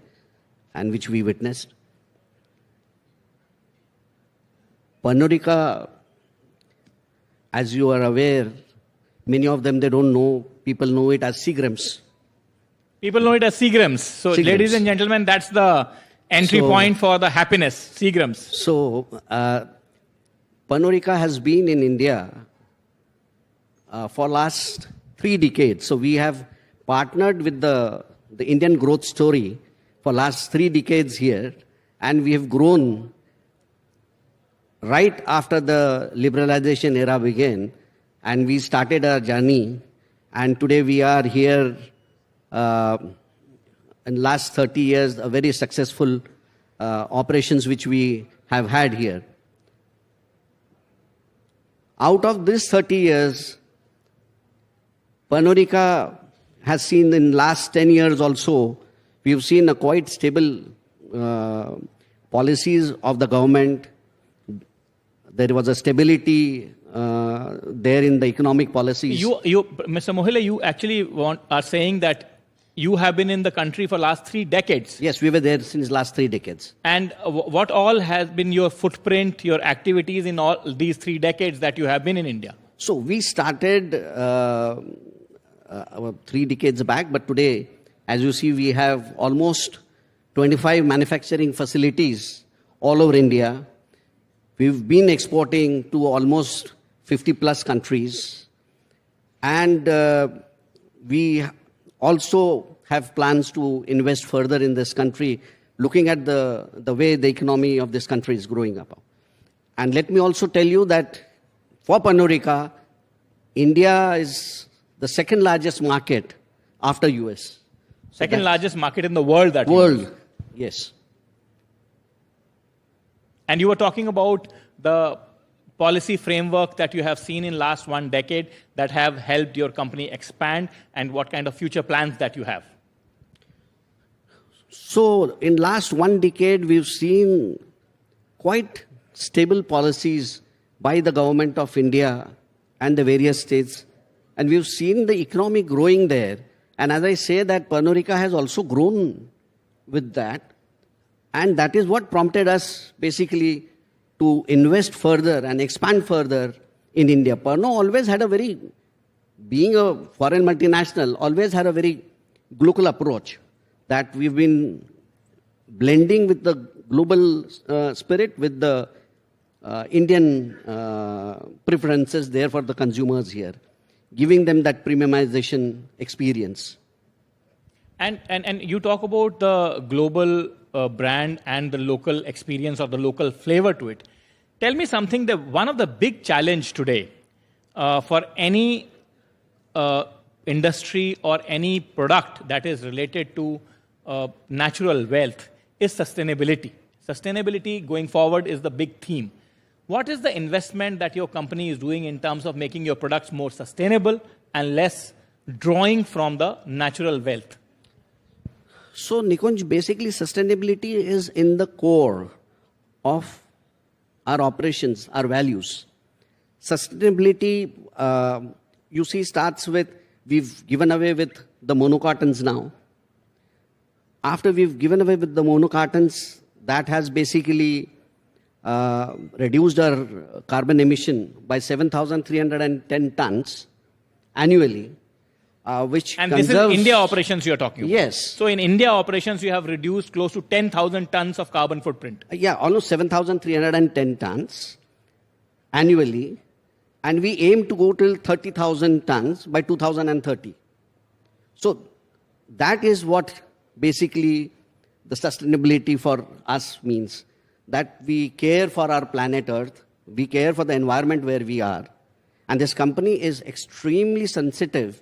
and which we witnessed. Pernod Ricard, as you are aware, many of them, they don't know, people know it as Seagrams. People know it as Seagrams. So, Seagrams. Ladies and gentlemen, that's the entry point for the happiness, Seagrams. So, Pernod Ricard has been in India for last 3 decades. So, we have partnered with the Indian growth story for last 3 decades here, and we have grown right after the liberalization era began, and we started our journey, and today we are here in last 30 years, a very successful operations which we have had here. Out of this 30 years, Pernod Ricard has seen in last 10 years also, we've seen a quite stable policies of the government. There was a stability there in the economic policies. Mr. Mohile, you actually are saying that you have been in the country for last 3 decades. Yes, we were there since last 3 decades. And what all has been your footprint, your activities in all these 3 decades that you have been in India? So we started 3 decades back, but today, as you see, we have almost 25 manufacturing facilities all over India. We've been exporting to almost 50 plus countries. And we also have plans to invest further in this country, looking at the way the economy of this country is growing up. And let me also tell you that for Pernod Ricard, India is the second largest market after US. Second largest market in the world. Yes. And you were talking about the policy framework that you have seen in last 1 decade that have helped your company expand, and what kind of future plans that you have. So in last 1 decade, we've seen quite stable policies by the government of India and the various states. And we've seen the economy growing there. And as I say that Pernod Ricard has also grown with that. And that is what prompted us basically to invest further and expand further in India. Pernod always had being a foreign multinational, always had a very global approach, that we've been blending with the global spirit with the Indian preferences there for the consumers here, giving them that premiumization experience. And you talk about the global brand and the local experience or the local flavor to it. Tell me something, that one of the big challenge today for any industry or any product that is related to natural wealth is sustainability. Sustainability going forward is the big theme. What is the investment that your company is doing in terms of making your products more sustainable and less drawing from the natural wealth? So, Nikunj, basically sustainability is in the core of our operations, our values. Sustainability, you see, starts with, we've given away with the monocartons now. After we've given away with the monocartons, that has basically reduced our carbon emission by 7,310 tons annually. Which and this is India operations you're talking about. Yes. So in India operations, you have reduced close to 10,000 tons of carbon footprint. Yeah, almost 7,310 tons annually. And we aim to go till 30,000 tons by 2030. So that is what basically the sustainability for us means. That we care for our planet Earth, we care for the environment where we are. And this company is extremely sensitive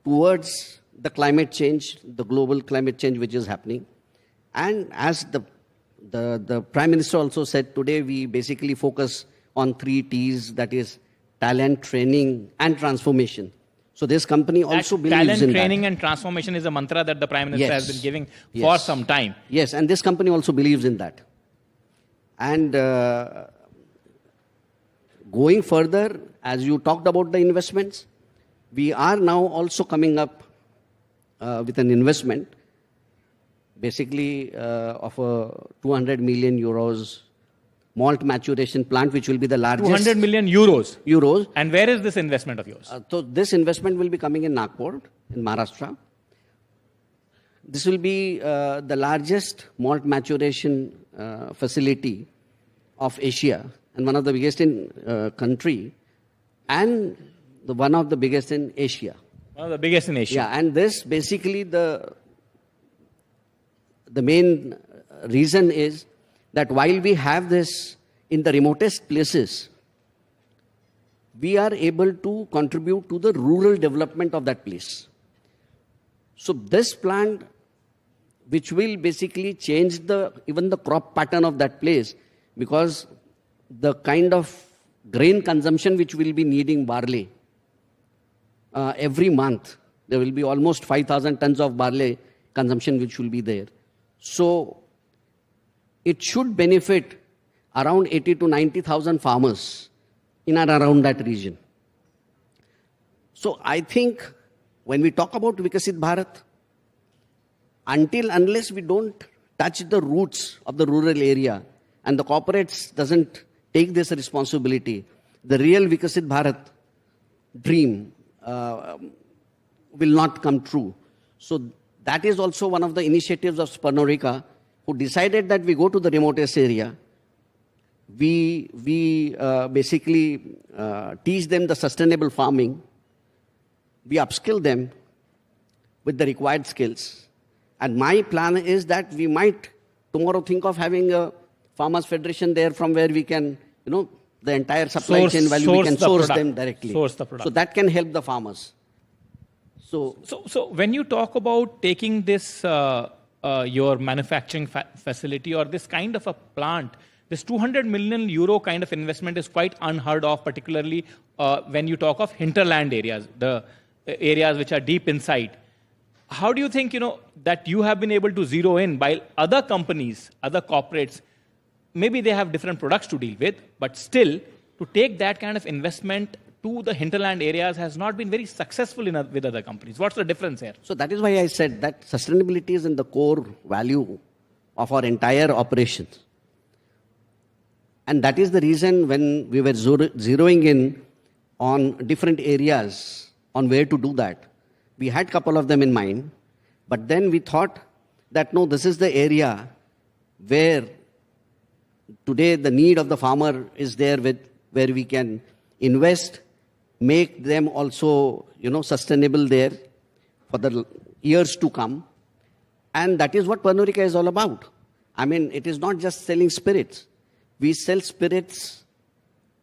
towards the climate change, the global climate change which is happening. And as the Prime Minister also said, today we basically focus on 3 T's, that is talent, training and transformation. So this company also believes in that. Talent, training and transformation is a mantra that the Prime Minister has been giving for some time. Yes, and this company also believes in that. And going further, as you talked about the investments, we are now also coming up with an investment, basically of a 200 million euros malt maturation plant, which will be the largest. 200 million euros. Euros. And where is this investment of yours? So this investment will be coming in Nagpur, in Maharashtra. This will be the largest malt maturation facility of Asia and one of the biggest in country and one of the biggest in Asia. One of the biggest in Asia. Yeah, and this basically the main reason is that while we have this in the remotest places, we are able to contribute to the rural development of that place. So this plant, which will basically change even the crop pattern of that place, because the kind of grain consumption which will be needing barley every month, there will be almost 5,000 tons of barley consumption which will be there. So it should benefit around 80 to 90,000 farmers in and around that region. So I think when we talk about Vikasit Bharat, unless we don't touch the roots of the rural area and the corporates doesn't take this responsibility, the real Vikasit Bharat dream will not come true. So that is also one of the initiatives of Sparnorika, who decided that we go to the remotest area. We basically teach them the sustainable farming. We upskill them with the required skills. And my plan is that we might tomorrow think of having a farmers federation there from where we can, the entire supply chain value, we can source them directly. Source the product. So that can help the farmers. So when you talk about taking this, your manufacturing facility or this kind of a plant, this 200 million euro kind of investment is quite unheard of, particularly when you talk of hinterland areas, the areas which are deep inside. How do you think, that you have been able to zero in while other companies, other corporates, maybe they have different products to deal with, but still to take that kind of investment to the hinterland areas has not been very successful with other companies. What's the difference here? So that is why I said that sustainability is in the core value of our entire operations. And that is the reason when we were zeroing in on different areas on where to do that, we had a couple of them in mind, but then we thought that no, this is the area where today the need of the farmer is there, where we can invest, make them also, sustainable there for the years to come. And that is what Pernod Ricard is all about. I mean, it is not just selling spirits. We sell spirits,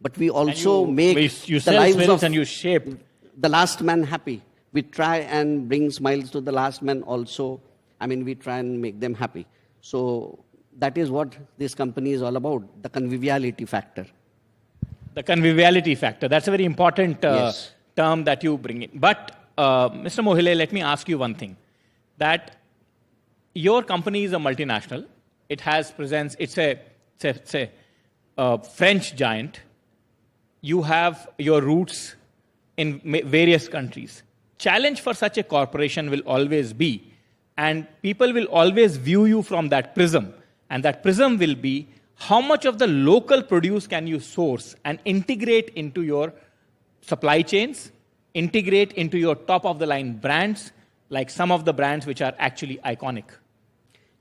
but we also make you the sell lives spirits of and you shape the last man happy. We try and bring smiles to the last man also. I mean, we try and make them happy. So that is what this company is all about, the conviviality factor. The conviviality factor. That's a very important term that you bring in. But, Mr. Mohile, let me ask you one thing. That your company is a multinational. It has presence. It's a French giant. You have your roots in various countries. Challenge for such a corporation will always be, and people will always view you from that prism. And that prism will be, how much of the local produce can you source and integrate into your supply chains, integrate into your top-of-the-line brands, like some of the brands which are actually iconic?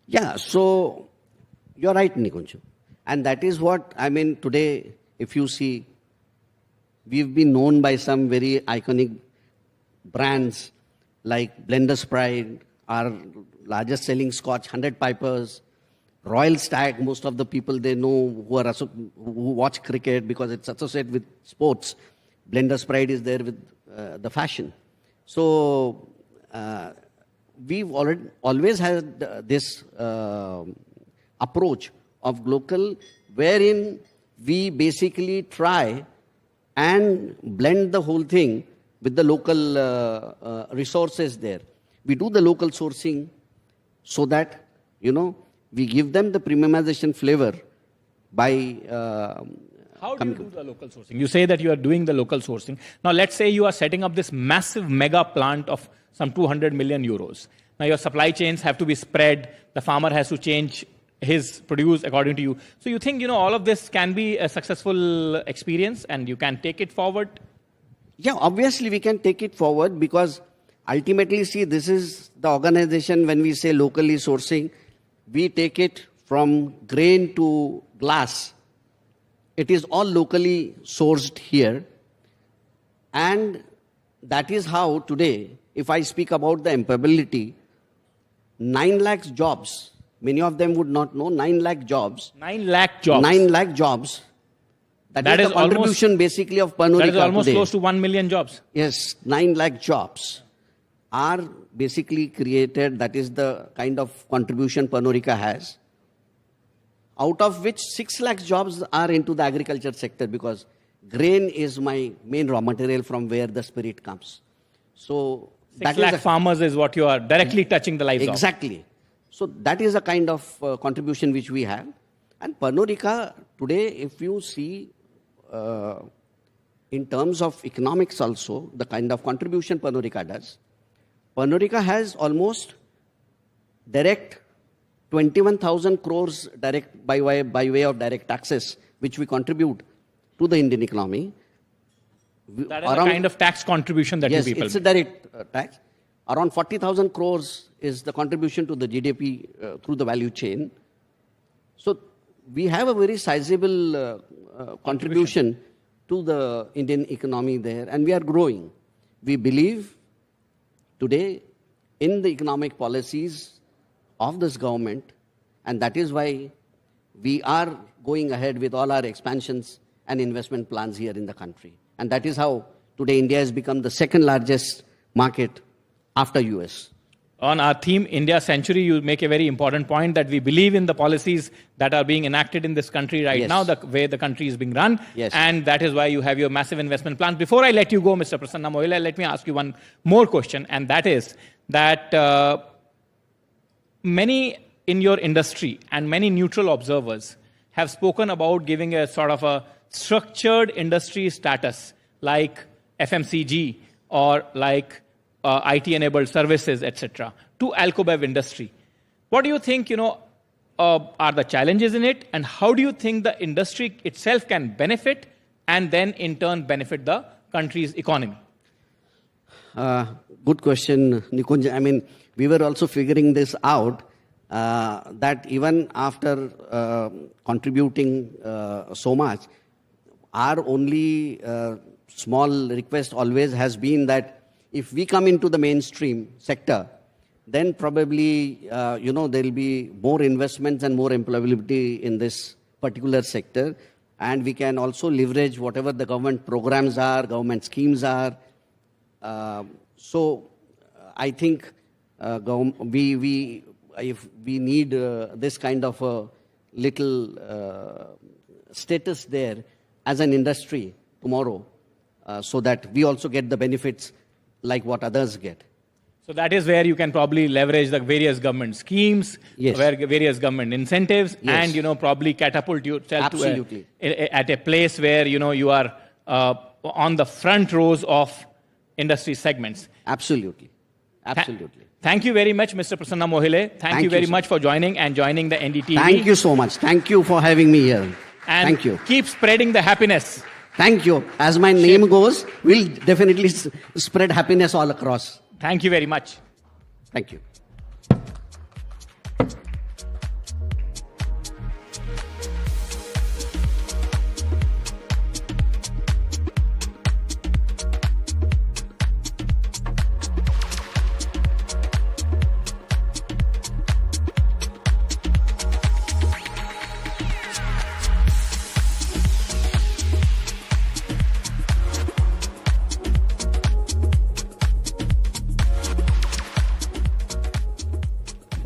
Yeah, so you're right, Nikunj. And that is what, I mean, today, if you see, we've been known by some very iconic brands like Blender's Pride, our largest selling scotch, 100 Pipers, Royal Stag, most of the people they know who watch cricket because it's associated with sports. Blender's Pride is there with the fashion. So we've always had this approach of local, wherein we basically try and blend the whole thing with the local resources there. We do the local sourcing so that, we give them the premiumization flavor by... How do you do the local sourcing? You say that you are doing the local sourcing. Now, let's say you are setting up this massive mega plant of some 200 million euros. Now, your supply chains have to be spread. The farmer has to change his produce according to you. So you think, all of this can be a successful experience and you can take it forward? Yeah, obviously we can take it forward because ultimately, see, this is the organization when we say locally sourcing, we take it from grain to glass. It is all locally sourced here. And that is how today, if I speak about the employability, 9 lakh jobs, many of them would not know, 9 lakh jobs. 9 lakh jobs. 9 lakh jobs. That is the contribution basically of Pernod Ricard That is almost today. Close to 1 million jobs. Yes, 9 lakh jobs are basically created. That is the kind of contribution Pernod Ricard has. Out of which 6 lakh jobs are into the agriculture sector because grain is my main raw material from where the spirit comes. So 6 lakh farmers is what you are directly touching the lives of. Exactly. So that is a kind of contribution which we have. And Pernod Ricard today, if you see in terms of economics also, the kind of contribution Pernod Ricard does, Pernod Ricard has almost direct 21,000 crores direct by way of direct taxes, which we contribute to the Indian economy. That is the kind of tax contribution that yes, you people it's a direct tax. Around 40,000 crores is the contribution to the GDP through the value chain. So we have a very sizable contribution to the Indian economy there, and we are growing. We believe today in the economic policies of this government, and that is why we are going ahead with all our expansions and investment plans here in the country. And that is how today India has become the second largest market after US. On our theme, India Century, you make a very important point that we believe in the policies that are being enacted in this country right now, the way the country is being run. Yes. And that is why you have your massive investment plan. Before I let you go, Mr. Prasanna Mohile, let me ask you one more question. And that is that many in your industry and many neutral observers have spoken about giving a sort of a structured industry status like FMCG or like IT-enabled services, etc., to Alcobev industry. What do you think, are the challenges in it, and how do you think the industry itself can benefit and then in turn benefit the country's economy? Good question, Nikunj. I mean, we were also figuring this out, that even after contributing so much, our only small request always has been that if we come into the mainstream sector, then probably, there will be more investments and more employability in this particular sector. And we can also leverage whatever the government programs are, government schemes are. So I think if we need this kind of a little status there as an industry tomorrow, so that we also get the benefits like what others get. So that is where you can probably leverage the various government schemes, where various government incentives, and probably catapult yourself to at a place where you are on the front rows of industry segments. Absolutely. Thank you very much, Mr. Prasanna Mohile. Thank you very much for joining the NDTV. Thank you so much. Thank you for having me here. And thank you. Keep spreading the happiness. Thank you. As my name goes, we'll definitely spread happiness all across. Thank you very much. Thank you.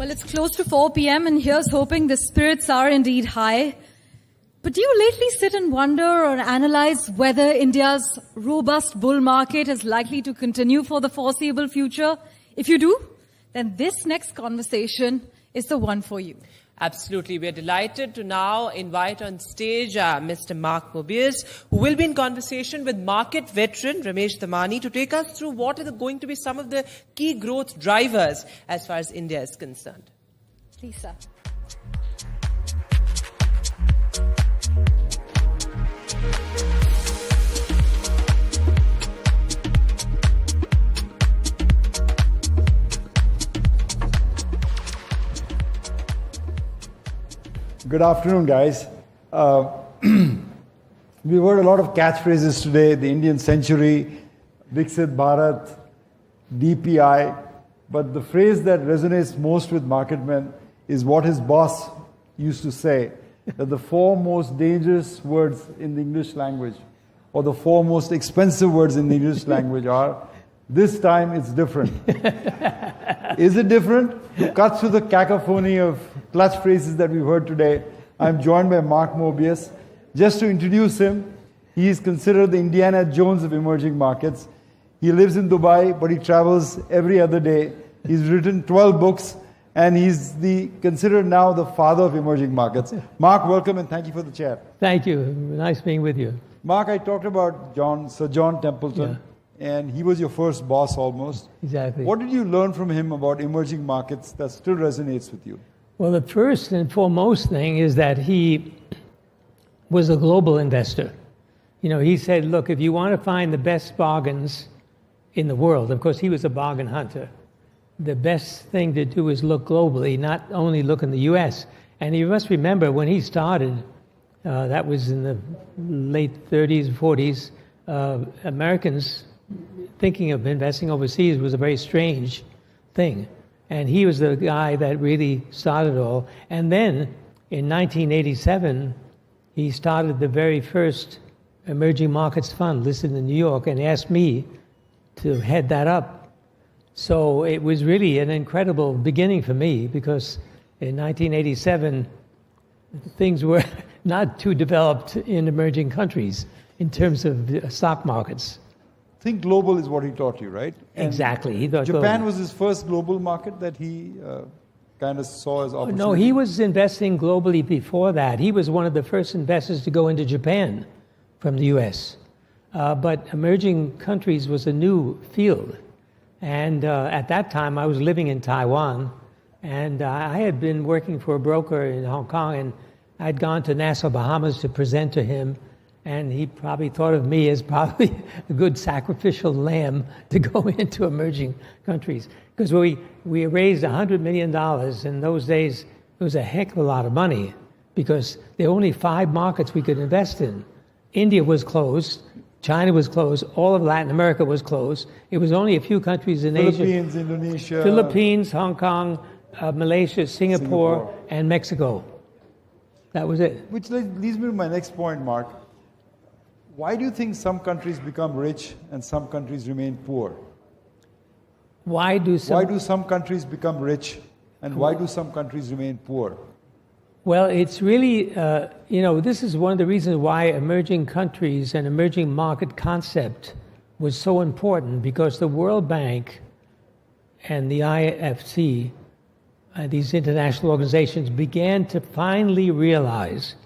Well, it's close to 4 p.m. and here's hoping the spirits are indeed high. But do you lately sit and wonder or analyze whether India's robust bull market is likely to continue for the foreseeable future? If you do, then this next conversation is the one for you. Absolutely. We are delighted to now invite on stage Mr. Mark Mobius, who will be in conversation with market veteran Ramesh Damani to take us through what are going to be some of the key growth drivers as far as India is concerned. Please, sir. Good afternoon, guys. We've heard a lot of catchphrases today, the Indian century, Viksit Bharat, DPI, but the phrase that resonates most with market men is what his boss used to say, that the 4 most dangerous words in the English language, or the 4 most expensive words in the English language are, this time it's different. Is it different? To cut through the cacophony of clutch phrases that we've heard today, I'm joined by Mark Mobius. Just to introduce him, he is considered the Indiana Jones of emerging markets. He lives in Dubai, but he travels every other day. He's written 12 books, and he's considered now the father of emerging markets. Mark, welcome, and thank you for the chat. Thank you. Nice being with you. Mark, I talked about Sir John Templeton. And he was your first boss almost. Exactly. What did you learn from him about emerging markets that still resonates with you? Well, the first and foremost thing is that he was a global investor. You know, he said, look, if you want to find the best bargains in the world, of course, he was a bargain hunter, the best thing to do is look globally, not only look in the U.S. And you must remember, when he started, that was in the late 30s, 40s, Americans thinking of investing overseas was a very strange thing. And he was the guy that really started it all. And then in 1987, he started the very first emerging markets fund listed in New York and asked me to head that up. So it was really an incredible beginning for me, because in 1987, things were not too developed in emerging countries in terms of stock markets. Think global is what he taught you, right? And exactly. He thought Japan global was his first global market that he kind of saw as opportunity. No, he was investing globally before that. He was one of the first investors to go into Japan from the U.S. But emerging countries was a new field. And at that time, I was living in Taiwan, and I had been working for a broker in Hong Kong, and I'd gone to Nassau, Bahamas to present to him. And he probably thought of me as probably a good sacrificial lamb to go into emerging countries. Because we raised $100 million. In those days, it was a heck of a lot of money, because there were only 5 markets we could invest in. India was closed. China was closed. All of Latin America was closed. It was only a few countries in Asia. Philippines, Indonesia. Philippines, Hong Kong, Malaysia, Singapore, and Mexico. That was it. Which leads me to my next point, Mark. Why do you think some countries become rich and some countries remain poor? Why do some countries become rich and why do some countries remain poor? Well, it's really, this is one of the reasons why emerging countries and emerging market concept was so important, because the World Bank and the IFC, these international organizations, began to finally realize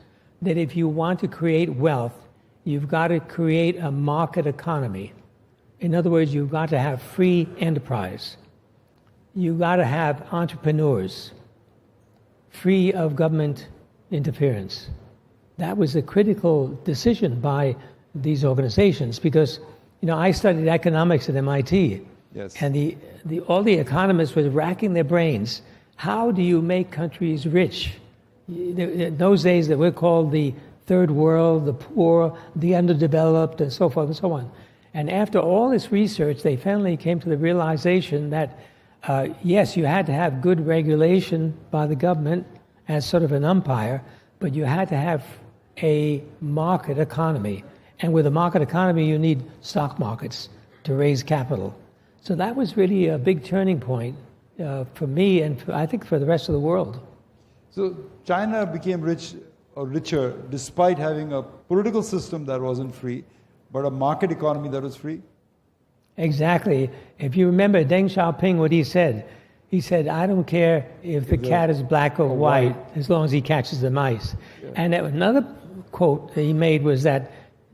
that if you want to create wealth, you've got to create a market economy. In other words, you've got to have free enterprise. You've got to have entrepreneurs, free of government interference. That was a critical decision by these organizations, because, I studied economics at MIT. Yes. And all the economists were racking their brains. How do you make countries rich? In those days, they were called the Third World, the poor, the underdeveloped, and so forth and so on. And after all this research, they finally came to the realization that, yes, you had to have good regulation by the government as sort of an umpire, but you had to have a market economy. And with a market economy, you need stock markets to raise capital. So that was really a big turning point for me and I think for the rest of the world. So China became rich or richer despite having a political system that wasn't free, but a market economy that was free? Exactly. If you remember Deng Xiaoping, what he said, I don't care if the cat is black or white, as long as he catches the mice. Yeah. And another quote that he made was that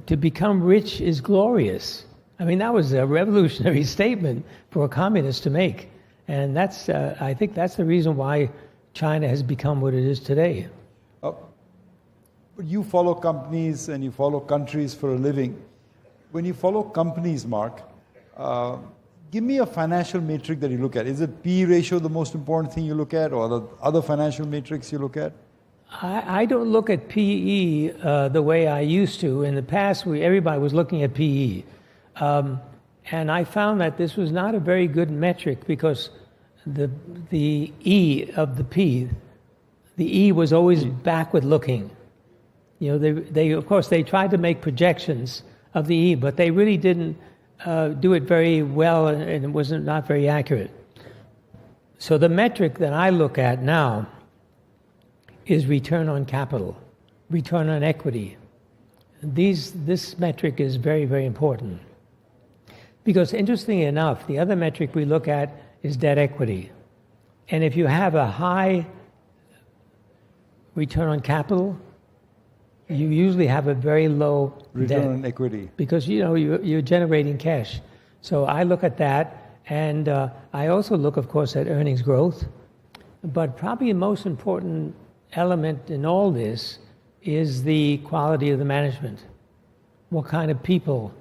to become rich is glorious. I mean, that was a revolutionary statement for a communist to make. And that's, I think that's the reason why China has become what it is today. But you follow companies and you follow countries for a living. When you follow companies, Mark, give me a financial metric that you look at. Is it P ratio the most important thing you look at, or the other financial metrics you look at? I don't look at PE the way I used to. In the past, everybody was looking at PE. And I found that this was not a very good metric because the E of the P, the E was always backward looking. You know, they of course, they tried to make projections of the E, but they really didn't do it very well, and it was not very accurate. So the metric that I look at now is return on capital, return on equity. This metric is very, very important. Because interestingly enough, the other metric we look at is debt equity. And if you have a high return on capital, you usually have a very low return on equity. Because, you know, you're generating cash. So I look at that, and I also look, of course, at earnings growth. But probably the most important element in all this is the quality of the management. What kind of people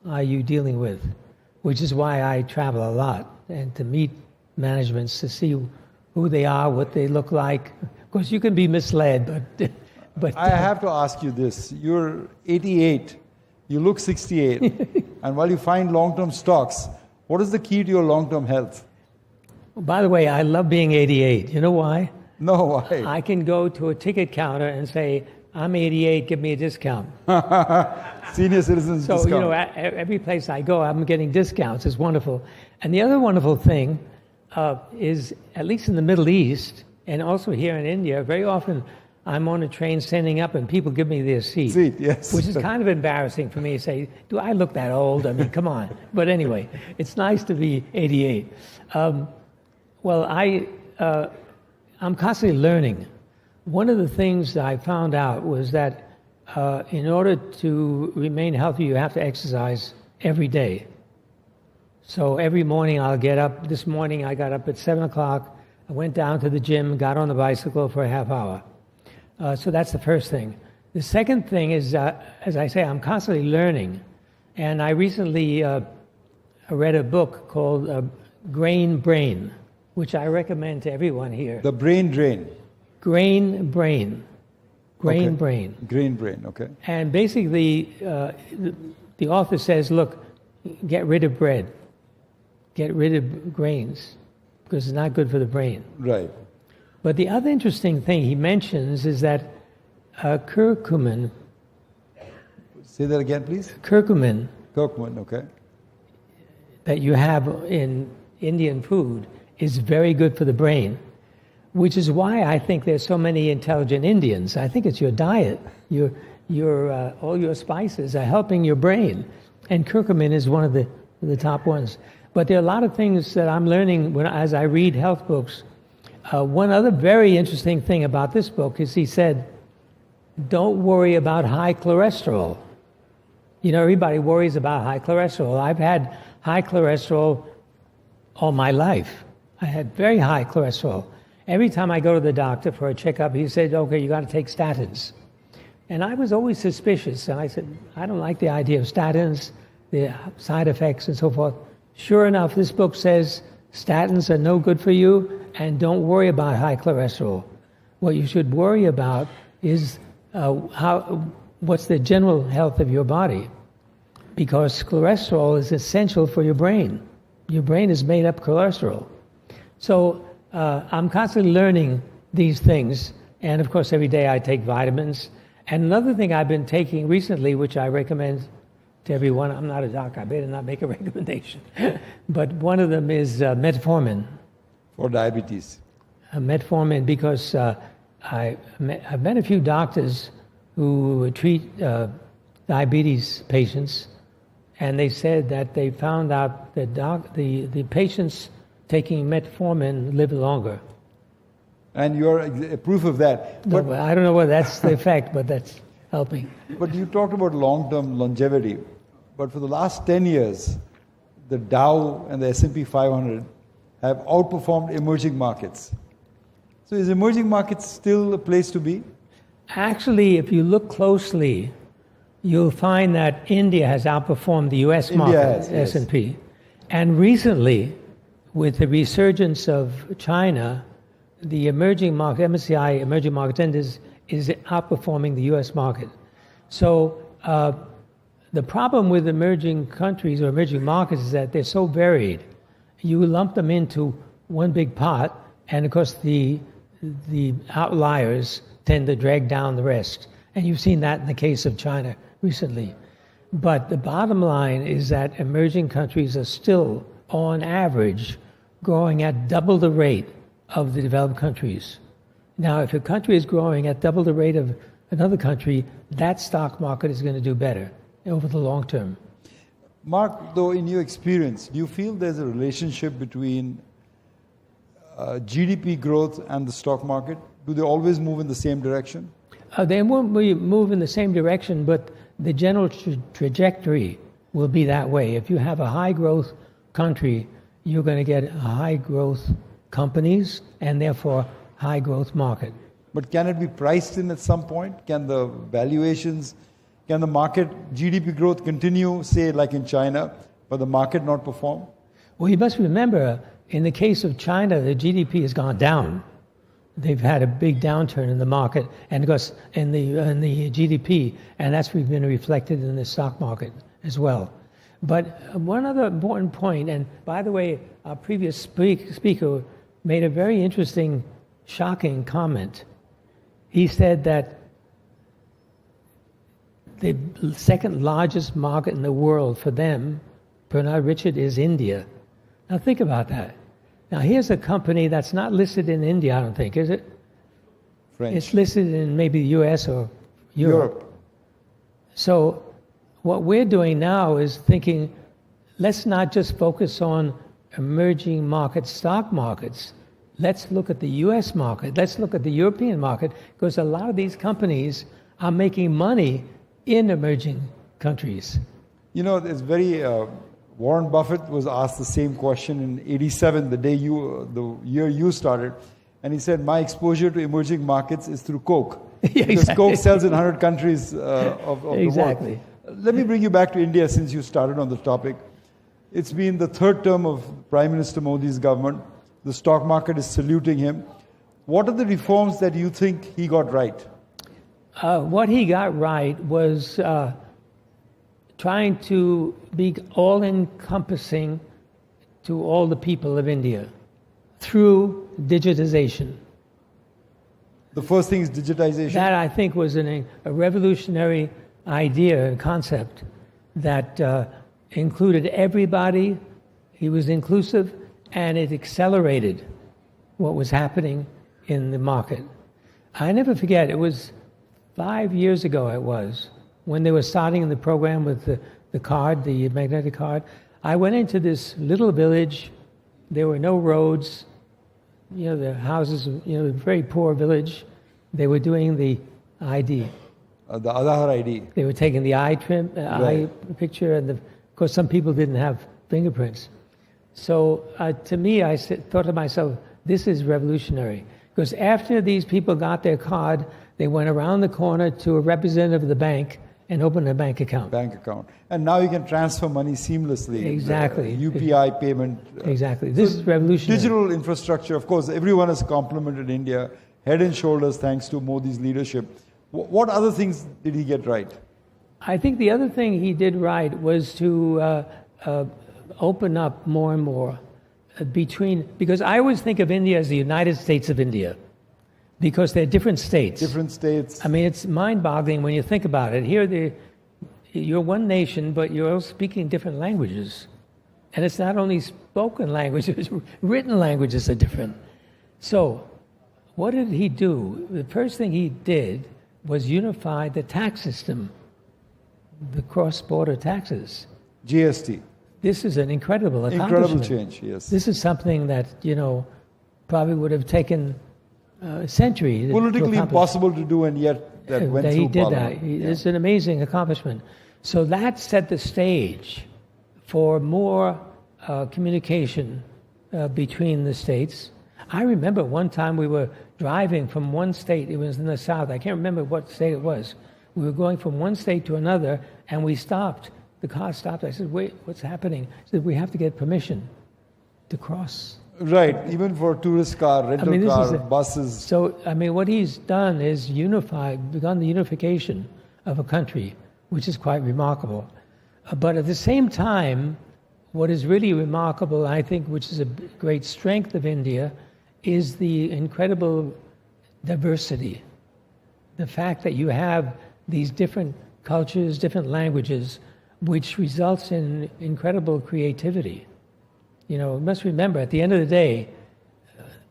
are you dealing with? Which is why I travel a lot, and to meet managements, to see who they are, what they look like. Of course, you can be misled, but I have to ask you this. You're 88, you look 68, and while you find long-term stocks, what is the key to your long-term health? By the way, I love being 88. You know why? No, why? I can go to a ticket counter and say, I'm 88, give me a discount. Senior citizens so, discount. So, you know, every place I go, I'm getting discounts. It's wonderful. And the other wonderful thing is, at least in the Middle East, and also here in India, very often I'm on a train standing up and people give me their seat. Yes. Which is kind of embarrassing for me to say, do I look that old? I mean, come on. But anyway, it's nice to be 88. Well, I'm constantly learning. One of the things that I found out was that in order to remain healthy, you have to exercise every day. So every morning I'll get up. This morning I got up at 7 o'clock. I went down to the gym, got on the bicycle for a half hour. So that's the first thing. The second thing is, as I say, I'm constantly learning. And I recently read a book called Grain Brain, which I recommend to everyone here. The brain drain. Grain Brain. Grain Okay. Brain. Grain brain, okay. And basically, the author says, look, get rid of bread. Get rid of grains, because it's not good for the brain. Right. But the other interesting thing he mentions is that curcumin. Say that again, please. Curcumin. Curcumin, okay. That you have in Indian food is very good for the brain, which is why I think there's so many intelligent Indians. I think it's your diet. All your spices are helping your brain. And curcumin is one of the top ones. But there are a lot of things that I'm learning as I read health books. One other very interesting thing about this book is he said, don't worry about high cholesterol. You know, everybody worries about high cholesterol. I've had high cholesterol all my life. I had very high cholesterol. Every time I go to the doctor for a checkup, he said, okay, you got to take statins. And I was always suspicious. And I said, I don't like the idea of statins, the side effects and so forth. Sure enough, this book says statins are no good for you, and don't worry about high cholesterol. What you should worry about is what's the general health of your body, because cholesterol is essential for your brain. Your brain is made up of cholesterol. So I'm constantly learning these things, and of course every day I take vitamins. And another thing I've been taking recently, which I recommend to everyone, I'm not a doctor, I better not make a recommendation, but one of them is metformin. For diabetes. Metformin, because I've met a few doctors who treat diabetes patients, and they said that they found out that the patients taking metformin live longer. And you're proof of that. No, but I don't know whether that's the effect, but that's helping. But you talked about long-term longevity. But for the last 10 years, the Dow and the S&P 500 have outperformed emerging markets. So is emerging markets still a place to be? Actually, if you look closely, you'll find that India has outperformed the U.S. market, yes. S&P. And recently, with the resurgence of China, the emerging market, MSCI Emerging Market Index, is outperforming the U.S. market. So the problem with emerging countries or emerging markets is that they're so varied. You lump them into one big pot, and of course the outliers tend to drag down the rest. And you've seen that in the case of China recently. But the bottom line is that emerging countries are still, on average, growing at double the rate of the developed countries. Now, if a country is growing at double the rate of another country, that stock market is going to do better over the long term. Mark, though, in your experience, do you feel there's a relationship between GDP growth and the stock market? Do they always move in the same direction? They won't move in the same direction, but the general trajectory will be that way. If you have a high growth country, you're going to get high growth companies and therefore high growth market. But can it be priced in at some point? Can the valuations, can the market GDP growth continue, say like in China, but the market not perform? Well, you must remember, in the case of China, the GDP has gone down. They've had a big downturn in the market, and of course in the GDP, and that's been reflected in the stock market as well. But one other important point, and by the way, our previous speaker made a very interesting, shocking comment. He said that the second largest market in the world for them, Bernard Richard, is India. Now think about that. Now here's a company that's not listed in India, I don't think, is it? French. It's listed in maybe the US or Europe. So what we're doing now is thinking, let's not just focus on emerging market stock markets. Let's look at the US market. Let's look at the European market, because a lot of these companies are making money in emerging countries. You know, it's very... Warren Buffett was asked the same question in '87, the year you started, and he said, "My exposure to emerging markets is through Coke, because Coke sells in 100 countries of the world." Let me bring you back to India since you started on the topic. It's been the third term of Prime Minister Modi's government. The stock market is saluting him. What are the reforms that you think he got right? What he got right was trying to be all-encompassing to all the people of India through digitization. The first thing is digitization? That, I think, was a revolutionary idea and concept that included everybody. He was inclusive, and it accelerated what was happening in the market. I never forget, it was 5 years ago when they were starting the program with the card, the magnetic card. I went into this little village. There were no roads. You know, the houses, a very poor village. They were doing the ID. The Aadhaar ID. They were taking the eye picture, and of course some people didn't have fingerprints. So to me, I thought to myself, this is revolutionary. Because after these people got their card, they went around the corner to a representative of the bank and opened a bank account. And now you can transfer money seamlessly. Exactly. UPI payment. Exactly. This is revolutionary. Digital infrastructure, of course, everyone has complimented India head and shoulders thanks to Modi's leadership. What other things did he get right? I think the other thing he did right was to open up more and more because I always think of India as the United States of India. Because they're different states. Different states. I mean, it's mind-boggling when you think about it. Here, you're one nation, but you're all speaking different languages. And it's not only spoken languages, written languages are different. So, what did he do? The first thing he did was unify the tax system, the cross-border taxes. GST. This is an incredible accomplishment. Incredible change, yes. This is something that, probably would have taken a century. Politically impossible to do, and yet that went that through he did Parliament. that. It's an amazing accomplishment. So that set the stage for more communication between the states. I remember one time we were driving from one state, it was in the south, I can't remember what state it was. We were going from one state to another, and we stopped. The car stopped. I said, wait, what's happening? He said, we have to get permission to cross. Right, even for tourist car, rental car, buses. So, what he's done is begun the unification of a country, which is quite remarkable. But at the same time, what is really remarkable, I think, which is a great strength of India, is the incredible diversity. The fact that you have these different cultures, different languages, which results in incredible creativity. You must remember, at the end of the day,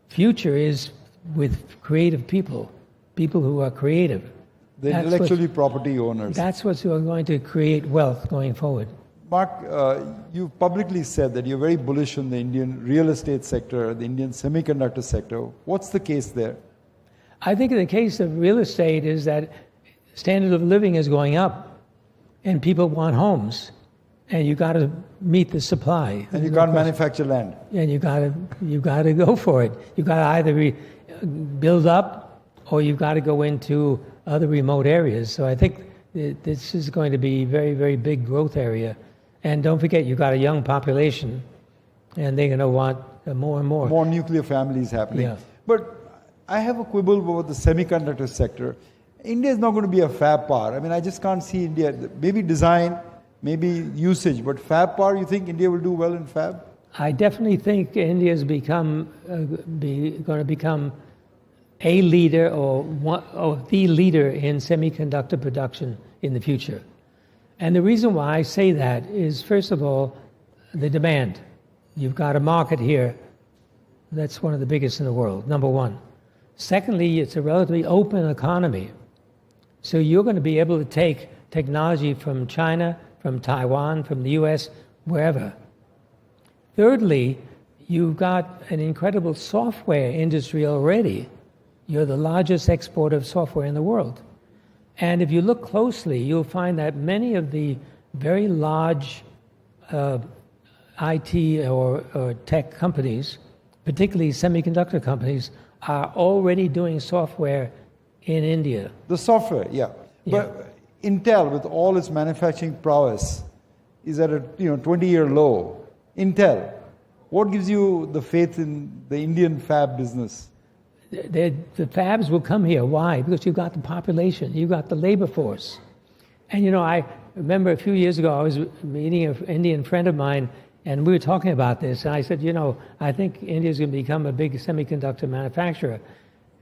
future is with creative people who are creative. The intellectually property owners. That's what's going to create wealth going forward. Mark, you've publicly said that you're very bullish on the Indian real estate sector, the Indian semiconductor sector. What's the case there? I think in the case of real estate is that standard of living is going up and people want homes. And you got to meet the supply. And you can't manufacture land. And you got to go for it. You got to either build up, or you've got to go into other remote areas. So I think this is going to be a very, very big growth area. And don't forget, you've got a young population, and they're going to want more and more. More nuclear families happening. Yeah. But I have a quibble about the semiconductor sector. India is not going to be a fab power. I just can't see India. Maybe design, maybe usage, but fab power, you think India will do well in fab? I definitely think India is going to become a leader or the leader in semiconductor production in the future. And the reason why I say that is, first of all, the demand. You've got a market here that's one of the biggest in the world, number one. Secondly, it's a relatively open economy. So you're going to be able to take technology from China, from Taiwan, from the US, wherever. Thirdly, you've got an incredible software industry already. You're the largest exporter of software in the world. And if you look closely, you'll find that many of the very large IT or tech companies, particularly semiconductor companies, are already doing software in India. The software, yeah. But Intel, with all its manufacturing prowess, is at a 20-year low. Intel, what gives you the faith in the Indian fab business? The fabs will come here. Why? Because you've got the population, you've got the labor force. And I remember a few years ago, I was meeting an Indian friend of mine, and we were talking about this. And I said, I think India's going to become a big semiconductor manufacturer.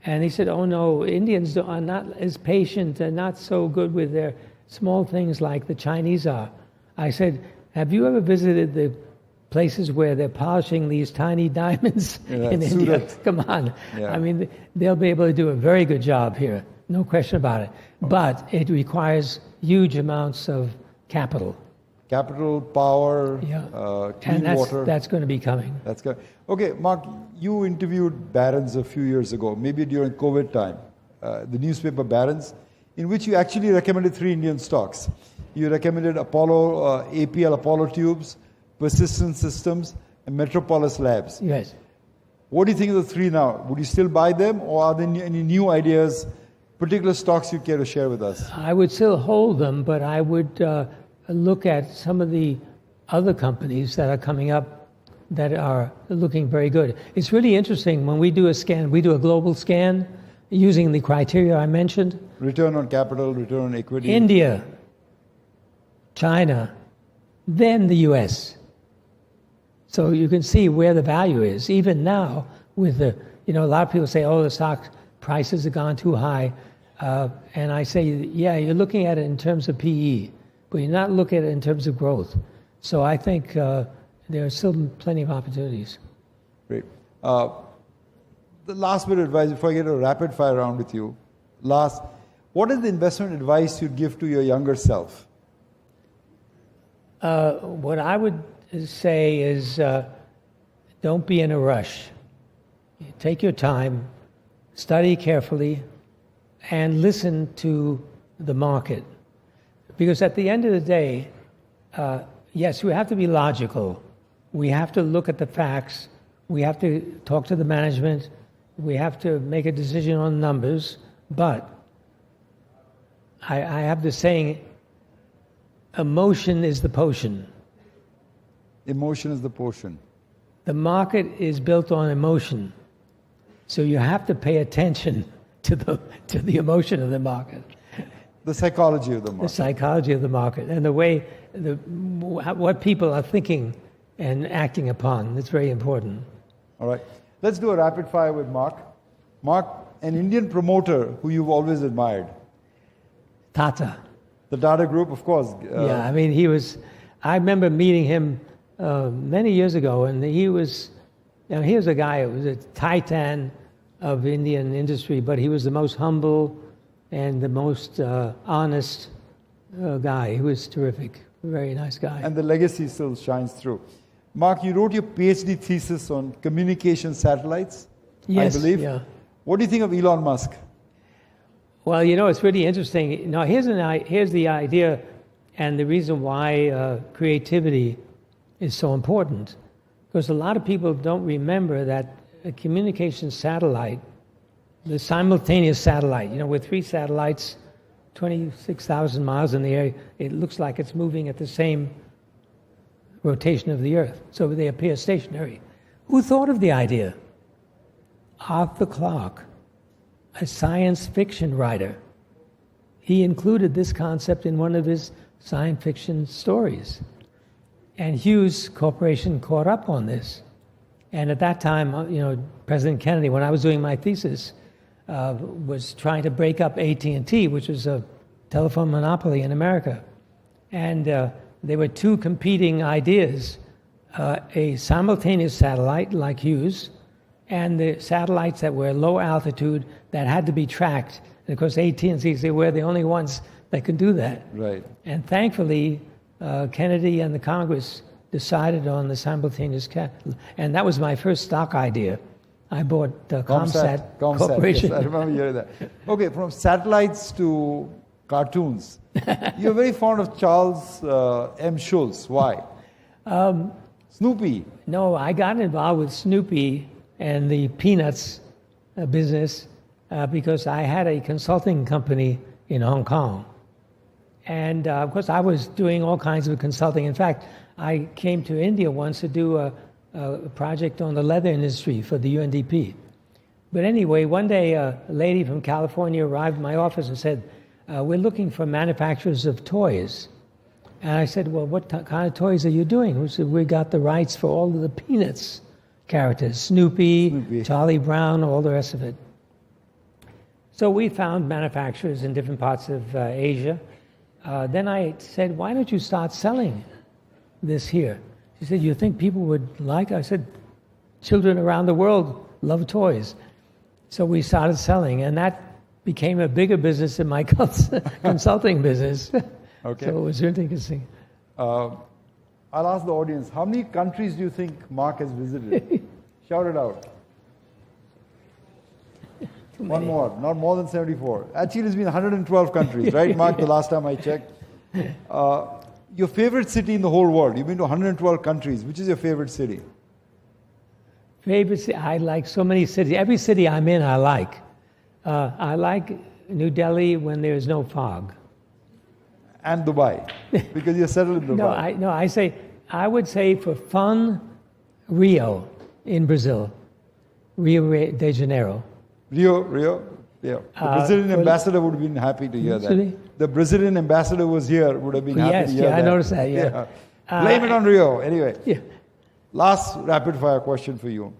And he said, oh no, Indians are not as patient and not so good with their small things like the Chinese are. I said, have you ever visited the places where they're polishing these tiny diamonds in India? Come on. Yeah. They'll be able to do a very good job here, no question about it. But it requires huge amounts of capital. Capital, power, clean water. That's going to be coming. That's good. Okay, Mark, you interviewed Barron's a few years ago, maybe during COVID time, the newspaper Barron's, in which you actually recommended 3 Indian stocks. You recommended APL Apollo Tubes, Persistence Systems, and Metropolis Labs. Yes. What do you think of the 3 now? Would you still buy them, or are there any new ideas, particular stocks you care to share with us? I would still hold them, but I would look at some of the other companies that are coming up that are looking very good. It's really interesting when we do a scan, we do a global scan using the criteria I mentioned. Return on capital, return on equity. India, China, then the US. So you can see where the value is. Even now, with a lot of people say, oh, the stock prices have gone too high. And I say, yeah, you're looking at it in terms of PE, but you're not looking at it in terms of growth. So I think there are still plenty of opportunities. Great. The last bit of advice before I get a rapid fire round with you. What is the investment advice you'd give to your younger self? What I would say is don't be in a rush. Take your time, study carefully, and listen to the market. Because at the end of the day, yes, we have to be logical. We have to look at the facts. We have to talk to the management. We have to make a decision on numbers. But I have the saying, emotion is the potion. Emotion is the potion. The market is built on emotion. So you have to pay attention to the emotion of the market. The psychology of the market. The psychology of the market and the way, what people are thinking and acting upon. That's very important. All right. Let's do a rapid fire with Mark. Mark, an Indian promoter who you've always admired. Tata. The Tata Group, of course. Yeah, I mean, I remember meeting him many years ago, and he was a guy who was a titan of Indian industry, but he was the most humble and the most honest guy. He was terrific. Very nice guy. And the legacy still shines through. Mark, you wrote your PhD thesis on communication satellites, yes, I believe. Yeah. What do you think of Elon Musk? Well, it's really interesting. Now, here's the idea and the reason why creativity is so important. Because a lot of people don't remember that a communication satellite, the simultaneous satellite, with 3 satellites, 26,000 miles in the air, it looks like it's moving at the same rotation of the Earth. So they appear stationary. Who thought of the idea? Arthur Clarke, a science fiction writer. He included this concept in one of his science fiction stories. And Hughes Corporation caught up on this. And at that time, President Kennedy, when I was doing my thesis, was trying to break up AT&T, which was a telephone monopoly in America. And there were 2 competing ideas, a simultaneous satellite like Hughes, and the satellites that were low altitude that had to be tracked. And of course, AT&T, they were the only ones that could do that. Right. And thankfully, Kennedy and the Congress decided on the simultaneous and that was my first stock idea. I bought Comsat Corporation. Yes, I remember hearing that. Okay, from satellites to cartoons. You're very fond of Charles M. Schulz. Why? Snoopy. No, I got involved with Snoopy and the Peanuts business because I had a consulting company in Hong Kong. And of course, I was doing all kinds of consulting. In fact, I came to India once to do a project on the leather industry for the UNDP. But anyway, one day a lady from California arrived in my office and said, we're looking for manufacturers of toys. And I said, well, what kind of toys are you doing? She said, we got the rights for all of the Peanuts characters, Snoopy, Charlie Brown, all the rest of it. So we found manufacturers in different parts of Asia. Then I said, why don't you start selling this here? She said, you think people would like it? I said, children around the world love toys. So we started selling, and that became a bigger business in my consulting business. Okay. So it was really interesting. I'll ask the audience, how many countries do you think Mark has visited? Shout it out. One more, not more than 74. Actually, it's been 112 countries, right, Mark, the last time I checked? Your favorite city in the whole world? You've been to 112 countries. Which is your favorite city? Favorite city? I like so many cities. Every city I'm in, I like. I like New Delhi when there's no fog. And Dubai, because you're settled in Dubai. I would say for fun, Rio in Brazil. Rio de Janeiro. Rio. Yeah. The Brazilian ambassador would have been happy to hear that. The Brazilian ambassador was here, would have been happy to hear that. Yes, I noticed that, yeah. Blame it on Rio. Anyway. Yeah. Last rapid fire question for you.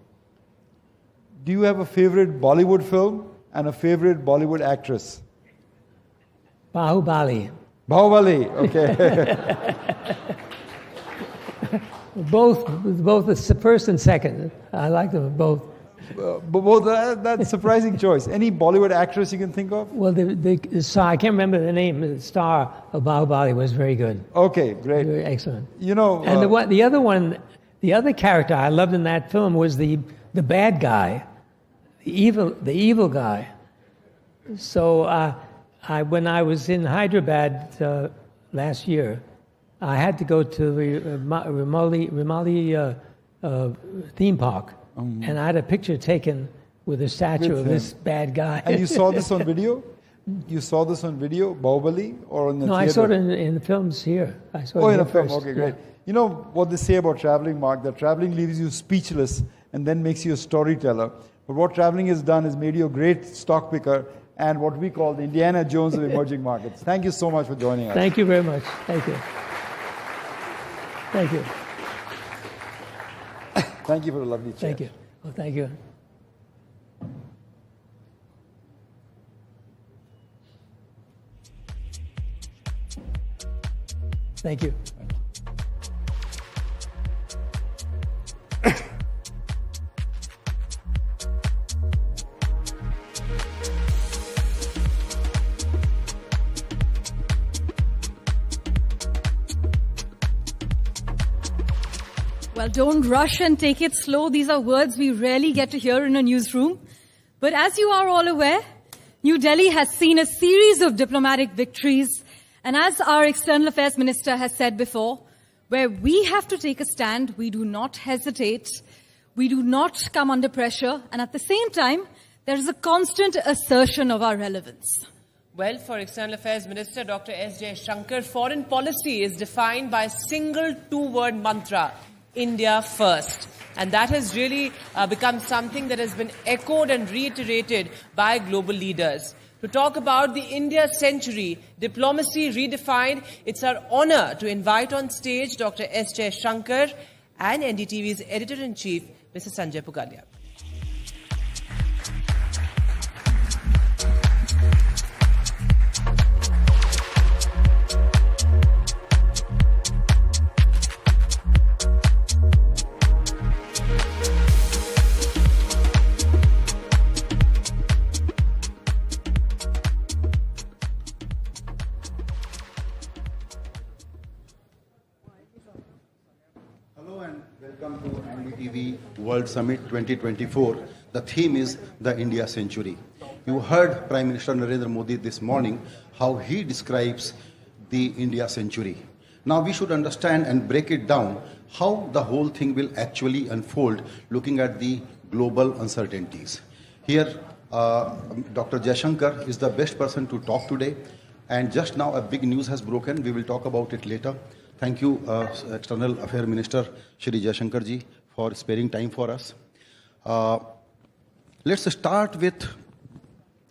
Do you have a favorite Bollywood film and a favorite Bollywood actress? Bahubali. Bahubali, okay. Both the first and second. I like them both. That's a surprising choice. Any Bollywood actress you can think of? Well, the star, I can't remember the name. The star of Bahubali was very good. Okay, great. Very excellent. You know, and the other character I loved in that film was the bad guy, the evil guy. So when I was in Hyderabad last year, I had to go to the Ramali theme park. And I had a picture taken with a statue of this bad guy. And you saw this on video? You saw this on video, Bahubali, or on the theater? I saw it in the films here. I saw it in a first. film. Okay, great. Yeah. You know what they say about traveling, Mark, that traveling leaves you speechless and then makes you a storyteller. But what traveling has done is made you a great stock picker and what we call the Indiana Jones of emerging markets. Thank you so much for joining us. Thank you very much. Thank you. Thank you. Thank you for the lovely chat. Thank you. Well, thank you. Thank you. Well, don't rush and take it slow. These are words we rarely get to hear in a newsroom. But as you are all aware, New Delhi has seen a series of diplomatic victories. And as our External Affairs Minister has said before, where we have to take a stand, we do not hesitate. We do not come under pressure. And at the same time, there is a constant assertion of our relevance. Well, for External Affairs Minister Dr. S. Jaishankar, foreign policy is defined by a single two-word mantra: India first. And that has really become something that has been echoed and reiterated by global leaders. To talk about the India century, diplomacy redefined, it's our honor to invite on stage Dr. S. Jaishankar and NDTV's Editor-in-Chief, Mr. Sanjay Pugalia. Welcome to NDTV World Summit 2024. The theme is the India Century. You heard Prime Minister Narendra Modi this morning how he describes the India Century. Now we should understand and break it down how the whole thing will actually unfold looking at the global uncertainties. Here, Dr. Jaishankar is the best person to talk today. And just now a big news has broken. We will talk about it later. Thank you, External Affairs Minister Shri Jaishankar ji, for sparing time for us. Let's start with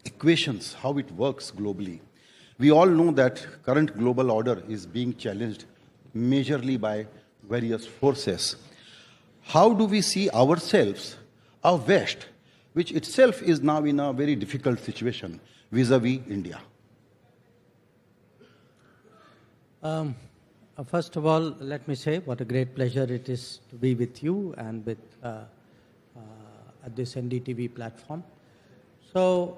equations, how it works globally. We all know that current global order is being challenged majorly by various forces. How do we see ourselves, our West, which itself is now in a very difficult situation vis-a-vis India? First of all, let me say what a great pleasure it is to be with you and with at this NDTV platform. So,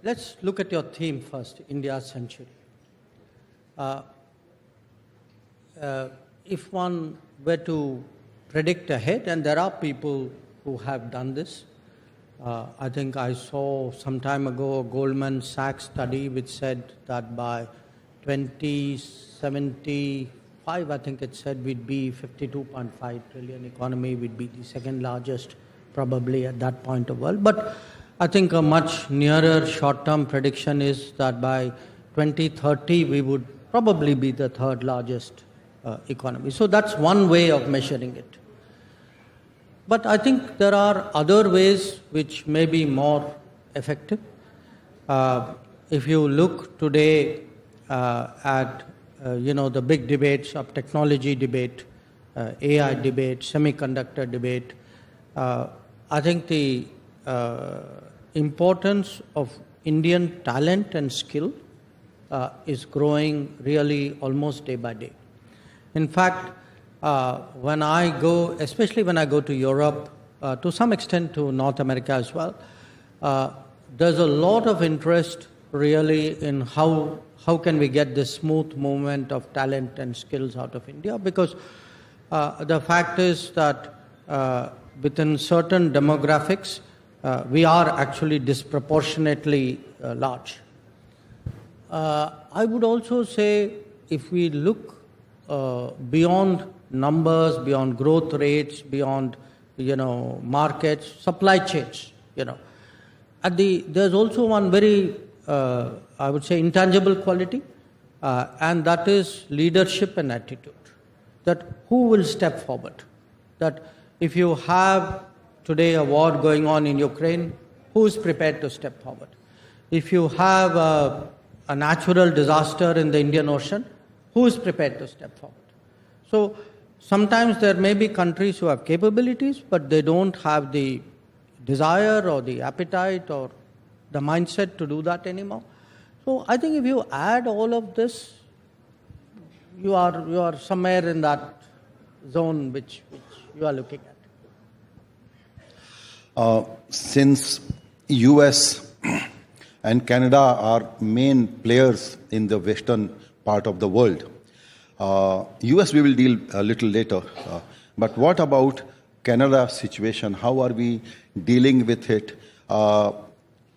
let's look at your theme first, India's century. If one were to predict ahead, and there are people who have done this, I think I saw some time ago a Goldman Sachs study which said that by 2075, I think it said we'd be 52.5 trillion economy, we'd be the second largest probably at that point of world. But I think a much nearer short-term prediction is that by 2030, we would probably be the third largest economy. So that's one way of measuring it. But I think there are other ways which may be more effective. If you look today at the big debates of technology debate, AI debate, semiconductor debate, I think the importance of Indian talent and skill is growing really almost day by day. In fact, when I go, especially when I go to Europe, to some extent to North America as well, there's a lot of interest really in how can we get this smooth movement of talent and skills out of India, because the fact is that within certain demographics, we are actually disproportionately large. I would also say if we look beyond numbers, beyond growth rates, beyond markets, supply chains, there's also one very I would say intangible quality, and that is leadership and attitude. That who will step forward? That if you have today a war going on in Ukraine, who is prepared to step forward? If you have a natural disaster in the Indian Ocean, who is prepared to step forward? So sometimes there may be countries who have capabilities, but they don't have the desire or the appetite or the mindset to do that anymore. So I think if you add all of this, you are somewhere in that zone which you are looking at. Since US and Canada are main players in the western part of the world, US we will deal a little later, but what about Canada's situation? How are we dealing with it?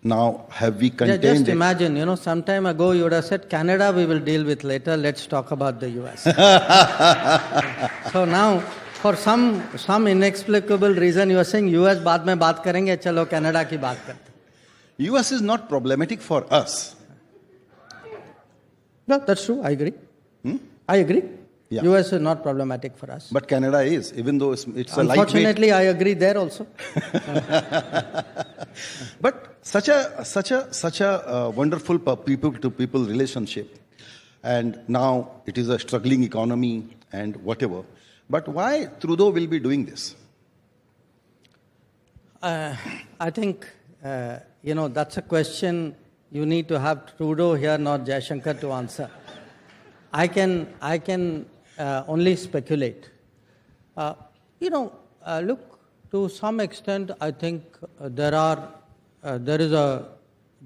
Now, have we contained just it? imagine, some time ago you would have said, Canada we will deal with later, let's talk about the US. So now, for some inexplicable reason, you are saying US baad mein baat karenge, chalo Canada ki baat karte. US is not problematic for us. No, that's true, I agree. I agree. Yeah. US is not problematic for us. But Canada is, even though it's a lightweight. Unfortunately, I agree there also. But such a wonderful people-to-people relationship, and now it is a struggling economy and whatever. But why Trudeau will be doing this? I think that's a question you need to have Trudeau here, not Jaishankar, to answer. I can only speculate. Look, to some extent, I think there is a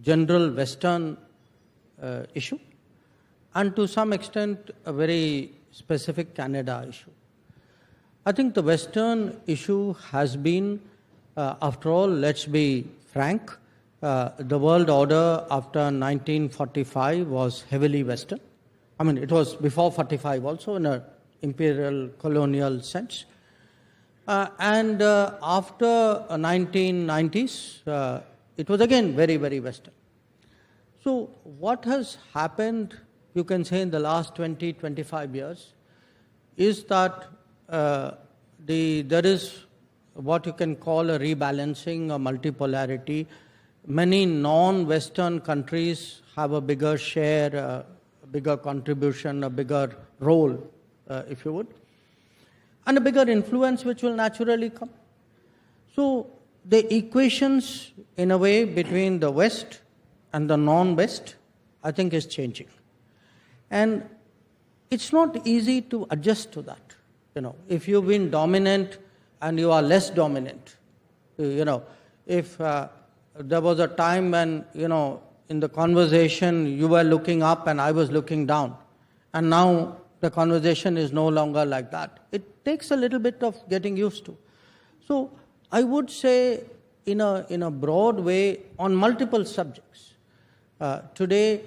general Western issue, and to some extent, a very specific Canada issue. I think the Western issue has been, after all, let's be frank, the world order after 1945 was heavily Western. I mean, it was before 45 also in an imperial colonial sense. And after 1990s, it was again very, very Western. So what has happened, you can say, in the last 20, 25 years, is that there is what you can call a rebalancing, a multipolarity. Many non-Western countries have a bigger share, a bigger contribution, a bigger role, if you would, and a bigger influence which will naturally come. So the equations, in a way, between the West and the non-West, I think is changing. And it's not easy to adjust to that. If you've been dominant and you are less dominant, if there was a time when, in the conversation you were looking up and I was looking down, and now the conversation is no longer like that. It takes a little bit of getting used to. So I would say, in a broad way, on multiple subjects, today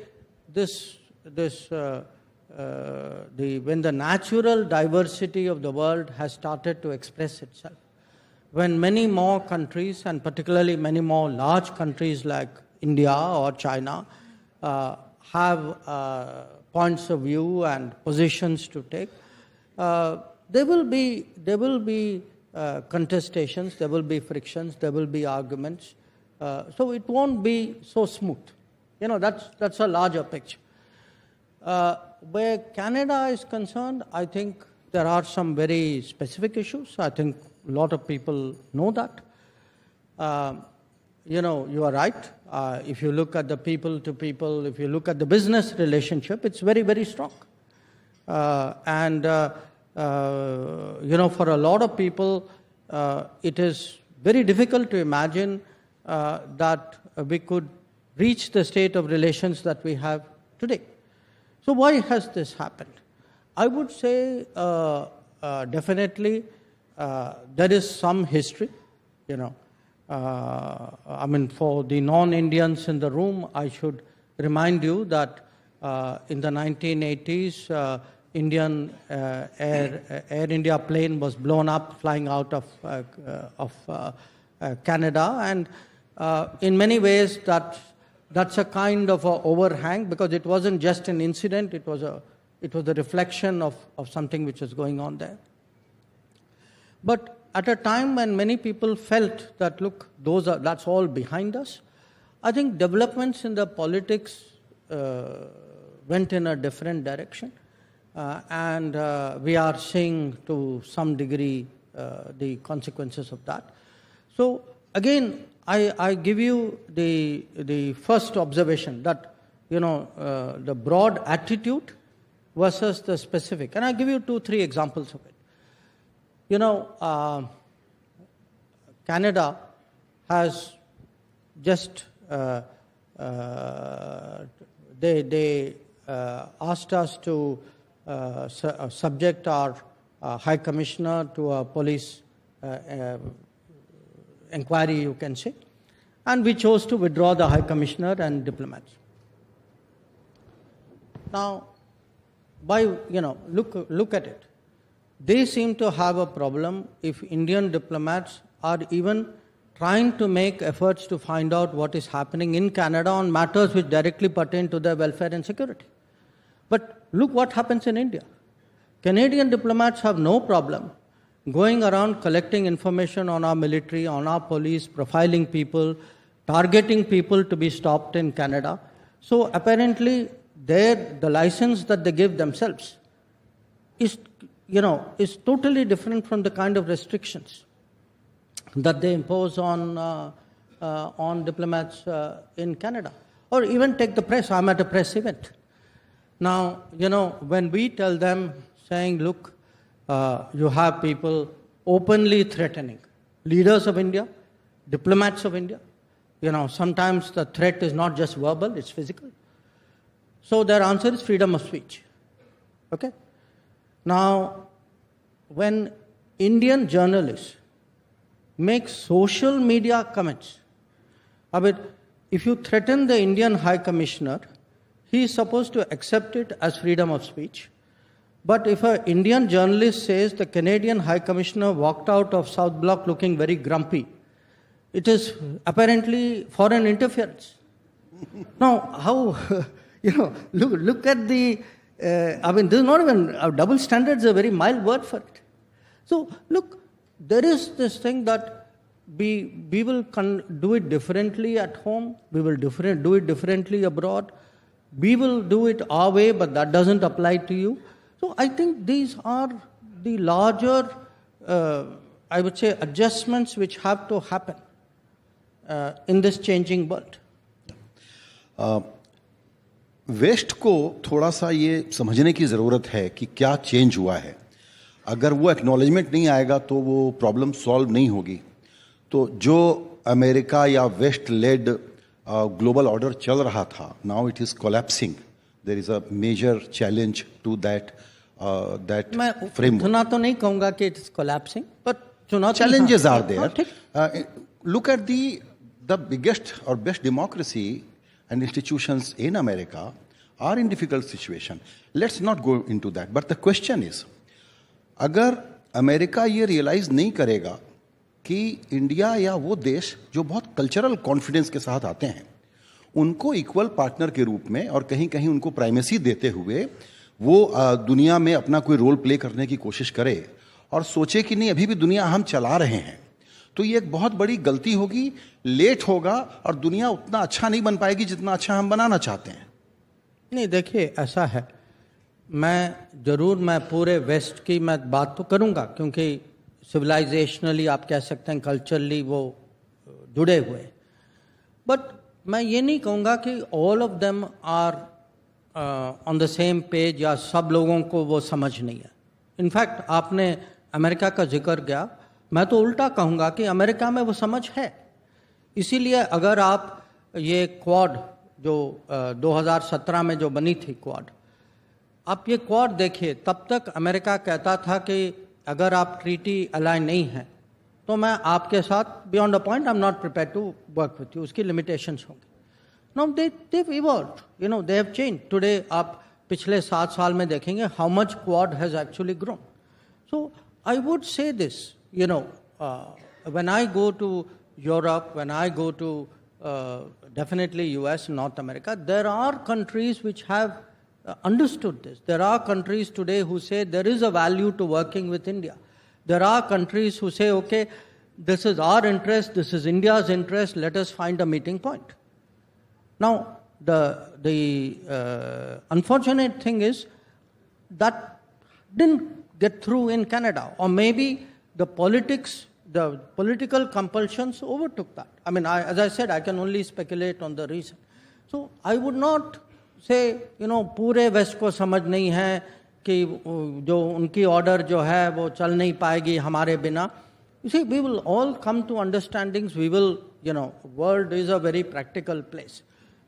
when the natural diversity of the world has started to express itself, when many more countries, and particularly many more large countries like India or China, have points of view and positions to take, there will be contestations, there will be frictions, there will be arguments. So it won't be so smooth. That's a larger picture. Where Canada is concerned, I think there are some very specific issues. I think a lot of people know that. You are right. If you look at the people to people, if you look at the business relationship, it's very, very strong. And for a lot of people, it is very difficult to imagine that we could reach the state of relations that we have today. So why has this happened? I would say definitely there is some history, for the non-Indians in the room, I should remind you that in the 1980s, Indian Air India plane was blown up flying out of Canada, and in many ways that's a kind of a overhang, because it wasn't just an incident, it was a reflection of something which was going on there. But at a time when many people felt that, look, that's all behind us, I think developments in the politics went in a different direction. And we are seeing to some degree the consequences of that. So again, I give you the first observation that, the broad attitude versus the specific. And I'll give you 2-3 examples of it. Canada has just, they asked us to subject our High Commissioner to a police inquiry, you can say, and we chose to withdraw the High Commissioner and diplomats. Now, look at it. They seem to have a problem if Indian diplomats are even trying to make efforts to find out what is happening in Canada on matters which directly pertain to their welfare and security. But look what happens in India. Canadian diplomats have no problem going around collecting information on our military, on our police, profiling people, targeting people to be stopped in Canada. So apparently the license that they give themselves is totally different from the kind of restrictions that they impose on diplomats in Canada. Or even take the press. I'm at a press event. Now, when we tell them, saying, look, you have people openly threatening leaders of India, diplomats of India. Sometimes the threat is not just verbal, it's physical. So their answer is freedom of speech. Okay? Now, when Indian journalists make social media comments, if you threaten the Indian High Commissioner, he is supposed to accept it as freedom of speech. But if an Indian journalist says the Canadian High Commissioner walked out of South Block looking very grumpy, it is apparently foreign interference. Now, how, look at the, this is not even, double standards are a very mild word for it. So, look, there is this thing that we will do it differently at home, we will do it differently abroad, we will do it our way, but that doesn't apply to you. So I think these are the larger, I would say, adjustments which have to happen in this changing world. West को थोड़ा सा ये समझने की ज़रूरत है कि क्या चेंज हुआ है. अगर वो एक्नॉलेजमेंट नहीं आएगा तो वो प्रॉब्लम सॉल्व नहीं होगी. तो जो अमेरिका या वेस्ट लेड ग्लोबल ऑर्डर चल रहा था, now it is collapsing. There is a major challenge to that framework. मैं तो नहीं कहूंगा कि it is collapsing, but challenges are there. Look at the biggest or best democracy and institutions in America are in difficult situation. Let's not go into that. But the question is, अगर America ये realise नहीं करेगा कि India या वो देश जो बहुत कल्चरल कॉन्फिडेंस के साथ आते हैं, उनको इक्वल पार्टनर के रूप में और कहीं कहीं उनको प्राइमेसी देते हुए वो दुनिया में अपना कोई रोल प्ले करने की कोशिश करे और सोचे कि नहीं अभी भी दुनिया हम चला रहे हैं, तो ये एक बहुत बड़ी गलती होगी, लेट होगा और दुनिया उतना अच्छा नहीं बन पाएगी जितना अच्छा हम बनाना चाहते हैं. नहीं, देखिए ऐसा है, मैं पूरे वेस्ट की मैं बात तो करूंगा क्योंकि सिविलाइजेशनली आप कह सकते हैं, कल्चरली वो जुड़े हुए, बट मैं ये नहीं कहूँगा कि all of them are on the same page या सब लोगों को वो समझ नहीं है. इनफैक्ट आपने अमेरिका का जिक्र किया, मैं तो उल्टा कहूँगा कि अमेरिका में वो समझ है। इसीलिए अगर आप ये क्वाड जो 2017 में जो बनी थी क्वाड, आप ये क्वाड देखिए, तब तक अमेरिका कहता था कि अगर आप ट्रीटी अलाइन नहीं हैं तो मैं आपके साथ beyond a point I am not prepare to work with you, उसकी लिमिटेशंस होंगे। Now they've evolved, they have changed. Today आप पिछले 7 साल में देखेंगे how much Quad has actually grown. So I would say this, when I go to Europe, when I go to definitely US, North America, there are countries which have understood this. There are countries today who say there is a value to working with India. There are countries who say, okay, this is our interest, this is India's interest, let us find a meeting point. Now, the unfortunate thing is that didn't get through in Canada, or maybe the political compulsions overtook that. I mean, as I said, I can only speculate on the reason. So I would not say, पूरे waste को समझ नहीं है कि जो उनकी order जो है वो चल नहीं पाएगी हमारे बिना. You see, we will all come to understandings. We will, world is a very practical place.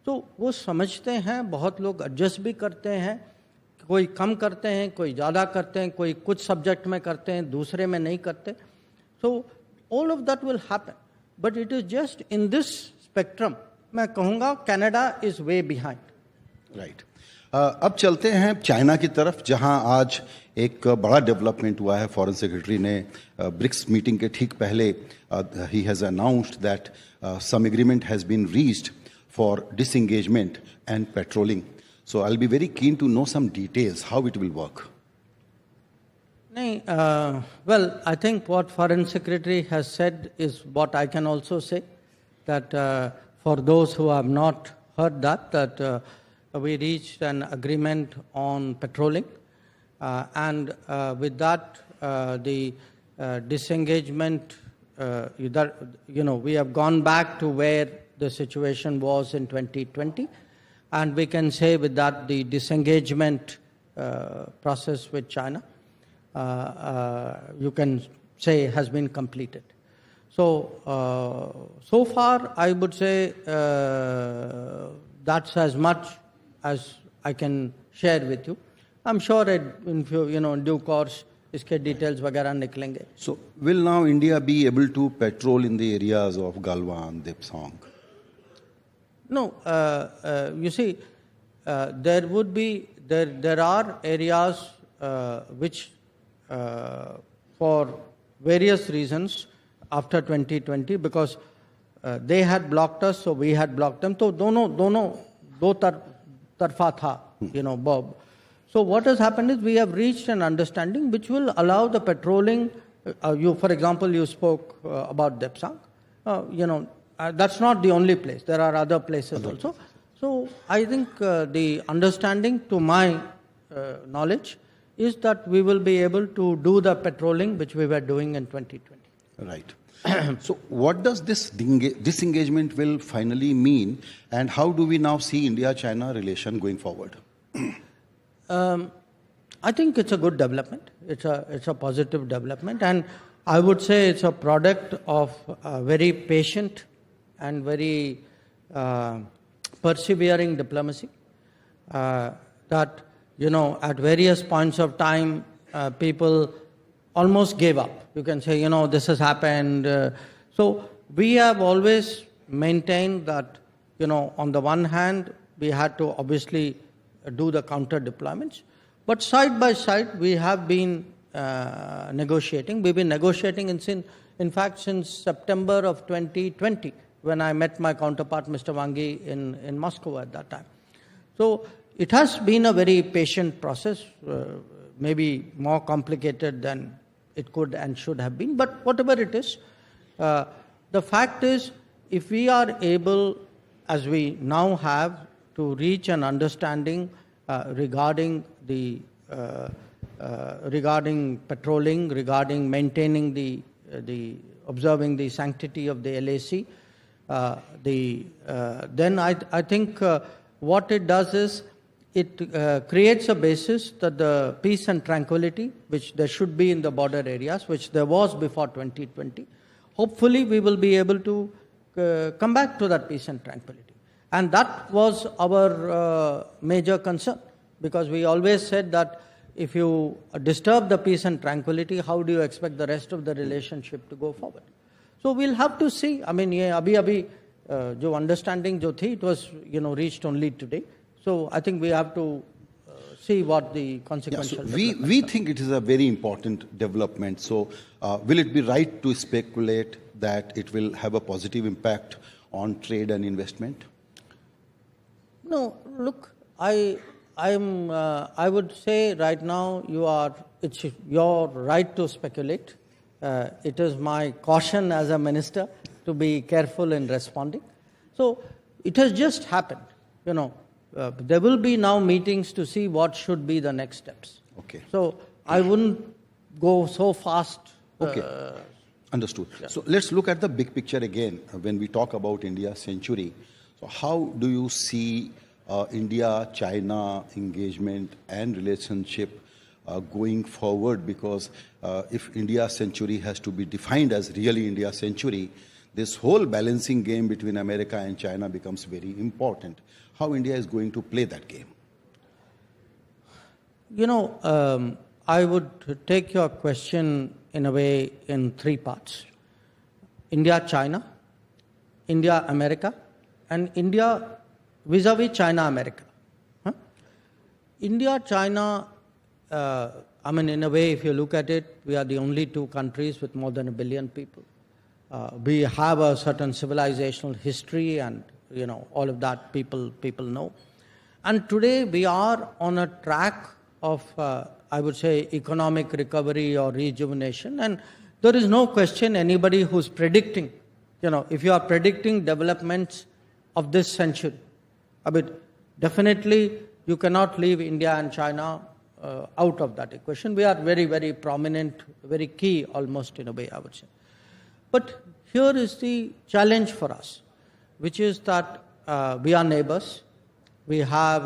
तो वो समझते हैं, बहुत लोग एडजस्ट भी करते हैं, कोई कम करते हैं, कोई ज़्यादा करते हैं, कोई कुछ सब्जेक्ट में करते हैं, दूसरे में नहीं करते. So all of that will happen. But it is just in this spectrum, मैं कहूँगा Canada is way behind. Right. अब चलते हैं चाइना की तरफ, जहां आज एक बड़ा डेवलपमेंट हुआ है. फॉरेन सेक्रेटरी ने ब्रिक्स मीटिंग के ठीक पहले ही has announced that some agreement has been reached for disengagement and patrolling. So I will be very keen to know some details how it will work. नहीं, well, I think what Foreign Secretary has said is what I can also say, that for those who have not heard that we reached an agreement on patrolling, and with that, the disengagement, we have gone back to where the situation was in 2020, and we can say with that the disengagement process with China, you can say has been completed. So, so far I would say that's as much as I can share with you. I'm sure in due course iske details वगैरह निकलेंगे. So will now India be able to patrol in the areas of Galwan, Dipsang? No, you see, there are areas which for various reasons after 2020, because they had blocked us, so we had blocked them. So दो तरफा था, Bob. So what has happened is we have reached an understanding which will allow the patrolling. For example, you spoke about Depsang. That's not the only place. There are other places also. So I think the understanding, to my knowledge, is that we will be able to do the patrolling which we were doing in 2020. Right. So what does this disengagement will finally mean, and how do we now see India-China relation going forward? I think it's a good development. It's a positive development, and I would say it's a product of very patient and very persevering diplomacy. That at various points of time, people almost gave up. You can say, this has happened. So we have always maintained that, on the one hand, we had to obviously do the counter deployments. But side by side, we have been negotiating. We've been negotiating in fact, since September of 2020, when I met my counterpart, Mr. Wangi, in Moscow at that time. So it has been a very patient process, maybe more complicated than it could and should have been. But whatever it is, the fact is, if we are able, as we now have, to reach an understanding regarding patrolling, regarding maintaining the observing the sanctity of the LAC, then I think what it does is it creates a basis that the peace and tranquility, which there should be in the border areas, which there was before 2020, hopefully we will be able to come back to that peace and tranquility. And that was our major concern, because we always said that if you disturb the peace and tranquility, how do you expect the rest of the relationship to go forward? So we'll have to see. I mean, ye abhi jo understanding jo thi, it was reached only today. So I think we have to see what the consequential. Yeah, so we think it is a very important development. So will it be right to speculate that it will have a positive impact on trade and investment? No, look, I would say right now it's your right to speculate. It is my caution as a minister to be careful in responding. So it has just happened, there will be now meetings to see what should be the next steps. Okay. So I wouldn't go so fast. Okay. Understood. Yeah. So let's look at the big picture again when we talk about India's century. So how do you see India-China engagement and relationship going forward? Because if India's century has to be defined as really India's century, this whole balancing game between America and China becomes very important. How India is going to play that game? I would take your question in a way in three parts. India-China, India-America, and India vis-a-vis China-America. India-China, in a way, if you look at it, we are the only two countries with more than 1 billion people. We have a certain civilizational history, and all of that people know. And today we are on a track of, I would say, economic recovery or rejuvenation. And there is no question anybody who's predicting, if you are predicting developments of this century, definitely you cannot leave India and China out of that equation. We are very, very prominent, very key almost in a way, I would say. But here is the challenge for us, which is that we are neighbors. We have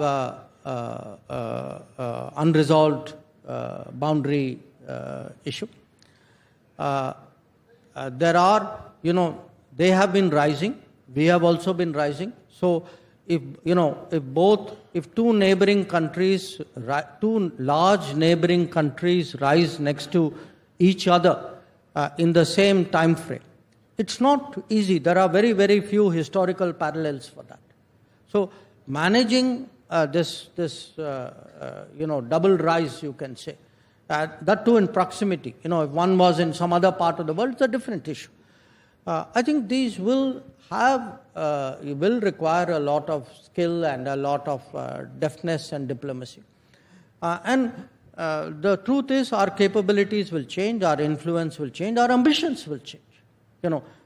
unresolved boundary issue. There are, they have been rising. We have also been rising. So if two neighboring countries, two large neighboring countries rise next to each other in the same time frame, it's not easy. There are very, very few historical parallels for that. So managing this double rise, you can say, that too in proximity. If one was in some other part of the world, it's a different issue. I think these will require a lot of skill and a lot of deftness and diplomacy. And the truth is, our capabilities will change, our influence will change, our ambitions will change.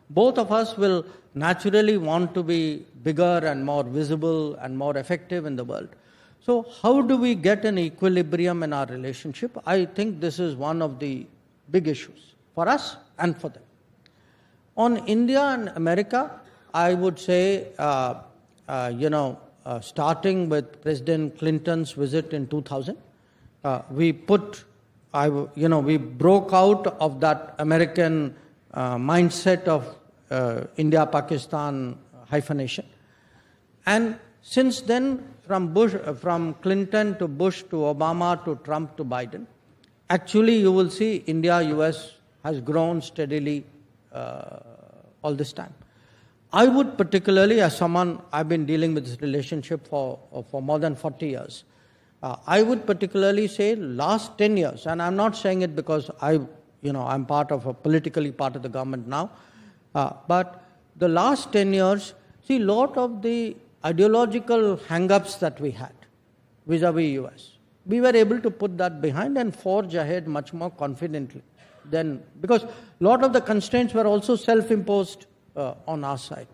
Both of us will naturally want to be bigger and more visible and more effective in the world. So how do we get an equilibrium in our relationship? I think this is one of the big issues for us and for them. On India and America, I would say, starting with President Clinton's visit in 2000, we broke out of that American mindset of India-Pakistan hyphenation. And since then, from Clinton to Bush to Obama to Trump to Biden, actually you will see India-US has grown steadily all this time. I would particularly, as someone, I've been dealing with this relationship for more than 40 years, I would particularly say last 10 years, and I'm not saying it because I'm politically part of the government now, but the last 10 years, see, a lot of the ideological hang-ups that we had vis-a-vis US, we were able to put that behind and forge ahead much more confidently. Then, because a lot of the constraints were also self-imposed on our side.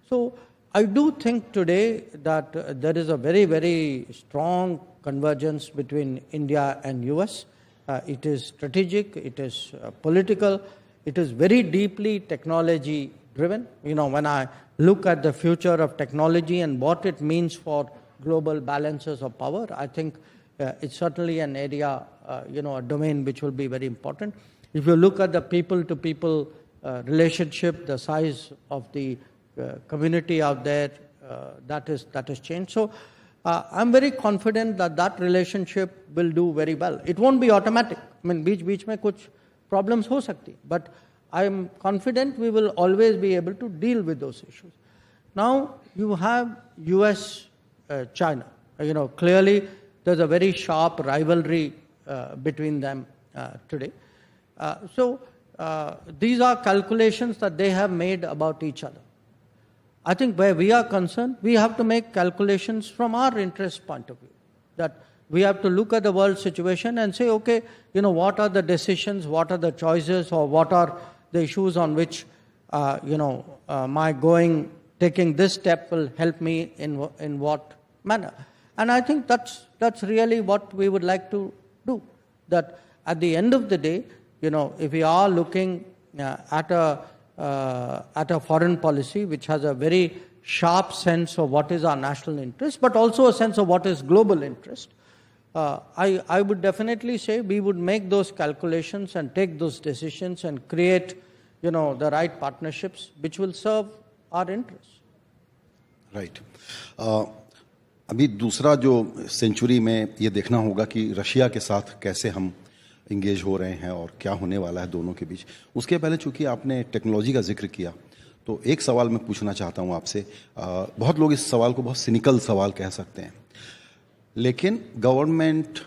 So I do think today that there is a very, very strong convergence between India and US. It is strategic, it is political, it is very deeply technology driven. When I look at the future of technology and what it means for global balances of power. I think it's certainly an area, a domain which will be very important. If you look at the people-to-people relationship, the size of the community out there, that has changed. So I'm very confident that that relationship will do very well. It won't be automatic. I mean, बीच में कुछ problems हो सकती, but I am confident we will always be able to deal with those issues. Now you have US, China. Clearly there's a very sharp rivalry between them today. So these are calculations that they have made about each other. I think where we are concerned, we have to make calculations from our interest point of view. That we have to look at the world situation and say, okay, what are the decisions, what are the choices, or what are the issues on which, taking this step will help me in what manner. And I think that's really what we would like to do. That at the end of the day, if we are looking at a foreign policy which has a very sharp sense of what is our national interest, but also a sense of what is global interest, I would definitely say we would make those calculations and take those decisions and create, the right partnerships which will serve our interests. Right. अभी दूसरा जो century में ये देखना होगा कि Russia के साथ कैसे हम इंगेज हो रहे हैं और क्या होने वाला है दोनों के बीच. उसके पहले चूंकि आपने टेक्नोलॉजी का जिक्र किया, तो एक सवाल मैं पूछना चाहता हूं आपसे. बहुत लोग इस सवाल को बहुत सिनिकल सवाल कह सकते हैं, लेकिन गवर्नमेंट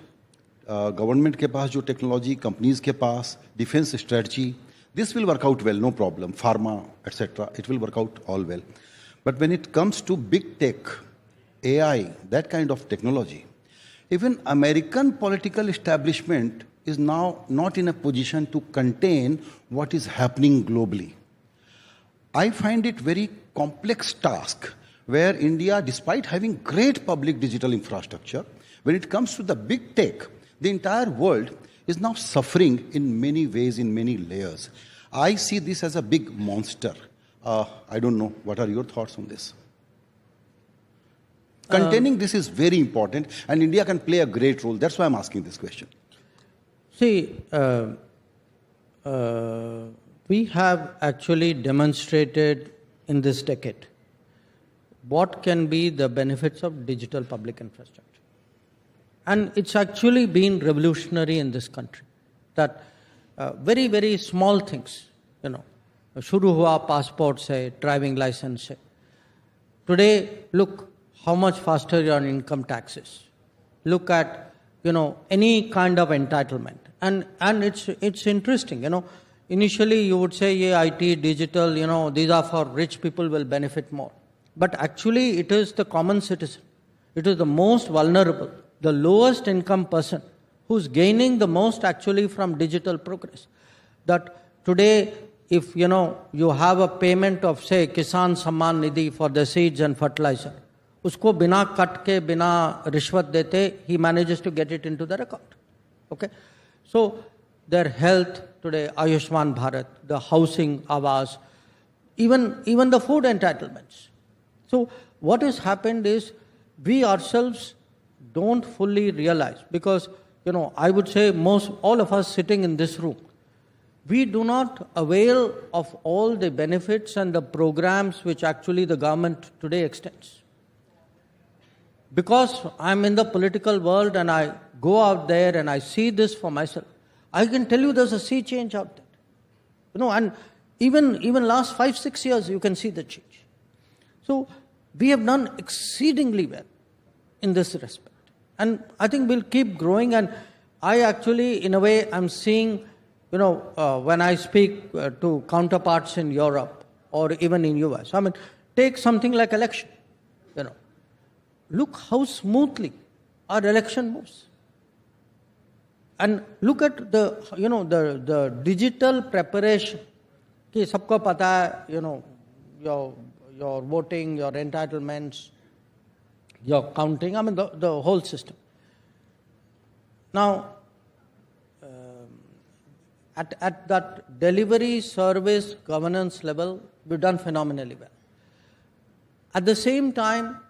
के पास जो टेक्नोलॉजी, कंपनीज के पास defence strategy, this will work out well, no problem. Pharma, etc., it will work out all well. But when it comes to big tech, AI, that kind of technology, even American political establishment is now not in a position to contain what is happening globally. I find it very complex task where India, despite having great public digital infrastructure, when it comes to the big tech, the entire world is now suffering in many ways, in many layers. I see this as a big monster. I don't know. What are your thoughts on this? Containing this is very important, and India can play a great role. That's why I'm asking this question. See, we have actually demonstrated in this decade what can be the benefits of digital public infrastructure. And it's actually been revolutionary in this country. That very, very small things, शुरू हुआ passport से, driving license से. Today, look how much faster your income taxes. Look at, any kind of entitlement. And it's interesting, Initially you would say, yeah, IT, digital, these are for rich people will benefit more. But actually it is the common citizen. It is the most vulnerable, the lowest income person who's gaining the most actually from digital progress. That today, if you have a payment of say Kisan Samman Nidhi for the seeds and fertilizer, usko bina cut ke, bina rishwat dete, he manages to get it into their account. Okay? So their health today, Ayushman Bharat, the housing, Awas, even the food entitlements. So what has happened is we ourselves don't fully realize, because I would say all of us sitting in this room, we do not avail of all the benefits and the programs which actually the government today extends. Because I'm in the political world and I go out there and I see this for myself, I can tell you there's a sea change out there. And even last 5-6 years you can see the change. So we have done exceedingly well in this respect. And I think we'll keep growing. And I actually, in a way, I'm seeing, when I speak to counterparts in Europe or even in US, take something like election. Look how smoothly our election moves. And look at the digital preparation. Ki sabko pata hai, your voting, your entitlements, your counting, the whole system. Now, at that delivery, service, governance level, we've done phenomenally well. At the same time,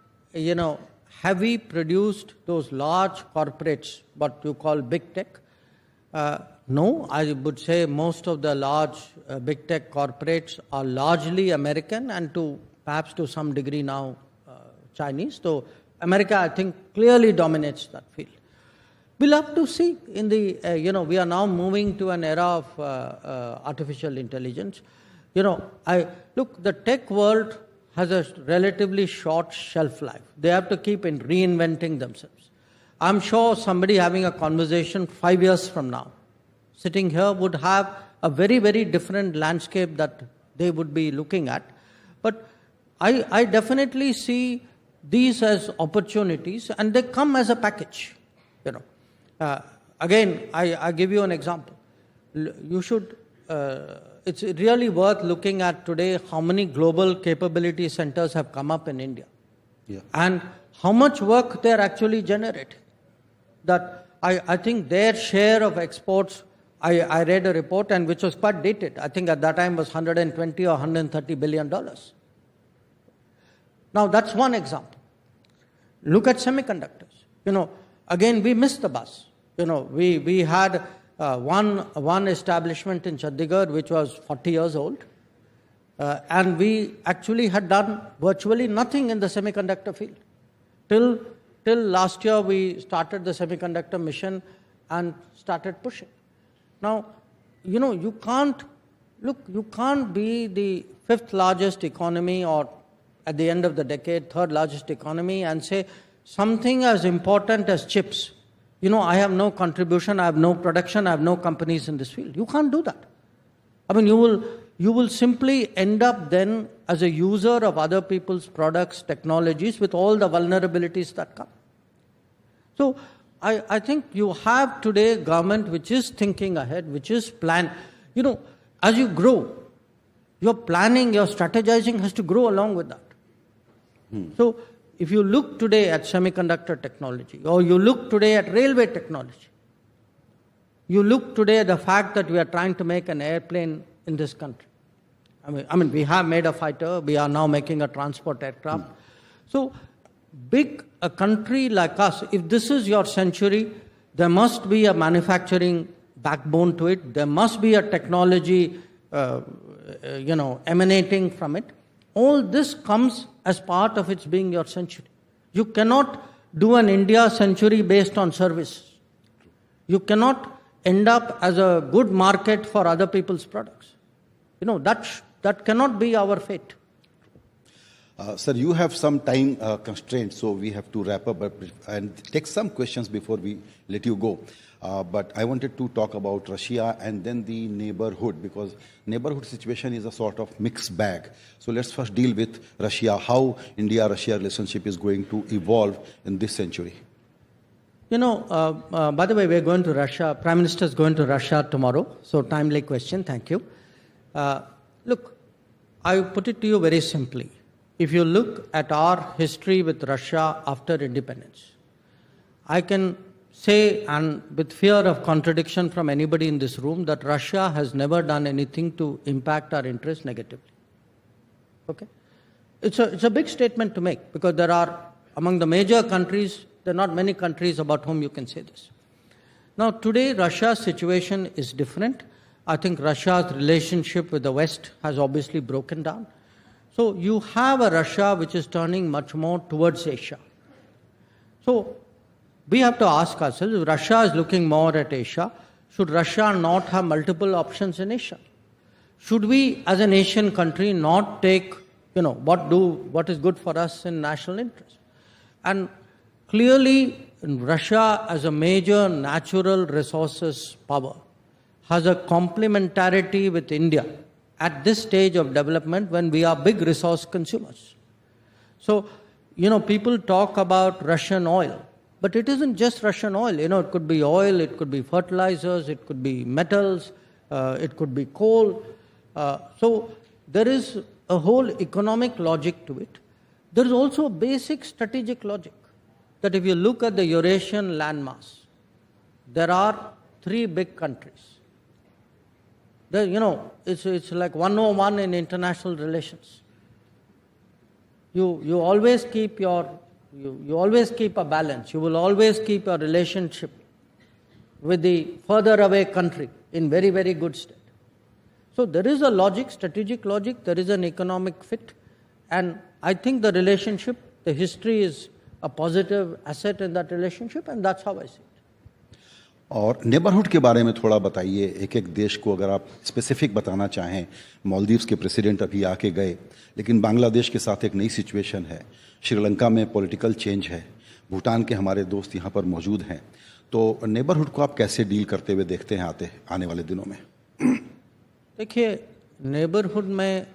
heavy produced those large corporates, what you call big tech? No, I would say most of the large big tech corporates are largely American and perhaps to some degree now Chinese. So America, I think, clearly dominates that field. We'll have to see. We are now moving to an era of artificial intelligence. The tech world has a relatively short shelf life. They have to keep reinventing themselves. I'm sure somebody having a conversation 5 years from now, sitting here, would have a very, very different landscape that they would be looking at. But I definitely see these as opportunities, and they come as a package. Again, I give you an example. It's really worth looking at today how many global capability centers have come up in India. Yeah. And how much work they're actually generating. That I think their share of exports, I read a report and which was quite dated. I think at that time was 120 or 130 billion dollars. Now that's one example. Look at semiconductors. Again, we missed the bus. We had one establishment in Chandigarh which was 40 years old, and we actually had done virtually nothing in the semiconductor field. Till last year, we started the semiconductor mission and started pushing. Now, you can't be the fifth largest economy or at the end of the decade, third largest economy and say something as important as chips. I have no contribution, I have no production, I have no companies in this field. You can't do that. I mean, you will simply end up then as a user of other people's products, technologies, with all the vulnerabilities that come. So I think you have today a government which is thinking ahead, which is planned. As you grow, your planning, your strategizing has to grow along with that. So if you look today at semiconductor technology, or you look today at railway technology, you look today at the fact that we are trying to make an airplane in this country. I mean, we have made a fighter, we are now making a transport aircraft. So a country like us, if this is your century, there must be a manufacturing backbone to it. There must be a technology, emanating from it. All this comes as part of its being your century. You cannot do an India century based on service. You cannot end up as a good market for other people's products. That cannot be our fate. Sir, you have some time constraints, so we have to wrap up and take some questions before we let you go. But I wanted to talk about Russia and then the neighborhood, because neighborhood situation is a sort of mixed bag. So let's first deal with Russia, how India-Russia relationship is going to evolve in this century. By the way, we're going to Russia. Prime Minister is going to Russia tomorrow. So timely question, thank you. Look, I put it to you very simply. If you look at our history with Russia after independence, I can say, and with fear of contradiction from anybody in this room, that Russia has never done anything to impact our interests negatively. Okay? It's a big statement to make, because there are, among the major countries, there are not many countries about whom you can say this. Now, today, Russia's situation is different. I think Russia's relationship with the West has obviously broken down. So you have a Russia which is turning much more towards Asia. So we have to ask ourselves, if Russia is looking more at Asia, should Russia not have multiple options in Asia? Should we, as an Asian country, not take, what is good for us in national interest? And clearly, Russia, as a major natural resources power, has a complementarity with India at this stage of development when we are big resource consumers. So, people talk about Russian oil, but it isn't just Russian oil. It could be oil, it could be fertilizers, it could be metals, it could be coal. So there is a whole economic logic to it. There is also a basic strategic logic that if you look at the Eurasian landmass, there are 3 big countries. It's like 101 in international relations. You always keep your You always keep a balance. You will always keep a relationship with the further away country in very, very good state. So there is a logic, strategic logic, there is an economic fit, and I think the relationship, the history is a positive asset in that relationship, and that's how I see it. और neighbourhood के बारे में थोड़ा बताइए, एक एक देश को अगर आप स्पेसिफिक बताना चाहें. मालदीव्स के प्रेसिडेंट अभी आके गए, लेकिन बांग्लादेश के साथ एक नई सिचुएशन है. श्रीलंका में पॉलिटिकल चेंज है. भूटान के हमारे दोस्त यहाँ पर मौजूद हैं. तो नेबरहुड को आप कैसे डील करते हुए देखते हैं आने वाले दिनों में? देखिए, नेबरहुड में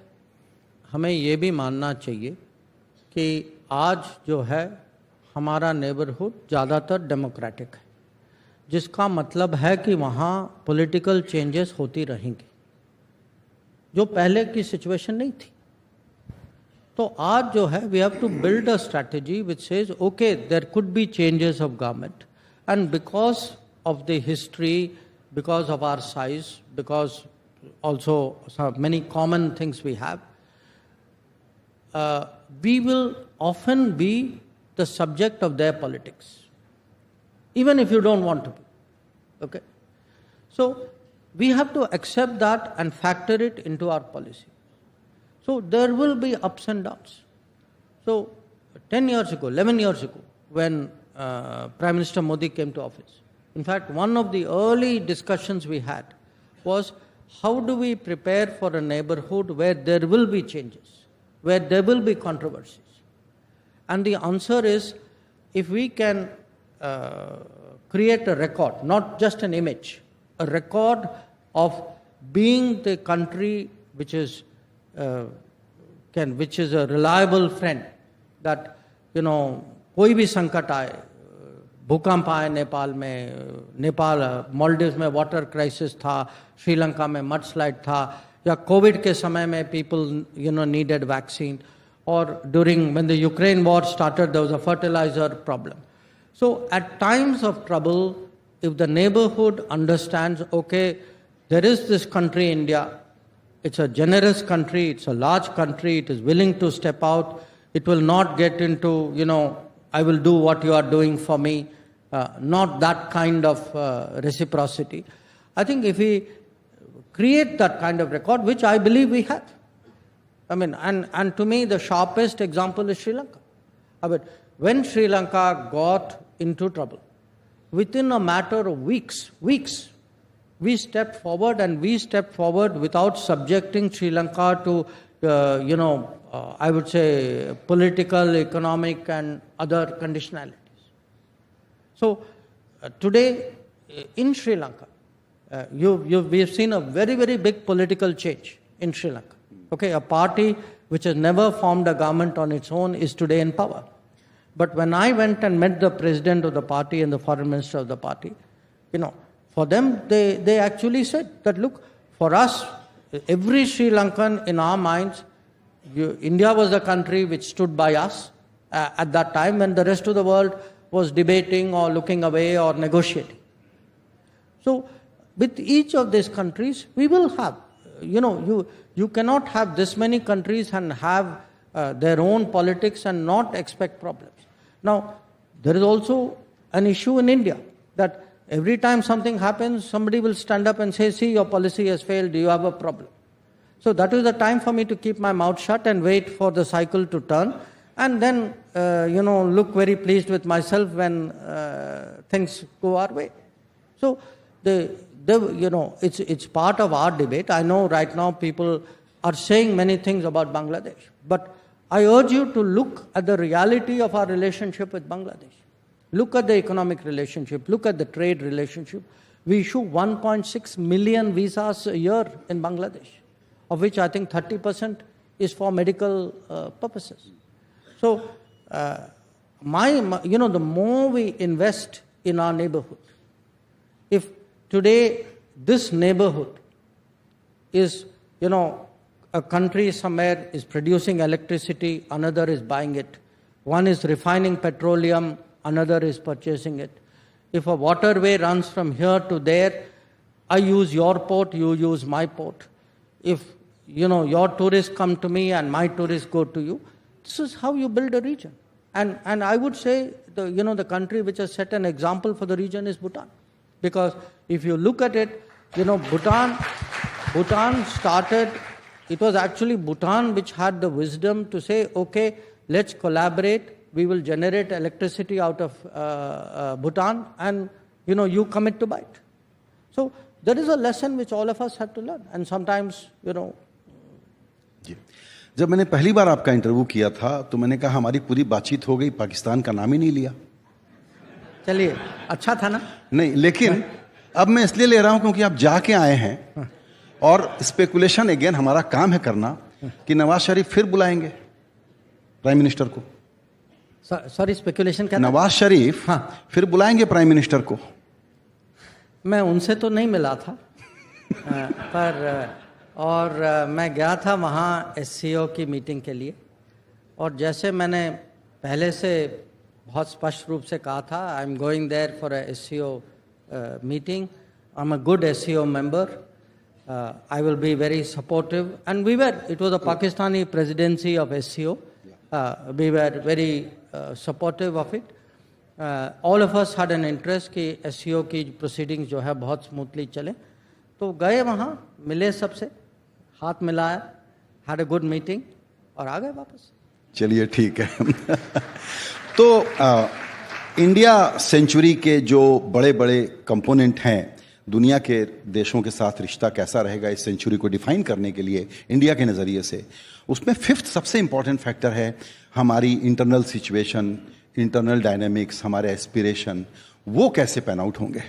हमें ये भी मानना चाहिए कि आज जो है हमारा नेबरहुड ज़्यादातर डेमोक्रेटिक है, जिसका मतलब है कि वहाँ पॉलिटिकल चेंजेस होती रहेंगी, जो पहले की सिचुएशन नहीं थी. तो आज जो है we have to build a strategy which says okay there could be changes of government, and because of the history, because of our size, because also many common things we have, we will often be the subject of their politics, even if you don't want to be. Okay? So we have to accept that and factor it into our policy. So there will be ups and downs. So 10 years ago, 11 years ago, when Prime Minister Modi came to office, in fact, one of the early discussions we had was, how do we prepare for a neighborhood where there will be changes, where there will be controversies? And the answer is, if we can create a record, not just an image, a record of being the country which is a reliable friend, that, कोई भी संकट आए, भूकंप आए नेपाल में, मालदीव्स में water crisis था, श्रीलंका में मडस्लाइड था, या कोविड के समय में पीपल नीडेड वैक्सीन, और during when the Ukraine war started there was a fertiliser problem. So at times of trouble, if the neighborhood understands, okay, there is this country, India, it's a generous country, it's a large country, it is willing to step out, it will not get into, I will do what you are doing for me, not that kind of reciprocity. I think if we create that kind of record, which I believe we have, and to me the sharpest example is Sri Lanka. When Sri Lanka got into trouble, within a matter of weeks, we stepped forward, and we stepped forward without subjecting Sri Lanka to, I would say, political, economic, and other conditionalities. So today in Sri Lanka, we have seen a very, very big political change in Sri Lanka. Okay, a party which has never formed a government on its own is today in power. But when I went and met the president of the party and the foreign minister of the party, for them, they actually said that, look, for us, every Sri Lankan in our minds, India was the country which stood by us at that time when the rest of the world was debating or looking away or negotiating. So with each of these countries, we will have, you cannot have this many countries and have their own politics and not expect problems. Now, there is also an issue in India that every time something happens, somebody will stand up and say, see, your policy has failed, you have a problem. So that is the time for me to keep my mouth shut and wait for the cycle to turn, and then, look very pleased with myself when things go our way. So, it's part of our debate. I know right now people are saying many things about Bangladesh, but I urge you to look at the reality of our relationship with Bangladesh. Look at the economic relationship, look at the trade relationship. We issue 1.6 million visas a year in Bangladesh, of which I think 30% is for medical purposes. So, the more we invest in our neighborhood, if today this neighborhood is, a country somewhere is producing electricity, another is buying it. One is refining petroleum, another is purchasing it. If a waterway runs from here to there, I use your port, you use my port. If, your tourists come to me and my tourists go to you, this is how you build a region. And I would say, the country which has set an example for the region is Bhutan. Because if you look at it, Bhutan started, it was actually Bhutan which had the wisdom to say, okay, let's collaborate, we will generate electricity out of Bhutan, and, you commit to buy it. So there is a lesson which all of us have to learn. And sometimes, जब मैंने पहली बार आपका interview किया था तो मैंने कहा हमारी पूरी बातचीत हो गई, पाकिस्तान का नाम ही नहीं लिया। चलिए, अच्छा था ना? नहीं, लेकिन अब मैं इसलिए ले रहा हूं क्योंकि आप जाके आए हैं और स्पेकुलेशन अगेन हमारा काम है करना कि नवाज शरीफ फिर बुलाएंगे प्राइम मिनिस्टर को। सॉरी, स्पेकुलेशन क्या? नवाज शरीफ फिर बुलाएंगे प्राइम मिनिस्टर को। मैं उनसे तो नहीं मिला था और मैं गया था वहाँ SCO की मीटिंग के लिए, और जैसे मैंने पहले से बहुत स्पष्ट रूप से कहा था, I am going there for a SCO मीटिंग, I am a good SCO member, I will be very supportive, and it was a Pakistani presidency of SCO, we were very supportive of it, all of us had an interest कि SCO की proceedings जो है बहुत smoothly चले। तो गए वहाँ, मिले सबसे, हाथ मिलाया, हैड अ गुड मीटिंग और आ गए वापस। चलिए ठीक है। तो इंडिया सेंचुरी के जो बड़े बड़े कंपोनेंट हैं, दुनिया के देशों के साथ रिश्ता कैसा रहेगा इस सेंचुरी को डिफाइन करने के लिए इंडिया के नज़रिए से, उसमें फिफ्थ सबसे इंपॉर्टेंट फैक्टर है हमारी इंटरनल सिचुएशन, इंटरनल डायनेमिक्स, हमारे एस्पिरेशन, वो कैसे पैन आउट होंगे?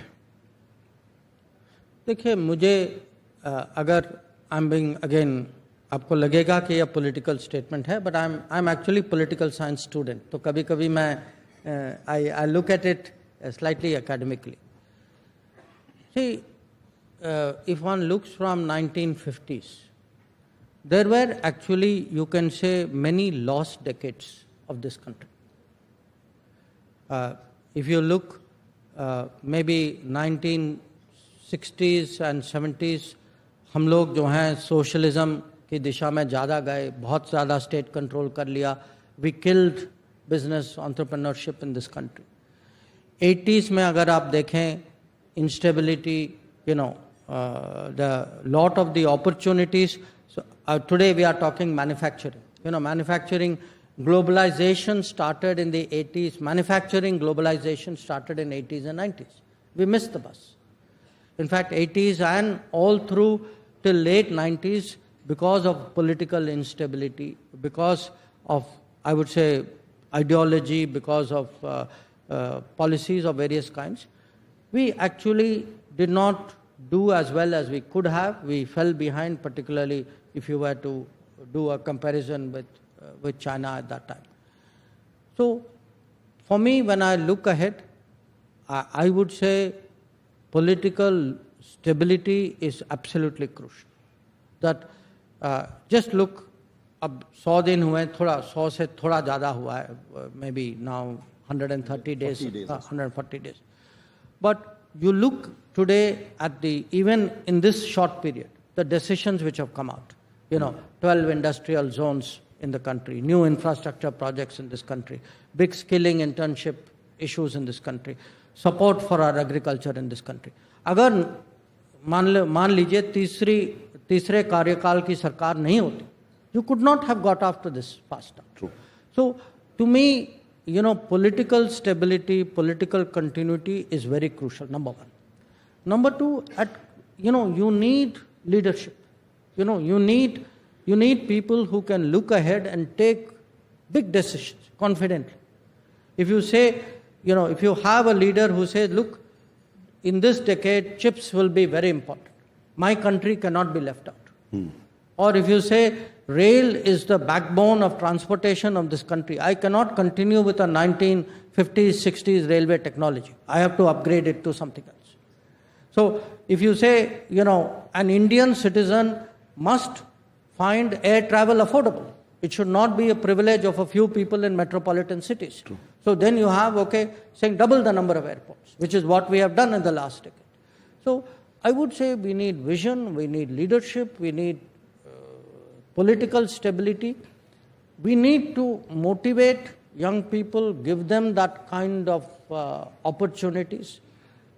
देखिए, मुझे अगर आई एम बीइंग अगेन, आपको लगेगा कि यह पॉलिटिकल स्टेटमेंट है, but I am actually political science student, तो कभी कभी मैं I look at it slightly academically. See, if one looks from 1950s, there were actually, you can say, many lost decades of this country. If you look, maybe 1960s and 70s, हम लोग जो हैं socialism की दिशा में ज़्यादा गए, बहुत ज़्यादा स्टेट कंट्रोल कर लिया, we killed business entrepreneurship in this country. 80s में अगर आप देखें, instability, the lot of the opportunities. So today we are talking manufacturing. Manufacturing globalization started in the 80s. Manufacturing globalization started in 80s and 90s. We missed the bus. In fact, 80s and all through till late 90s, because of political instability, because of, I would say, ideology, because of policies of various kinds, we actually did not do as well as we could have. We fell behind, particularly if you were to do a comparison with China at that time. So, for me, when I look ahead, I would say political stability is absolutely crucial. That just look, अब 100 दिन हुए, थोड़ा 100 से थोड़ा ज़्यादा हुआ है, maybe now 130 days, 140 days. But you look today at even in this short period, the decisions which have come out, 12 industrial zones in the country, new infrastructure projects in this country, big skilling internship issues in this country, support for our agriculture in this country. अगर मान लीजिए तीसरे कार्यकाल की सरकार नहीं होती, you could not have got after this faster. True. So, to me, political stability, political continuity is very crucial, number one. Number two, you need leadership. You need people who can look ahead and take big decisions confidently. If you say, if you have a leader who says, look, in this decade, chips will be very important. My country cannot be left out. Or if you say, rail is the backbone of transportation of this country, I cannot continue with a 1950s, 60s railway technology. I have to upgrade it to something else. So, if you say, an Indian citizen must find air travel affordable. It should not be a privilege of a few people in metropolitan cities. True. So then you have, saying double the number of airports, which is what we have done in the last decade. So I would say we need vision, we need leadership, we need political stability. We need to motivate young people, give them that kind of opportunities.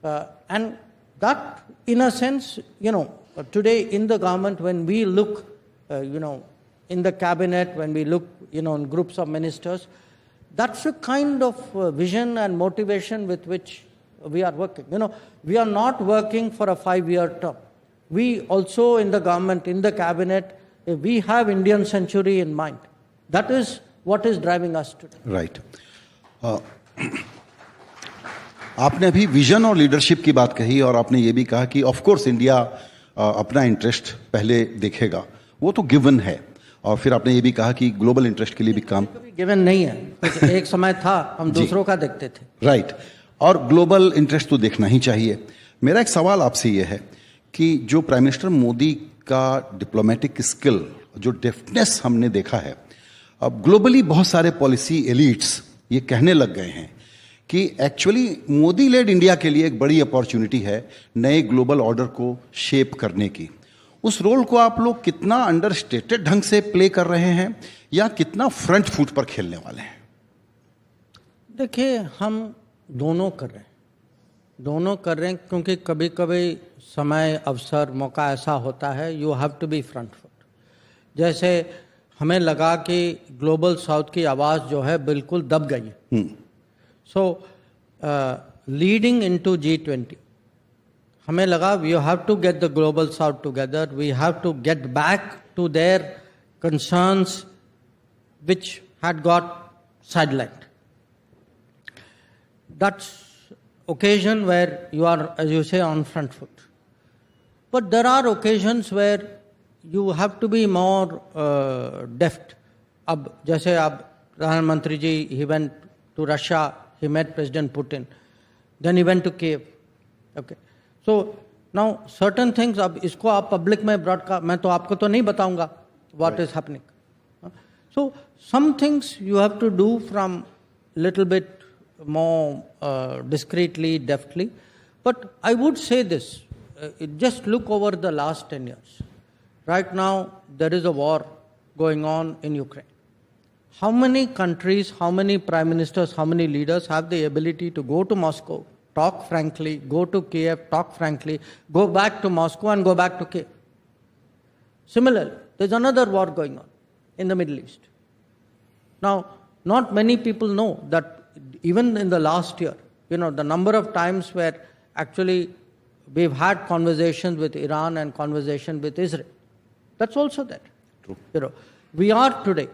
And that, in a sense, today in the government, when we look, in the cabinet, when we look, in groups of ministers, that's the kind of vision and motivation with which we are working. We are not working for a 5-year term. We also in the government, in the cabinet, we have Indian century in mind. That is what is driving us today. Right. आपने अभी vision और leadership की बात कही और आपने ये भी कहा कि ऑफ कोर्स इंडिया अपना इंटरेस्ट पहले देखेगा, वो तो गिवन है, और फिर आपने ये भी कहा कि ग्लोबल इंटरेस्ट के लिए भी काम गिवन नहीं है, एक समय था हम दूसरों का देखते थे. राइट. और ग्लोबल इंटरेस्ट तो देखना ही चाहिए. मेरा एक सवाल आपसे ये है कि जो प्राइम मिनिस्टर मोदी का डिप्लोमेटिक स्किल, जो डेफ्टनेस हमने देखा है, अब ग्लोबली बहुत सारे पॉलिसी एलिट्स ये कहने लग गए हैं कि एक्चुअली मोदी लेड इंडिया के लिए एक बड़ी अपॉर्चुनिटी है नए ग्लोबल ऑर्डर को शेप करने की. उस रोल को आप लोग कितना अंडरस्टेटेड ढंग से प्ले कर रहे हैं या कितना फ्रंट फुट पर खेलने वाले हैं? देखिए, हम दोनों कर रहे हैं क्योंकि कभी कभी समय, अवसर, मौका ऐसा होता है, you have to be front foot. जैसे हमें लगा कि ग्लोबल साउथ की आवाज़ जो है बिल्कुल दब गई. सो लीडिंग इनटू G20, हमें लगा we have to get the global south together, we have to get back to their concerns which had got sidelined. That's occasion where you are, as you say, on front foot. But there are occasions where you have to be more deft. अब जैसे अब प्रधानमंत्री जी, he went to Russia, he met President Putin, then he went to Kiev. Okay. So now certain things, अब इसको आप public में broadcast, मैं तो आपको तो नहीं बताऊंगा what is happening. So some things you have to do from little bit more discreetly, deftly. But I would say this, just look over the last 10 years. Right now, there is a war going on in Ukraine. How many countries, how many prime ministers, how many leaders have the ability to go to Moscow, talk frankly, go to Kiev, talk frankly, go back to Moscow and go back to Kiev? Similarly, there's another war going on in the Middle East. Now, not many people know that even in the last year, the number of times where actually we've had conversations with Iran and conversation with Israel, that's also there. True. We are today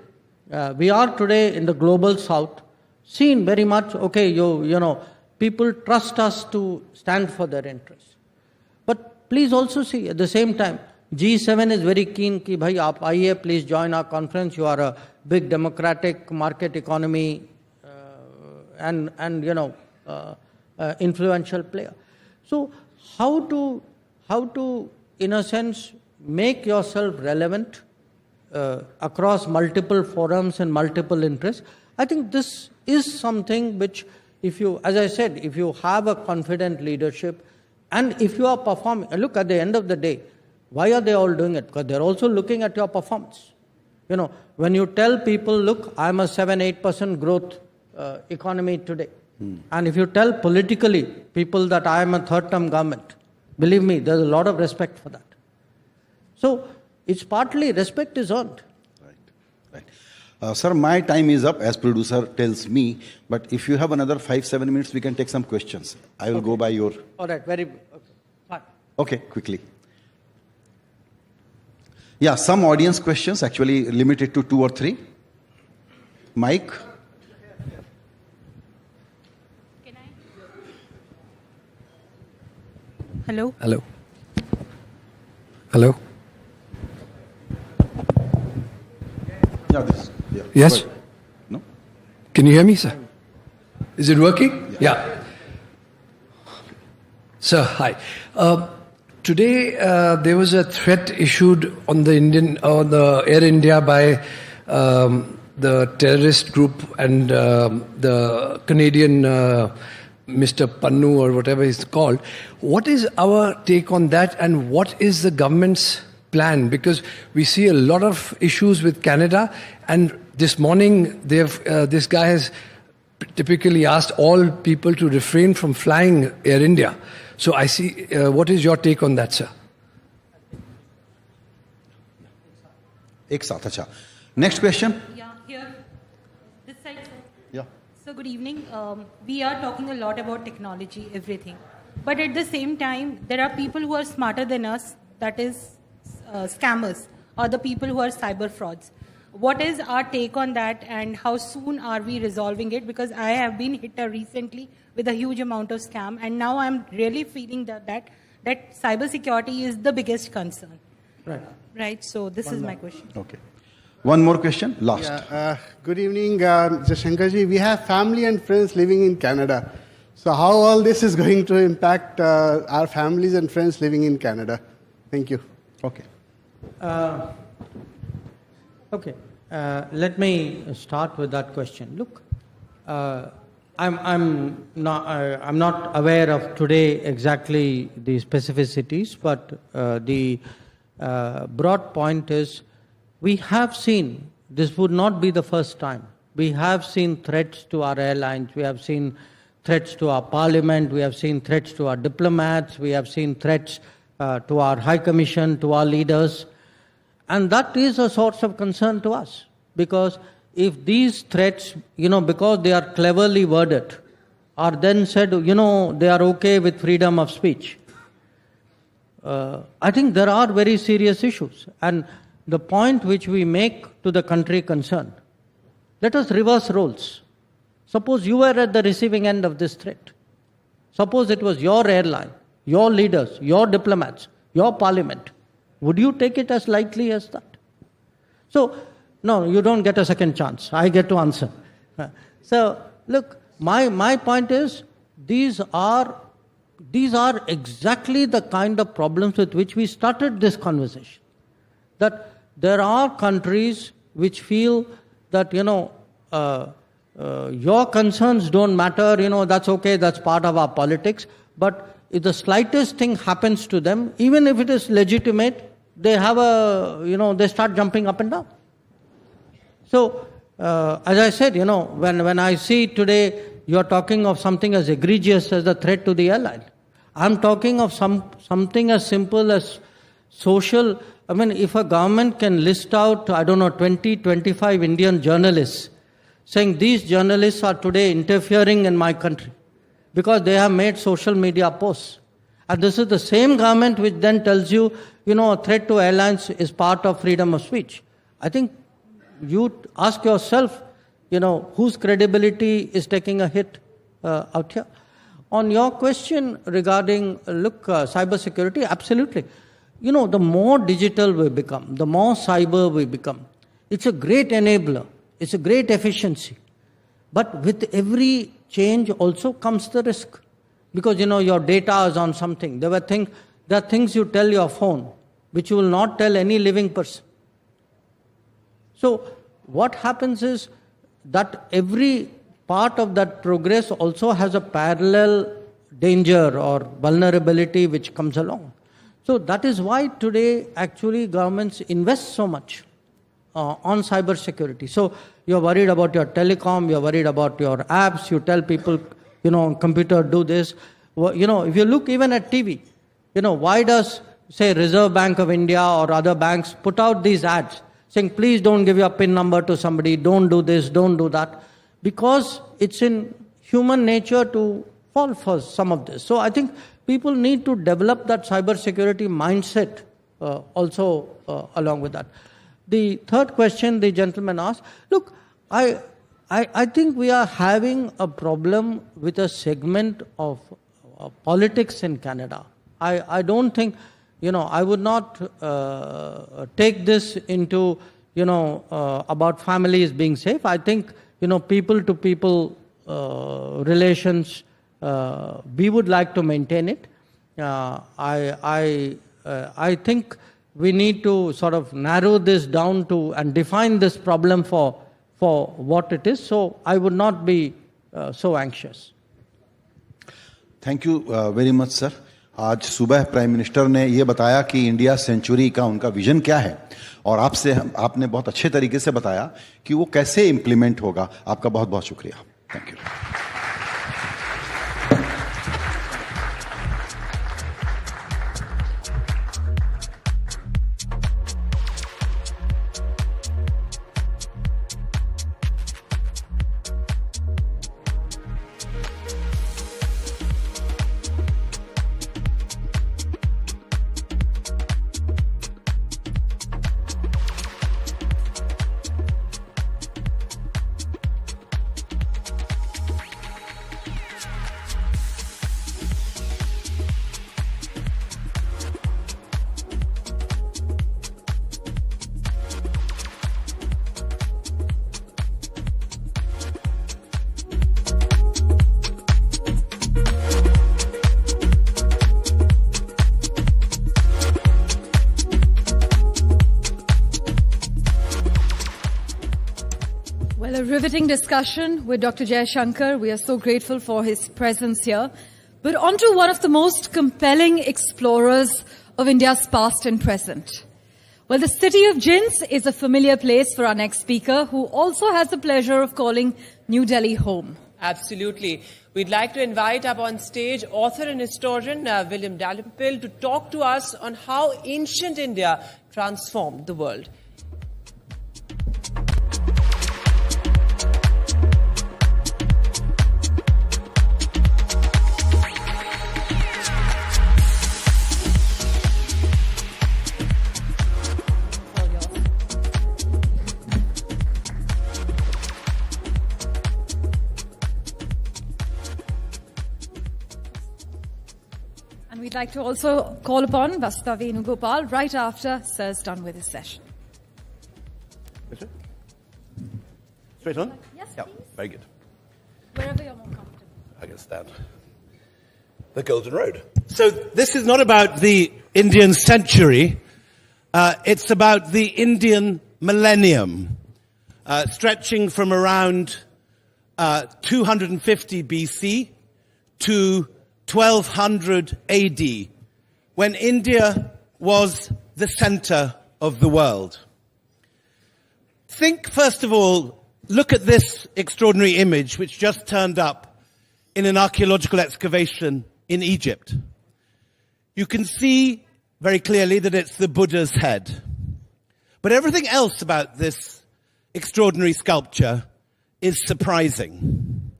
in the global south seen very much, okay, people trust us to stand for their interests. But please also see, at the same time, G7 is very keen ki bhai aap aiye, please join our conference. You are a big democratic market economy and influential player. So how to in a sense make yourself relevant across multiple forums and multiple interests? I think this is something which, if you, as I said, if you have a confident leadership and if you are performing, look, at the end of the day, why are they all doing it? Because they're also looking at your performance. When you tell people, look, I'm a 7-8% growth economy today. And if you tell politically people that I am a third-term government, believe me, there's a lot of respect for that. So it's partly respect is earned. Right. Sir, my time is up, as producer tells me. But if you have another 5-7 minutes, we can take some questions. I will go by your... All right, very good. Okay, fine. Okay, quickly. Yeah, some audience questions, actually limited to 2 or 3. Mike? Can I? Hello? Hello? Hello? Yeah, yes? No? Can you hear me, sir? Is it working? Yeah. Sir, hi. Today, there was a threat issued on the Air India by the terrorist group and the Canadian Mr. Pannu or whatever he's called. What is our take on that, and what is the government's plan? Because we see a lot of issues with Canada, and this morning this guy has typically asked all people to refrain from flying Air India. So I see, what is your take on that, sir? एक साथ अच्छा. Next question. Yeah, here. This side, sir. Yeah. So good evening. We are talking a lot about technology, everything. But at the same time, there are people who are smarter than us, that is scammers, or the people who are cyber frauds. What is our take on that, and how soon are we resolving it? Because I have been hit recently with a huge amount of scam, and now I'm really feeling that cyber security is the biggest concern. Right. Right, so this is my question. Okay. One more question, last. Yeah, good evening, Mr. Shankarji. We have family and friends living in Canada. So how all this is going to impact our families and friends living in Canada? Thank you. Okay. Okay. Let me start with that question. Look, I'm not aware of today exactly the specificities, but the broad point is, we have seen, this would not be the first time, we have seen threats to our airlines, we have seen threats to our parliament, we have seen threats to our diplomats, we have seen threats to our High Commission, to our leaders. And that is a source of concern to us. Because if these threats, because they are cleverly worded, are then said, they are okay with freedom of speech, I think there are very serious issues. And the point which we make to the country concerned, let us reverse roles. Suppose you were at the receiving end of this threat. Suppose it was your airline, your leaders, your diplomats, your parliament. Would you take it as lightly as that? So, no, you don't get a second chance. I get to answer. So, look, my point is, these are exactly the kind of problems with which we started this conversation. That there are countries which feel that, your concerns don't matter, that's okay, that's part of our politics. But if the slightest thing happens to them, even if it is legitimate, they have they start jumping up and down. So, as I said, when I see today you're talking of something as egregious as the threat to the airline, I'm talking of something as simple as social. I mean, if a government can list out, 20, 25 Indian journalists, saying these journalists are today interfering in my country because they have made social media posts. And this is the same government which then tells you, a threat to airlines is part of freedom of speech. I think you ask yourself, whose credibility is taking a hit out here. On your question regarding, cybersecurity, absolutely. The more digital we become, the more cyber we become, it's a great enabler, it's a great efficiency. But with every change also comes the risk. Because, your data is on something. There are things you tell your phone, which you will not tell any living person. So, what happens is that every part of that progress also has a parallel danger or vulnerability which comes along. So that is why today actually governments invest so much on cyber security. So you're worried about your telecom, you're worried about your apps, you tell people, on computer do this. If you look even at TV, why does, say, Reserve Bank of India or other banks put out these ads saying, please don't give your PIN number to somebody, don't do this, don't do that. Because it's in human nature to fall for some of this. So I think people need to develop that cybersecurity mindset also along with that. The third question the gentleman asked, look, I think we are having a problem with a segment of politics in Canada. I don't think, I would not take this into, about families being safe. I think, people-to-people relations, we would like to maintain it. I think we need to sort of narrow this down to and define this problem for what it is. So I would not be so anxious. Thank you very much, sir. आज सुबह prime minister ने ये बताया कि India century का उनका vision क्या है, और आपने बहुत अच्छे तरीके से बताया कि वो कैसे इम्प्लीमेंट होगा. आपका बहुत बहुत शुक्रिया. Thank you. Well, a riveting discussion with Dr. Jaishankar. We are so grateful for his presence here. But on to one of the most compelling explorers of India's past and present. Well, the city of Jinns is a familiar place for our next speaker, who also has the pleasure of calling New Delhi home. Absolutely. We'd like to invite up on stage author and historian William Dalrymple to talk to us on how ancient India transformed the world. We'd like to also call upon Vasudha Venugopal right after Sir's done with his session. Straight on? Yes, yeah, please. very good. Wherever you're more comfortable. I can stand. The Golden Road. So this is not about the Indian century. It's about the Indian millennium, stretching from around 250 BC to 1200 AD, when India was the center of the world. Think, first of all, look at this extraordinary image which just turned up in an archaeological excavation in Egypt. You can see very clearly that it's the Buddha's head. But everything else about this extraordinary sculpture is surprising.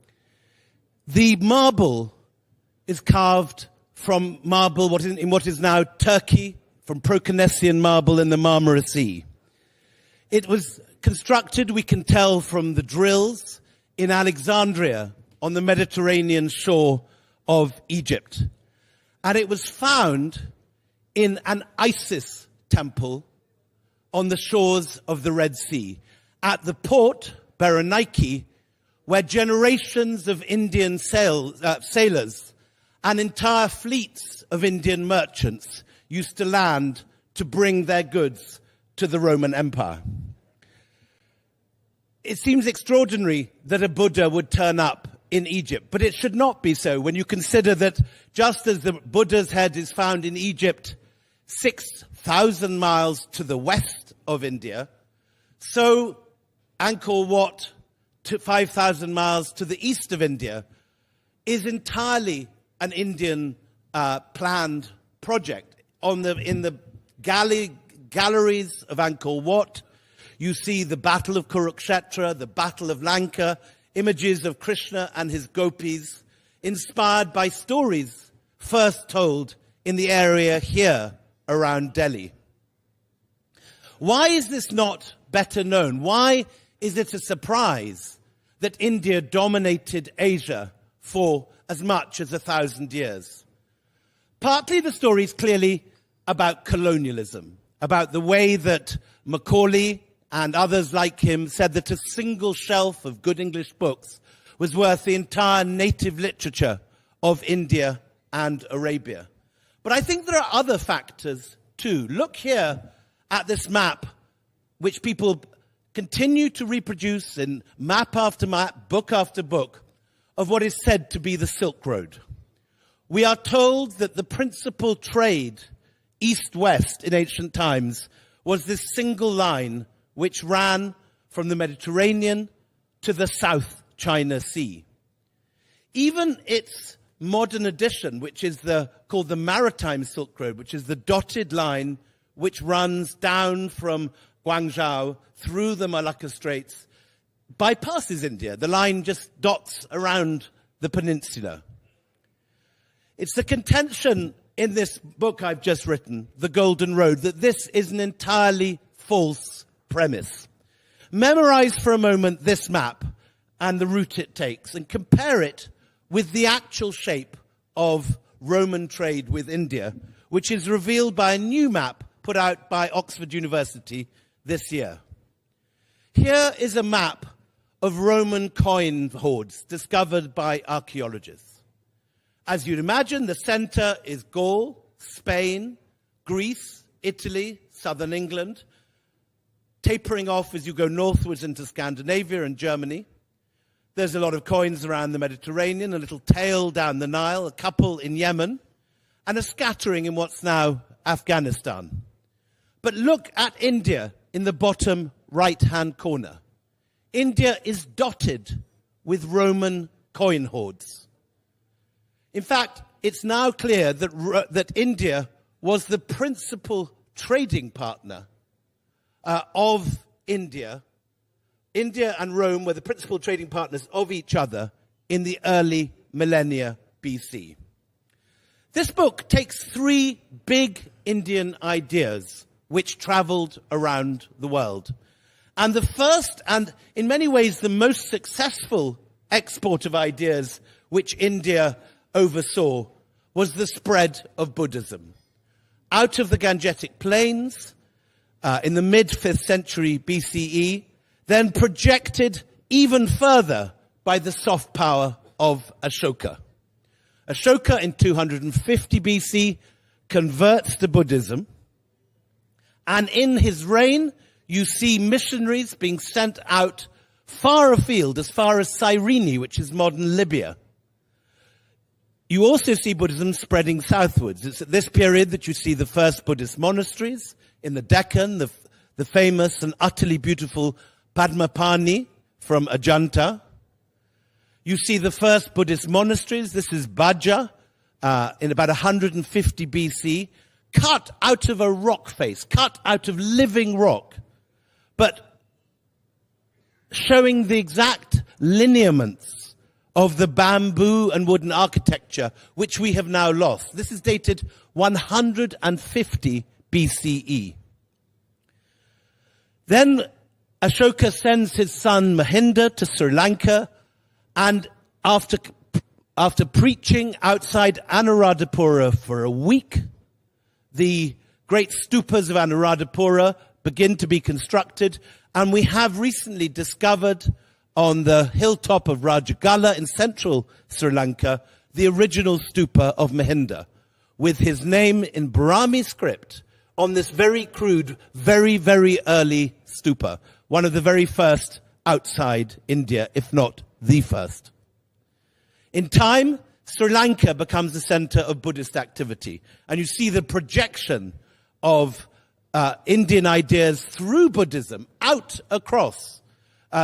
The marble is carved from marble in what is now Turkey, from Proconnesian marble in the Marmara Sea. It was constructed, we can tell, from the drills in Alexandria on the Mediterranean shore of Egypt. And it was found in an Isis temple on the shores of the Red Sea, at the port, Berenike, where generations of Indian sailors and entire fleets of Indian merchants used to land to bring their goods to the Roman Empire. It seems extraordinary that a Buddha would turn up in Egypt, but it should not be so when you consider that just as the Buddha's head is found in Egypt 6,000 miles to the west of India, so Angkor Wat, 5,000 miles to the east of India, is entirely an Indian planned project. In the galleries of Angkor Wat, you see the Battle of Kurukshetra, the Battle of Lanka, images of Krishna and his gopis, inspired by stories first told in the area here around Delhi. Why is this not better known? Why is it a surprise that India dominated Asia for as much as 1,000 years? Partly the story is clearly about colonialism, about the way that Macaulay and others like him said that a single shelf of good English books was worth the entire native literature of India and Arabia. But I think there are other factors too. Look here at this map, which people continue to reproduce in map after map, book after book, of what is said to be the Silk Road. we are told that the principal trade east-west in ancient times was this single line which ran from the Mediterranean to the South China Sea. Even its modern edition, which is called the Maritime Silk Road, which is the dotted line which runs down from Guangzhou through the Malacca Straits, bypasses India. The line just dots around the peninsula. It's the contention in this book I've just written, The Golden Road, that this is an entirely false premise. Memorize for a moment this map and the route it takes, and compare it with the actual shape of Roman trade with India, which is revealed by a new map put out by Oxford University this year. Here is a map of Roman coin hoards discovered by archaeologists. As you'd imagine, the center is Gaul, Spain, Greece, Italy, southern England, tapering off as you go northwards into Scandinavia and Germany. There's a lot of coins around the Mediterranean, a little tail down the Nile, a couple in Yemen, and a scattering in what's now Afghanistan. But look at India in the bottom right-hand corner. India is dotted with Roman coin hoards. In fact, it's now clear that India was the principal trading partner of India. India and Rome were the principal trading partners of each other in the early millennia BC. This book takes three big Indian ideas which traveled around the world. And the first, and in many ways the most successful export of ideas which India oversaw, was the spread of Buddhism. Out of the Gangetic Plains, in the mid-5th century BCE, then projected even further by the soft power of Ashoka. Ashoka in 250 BC converts to Buddhism, and in his reign you see missionaries being sent out far afield, as far as Cyrene, which is modern Libya. You also see Buddhism spreading southwards. It's at this period that you see the first Buddhist monasteries in the Deccan, the famous and utterly beautiful Padmapani from Ajanta. You see the first Buddhist monasteries. This is Bhaja in about 150 BC, cut out of a rock face, cut out of living rock, but showing the exact lineaments of the bamboo and wooden architecture which we have now lost. This is dated 150 BCE. Then Ashoka sends his son Mahinda to Sri Lanka, and after preaching outside Anuradhapura for a week, the great stupas of Anuradhapura begin to be constructed, and we have recently discovered on the hilltop of Rajagala in central Sri Lanka the original stupa of Mahinda, with his name in Brahmi script on this very crude, very, very early stupa, one of the very first outside India, if not the first. In time, Sri Lanka becomes the center of Buddhist activity, and you see the projection of Indian ideas through Buddhism out across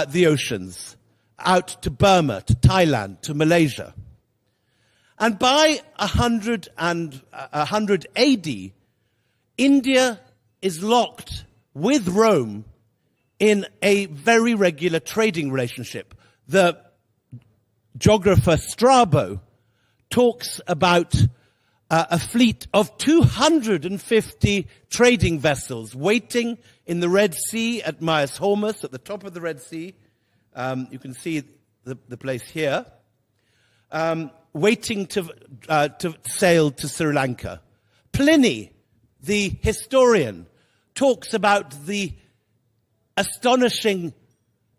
the oceans, out to Burma, to Thailand, to Malaysia. And by 100 AD, India is locked with Rome in a very regular trading relationship. The geographer Strabo talks about a fleet of 250 trading vessels waiting in the Red Sea at Myas Hormuz, at the top of the Red Sea. You can see the place here, waiting to sail to Sri Lanka. Pliny, the historian, talks about the astonishing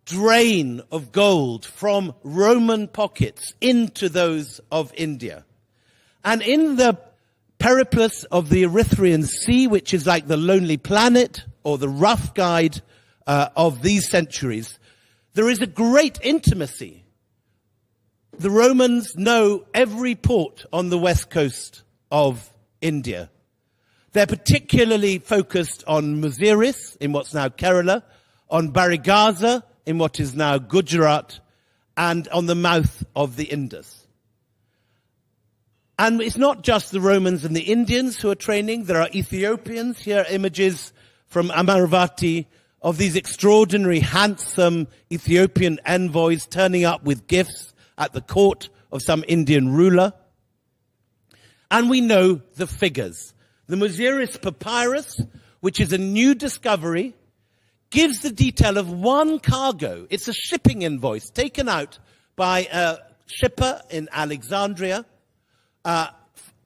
drain of gold from Roman pockets into those of India. And in the periplus of the Erythraean Sea, which is like the Lonely Planet or the rough guide of these centuries, there is a great intimacy the Romans know every port on the west coast of India. They're particularly focused on Muziris in what's now Kerala, on Barigaza in what is now Gujarat, and on the mouth of the Indus. And it's not just the Romans and the Indians who are training. There are Ethiopians. Here are images from Amaravati of these extraordinary, handsome Ethiopian envoys turning up with gifts at the court of some Indian ruler. And we know the figures. The Muziris papyrus, which is a new discovery, gives the detail of one cargo. It's a shipping invoice taken out by a shipper in Alexandria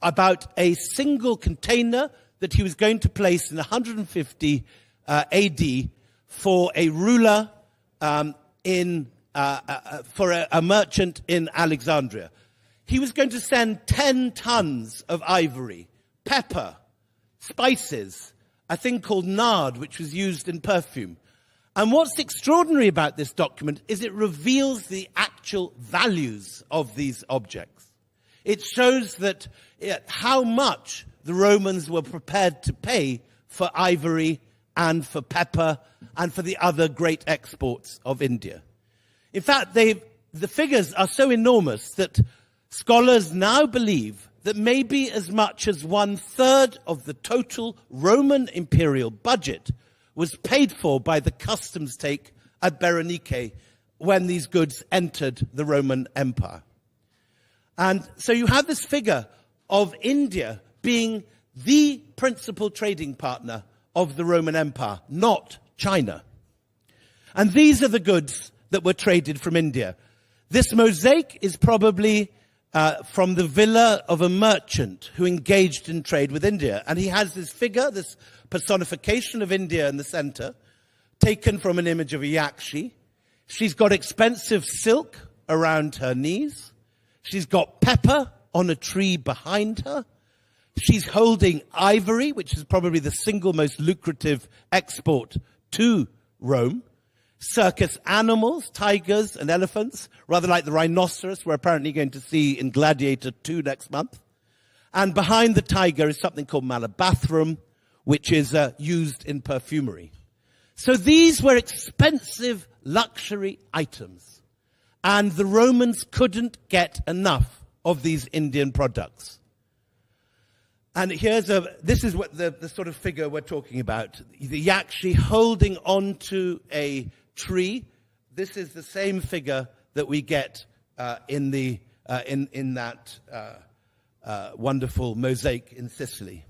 about a single container that he was going to place in 150 AD for a ruler for a merchant in Alexandria. He was going to send 10 tons of ivory, pepper, spices, a thing called nard, which was used in perfume. And what's extraordinary about this document is it reveals the actual values of these objects. It shows that how much the Romans were prepared to pay for ivory and for pepper and for the other great exports of India. In fact, the figures are so enormous that scholars now believe that maybe as much as 1/3 of the total Roman imperial budget was paid for by the customs take at Berenike when these goods entered the Roman Empire. And so you have this figure of India being the principal trading partner of the Roman Empire, not China. And these are the goods that were traded from India. This mosaic is probably from the villa of a merchant who engaged in trade with India. And he has this figure, this personification of India in the center, taken from an image of a yakshi. She's got expensive silk around her knees. She's got pepper on a tree behind her. She's holding ivory, which is probably the single most lucrative export to Rome. Circus animals, tigers and elephants, rather like the rhinoceros we're apparently going to see in Gladiator 2 next month. And behind the tiger is something called malabathrum, which is used in perfumery. So these were expensive luxury items. And the Romans couldn't get enough of these Indian products. And this is what the sort of figure we're talking about. The yakshi holding onto a tree. This is the same figure that we get in that wonderful mosaic in Sicily.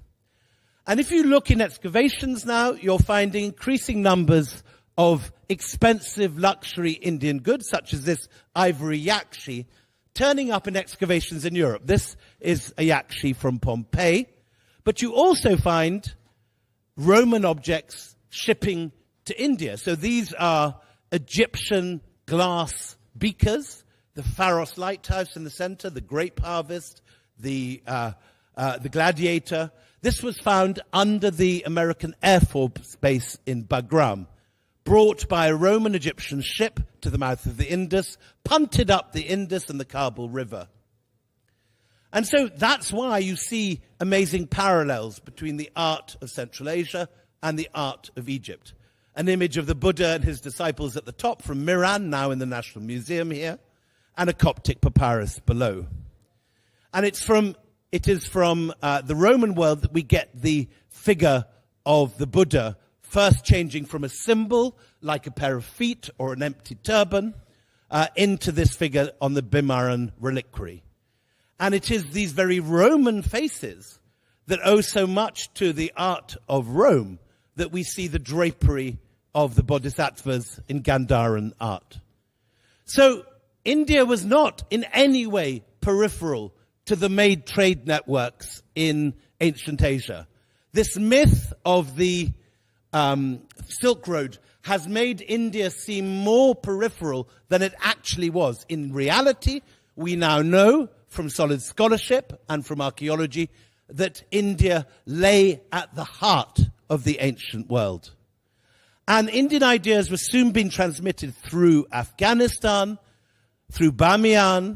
And if you look in excavations now, you're finding increasing numbers of expensive luxury Indian goods, such as this ivory yakshi, turning up in excavations in Europe. This is a yakshi from Pompeii. But you also find Roman objects shipping to India. So these are Egyptian glass beakers, the Pharos lighthouse in the center, the grape harvest, the Gladiator. This was found under the American Air Force base in Bagram, brought by a Roman Egyptian ship to the mouth of the Indus, punted up the Indus and the Kabul River. And so that's why you see amazing parallels between the art of Central Asia and the art of Egypt. An image of the Buddha and his disciples at the top from Miran, now in the National Museum here, and a Coptic papyrus below. And it is from the Roman world that we get the figure of the Buddha, first changing from a symbol, like a pair of feet or an empty turban, into this figure on the Bimaran reliquary. And it is these very Roman faces that owe so much to the art of Rome that we see the drapery of the bodhisattvas in Gandharan art. So India was not in any way peripheral to the made trade networks in ancient Asia. This myth of the Silk Road has made India seem more peripheral than it actually was. In reality, we now know from solid scholarship and from archaeology that India lay at the heart of the ancient world. And Indian ideas were soon being transmitted through Afghanistan, through Bamiyan,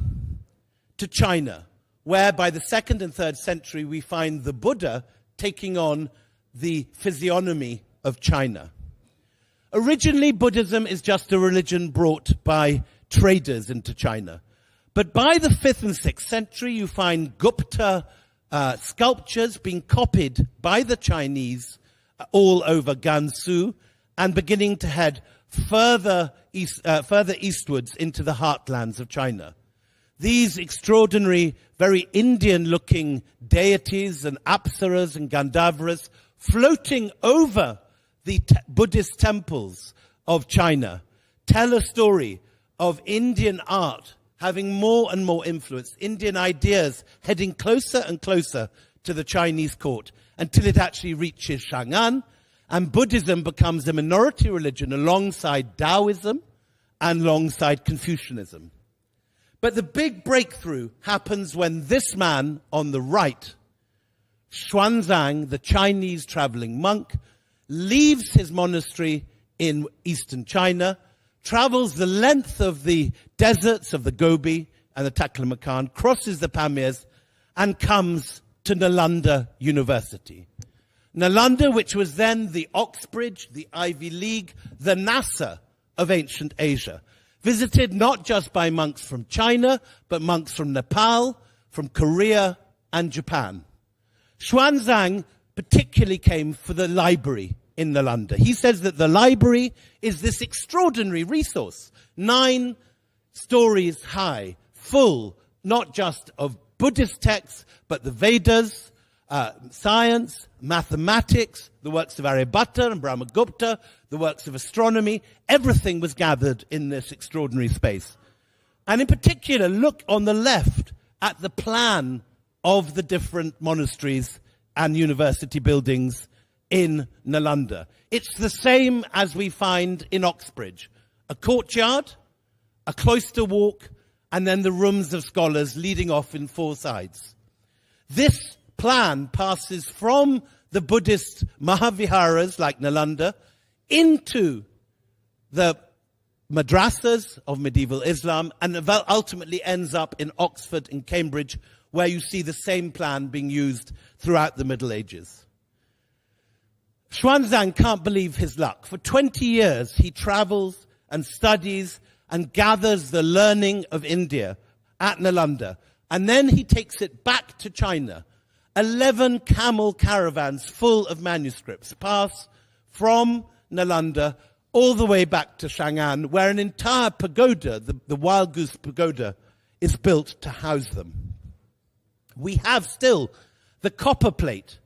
to China, where by the 2nd and 3rd century we find the Buddha taking on the physiognomy of China. Originally, Buddhism is just a religion brought by traders into China. But by the 5th and 6th century, you find Gupta sculptures being copied by the Chinese all over Gansu and beginning to head further eastwards into the heartlands of China. These extraordinary, very Indian-looking deities and apsaras and Gandharvas floating over the Buddhist temples of China tell a story of Indian art having more and more influence, Indian ideas heading closer and closer to the Chinese court until it actually reaches Chang'an, and Buddhism becomes a minority religion alongside Taoism and alongside Confucianism. But the big breakthrough happens when this man on the right, Xuanzang, the Chinese traveling monk, leaves his monastery in eastern China, travels the length of the deserts of the Gobi and the Taklamakan, crosses the Pamirs, and comes to Nalanda University. Nalanda, which was then the Oxbridge, the Ivy League, the NASA of ancient Asia, visited not just by monks from China, but monks from Nepal, from Korea, and Japan. Xuanzang particularly came for the library in Nalanda. He says that the library is this extraordinary resource, 9 stories high, full not just of Buddhist texts, but the Vedas, science, mathematics, the works of Aryabhatta and Brahmagupta, the works of astronomy. Everything was gathered in this extraordinary space. And in particular, look on the left at the plan of the different monasteries and university buildings in Nalanda. It's the same as we find in Oxbridge. A courtyard, a cloister walk, and then the rooms of scholars leading off in 4 sides. This plan passes from the Buddhist Mahaviharas like Nalanda into the madrasas of medieval Islam and ultimately ends up in Oxford and Cambridge, where you see the same plan being used throughout the Middle Ages. Xuanzang can't believe his luck. For 20 years, he travels and studies and gathers the learning of India at Nalanda. And then he takes it back to China. 11 camel caravans full of manuscripts pass from Nalanda all the way back to Chang'an, where an entire pagoda, the Wild Goose Pagoda, is built to house them. We have still the copper plate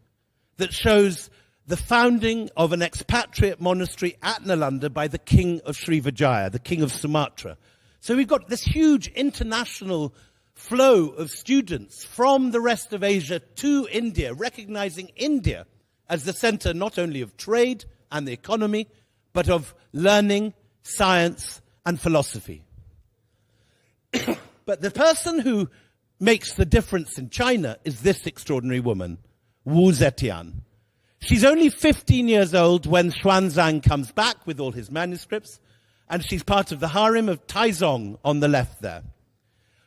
that shows the founding of an expatriate monastery at Nalanda by the king of Srivijaya, the king of Sumatra. So we've got this huge international flow of students from the rest of Asia to India, recognizing India as the center not only of trade and the economy, but of learning, science, and philosophy. But the person who makes the difference in China is this extraordinary woman, Wu Zetian. She's only 15 years old when Xuanzang comes back with all his manuscripts, and she's part of the harem of Taizong on the left there.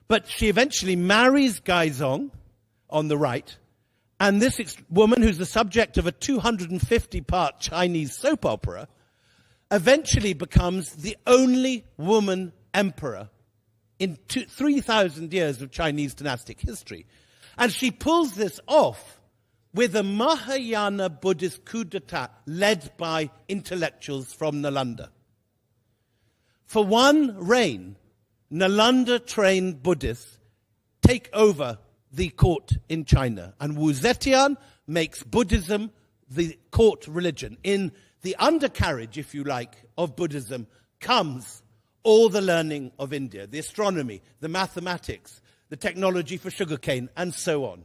But she eventually marries Gaizong on the right, and this woman, who's the subject of a 250-part Chinese soap opera, eventually becomes the only woman emperor in 3,000 years of Chinese dynastic history. And she pulls this off with a Mahayana Buddhist coup d'etat led by intellectuals from Nalanda. For one reign, Nalanda-trained Buddhists take over the court in China, and Wu Zetian makes Buddhism the court religion. In the undercarriage, if you like, of Buddhism comes all the learning of India, the astronomy, the mathematics, the technology for sugarcane, and so on.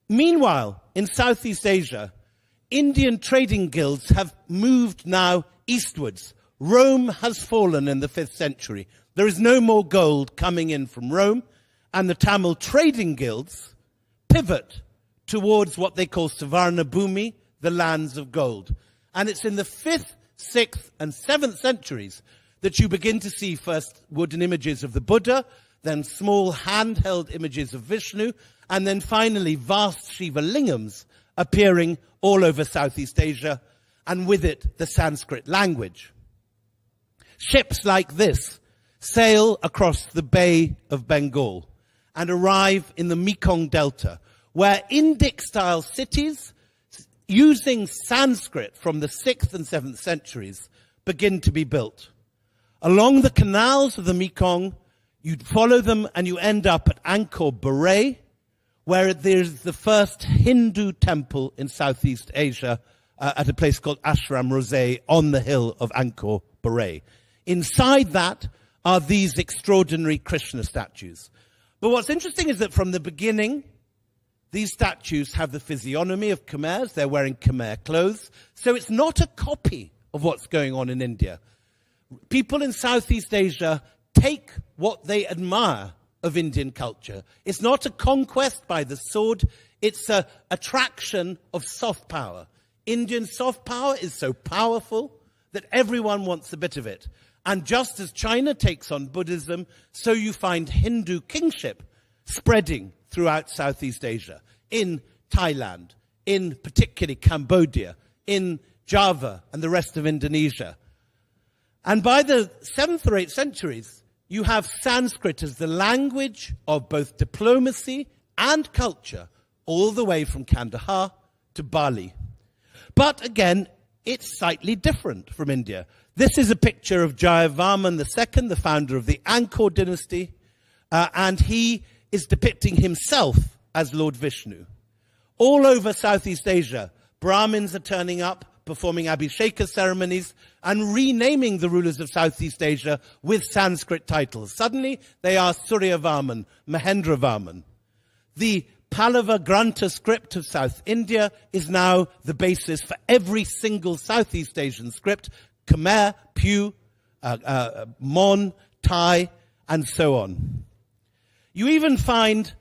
Meanwhile, in Southeast Asia, Indian trading guilds have moved now eastwards. Rome has fallen in the 5th century. There is no more gold coming in from Rome, and the Tamil trading guilds pivot towards what they call Savarna Bhumi, the lands of gold. And it's in the 5th, 6th, and 7th centuries that you begin to see first wooden images of the Buddha, then small handheld images of Vishnu, and then finally vast Shiva lingams appearing all over Southeast Asia, and with it the Sanskrit language. Ships like this sail across the Bay of Bengal and arrive in the Mekong Delta, where Indic-style cities using Sanskrit from the 6th and 7th centuries begin to be built. Along the canals of the Mekong, you follow them and you end up at Angkor Baray, where there's the first Hindu temple in Southeast Asia at a place called Ashram Rosé on the hill of Angkor Baray. Inside that are these extraordinary Krishna statues. But what's interesting is that from the beginning, these statues have the physiognomy of Khmers. They're wearing Khmer clothes. So it's not a copy of what's going on in India. People in Southeast Asia take what they admire of Indian culture. It's not a conquest by the sword. It's an attraction of soft power. Indian soft power is so powerful that everyone wants a bit of it. And just as China takes on Buddhism, so you find Hindu kingship spreading throughout Southeast Asia, in Thailand, in particularly Cambodia, in Java and the rest of Indonesia. And by the 7th or 8th centuries, you have Sanskrit as the language of both diplomacy and culture, all the way from Kandahar to Bali. But again, it's slightly different from India. This is a picture of Jayavarman II, the founder of the Angkor dynasty, and he is depicting himself as Lord Vishnu. All over Southeast Asia, Brahmins are turning up, performing Abhisheka ceremonies, and renaming the rulers of Southeast Asia with Sanskrit titles. Suddenly, they are Suryavarman, Mahendravarman. The Pallava Grantha script of South India is now the basis for every single Southeast Asian script, Khmer, Pew, Mon, Thai, and so on. You even find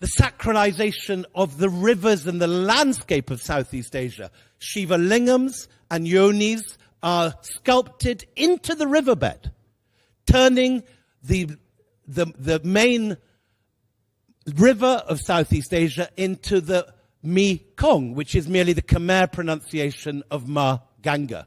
the sacralization of the rivers and the landscape of Southeast Asia. Shiva lingams and yonis are sculpted into the riverbed, turning the main river of Southeast Asia into the Mekong, which is merely the Khmer pronunciation of Ma Ganga.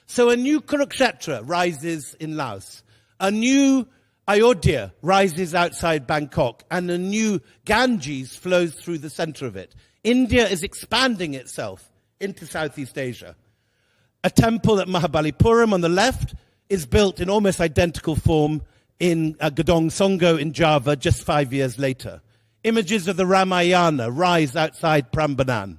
So a new Kurukshetra rises in Laos, a new Ayodhya rises outside Bangkok, and a new Ganges flows through the center of it. India is expanding itself into Southeast Asia. A temple at Mahabalipuram on the left is built in almost identical form in Gedong Songo in Java just 5 years later. Images of the Ramayana rise outside Prambanan.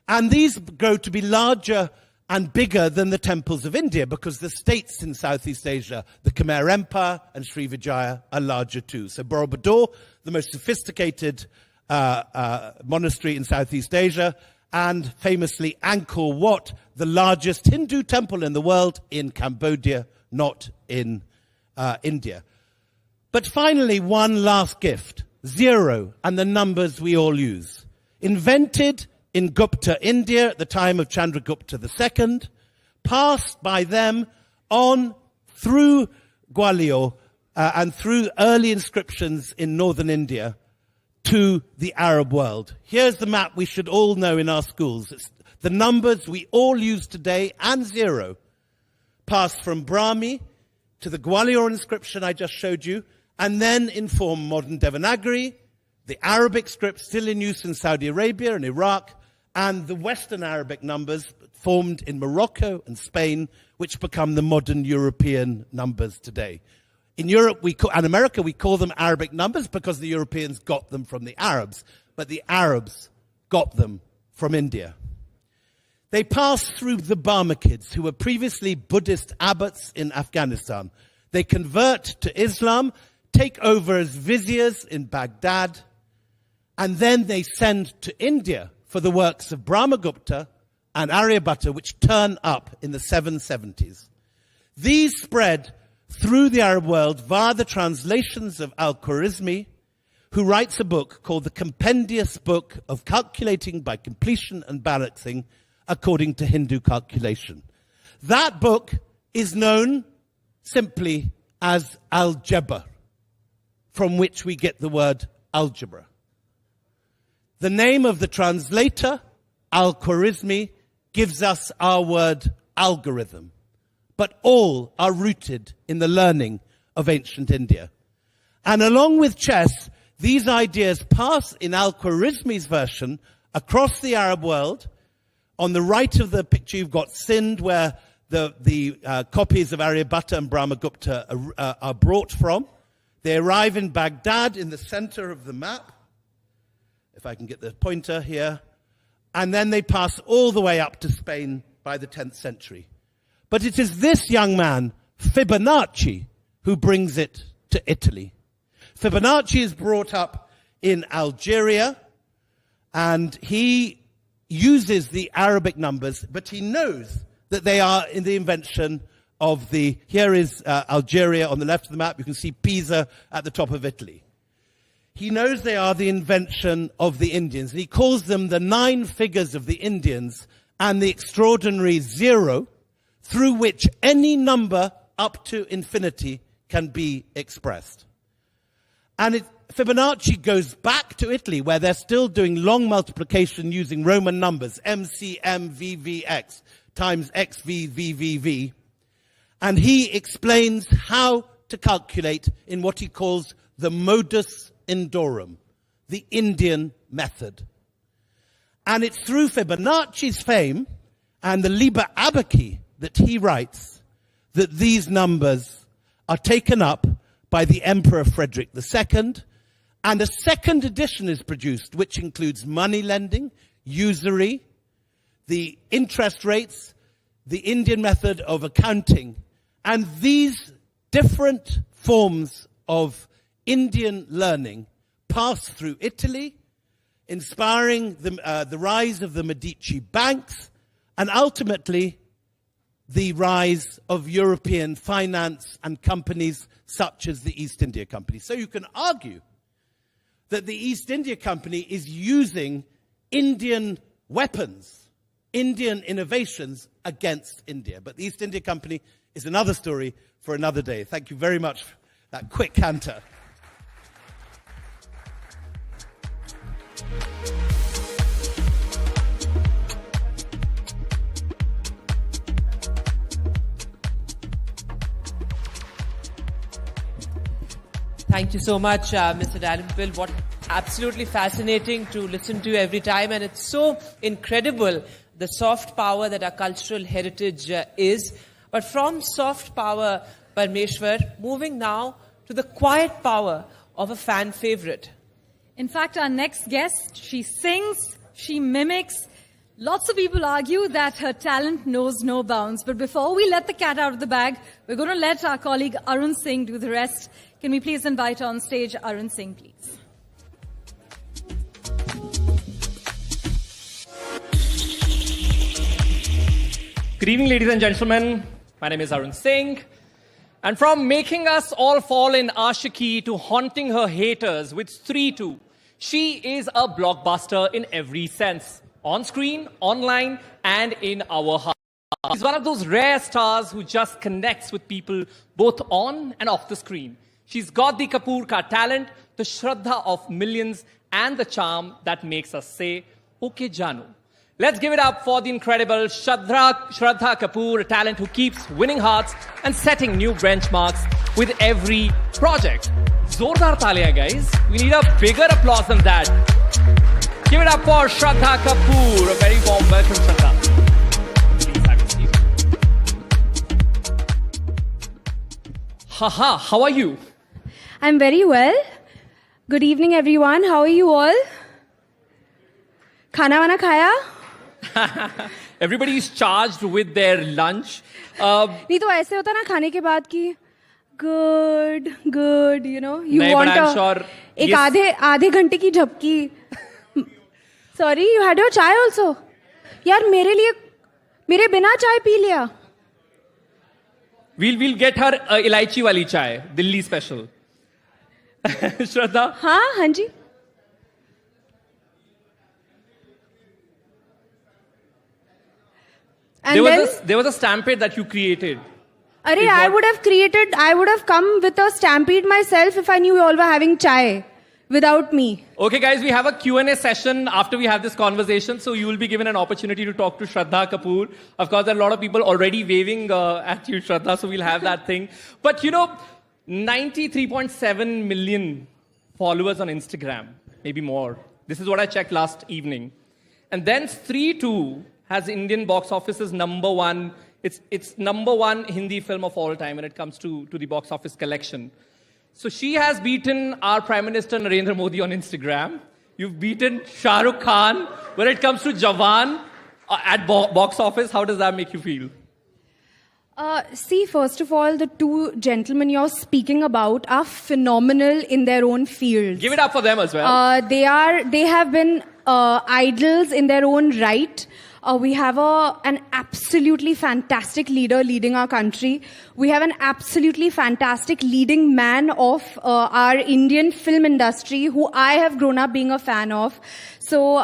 And these grow to be larger and bigger than the temples of India, because the states in Southeast Asia, the Khmer Empire and Srivijaya, are larger too. So Borobudur, the most sophisticated monastery in Southeast Asia, and famously Angkor Wat, the largest Hindu temple in the world, in Cambodia, not in India. But finally, one last gift, 0, and the numbers we all use. Invented in Gupta India at the time of Chandragupta II, passed by them on through Gwalior and through early inscriptions in northern India to the Arab world. Here's the map we should all know in our schools. It's the numbers we all use today, and 0, passed from Brahmi to the Gwalior inscription I just showed you, and then inform modern Devanagari, the Arabic script still in use in Saudi Arabia and Iraq, and the Western Arabic numbers formed in Morocco and Spain, which become the modern European numbers today. In Europe and America, we call them Arabic numbers because the Europeans got them from the Arabs, but the Arabs got them from India. They passed through the Barmakids, who were previously Buddhist abbots in Afghanistan. They convert to Islam, take over as viziers in Baghdad, and then they send to India for the works of Brahmagupta and Aryabhatta, which turn up in the 770s. These spread through the Arab world via the translations of Al-Khwarizmi, who writes a book called the Compendious Book of Calculating by Completion and Balancing according to Hindu calculation. That book is known simply as algebra, from which we get the word algebra. The name of the translator, Al-Khwarizmi, gives us our word algorithm, but all are rooted in the learning of ancient India. And along with chess, these ideas pass in Al-Khwarizmi's version across the Arab world. On the right of the picture, you've got Sindh, where the copies of Aryabhatta and Brahmagupta are brought from. They arrive in Baghdad in the center of the map, if I can get the pointer here, and then they pass all the way up to Spain by the 10th century. But it is this young man, Fibonacci, who brings it to Italy. Fibonacci is brought up in Algeria, and he uses the Arabic numbers, but he knows that they are in the invention of here is Algeria on the left of the map. You can see Pisa at the top of Italy. He knows they are the invention of the Indians, and he calls them the 9 figures of the Indians and the extraordinary 0 through which any number up to infinity can be expressed. And Fibonacci goes back to Italy, where they're still doing long multiplication using Roman numbers, MCMVVX times XVVVV. And he explains how to calculate in what he calls the modus Indorum, the Indian method. And it's through Fibonacci's fame and the Liber Abaci that he writes that these numbers are taken up by the Emperor Frederick II, and a second edition is produced, which includes money lending, usury, the interest rates, the Indian method of accounting, and these different forms of Indian learning pass through Italy, inspiring the rise of the Medici banks, and ultimately the rise of European finance and companies such as the East India Company. So you can argue that the East India Company is using Indian weapons, Indian innovations against India. But the East India Company is another story for another day. Thank you very much for that quick canter. Thank you so much, Mr. Dalrymple. What absolutely fascinating to listen to every time, and it's so incredible the soft power that our cultural heritage is. But from soft power, Parmeshwar, moving now to the quiet power of a fan favorite. In fact, our next guest, she sings, she mimics. Lots of people argue that her talent knows no bounds. But before we let the cat out of the bag, we're going to let our colleague Arun Singh do the rest. Can we please invite on stage Arun Singh, please? Good evening, ladies and gentlemen. My name is Arun Singh. And from making us all fall in ashiki to haunting her haters with 3-2, she is a blockbuster in every sense. On screen, online, and in our hearts. She's one of those rare stars who just connects with people both on and off the screen. She's got the Kapoor ka talent, the shraddha of millions, and the charm that makes us say, okay, Janu. Let's give it up for the incredible Shraddha Kapoor, a talent who keeps winning hearts and setting new benchmarks with every project. Zordar talia, guys. We need a bigger applause than that. Give it up for Shraddha Kapoor. A very warm welcome, Shraddha. Please have a seat. Haha, how are you? I'm very well. Good evening, everyone. How are you all? Khana wana khaya? Everybody is charged with their lunch. नहीं तो ऐसे होता ना खाने के बाद की good, you know, you नहीं, want but I'm sure एक आधे घंटे की झपकी. Sorry, you had your chai also. यार मेरे बिना चाय पी लिया. We'll get her elaichi wali chai, Delhi special. Shraddha? हाँ जी. There was a stampede that you created. Arey, I would have come with a stampede myself if I knew you all were having chai without me. Okay, guys, we have a Q&A session after we have this conversation, so you will be given an opportunity to talk to Shraddha Kapoor. Of course, there are a lot of people already waving at you, Shraddha, so we'll have that thing. But 93.7 million followers on Instagram, maybe more. This is what I checked last evening. And then Stree 2 has Indian box office's number one. It's number one Hindi film of all time when it comes to the box office collection. So she has beaten our Prime Minister Narendra Modi on Instagram. You've beaten Shah Rukh Khan when it comes to Jawan at box office. How does that make you feel? See, first of all, the two gentlemen you're speaking about are phenomenal in their own fields. Give it up for them as well. They have been idols in their own right. We have an absolutely fantastic leader leading our country. We have an absolutely fantastic leading man of our Indian film industry who I have grown up being a fan of. So,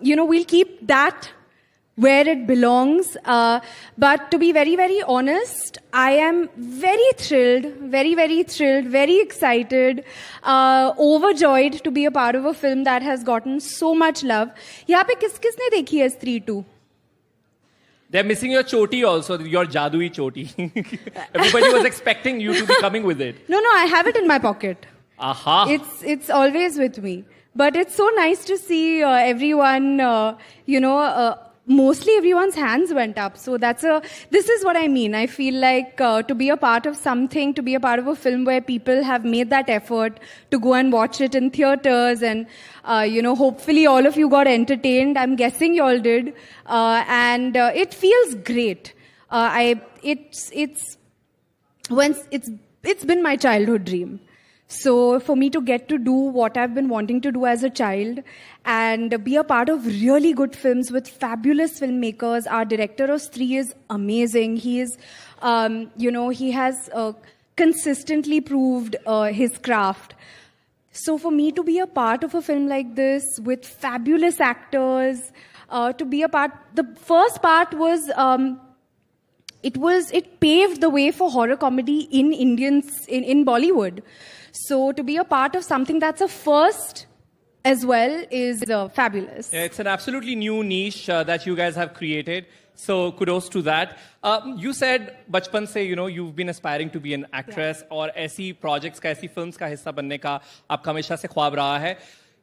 we'll keep that where it belongs. But to be very, very honest, I am very thrilled, very excited, overjoyed to be a part of a film that has gotten so much love. यहाँ पे किस-किसने देखी है Stree 2? They're missing your choti also, your jadui choti. Everybody was expecting you to be coming with it. No, I have it in my pocket. Aha. It's always with me. But it's so nice to see everyone, mostly everyone's hands went up. So this is what I mean. I feel like to be a part of something, to be a part of a film where people have made that effort to go and watch it in theaters and, hopefully all of you got entertained. I'm guessing you all did. And it feels great. It's been my childhood dream. So for me to get to do what I've been wanting to do as a child and be a part of really good films with fabulous filmmakers. Our director of Stree is amazing. He is, he has consistently proved his craft. So for me to be a part of a film like this with fabulous actors, the first part was, it paved the way for horror comedy in Bollywood. So to be a part of something that's a first as well is fabulous. Yeah, it's an absolutely new niche that you guys have created. So kudos to that. You said बचपन से you've been aspiring to be an actress और ऐसी projects का ऐसी films का हिस्सा बनने का आपका हमेशा से ख्वाब रहा है.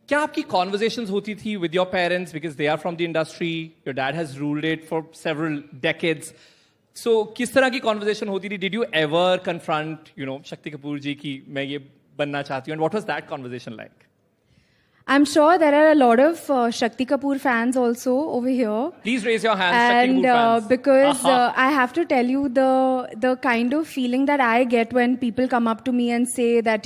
क्या आपकी conversations होती थी with your parents because they are from the industry? Your dad has ruled it for several decades. So किस तरह की conversation होती थी? Did you ever confront Shakti Kapoor ji कि मैं ये बनना चाहती हूँ? And what was that conversation like? I'm sure there are a lot of Shakti Kapoor fans also over here. Please raise your hands, Shakti Kapoor fans. Because I have to tell you the kind of feeling that I get when people come up to me and say that,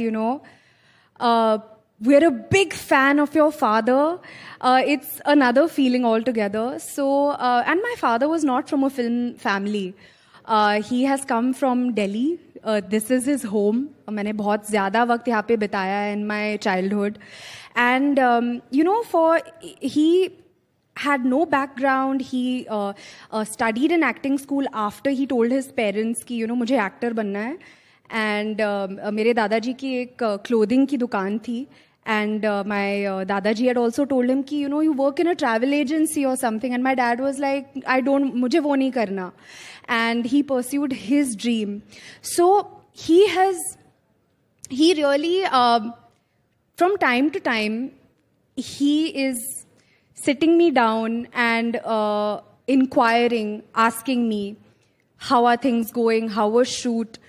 we're a big fan of your father. It's another feeling altogether. So, and my father was not from a film family. He has come from Delhi. This is his home. मैंने बहुत ज़्यादा वक्त यहाँ पे बिताया in my childhood. And, he had no background. He studied in acting school after he told his parents कि, मुझे actor बनना है. And मेरे दादाजी की एक clothing की दुकान थी. And my Dadaji had also told him कि, you work in a travel agency or something. And my dad was like, मुझे वो नहीं करना. And he pursued his dream. So he really, from time to time, he is sitting me down and inquiring, asking me, how are things going? How was shoot?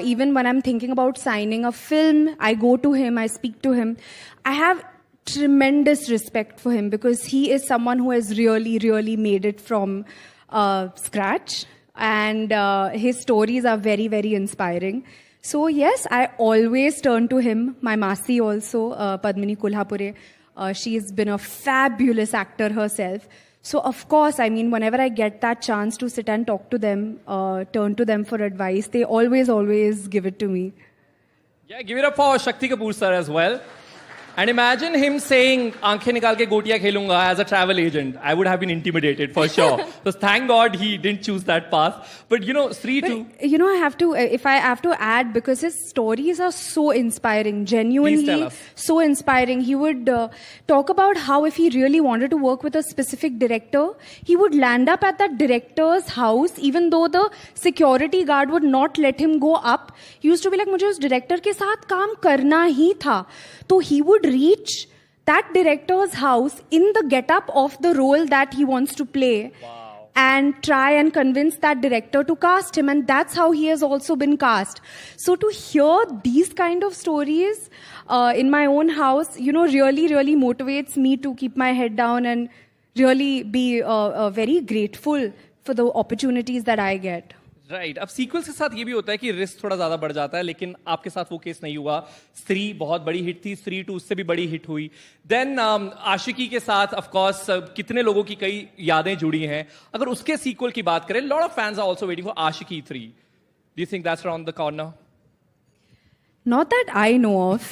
Even when I'm thinking about signing a film, I go to him, I speak to him. I have tremendous respect for him because he is someone who has really, really made it from scratch. And his stories are very, very inspiring. So yes, I always turn to him. My Masi also, Padmini Kulhapure, she's been a fabulous actor herself. So of course, whenever I get that chance to sit and talk to them, turn to them for advice, they always give it to me. Yeah, give it up for Shakti Kapoor sir as well. And imagine him saying, "Aankhein nikal ke gotiya khelunga" as a travel agent. I would have been intimidated for sure. So thank God he didn't choose that path. But Sri too. I have to, if I have to add, because his stories are so inspiring, genuinely Please tell us. so inspiring. He would talk about how if he really wanted to work with a specific director, he would land up at that director's house, even though the security guard would not let him go up. He used to be like, मुझे उस director के साथ काम करना ही था. So he would reach that director's house in the get-up of the role that he wants to play and try and convince that director to cast him. And that's how he has also been cast. So to hear these kind of stories in my own house, really, really motivates me to keep my head down and really be very grateful for the opportunities that I get. Right अब sequels के साथ ये भी होता है कि risk थोड़ा ज्यादा बढ़ जाता है, लेकिन आपके साथ वो केस नहीं हुआ. स्त्री बहुत बड़ी हिट थी, स्त्री 2 उससे भी बड़ी हिट हुई. देन आशिकी के साथ ऑफ कोर्स कितने लोगों की कई यादें जुड़ी हैं. अगर उसके सीक्वल की बात करें, lot of fans are also waiting for Aashiqui 3. Do you think that's around the corner? Not that I know of,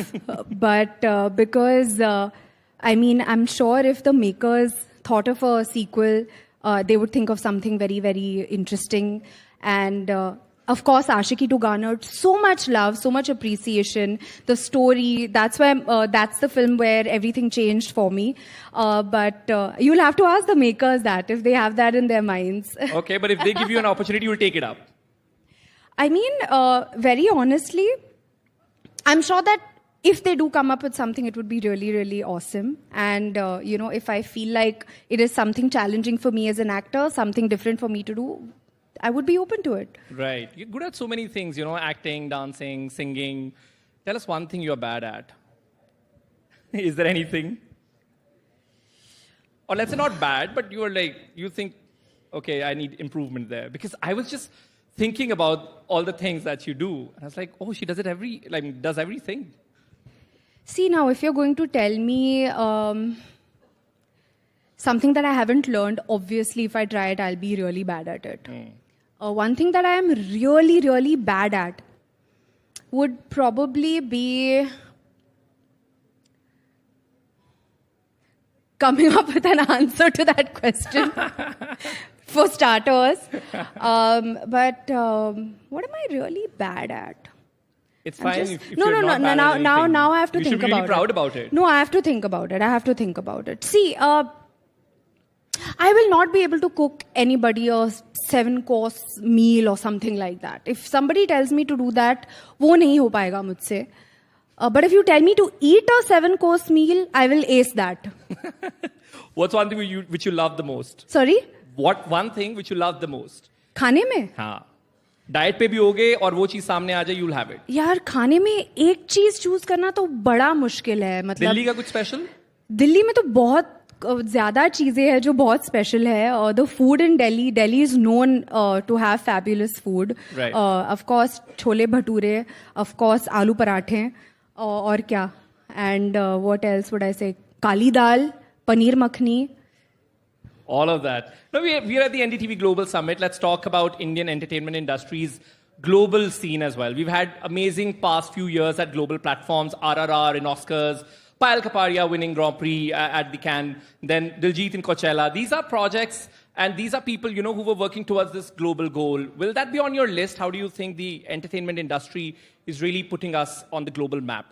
but because I'm sure if the makers thought of a sequel, they would think of something very, very interesting. And of course, Aashiki 2 garnered so much love, so much appreciation. The story, that's why that's the film where everything changed for me. But you'll have to ask the makers that, if they have that in their minds. Okay, but if they give you an opportunity, you'll take it up. Very honestly, I'm sure that if they do come up with something, it would be really, really awesome. And, if I feel like it is something challenging for me as an actor, something different for me to do, I would be open to it. Right. You're good at so many things, acting, dancing, singing. Tell us one thing you're bad at. Is there anything? Or let's say not bad, but you think, okay, I need improvement there. Because I was just thinking about all the things that you do. And I was like, oh, she does it does everything. See, now, if you're going to tell me something that I haven't learned, obviously, if I try it, I'll be really bad at it. One thing that I am really, really bad at would probably be coming up with an answer to that question, for starters. But what am I really bad at? It's fine if No, you're not bad at anything. now I have to you think should be about really proud about it. No, I have to think about it. See, I will not be able to cook anybody a 7-course meal or something like that. If somebody tells me to do that, वो नहीं हो पाएगा मुझसे. But if you tell me to eat a 7-course meal, I will ace that. What's one thing which you love the most? Sorry? What one thing which you love the most? खाने में? हाँ. Diet पे भी होगे और वो चीज सामने आ जाए, you'll have it. यार खाने में एक चीज चूज करना तो बड़ा मुश्किल है. मतलब दिल्ली का कुछ स्पेशल? दिल्ली में तो बहुत ज़्यादा चीज़ें हैं जो बहुत स्पेशल है. The food in Delhi, Delhi is known to have fabulous food. Of course chole bhature, of course aloo parathe, और क्या, and what else would I say, kali dal, paneer makhani. All of that. Now we are at the NDTV Global Summit. Let's talk about Indian entertainment industry's global scene as well. We've had amazing past few years at global platforms, RRR in Oscars, Payal Kapadia winning Grand Prix at the Cannes, then Diljit in Coachella. These are projects and these are people, who were working towards this global goal. Will that be on your list? How do you think the entertainment industry is really putting us on the global map?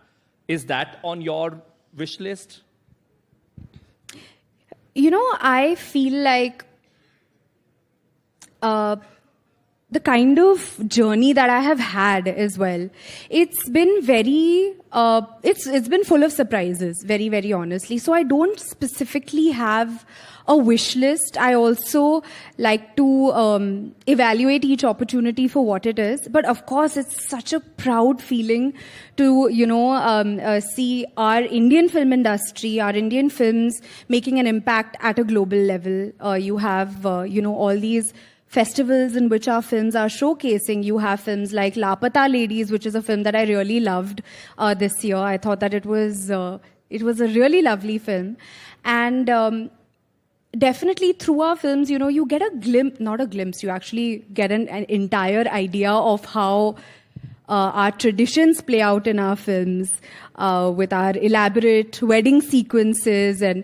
Is that on your wish list? I feel like the kind of journey that I have had as well, it's been very, it's been full of surprises, very, very honestly. So I don't specifically have a wish list. I also like to evaluate each opportunity for what it is. But of course, it's such a proud feeling to, see our Indian film industry, our Indian films making an impact at a global level. You have, all these festivals in which our films are showcasing. You have films like Lapata Ladies, which is a film that I really loved this year. I thought that it was a really lovely film. And definitely through our films, you get a glimpse, not a glimpse, you actually get an entire idea of how our traditions play out in our films with our elaborate wedding sequences and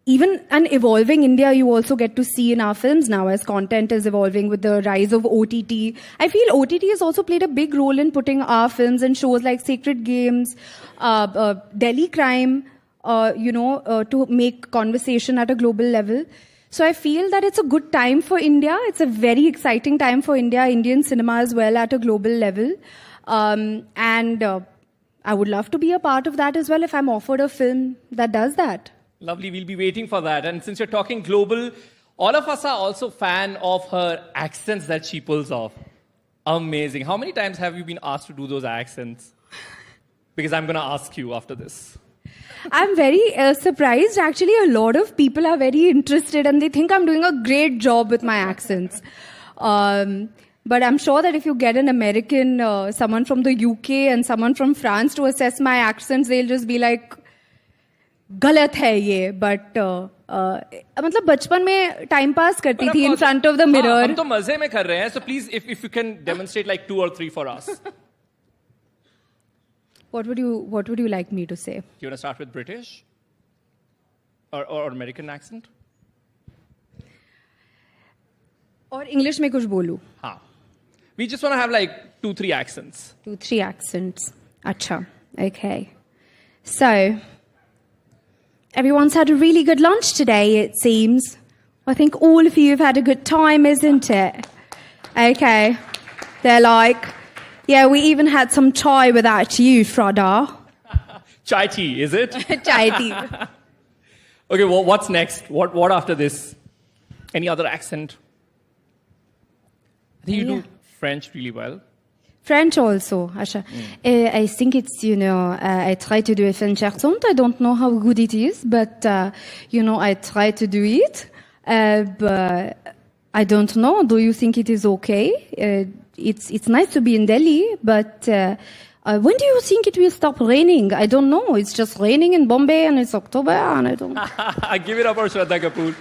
even an evolving India you also get to see in our films now as content is evolving with the rise of OTT. I feel OTT has also played a big role in putting our films and shows like Sacred Games, Delhi Crime, to make conversation at a global level. So I feel that it's a good time for India. It's a very exciting time for India, Indian cinema as well at a global level. And I would love to be a part of that as well if I'm offered a film that does that. Lovely, we'll be waiting for that. And since you're talking global, all of us are also fan of her accents that she pulls off. Amazing. How many times have you been asked to do those accents? Because I'm going to ask you after this. I'm very surprised. Actually, a lot of people are very interested and they think I'm doing a great job with my accents. But I'm sure that if you get an American, someone from the UK and someone from France to assess my accents, they'll just be like, गलत है ये, but मतलब बचपन में time pass करती थी in front of the mirror. हम तो मजे में कर रहे हैं, so please if you can demonstrate like 2 or 3 for us. What would you like me to say? You want to start with British or American accent? और English में कुछ बोलूं? हाँ. We just want to have like 2-3 accents. 2-3 accents. अच्छा. Okay. So, everyone's had a really good lunch today, it seems. I think all of you have had a good time, isn't it? Okay. They're like, yeah, we even had some chai without you, Shraddha. Chai tea, is it? Chai tea. Okay, well, what's next? What after this? Any other accent? I think you do French really well. French also, Asha. I think it's, I try to do a French accent. I don't know how good it is, but, I try to do it. But I don't know. Do you think it is okay? It's nice to be in Delhi, but when do you think it will stop raining? I don't know. It's just raining in Bombay and it's October and I don't know. Give it up for Shraddha Kapoor.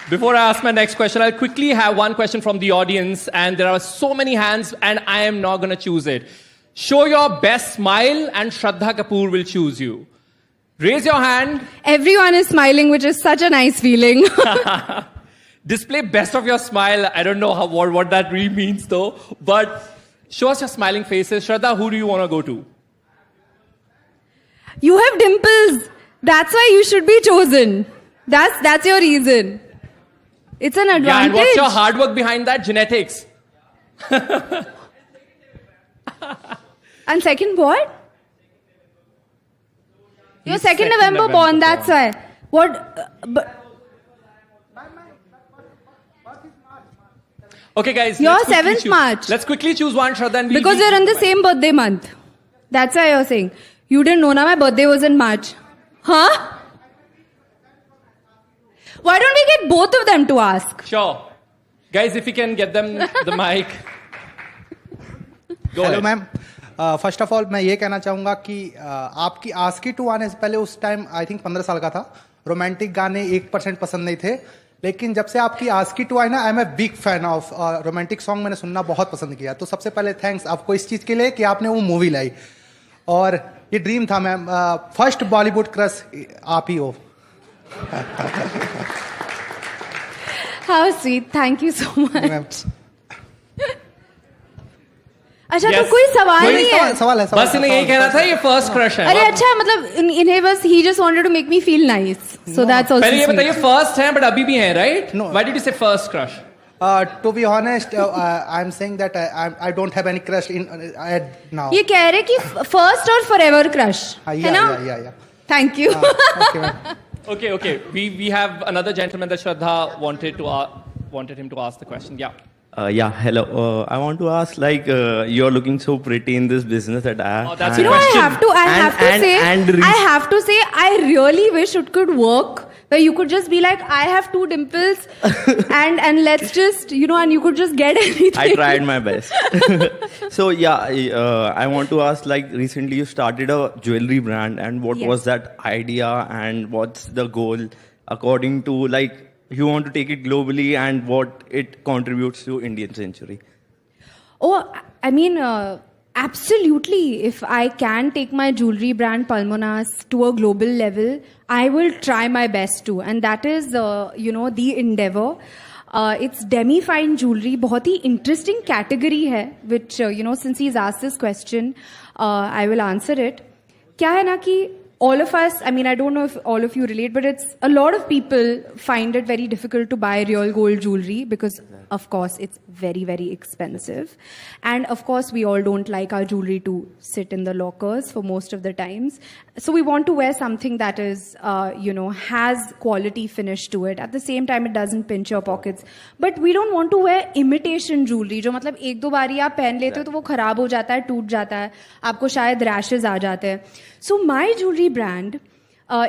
Before I ask my next question, I'll quickly have one question from the audience, and there are so many hands, and I am not going to choose it. Show your best smile, and Shraddha Kapoor will choose you. Raise your hand. Everyone is smiling, which is such a nice feeling. Display best of your smile. I don't know what that really means, though. But show us your smiling faces. Shraddha, who do you want to go to? You have dimples. That's why you should be chosen. That's your reason. It's an advantage. Yeah, and what's your hard work behind that? Genetics. And second what? You're 2nd November born, that's why. Okay, guys. You're 7th March. Let's quickly choose one, Shraddha. Because you're in the same birthday month. That's why you're saying. You didn't know na my birthday was in March. Huh? Why don't we get both of them to ask? Sure. Guys, if you can get them the mic. Hello ma'am, first of all मैं ये कहना चाहूँगा कि आपकी ASCII to आने से पहले उस टाइम आई थिंक 15 साल का था, रोमांटिक गाने 1% पसंद नहीं थे, लेकिन जब से आपकी आस्की टू आई ना, I am a big fan of romantic song, मैंने सुनना बहुत पसंद किया. तो सबसे पहले थैंक्स आपको इस चीज़ के लिए कि आपने वो मूवी लाई, और ये ड्रीम था मैम, फर्स्ट बॉलीवुड क्रश आप ही हो. How sweet. Thank you so much. अच्छा तो कोई सवाल नहीं है. सवाल है. बस इन्हें यही कहना था, ये फर्स्ट क्रश है. अरे अच्छा, मतलब इन्हें बस he just wanted to make me feel nice. So that's also. पहले ये बताइए फर्स्ट है, but अभी भी है, right? No. Why did you say first crush? To be honest, I'm saying that I don't have any crush in now. ये कह रहे कि first और forever crush है ना? Yeah. Thank you. Okay. We have another gentleman that Shraddha wanted him to ask the question. Yeah. Hello. I want to ask, you're looking so pretty in this business that I have. Oh, that's a question. I have to say, I really wish it could work. Where you could just be like, I have 2 dimples, and let's just, and you could just get anything. I tried my best. So I want to ask, recently you started a jewelry brand, and what was that idea, and what's the goal according to, you want to take it globally, and what it contributes to Indian century? Oh, I mean, absolutely. If I can take my jewelry brand Palmonas to a global level, I will try my best to. And that is, the endeavor. It's demi-fine jewelry. बहुत ही interesting category है, which, since he's asked this question, I will answer it. क्या है ना कि all of us, I mean, I don't know if all of you relate, but it's a lot of people find it very difficult to buy real gold jewelry because, of course, it's very, very expensive. And, of course, we all don't like our jewelry to sit in the lockers for most of the times. So we want to wear something that is, has quality finish to it. At the same time, it doesn't pinch your pockets. But we don't want to wear imitation jewelry, जो मतलब एक दो बारी आप पहन लेते हो तो वो खराब हो जाता है, टूट जाता है, आपको शायद rashes आ जाते हैं. So my jewelry brand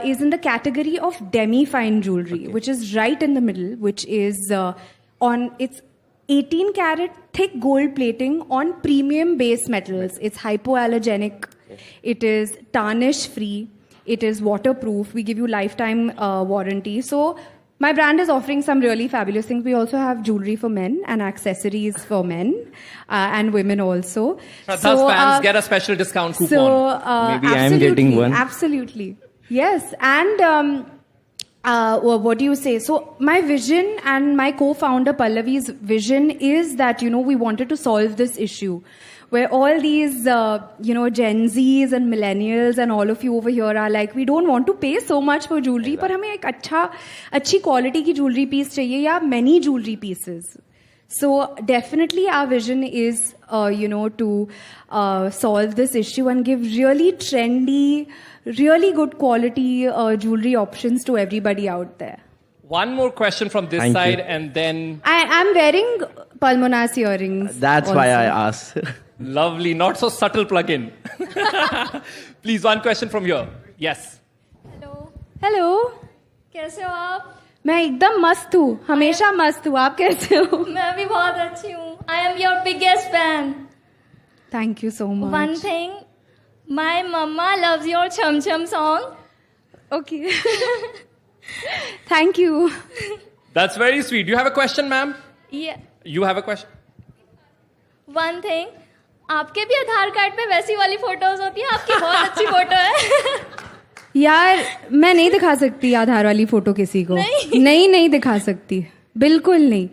is in the category of demi-fine jewelry, which is right in the middle, which is it's 18 karat thick gold plating on premium base metals. It's hypoallergenic. It is tarnish free. It is waterproof. We give you lifetime warranty. So my brand is offering some really fabulous things. We also have jewelry for men and accessories for men and women also. Shraddha's fans get a special discount coupon. So Maybe I am getting one. Absolutely. Yes. And what do you say? So my vision and my co-founder Pallavi's vision is that, we wanted to solve this issue where all these, Gen Zs and millennials and all of you over here are like, we don't want to pay so much for jewelry, but हमें एक अच्छी quality की jewelry piece चाहिए या many jewelry pieces. So definitely our vision is, to solve this issue and give really trendy, really good quality jewelry options to everybody out there. One more question from this side and then... I'm wearing Palmonas earrings. That's also. why I asked. Lovely, not so subtle plug-in. Please, one question from here. Yes. Hello. कैसे हो आप? मैं एकदम मस्त हूँ, हमेशा मस्त हूँ. आप कैसे हो? मैं भी बहुत अच्छी हूँ. I am your biggest fan. Thank you so much. One thing, my mama loves your Chum Chum song. Okay. Thank you. That's very sweet. You have a question, ma'am? Yeah. You have a question? One thing, आपके भी आधार card पे वैसी वाली photos होती है. आपकी बहुत अच्छी फोटो है. यार मैं नहीं दिखा सकती आधार वाली फोटो किसी को. नहीं दिखा सकती, बिल्कुल नहीं.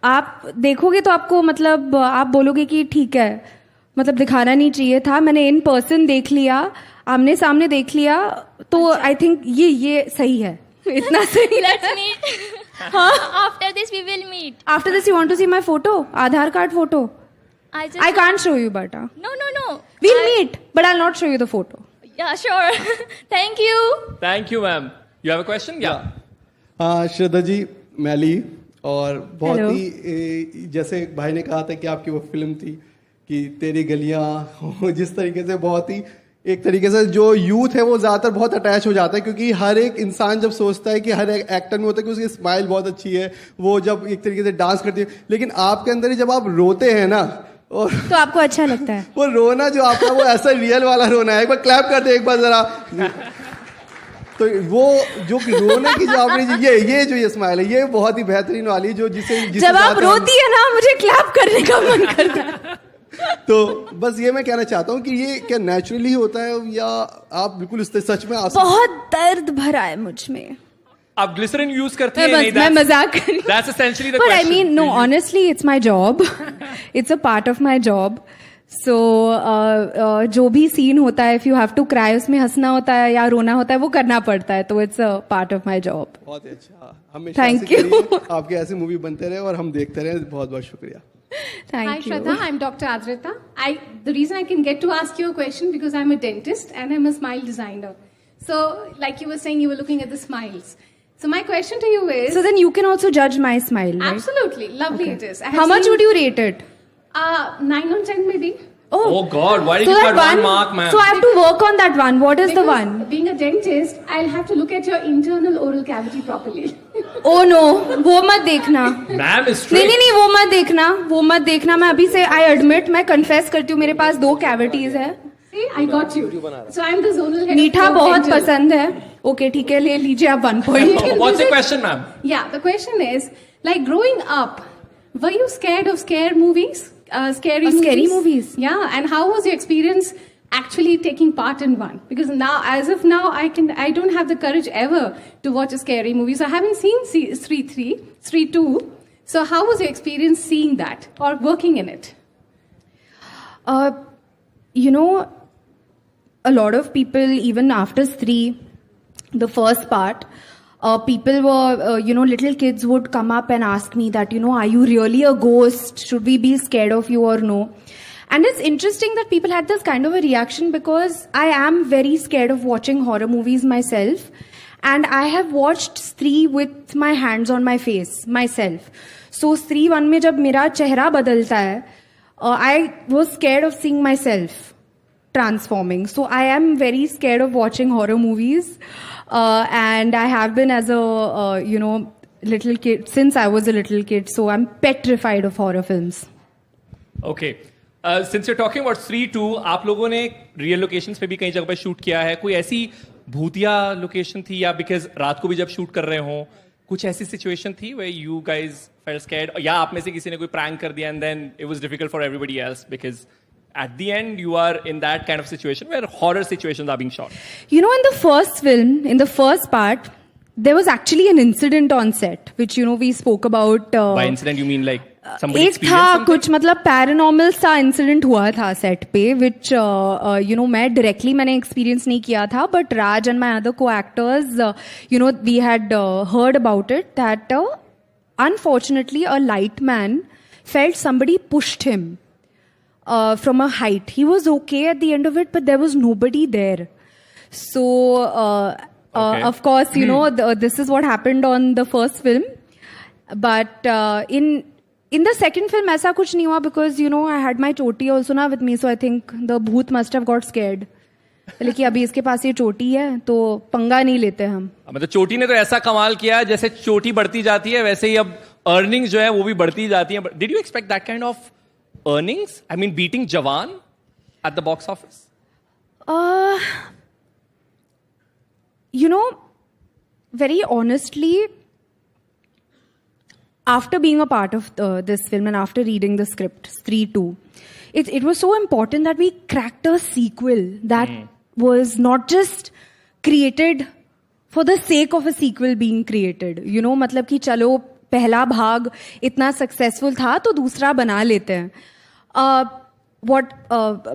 आप देखोगे तो आपको मतलब आप बोलोगे कि ठीक है, मतलब दिखाना नहीं चाहिए था. मैंने इन पर्सन देख लिया, आमने सामने देख लिया, तो आई थिंक ये सही है, इतना सही. Let's meet. After this we will meet. After this you want to see my photo, Aadhaar card photo? I can't show you, but No. We'll meet, but I'll not show you the photo. Yeah, sure. Thank you. Thank you, ma'am. You have a question? Yeah. Shraddha ji, मैली, और बहुत ही जैसे भाई ने कहा था कि आपकी वो फिल्म थी कि तेरी गलियां, जिस तरीके से बहुत ही एक तरीके से जो यूथ है वो ज़्यादातर बहुत अटैच हो जाता है, क्योंकि हर एक इंसान जब सोचता है कि हर एक एक्टर में होता है कि उसकी स्माइल बहुत अच्छी है, वो जब एक तरीके से डांस करती है, लेकिन आपके अंदर ही जब आप रोते हैं ना, और तो आपको अच्छा लगता है वो रोना जो आपका वो ऐसा रियल वाला रोना है. एक बार क्लैप कर दे एक बार जरा. तो वो जो रोने की जो आपने ये स्माइल है, ये बहुत ही बेहतरीन वाली, जो जिसे जब आप रोती है ना मुझे क्लैप करने का मन करता है. तो बस ये मैं कहना चाहता हूँ कि ये क्या नेचुरली होता है या आप बिल्कुल सच में बहुत दर्द भरा है मुझ में. आप ग्लिसरीन यूज करते हैं? मैं मजाक कर रही हूँ. That's essentially the question. But I mean, no, honestly, it's my job. It's a part of my job. So, जो भी सीन होता है, if you have to cry, उसमें हंसना होता है या रोना होता है, वो करना पड़ता है. तो it's a part of my job. बहुत अच्छा. हमेशा Thank you. आपके ऐसे मूवी बनते रहे और हम देखते रहे. बहुत बहुत शुक्रिया. Thank Hi, you. Shraddha. I'm Dr. Adrita. The reason I can get to ask you a question because I'm a dentist and I'm a smile designer. So, like you were saying, you were looking at the smiles. So my question to you is... So then you can also judge my smile, right? Absolutely. Lovely it is. How much would you rate it? 9 on 10 maybe. Oh God, why did you put one mark, ma'am? So I have to work on that one. What is the one? Being a dentist, I'll have to look at your internal oral cavity properly. Oh no, वो मत देखना. Ma'am is straight. नहीं, वो मत देखना. मैं अभी से I admit, मैं confess करती हूँ, मेरे पास 2 cavities है. See, I got you. So I'm the zonal head. मीठा बहुत पसंद है. Okay, ठीक है, ले लीजिए आप 1 point. What's the question, ma'am? Yeah, the question is, like growing up, were you scared of scare movies? scary movies. Yeah, and how was your experience actually taking part in one? Because now, as of now, I don't have the courage ever to watch a scary movie. So I haven't seen Stree 2. So how was your experience seeing that or working in it? You know, a lot of people, even after Stree, the first part, people were, little kids would come up and ask me that, are you really a ghost? Should we be scared of you or no? And it's interesting that people had this kind of a reaction because I am very scared of watching horror movies myself. And I have watched Stree with my hands on my face, myself. So Stree 1 mein jab mera chehra badalta hai, I was scared of seeing myself transforming. So I am very scared of watching horror movies. And I have been as a, little kid, since I was a little kid. So I'm petrified of horror films. Okay. Since you're talking about Stree 2, आप लोगों ने real locations पे भी कई जगह पे shoot किया है. कोई ऐसी भूतिया location थी या because रात को भी जब shoot कर रहे हो, कुछ ऐसी situation थी where you guys felt scared? या आप में से किसी ने कोई prank कर दिया and then it was difficult for everybody else because at the end you are in that kind of situation where horror situations are being shot. In the first film, in the first part, there was actually an incident on set, which, we spoke about. By incident, you mean like somebody एक experienced था something? कुछ मतलब paranormal सा incident हुआ था set पे विच मैं directly मैंने एक्सपीरियंस नहीं किया था but Raj and my other co actors we had heard about it that unfortunately a light man felt somebody pushed him from a height. He was okay at the end of it, but there was nobody there. So, of course, this is what happened on the first film. But in the second film, ऐसा कुछ नहीं हुआ because, I had my choti also na with me. So I think the bhoot must have got scared. लेकिन अभी इसके पास ये चोटी है तो पंगा नहीं लेते हम. मतलब चोटी ने तो ऐसा कमाल किया जैसे चोटी बढ़ती जाती है वैसे ही अब earnings जो है वो भी बढ़ती जाती हैं. Did you expect that kind of earnings? I mean, beating Jawan at the box office? Very honestly, after being a part of this film and after reading the script, Stree 2, it was so important that we cracked a sequel that was not just created for the sake of a sequel being created. मतलब कि चलो पहला भाग इतना successful था तो दूसरा बना लेते हैं. What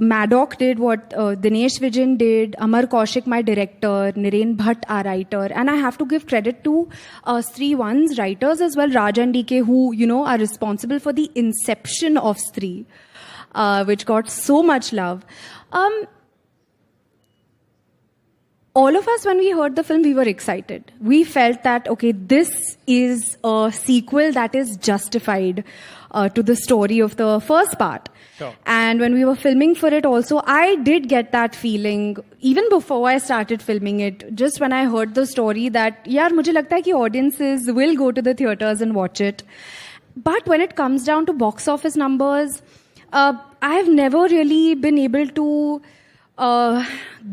Maddock did, what Dinesh Vijayan did, Amar Kaushik, my director, Niren Bhatt, our writer, and I have to give credit to Stree 1's writers as well, Raj and DK, who, are responsible for the inception of Stree, which got so much love. All of us, when we heard the film, we were excited. We felt that, okay, this is a sequel that is justified to the story of the first part. Sure. And when we were filming for it also, I did get that feeling, even before I started filming it, just when I heard the story that, yaar, mujhe lagta hai ki audiences will go to the theaters and watch it. But when it comes down to box office numbers, I have never really been able to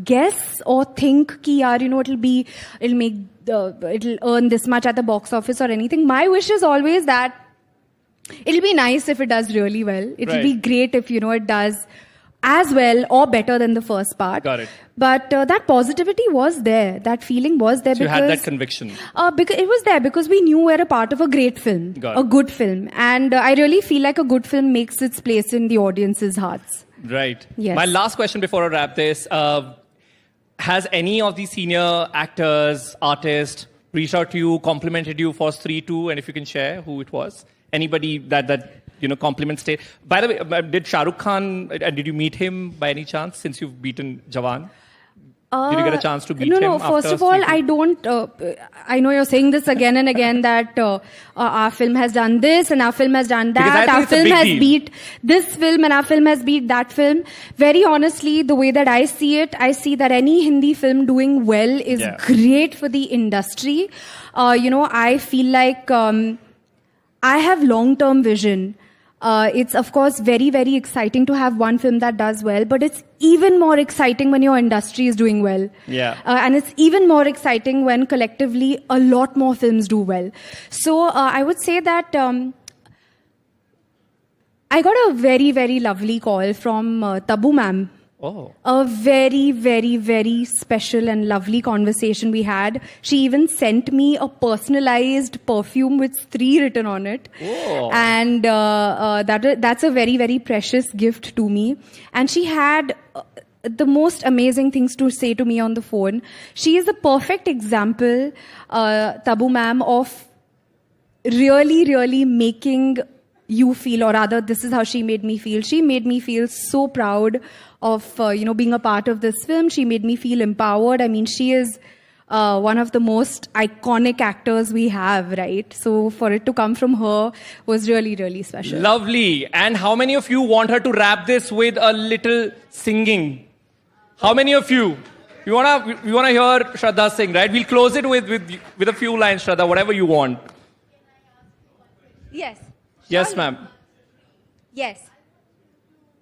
guess or think ki yaar, it'll earn this much at the box office or anything. My wish is always that it'll be nice if it does really well. It'll be great if, it does as well or better than the first part. Got it. But that positivity was there. That feeling was there so because... you had that conviction. Because it was there because we knew we're a part of a great film. A good film. And I really feel like a good film makes its place in the audience's hearts. Right. Yes. My last question before I wrap this. Has any of these senior actors, artists reached out to you, complimented you for Stree 2? And if you can share who it was? Anybody that compliments stay. By the way, did Shah Rukh Khan, did you meet him by any chance since you've beaten Jawan? Did you get a chance to meet him? No, first of all, I don't, I know you're saying this again and again that our film has done this and our film has done that. Our film has beat this film and our film has beat that film. Very honestly, the way that I see it, I see that any Hindi film doing well is great for the industry. I feel like I have long-term vision. It's, of course, very, very exciting to have one film that does well, but it's even more exciting when your industry is doing well. Yeah. And it's even more exciting when collectively a lot more films do well. So I would say that I got a very, very lovely call from Tabu ma'am. Oh. A very, very, very special and lovely conversation we had. She even sent me a personalized perfume with Stree written on it. Oh. And that's a very, very precious gift to me. And she had the most amazing things to say to me on the phone. She is a perfect example, Tabu ma'am, of really, really making you feel, or rather, this is how she made me feel. She made me feel so proud of, being a part of this film. She made me feel empowered. I mean, she is one of the most iconic actors we have, right? So for it to come from her was really, really special. Lovely. And how many of you want her to wrap this with a little singing? How many of you? You wanna hear Shraddha sing, right? We'll close it with a few lines, Shraddha, whatever you want. Yes. Yes, ma'am. Yes.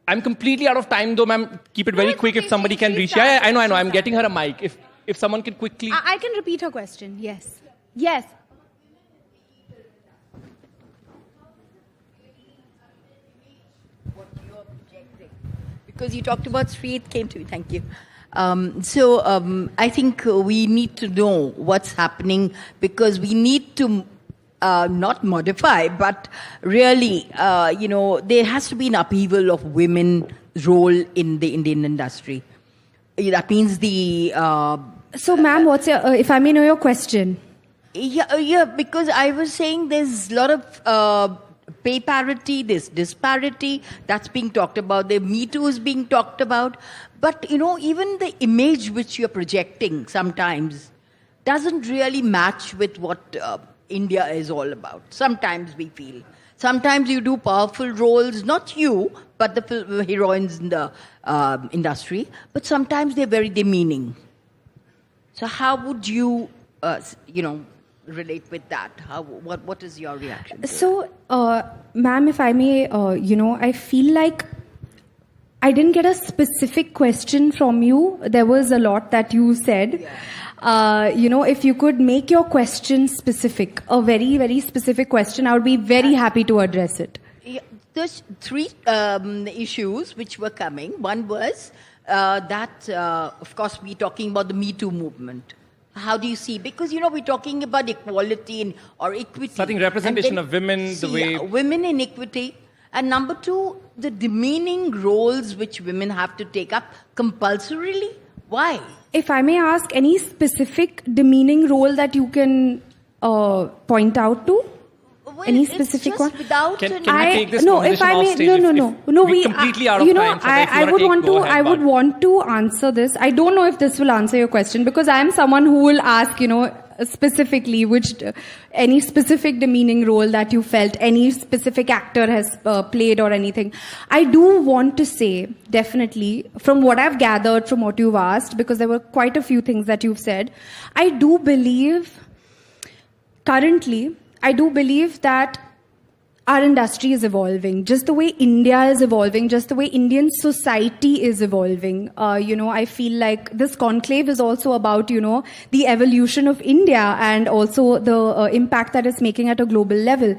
I'm completely out of time, though, ma'am. Keep it very quick if somebody can reach. Yeah, I know. I'm getting her a mic. If someone can quickly. I can repeat her question. Yes. Yes. Because you talked about Stree, it came to me. Thank you. I think we need to know what's happening because we need to not modify, but really, there has to be an upheaval of women's role in the Indian industry. That means the... So, ma'am, what's your, if I may know your question? Yeah, because I was saying there's a lot of pay parity, there's disparity, that's being talked about, the Me Too is being talked about, but, even the image which you're projecting sometimes doesn't really match with what... India is all about. Sometimes we feel. Sometimes you do powerful roles, not you, but the heroines in the industry, but sometimes they're very demeaning. So how would you, relate with that? What is your reaction to it? So, ma'am, if I may, I feel like I didn't get a specific question from you. There was a lot that you said. Yeah. If you could make your question specific, a very, very specific question, I would be very happy to address it. Yeah, there's three issues which were coming. One was that, of course, we're talking about the Me Too movement. How do you see? Because, we're talking about equality or equity. Something representation of women, the way... women in equity. And number two, the demeaning roles which women have to take up compulsorily. Why? If I may ask, any specific demeaning role that you can point out to? Well, any specific one? Can you take this conversation off stage? No. We're completely out of time. I would want to answer this. I don't know if this will answer your question because I am someone who will ask, specifically any specific demeaning role that you felt any specific actor has played or anything. I do want to say, definitely, from what I've gathered from what you've asked, because there were quite a few things that you've said, I do believe that our industry is evolving, just the way India is evolving, just the way Indian society is evolving. I feel like this conclave is also about, the evolution of India and also the impact that it's making at a global level.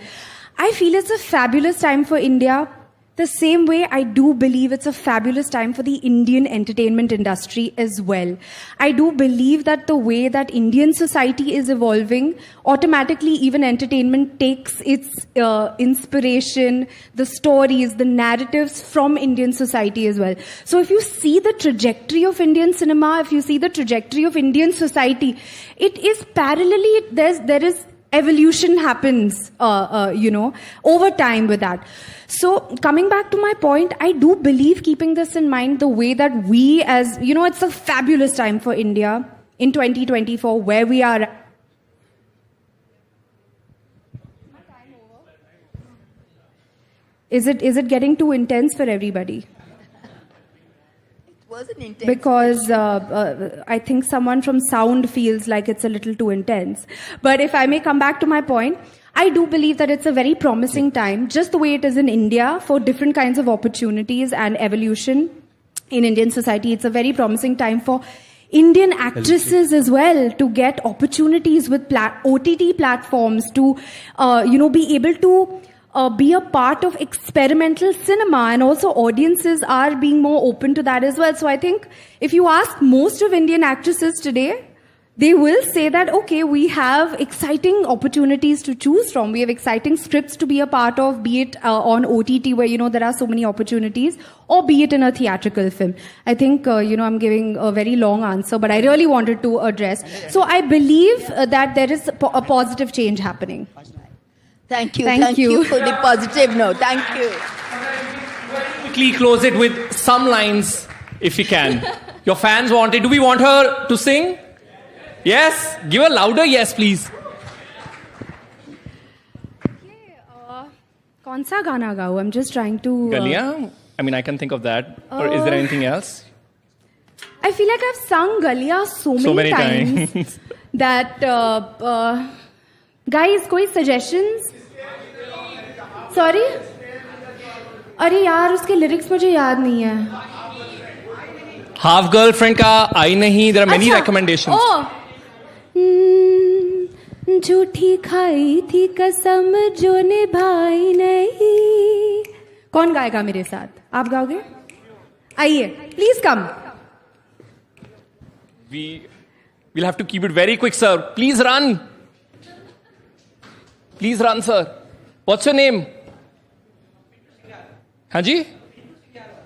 I feel it's a fabulous time for India. The same way I do believe it's a fabulous time for the Indian entertainment industry as well. I do believe that the way that Indian society is evolving, automatically even entertainment takes its inspiration, the stories, the narratives from Indian society as well. So if you see the trajectory of Indian cinema, if you see the trajectory of Indian society, it is parallelly, there is evolution happens, over time with that. So coming back to my point, I do believe, keeping this in mind, the way that we as, it's a fabulous time for India in 2024, where we are. Is it getting too intense for everybody? Wasn't intense. Because I think someone from sound feels like it's a little too intense. But if I may come back to my point, I do believe that it's a very promising time, just the way it is in India, for different kinds of opportunities and evolution in Indian society. It's a very promising time for Indian actresses as well to get opportunities with OTT platforms, to be able to be a part of experimental cinema, and also audiences are being more open to that as well. So I think if you ask most of Indian actresses today, they will say that, okay, we have exciting opportunities to choose from. We have exciting scripts to be a part of, be it on OTT where, there are so many opportunities, or be it in a theatrical film. I think, I'm giving a very long answer, but I really wanted to address. So I believe that there is a positive change happening. Thank you. Thank you for the positive note. Thank you. Quickly close it with some lines, if you can. Your fans want it. Do we want her to sing? Yes? Give a louder yes, please. कौन सा गाना गाऊं? I'm just trying to... Galiya? I mean, I can think of that. Or is there anything else? I feel like I've sung Galiya so many times that... guys, कोई suggestions? Sorry? अरे यार, उसके lyrics मुझे याद नहीं है. Half Girlfriend का आई नहीं. There are many recommendations. झूठी खाई थी कसम जो निभाई नहीं. कौन गाएगा मेरे साथ? आप गाओगे? आइए, please come. We'll have to keep it very quick, sir. Please run. Please run, sir. What's your name? हाँ जी?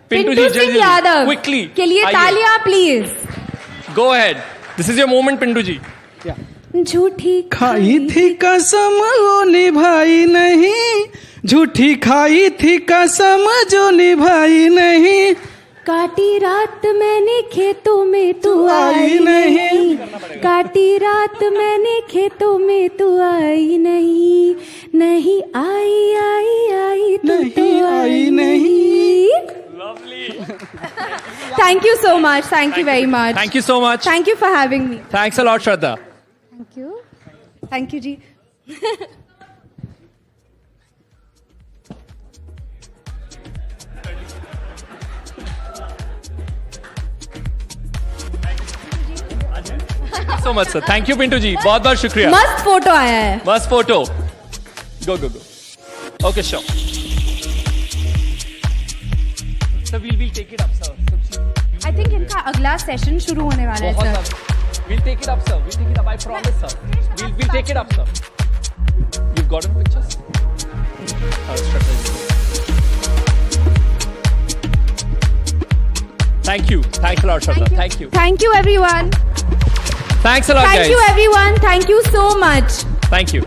पिंटू सिंह यादव. Quickly. के लिए तालियां, please. Go ahead. This is your moment, Pintu ji. झूठी खाई थी कसम वो निभाई नहीं. झूठी खाई थी कसम जो निभाई नहीं. काटी रात मैंने खेतों में तू आई नहीं. काटी रात मैंने खेतों में तू आई नहीं. नहीं आई आई आई तू आई नहीं. Thank you so much. Thank you very much. Thank you so much. Thank you for having me. Thanks a lot, Shraddha. Thank you. Thank you, ji. Thank you so much, sir. Thank you, Pintu ji. बहुत बहुत शुक्रिया. मस्त photo आया है. मस्त photo. Go. Okay, sure. Sir, we'll take it up, sir. I think इनका अगला session शुरू होने वाला है, sir. We'll take it up, sir. We'll take it up. I promise, sir. We'll take it up, sir. You've got any pictures? Thank you. Thanks a lot, Shraddha. Thank you. Thank you, everyone. Thanks a lot, guys. Thank you, everyone. Thank you so much. Thank you.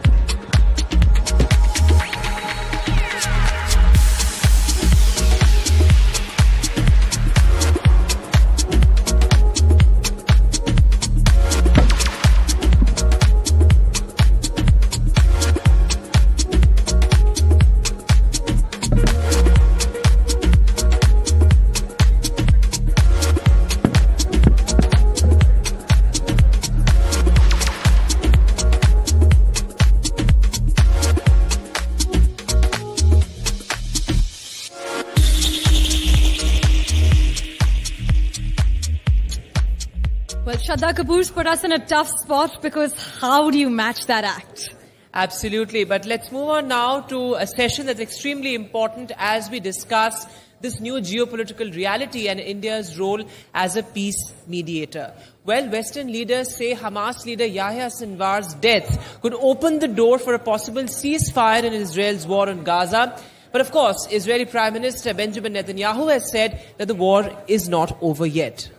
Well, Shraddha Kapoor's put us in a tough spot because how do you match that act? Absolutely. But let's move on now to a session that's extremely important as we discuss this new geopolitical reality and India's role as a peace mediator. Well, Western leaders say Hamas leader Yahya Sinwar's death could open the door for a possible ceasefire in Israel's war on Gaza. But of course, Israeli Prime Minister Benjamin Netanyahu has said that the war is not over yet.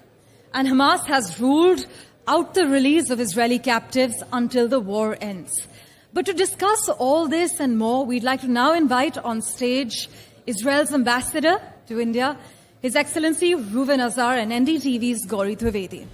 And Hamas has ruled out the release of Israeli captives until the war ends. But to discuss all this and more, we'd like to now invite on stage Israel's ambassador to India, His Excellency Reuven Azar and NDTV's Gauri Trivedi.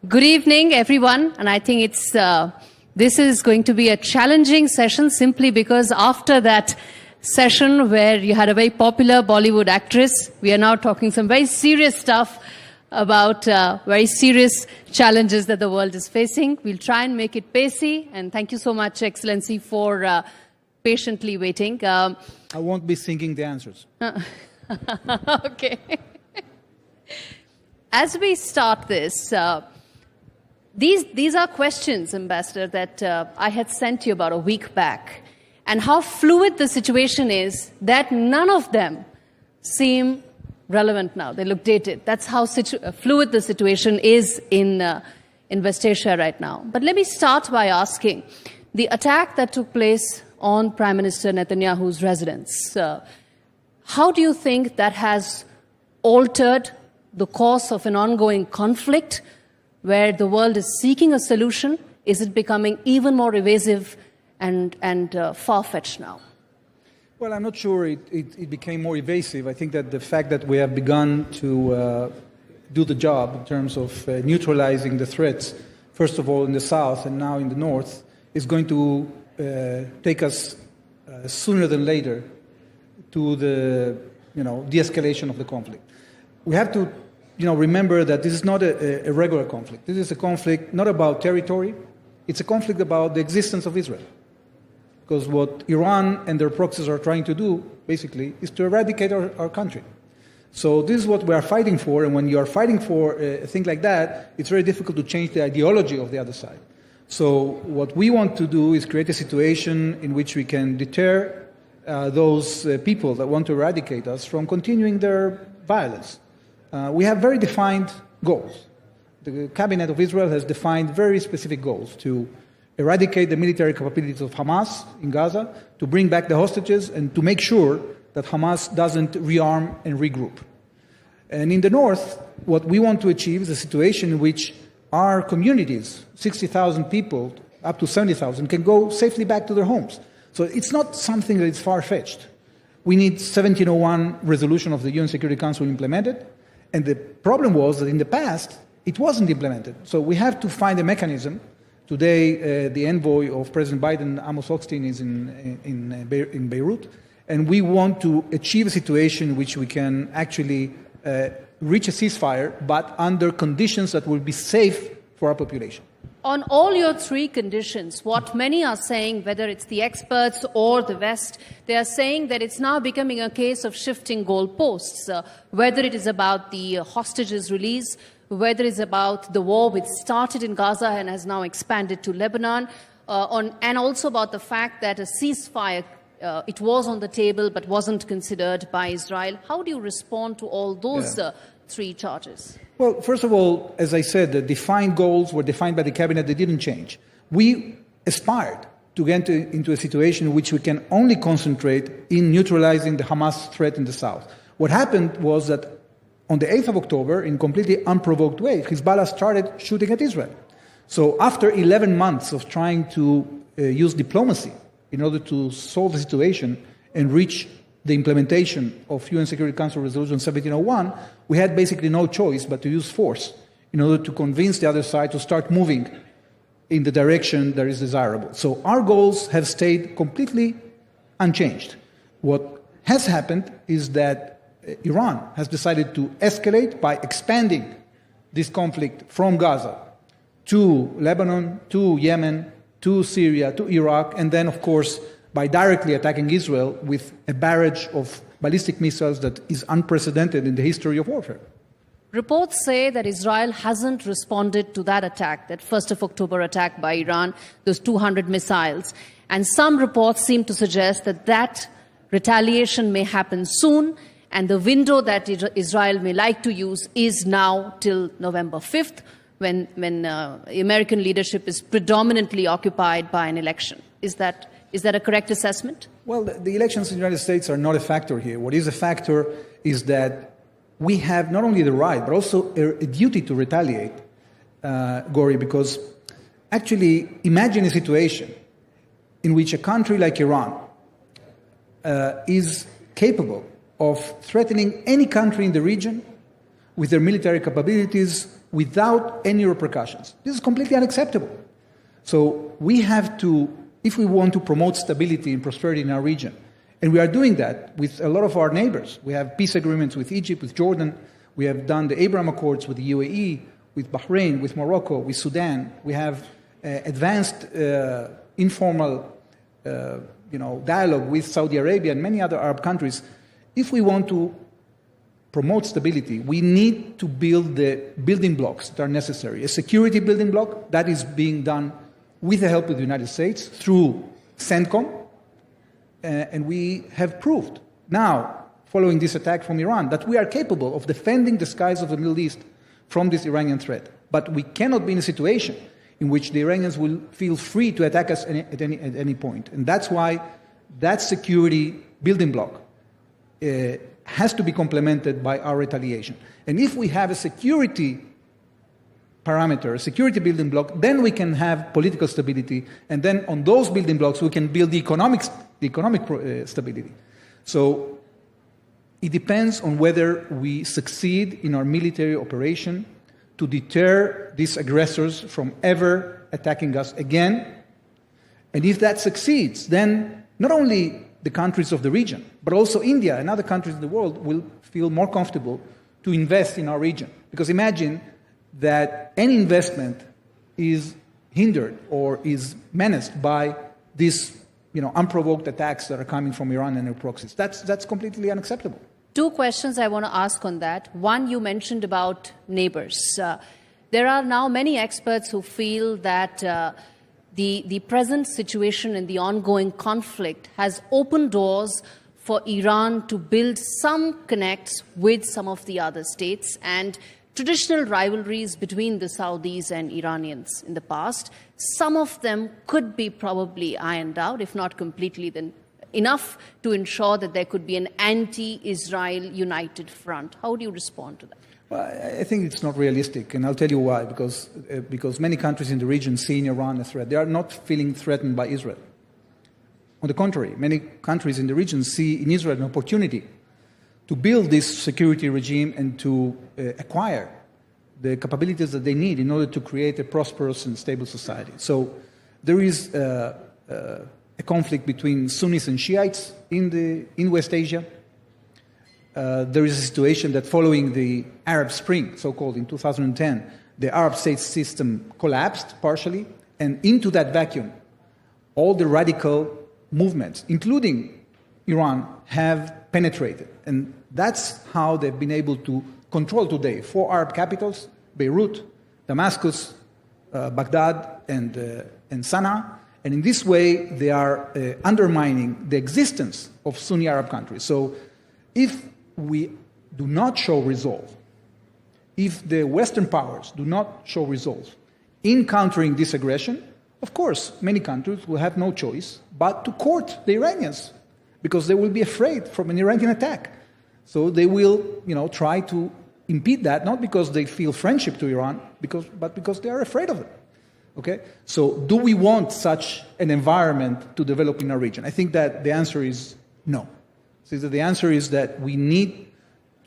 Good evening, everyone. And I think this is going to be a challenging session simply because after that session where you had a very popular Bollywood actress, we are now talking some very serious stuff about very serious challenges that the world is facing. We'll try and make it pacey. And thank you so much, Excellency, for patiently waiting. I won't be singing the answers. Okay. As we start this, these are questions, Ambassador, that I had sent you about a week back. And how fluid the situation is, that none of them seem relevant now. They look dated. That's how fluid the situation is in West Asia right now. But let me start by asking, the attack that took place on Prime Minister Netanyahu's residence, how do you think that has altered the course of an ongoing conflict where the world is seeking a solution? Is it becoming even more evasive and far-fetched now? Well, I'm not sure it became more evasive. I think that the fact that we have begun to do the job in terms of neutralizing the threats, first of all in the south and now in the north, is going to take us sooner than later to the de-escalation of the conflict. We have to remember that this is not a regular conflict. This is a conflict not about territory. It's a conflict about the existence of Israel. Because what Iran and their proxies are trying to do, basically, is to eradicate our country. So this is what we are fighting for, and when you are fighting for a thing like that, it's very difficult to change the ideology of the other side. So what we want to do is create a situation in which we can deter those people that want to eradicate us from continuing their violence. We have very defined goals. The Cabinet of Israel has defined very specific goals to eradicate the military capabilities of Hamas in Gaza, to bring back the hostages, and to make sure that Hamas doesn't rearm and regroup. And in the north, what we want to achieve is a situation in which our communities, 60,000 people, up to 70,000, can go safely back to their homes. So it's not something that is far-fetched. We need 1701 resolution of the UN Security Council implemented, and the problem was that in the past, it wasn't implemented. So we have to find a mechanism. Today, the envoy of President Biden, Amos Hochstein, is in Beirut, and we want to achieve a situation in which we can actually reach a ceasefire, but under conditions that will be safe for our population. On all your three conditions, what many are saying, whether it's the experts or the West, they are saying that it's now becoming a case of shifting goalposts, whether it is about the hostages release, whether it's about the war which started in Gaza and has now expanded to Lebanon, and also about the fact that a ceasefire, it was on the table but wasn't considered by Israel. How do you respond to all those three charges? Well, first of all, as I said, the defined goals were defined by the cabinet. They didn't change. We aspired to get into a situation in which we can only concentrate in neutralizing the Hamas threat in the south. What happened was that on the 8th of October, in completely unprovoked way, Hezbollah started shooting at Israel. So after 11 months of trying to use diplomacy in order to solve the situation and reach the implementation of UN Security Council Resolution 1701, we had basically no choice but to use force in order to convince the other side to start moving in the direction that is desirable. So our goals have stayed completely unchanged. What has happened is that Iran has decided to escalate by expanding this conflict from Gaza to Lebanon, to Yemen, to Syria, to Iraq, and then, of course, by directly attacking Israel with a barrage of ballistic missiles that is unprecedented in the history of warfare. Reports say that Israel hasn't responded to that attack, that 1st of October attack by Iran, those 200 missiles. And some reports seem to suggest that that retaliation may happen soon, and the window that Israel may like to use is now till November 5th, when American leadership is predominantly occupied by an election. Is that a correct assessment? Well, the elections in the United States are not a factor here. What is a factor is that we have not only the right, but also a duty to retaliate, Gori, because actually imagine a situation in which a country like Iran is capable of threatening any country in the region with their military capabilities without any repercussions. This is completely unacceptable. So we have to, if we want to promote stability and prosperity in our region, and we are doing that with a lot of our neighbors. We have peace agreements with Egypt, with Jordan, We have done the Abraham Accords with the UAE, with Bahrain, with Morocco, with Sudan. We have advanced informal dialogue with Saudi Arabia and many other Arab countries. If we want to promote stability, we need to build the building blocks that are necessary. A security building block that is being done with the help of the United States through CENTCOM, and we have proved now, following this attack from Iran, that we are capable of defending the skies of the Middle East from this Iranian threat. But we cannot be in a situation in which the Iranians will feel free to attack us at any point. And that's why that security building block has to be complemented by our retaliation. And if we have a security parameter, a security building block, then we can have political stability, and then on those building blocks we can build the economic stability. So it depends on whether we succeed in our military operation to deter these aggressors from ever attacking us again. And if that succeeds, then not only the countries of the region, but also India and other countries in the world will feel more comfortable to invest in our region. Because imagine that any investment is hindered or is menaced by these unprovoked attacks that are coming from Iran and their proxies. That's completely unacceptable. Two questions I want to ask on that. One, you mentioned about neighbors. There are now many experts who feel that the present situation and the ongoing conflict has opened doors for Iran to build some connects with some of the other states, and traditional rivalries between the Saudis and Iranians in the past, some of them could be probably ironed out, if not completely, then enough to ensure that there could be an anti-Israel united front. How do you respond to that? Well, I think it's not realistic, and I'll tell you why. Because many countries in the region see in Iran a threat. They are not feeling threatened by Israel. On the contrary, many countries in the region see in Israel an opportunity to build this security regime and to acquire the capabilities that they need in order to create a prosperous and stable society. So there is a conflict between Sunnis and Shiites in West Asia. There is a situation that following the Arab Spring, so-called in 2010, the Arab state system collapsed partially, and into that vacuum, all the radical movements, including Iran, have penetrated. And that's how they've been able to control today 4 Arab capitals, Beirut, Damascus, Baghdad, and Sana'a. And in this way, they are undermining the existence of Sunni Arab countries. So if we do not show resolve, if the Western powers do not show resolve in countering this aggression, of course, many countries will have no choice but to court the Iranians, because they will be afraid from an Iranian attack. So they will, try to impede that, not because they feel friendship to Iran, but because they are afraid of it. Okay? So do we want such an environment to develop in our region? I think that the answer is no. So the answer is that we need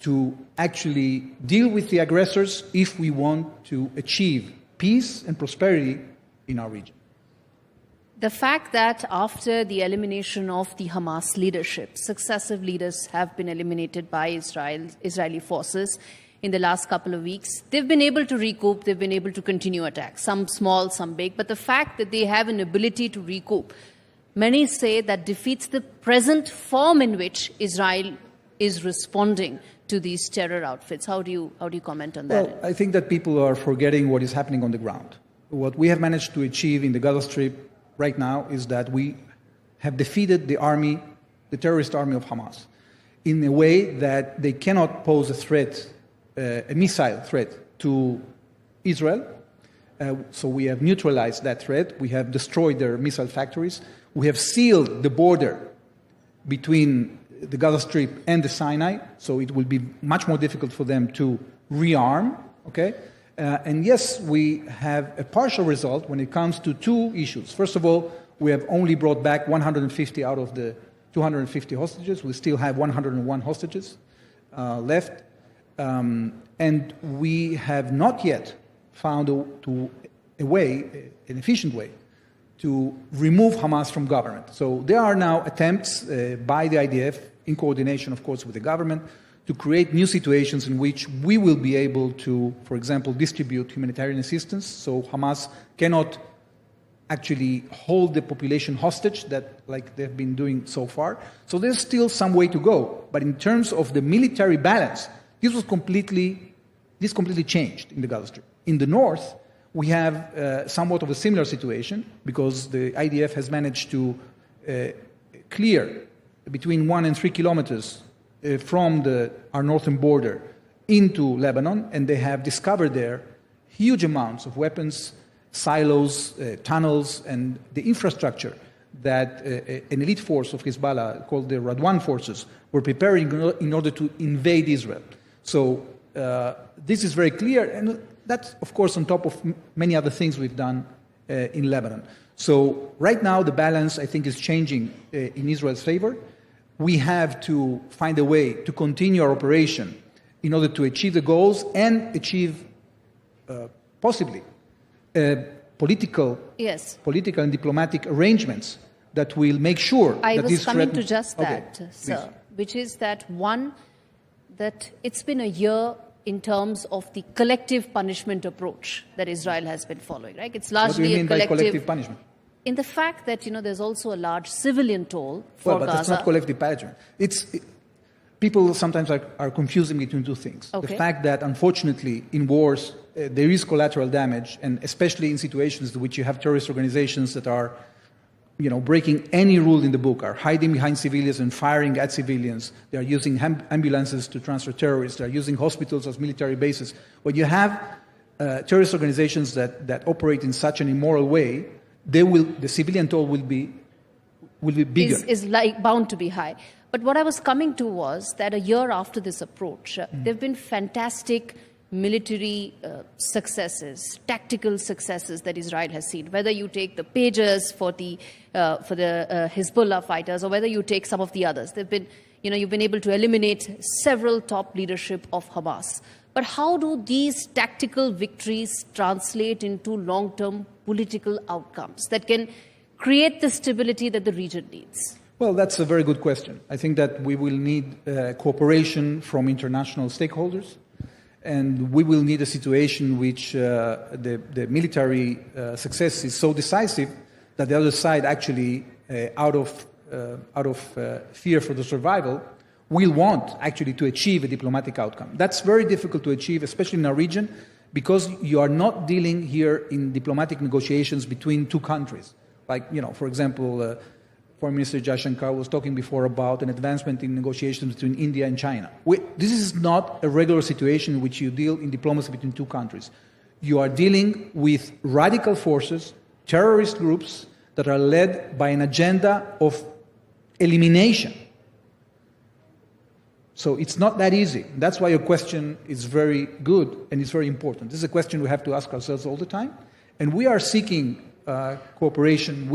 to actually deal with the aggressors if we want to achieve peace and prosperity in our region. The fact that after the elimination of the Hamas leadership, successive leaders have been eliminated by Israeli forces in the last couple of weeks, they've been able to recoup, they've been able to continue attacks, some small, some big, but the fact that they have an ability to recoup, many say that defeats the present form in which Israel is responding to these terror outfits. How do you comment on that? Well, I think that people are forgetting what is happening on the ground. What we have managed to achieve in the Gaza Strip right now is that we have defeated the terrorist army of Hamas, in a way that they cannot pose a threat, a missile threat to Israel. So we have neutralized that threat. We have destroyed their missile factories. We have sealed the border between the Gaza Strip and the Sinai, so it will be much more difficult for them to rearm. Okay? And yes, we have a partial result when it comes to 2 issues. First of all, we have only brought back 150 out of the 250 hostages. We still have 101 hostages left. And we have not yet found an efficient way, to remove Hamas from government. So there are now attempts by the IDF, in coordination, of course, with the government, to create new situations in which we will be able to, for example, distribute humanitarian assistance, so Hamas cannot actually hold the population hostage like they've been doing so far. So there's still some way to go. But in terms of the military balance, this completely changed in the Gaza Strip. In the north, we have somewhat of a similar situation because the IDF has managed to clear between 1 and 3 kilometers from our northern border into Lebanon, and they have discovered there huge amounts of weapons, silos, tunnels, and the infrastructure that an elite force of Hezbollah called the Radwan forces were preparing in order to invade Israel. So this is very clear, and that's, of course, on top of many other things we've done in Lebanon. So right now, the balance, I think, is changing in Israel's favor. We have to find a way to continue our operation in order to achieve the goals and achieve, possibly, political and diplomatic arrangements that will make sure I that was this coming threat... to just that, Okay, sir, please. which is that, one, that it's been a year in terms of the collective punishment approach that Israel has been following, right? It's largely What do you mean a by collective punishment? in the fact that, there's also a large civilian toll for But Gaza. that's not collective punishment. People sometimes are confusing between two things. Okay. The fact that, unfortunately, in wars, there is collateral damage, and especially in situations in which you have terrorist organizations that are, breaking any rule in the book, are hiding behind civilians and firing at civilians. They are using ambulances to transfer terrorists. They are using hospitals as military bases. When you have terrorist organizations that operate in such an immoral way, the civilian toll will be bigger. Is bound to be high. But what I was coming to was that a year after this approach, there have been fantastic military successes, tactical successes that Israel has seen. Whether you take the pagers for the Hezbollah fighters, or whether you take some of the others, they've been, you've been able to eliminate several top leadership of Hamas. But how do these tactical victories translate into long-term political outcomes that can create the stability that the region needs? Well, that's a very good question. I think that we will need cooperation from international stakeholders, and we will need a situation in which the military success is so decisive that the other side actually, out of fear for the survival, will want actually to achieve a diplomatic outcome. That's very difficult to achieve, especially in our region, because you are not dealing here in diplomatic negotiations between two countries. Like, for example, Foreign Minister Jaishankar was talking before about an advancement in negotiations between India and China. This is not a regular situation in which you deal in diplomacy between two countries. You are dealing with radical forces, terrorist groups that are led by an agenda of elimination. So it's not that easy. That's why your question is very good and it's very important. This is a question we have to ask ourselves all the time. And we are seeking cooperation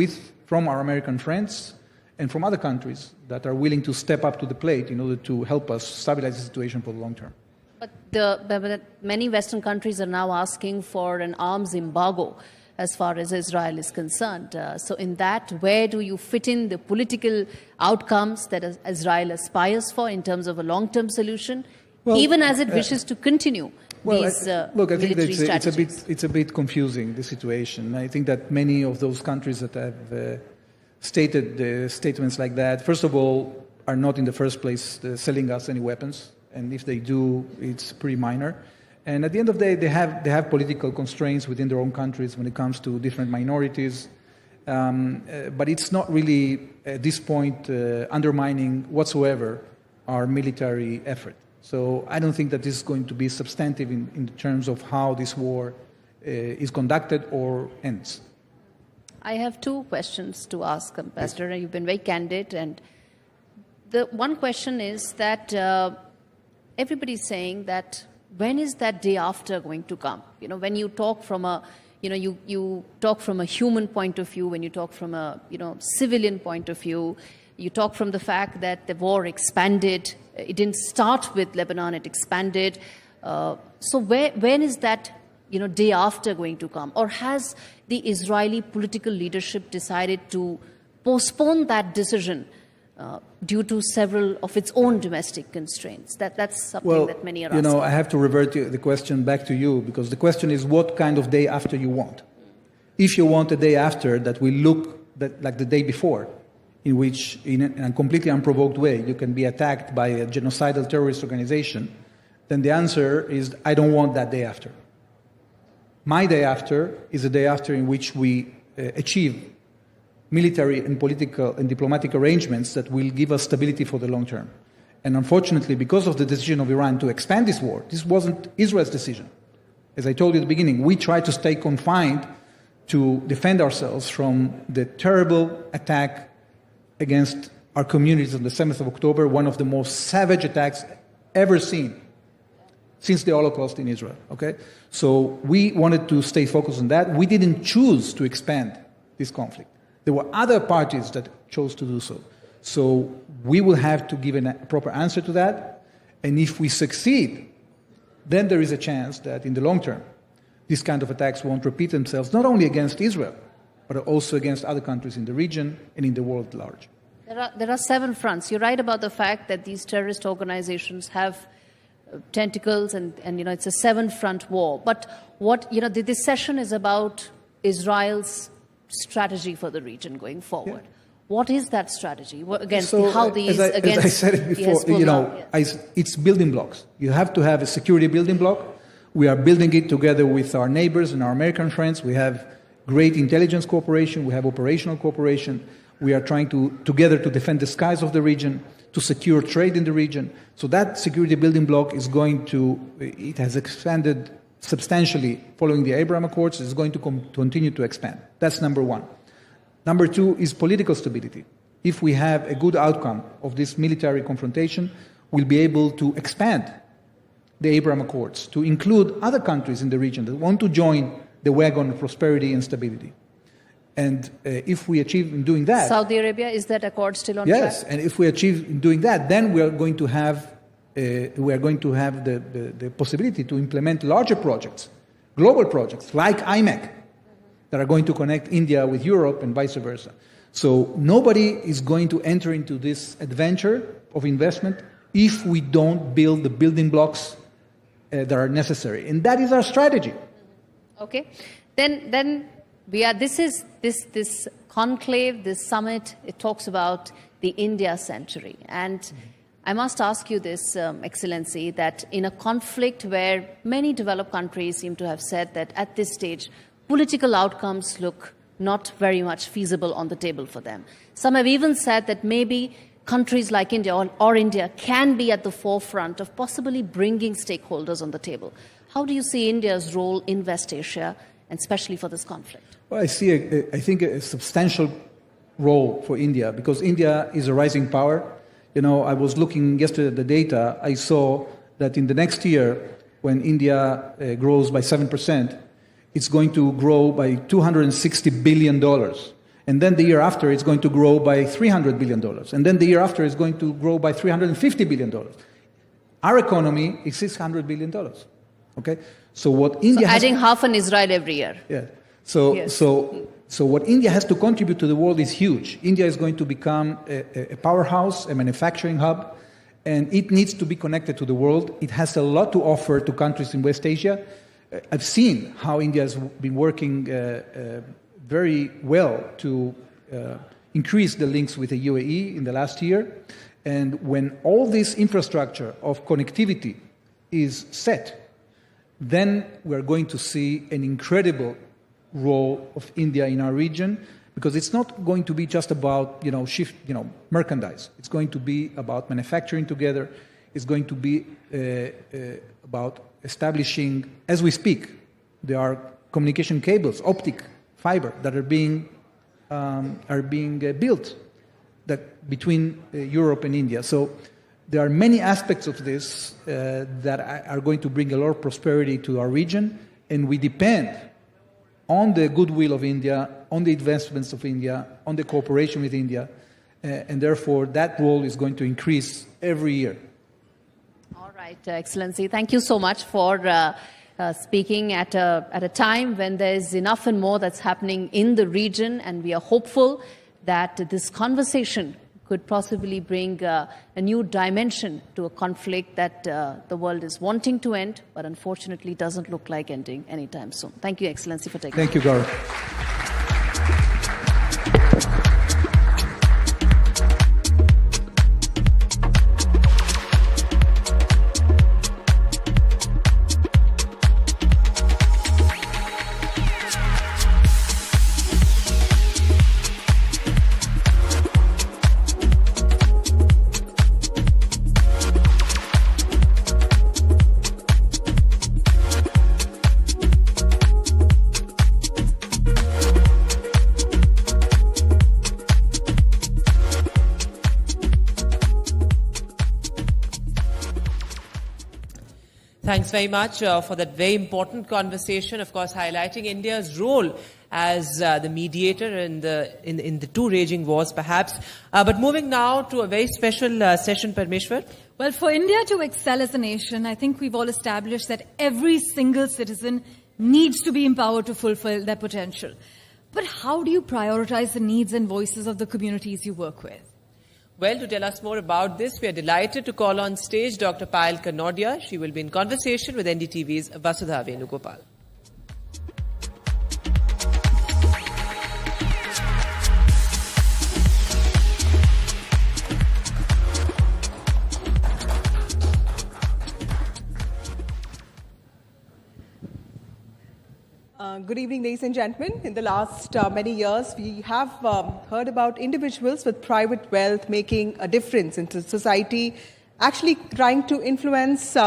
from our American friends and from other countries that are willing to step up to the plate in order to help us stabilize the situation for the long term. But many Western countries are now asking for an arms embargo as far as Israel is concerned. So in that, where do you fit in the political outcomes that Israel aspires for in terms of a long-term solution, even as it wishes to continue these military strategies? It's a bit confusing, the situation. I think that many of those countries that have stated statements like that, first of all, are not in the first place selling us any weapons, and if they do, it's pretty minor. And at the end of the day, they have political constraints within their own countries when it comes to different minorities. But it's not really, at this point, undermining whatsoever our military effort. So I don't think that this is going to be substantive in terms of how this war is conducted or ends. I have two questions to ask, Ambassador. You've been very candid. And the one question is that everybody's saying that when is that day after going to come? When you talk from a, you talk from a human point of view, when you talk from a, civilian point of view, you talk from the fact that the war expanded. It didn't start with Lebanon, it expanded. So when is that, day after going to come? Or has the Israeli political leadership decided to postpone that decision due to several of its own domestic constraints? That's something that many are asking. I have to revert the question back to you, because the question is what kind of day after you want. If you want a day after that will look like the day before, in which, in a completely unprovoked way, you can be attacked by a genocidal terrorist organization, then the answer is, I don't want that day after. My day after is a day after in which we achieve military and political and diplomatic arrangements that will give us stability for the long term. And unfortunately, because of the decision of Iran to expand this war, this wasn't Israel's decision. As I told you at the beginning, we tried to stay confined to defend ourselves from the terrible attack against our communities on the 7th of October, one of the most savage attacks ever seen since the Holocaust in Israel. Okay? So we wanted to stay focused on that. We didn't choose to expand this conflict. There were other parties that chose to do so. So we will have to give a proper answer to that. And if we succeed, then there is a chance that in the long term, these kind of attacks won't repeat themselves, not only against Israel, but also against other countries in the region and in the world at large. There are 7 fronts. You're right about the fact that these terrorist organizations have tentacles and it's a 7-front war. But this session is about Israel's strategy for the region going forward. Yeah. What is that strategy? Against how these against as I said it before, it's building blocks. You have to have a security building block. We are building it together with our neighbors and our American friends. We have great intelligence cooperation. We have operational cooperation. We are trying together to defend the skies of the region, to secure trade in the region. So that security building block is it has expanded substantially following the Abraham Accords. It's going to continue to expand. That's number one. Number two is political stability. If we have a good outcome of this military confrontation, we'll be able to expand the Abraham Accords to include other countries in the region that want to join the wagon of prosperity and stability. And if we achieve in doing that... Saudi Arabia, is that accord still on track? Yes, and if we achieve in doing that, then we are going to have the possibility to implement larger projects, global projects like IMEC, that are going to connect India with Europe and vice versa. So nobody is going to enter into this adventure of investment if we don't build the building blocks that are necessary. And that is our strategy. Okay. Then this conclave, this summit, it talks about the India century. And I must ask you this, Excellency, that in a conflict where many developed countries seem to have said that at this stage, political outcomes look not very much feasible on the table for them. Some have even said that maybe countries like India or India can be at the forefront of possibly bringing stakeholders on the table. How do you see India's role in West Asia, and especially for this conflict? Well, I think a substantial role for India, because India is a rising power. I was looking yesterday at the data. I saw that in the next year, when India grows by 7%, it's going to grow by $260 billion. And then the year after, it's going to grow by $300 billion. And then the year after, it's going to grow by $350 billion. Our economy is $600 billion. Okay? So what India adding half an Israel every year. Yeah. So what India has to contribute to the world is huge. India is going to become a powerhouse, a manufacturing hub, and it needs to be connected to the world. It has a lot to offer to countries in West Asia. I've seen how India has been working very well to increase the links with the UAE in the last year. And when all this infrastructure of connectivity is set, then we're going to see an incredible role of India in our region, because it's not going to be just about merchandise. It's going to be about manufacturing together. It's going to be about establishing, as we speak, there are communication cables, optic fiber, that are being built between Europe and India. So there are many aspects of this that are going to bring a lot of prosperity to our region, and we depend on the goodwill of India, on the investments of India, on the cooperation with India, and therefore that role is going to increase every year. All right, Excellency, thank you so much for speaking at a time when there's enough and more that's happening in the region, and we are hopeful that this conversation could possibly bring a new dimension to a conflict that the world is wanting to end, but unfortunately doesn't look like ending anytime soon. Thank you, Excellency, for taking. Thank you, Gaurav. Thanks very much for that very important conversation, of course, highlighting India's role as the mediator in the two raging wars, perhaps. But moving now to a very special session, Parmeshwar. Well, for India to excel as a nation, I think we've all established that every single citizen needs to be empowered to fulfill their potential. But how do you prioritize the needs and voices of the communities you work with? Well, to tell us more about this, we are delighted to call on stage Dr. Payal Kanodia. She will be in conversation with NDTV's Vasudha Venugopal. Good evening, ladies and gentlemen. In the last many years, we have heard about individuals with private wealth making a difference in society, actually trying to influence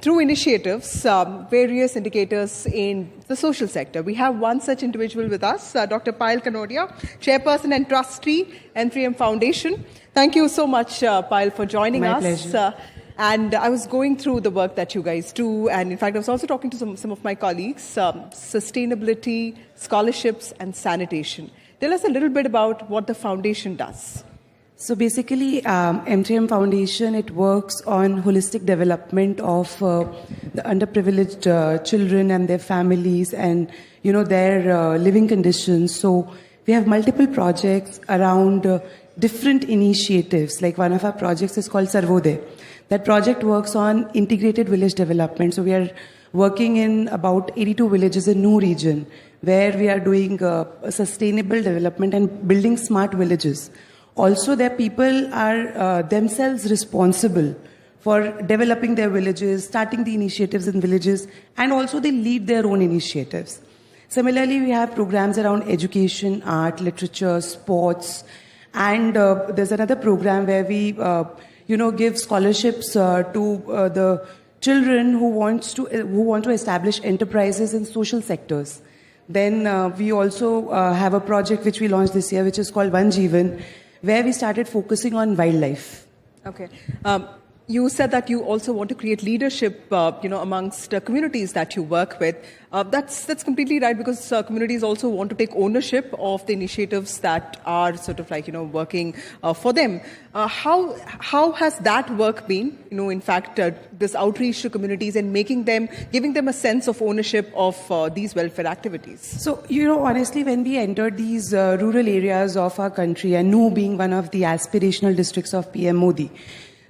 through initiatives various indicators in the social sector. We have one such individual with us, Dr. Payal Kanodia, Chairperson and Trustee, NDTV Foundation. Thank you so much, Payal, for joining us. My pleasure. And I was going through the work that you guys do, and in fact, I was also talking to some of my colleagues, sustainability, scholarships, and sanitation. Tell us a little bit about what the foundation does. So basically, NDTV Foundation, it works on holistic development of the underprivileged children and their families and, their living conditions. So we have multiple projects around different initiatives. Like one of our projects is called Sarvodaya. That project works on integrated village development. So we are working in about 82 villages in New region, where we are doing sustainable development and building smart villages. Also, their people are themselves responsible for developing their villages, starting the initiatives in villages, and also they lead their own initiatives. Similarly, we have programs around education, art, literature, sports, and there's another program where we give scholarships to the children who want to establish enterprises in social sectors. Then we also have a project which we launched this year, which is called One Jeevan, where we started focusing on wildlife. Okay. You said that you also want to create leadership, amongst communities that you work with. That's completely right, because communities also want to take ownership of the initiatives that are sort of working for them. How has that work been? In fact, this outreach to communities and giving them a sense of ownership of these welfare activities. So, honestly, when we entered these rural areas of our country, and Nu being one of the aspirational districts of PM Modi,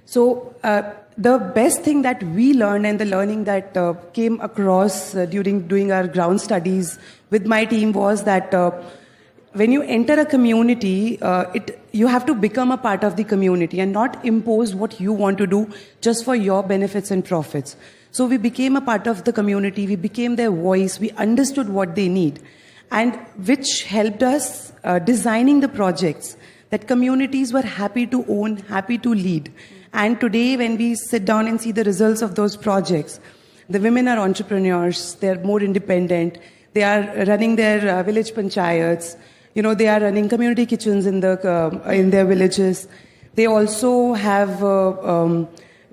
so the best thing that we learned and the learning that came across during doing our ground studies with my team was that when you enter a community, you have to become a part of the community and not impose what you want to do just for your benefits and profits. So we became a part of the community, we became their voice, we understood what they need, and which helped us designing the projects that communities were happy to own, happy to lead. And today, when we sit down and see the results of those projects, the women are entrepreneurs, they're more independent, they are running their village panchayats, they are running community kitchens in their villages. They also have,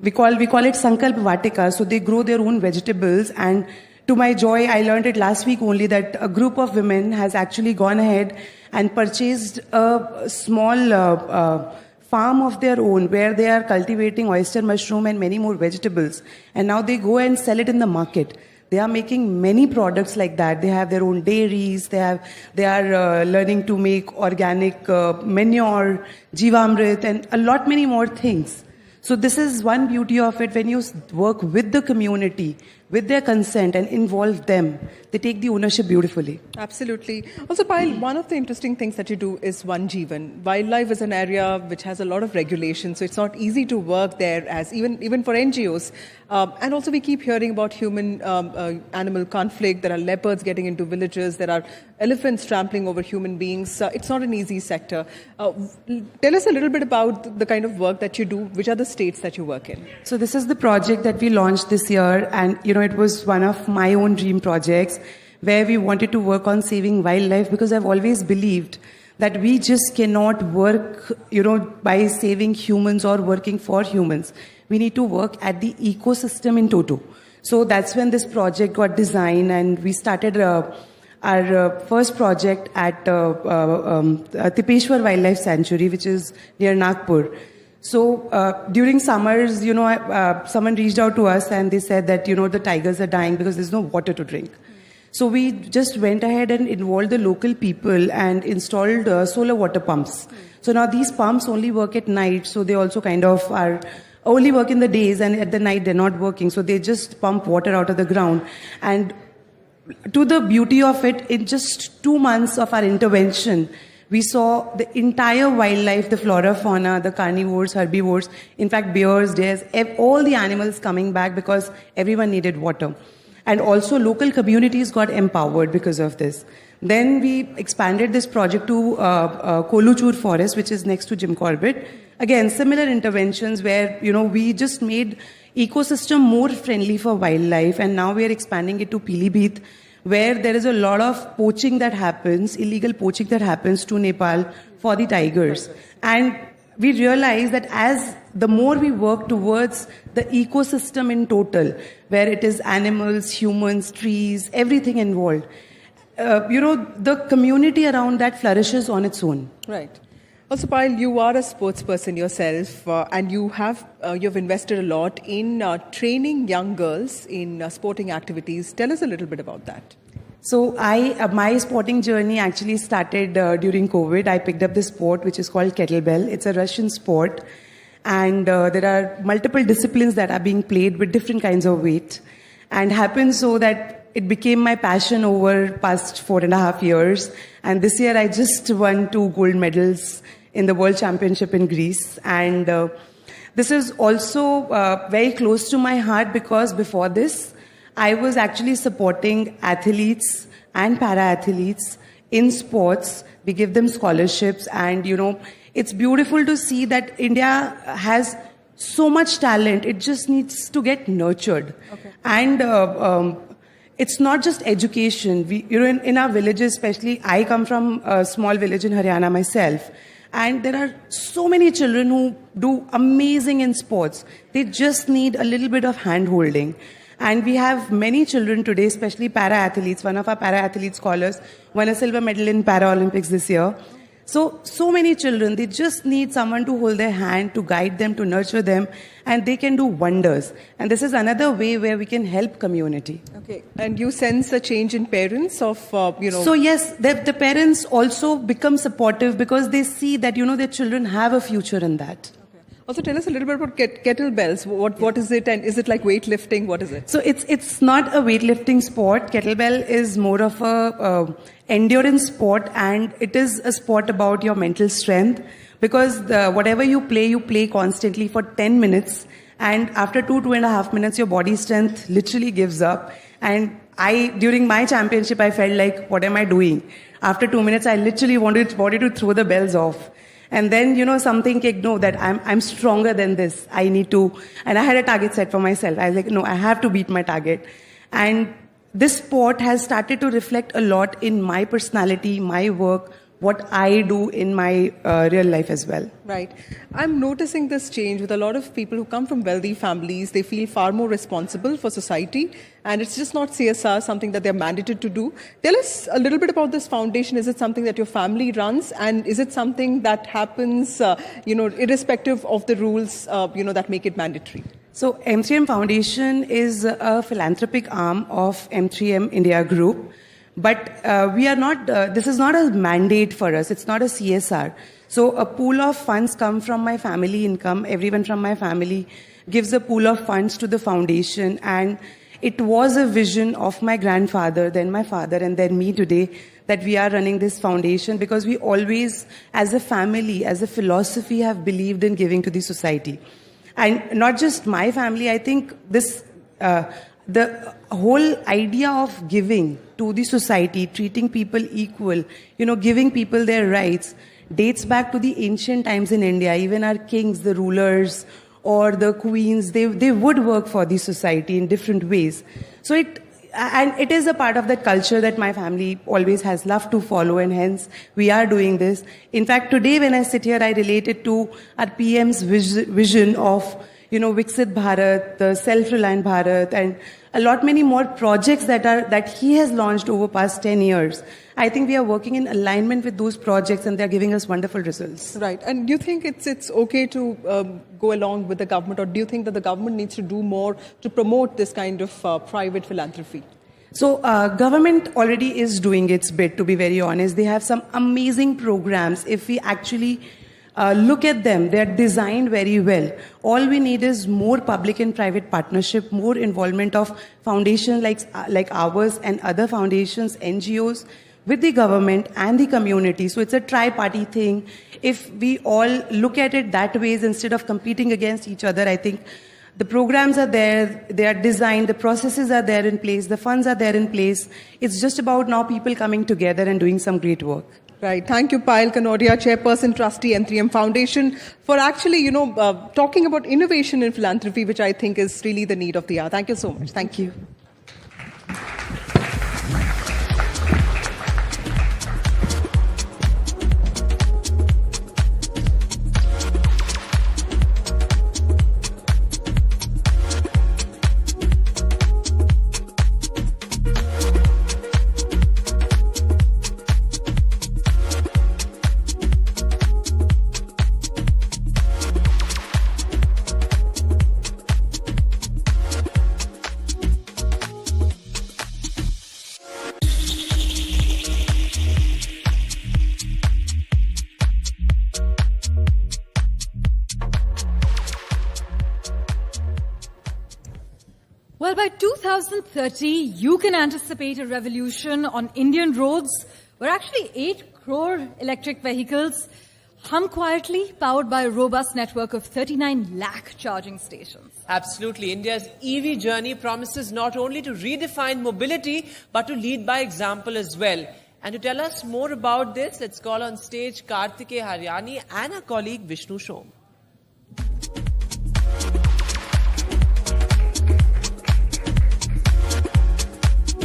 we call it Sankalp Vatika, so they grow their own vegetables. And to my joy, I learned it last week only that a group of women has actually gone ahead and purchased a small farm of their own where they are cultivating oyster mushroom and many more vegetables, and now they go and sell it in the market. They are making many products like that. They have their own dairies. They are learning to make organic manure, Jivamrit, and a lot many more things. So this is one beauty of it. When you work with the community, with their consent and involve them, they take the ownership beautifully. Absolutely. Also, Payal, one of the interesting things that you do is One Jeevan. Wildlife is an area which has a lot of regulation, so it's not easy to work there as even for NGOs. And also we keep hearing about human-animal conflict. There are leopards getting into villages. There are elephants trampling over human beings. It's not an easy sector. Tell us a little bit about the kind of work that you do. Which are the states that you work in? So this is the project that we launched this year, and it was one of my own dream projects where we wanted to work on saving wildlife, because I've always believed that we just cannot work, by saving humans or working for humans. We need to work at the ecosystem in toto. So that's when this project got designed, and we started our first project at Tipeshwar Wildlife Sanctuary, which is near Nagpur. So during summers, someone reached out to us and they said that, the tigers are dying because there's no water to drink. So we just went ahead and involved the local people and installed solar water pumps. So now these pumps only work at night, so they also kind of are only work in the days, and at the night they're not working. So they just pump water out of the ground. And to the beauty of it, in just 2 months of our intervention, we saw the entire wildlife, the flora, fauna, the carnivores, herbivores, in fact, bears, deers, all the animals coming back because everyone needed water. And also local communities got empowered because of this. Then we expanded this project to Koluchur Forest, which is next to Jim Corbett. Again, similar interventions where, we just made ecosystem more friendly for wildlife, and now we are expanding it to Pilibhit, where there is a lot of poaching that happens, illegal poaching that happens to Nepal for the tigers. And we realize that as the more we work towards the ecosystem in total, where it is animals, humans, trees, everything involved, the community around that flourishes on its own. Right. Also, Payal, you are a sports person yourself, and you've invested a lot in training young girls in sporting activities. Tell us a little bit about that. So my sporting journey actually started during COVID. I picked up this sport which is called kettlebell. It's a Russian sport, and there are multiple disciplines that are being played with different kinds of weight. And happened so that it became my passion over past 4.5 years. And this year I just won 2 gold medals in the World Championship in Greece. And this is also very close to my heart, because before this, I was actually supporting athletes and para-athletes in sports. We give them scholarships, and, it's beautiful to see that India has so much talent. It just needs to get nurtured. Okay. And it's not just education. In our villages, especially, I come from a small village in Haryana myself. And there are so many children who do amazing in sports. They just need a little bit of hand-holding. And we have many children today, especially para-athletes. One of our para-athlete scholars won a silver medal in Paralympics this year. So many children, they just need someone to hold their hand, to guide them, to nurture them, and they can do wonders. And this is another way where we can help community. Okay. And you sense a change in parents of, So yes, the parents also become supportive because they see that, their children have a future in that. Also, tell us a little bit about kettlebells. What is it, and is it like weightlifting? What is it? So it's not a weightlifting sport. Kettlebell is more of a endurance sport, and it is a sport about your mental strength, because whatever you play constantly for 10 minutes, and after 2.5 minutes, your body strength literally gives up. And during my championship, I felt like, what am I doing? After 2 minutes, I literally wanted to throw the bells off. And then, something kicked, no, that I'm stronger than this. I need to, and I had a target set for myself. I was like, no, I have to beat my target. And this sport has started to reflect a lot in my personality, my work, what I do in my real life as well. Right. I'm noticing this change with a lot of people who come from wealthy families. They feel far more responsible for society, and it's just not CSR, something that they're mandated to do. Tell us a little bit about this foundation. Is it something that your family runs, and is it something that happens, irrespective of the rules, that make it mandatory? So M3M Foundation is a philanthropic arm of M3M India Group. But we are not, this is not a mandate for us. It's not a CSR. So a pool of funds come from my family income. Everyone from my family gives a pool of funds to the foundation. And it was a vision of my grandfather, then my father, and then me today, that we are running this foundation because we always, as a family, as a philosophy, have believed in giving to the society. And not just my family, I think this, the whole idea of giving to the society, treating people equal, giving people their rights, dates back to the ancient times in India. Even our kings, the rulers, or the queens, they would work for the society in different ways. So it is a part of that culture that my family always has loved to follow, and hence we are doing this. In fact, today when I sit here, I relate it to our PM's vision of Viksit Bharat, the self-reliant Bharat, and a lot many more projects that he has launched over past 10 years. I think we are working in alignment with those projects, and they're giving us wonderful results. Right. And do you think it's okay to go along with the government, or do you think that the government needs to do more to promote this kind of private philanthropy? So government already is doing its bit, to be very honest. They have some amazing programs. If we actually look at them, they're designed very well. All we need is more public and private partnership, more involvement of foundations like ours and other foundations, NGOs, with the government and the community. So it's a tri-party thing. If we all look at it that way, instead of competing against each other, I think the programs are there, they are designed, the processes are there in place, the funds are there in place. It's just about now people coming together and doing some great work. Right. Thank you, Payal Kanodia, Chairperson, Trustee, M3M Foundation, for actually, talking about innovation in philanthropy, which I think is really the need of the hour. Thank you so much. Thank you. Well, by 2030, you can anticipate a revolution on Indian roads where actually 8 crore electric vehicles hum quietly, powered by a robust network of 39 lakh charging stations. Absolutely. India's EV journey promises not only to redefine mobility, but to lead by example as well. And to tell us more about this, let's call on stage Kartikeya Haryani and our colleague Vishnu Shom.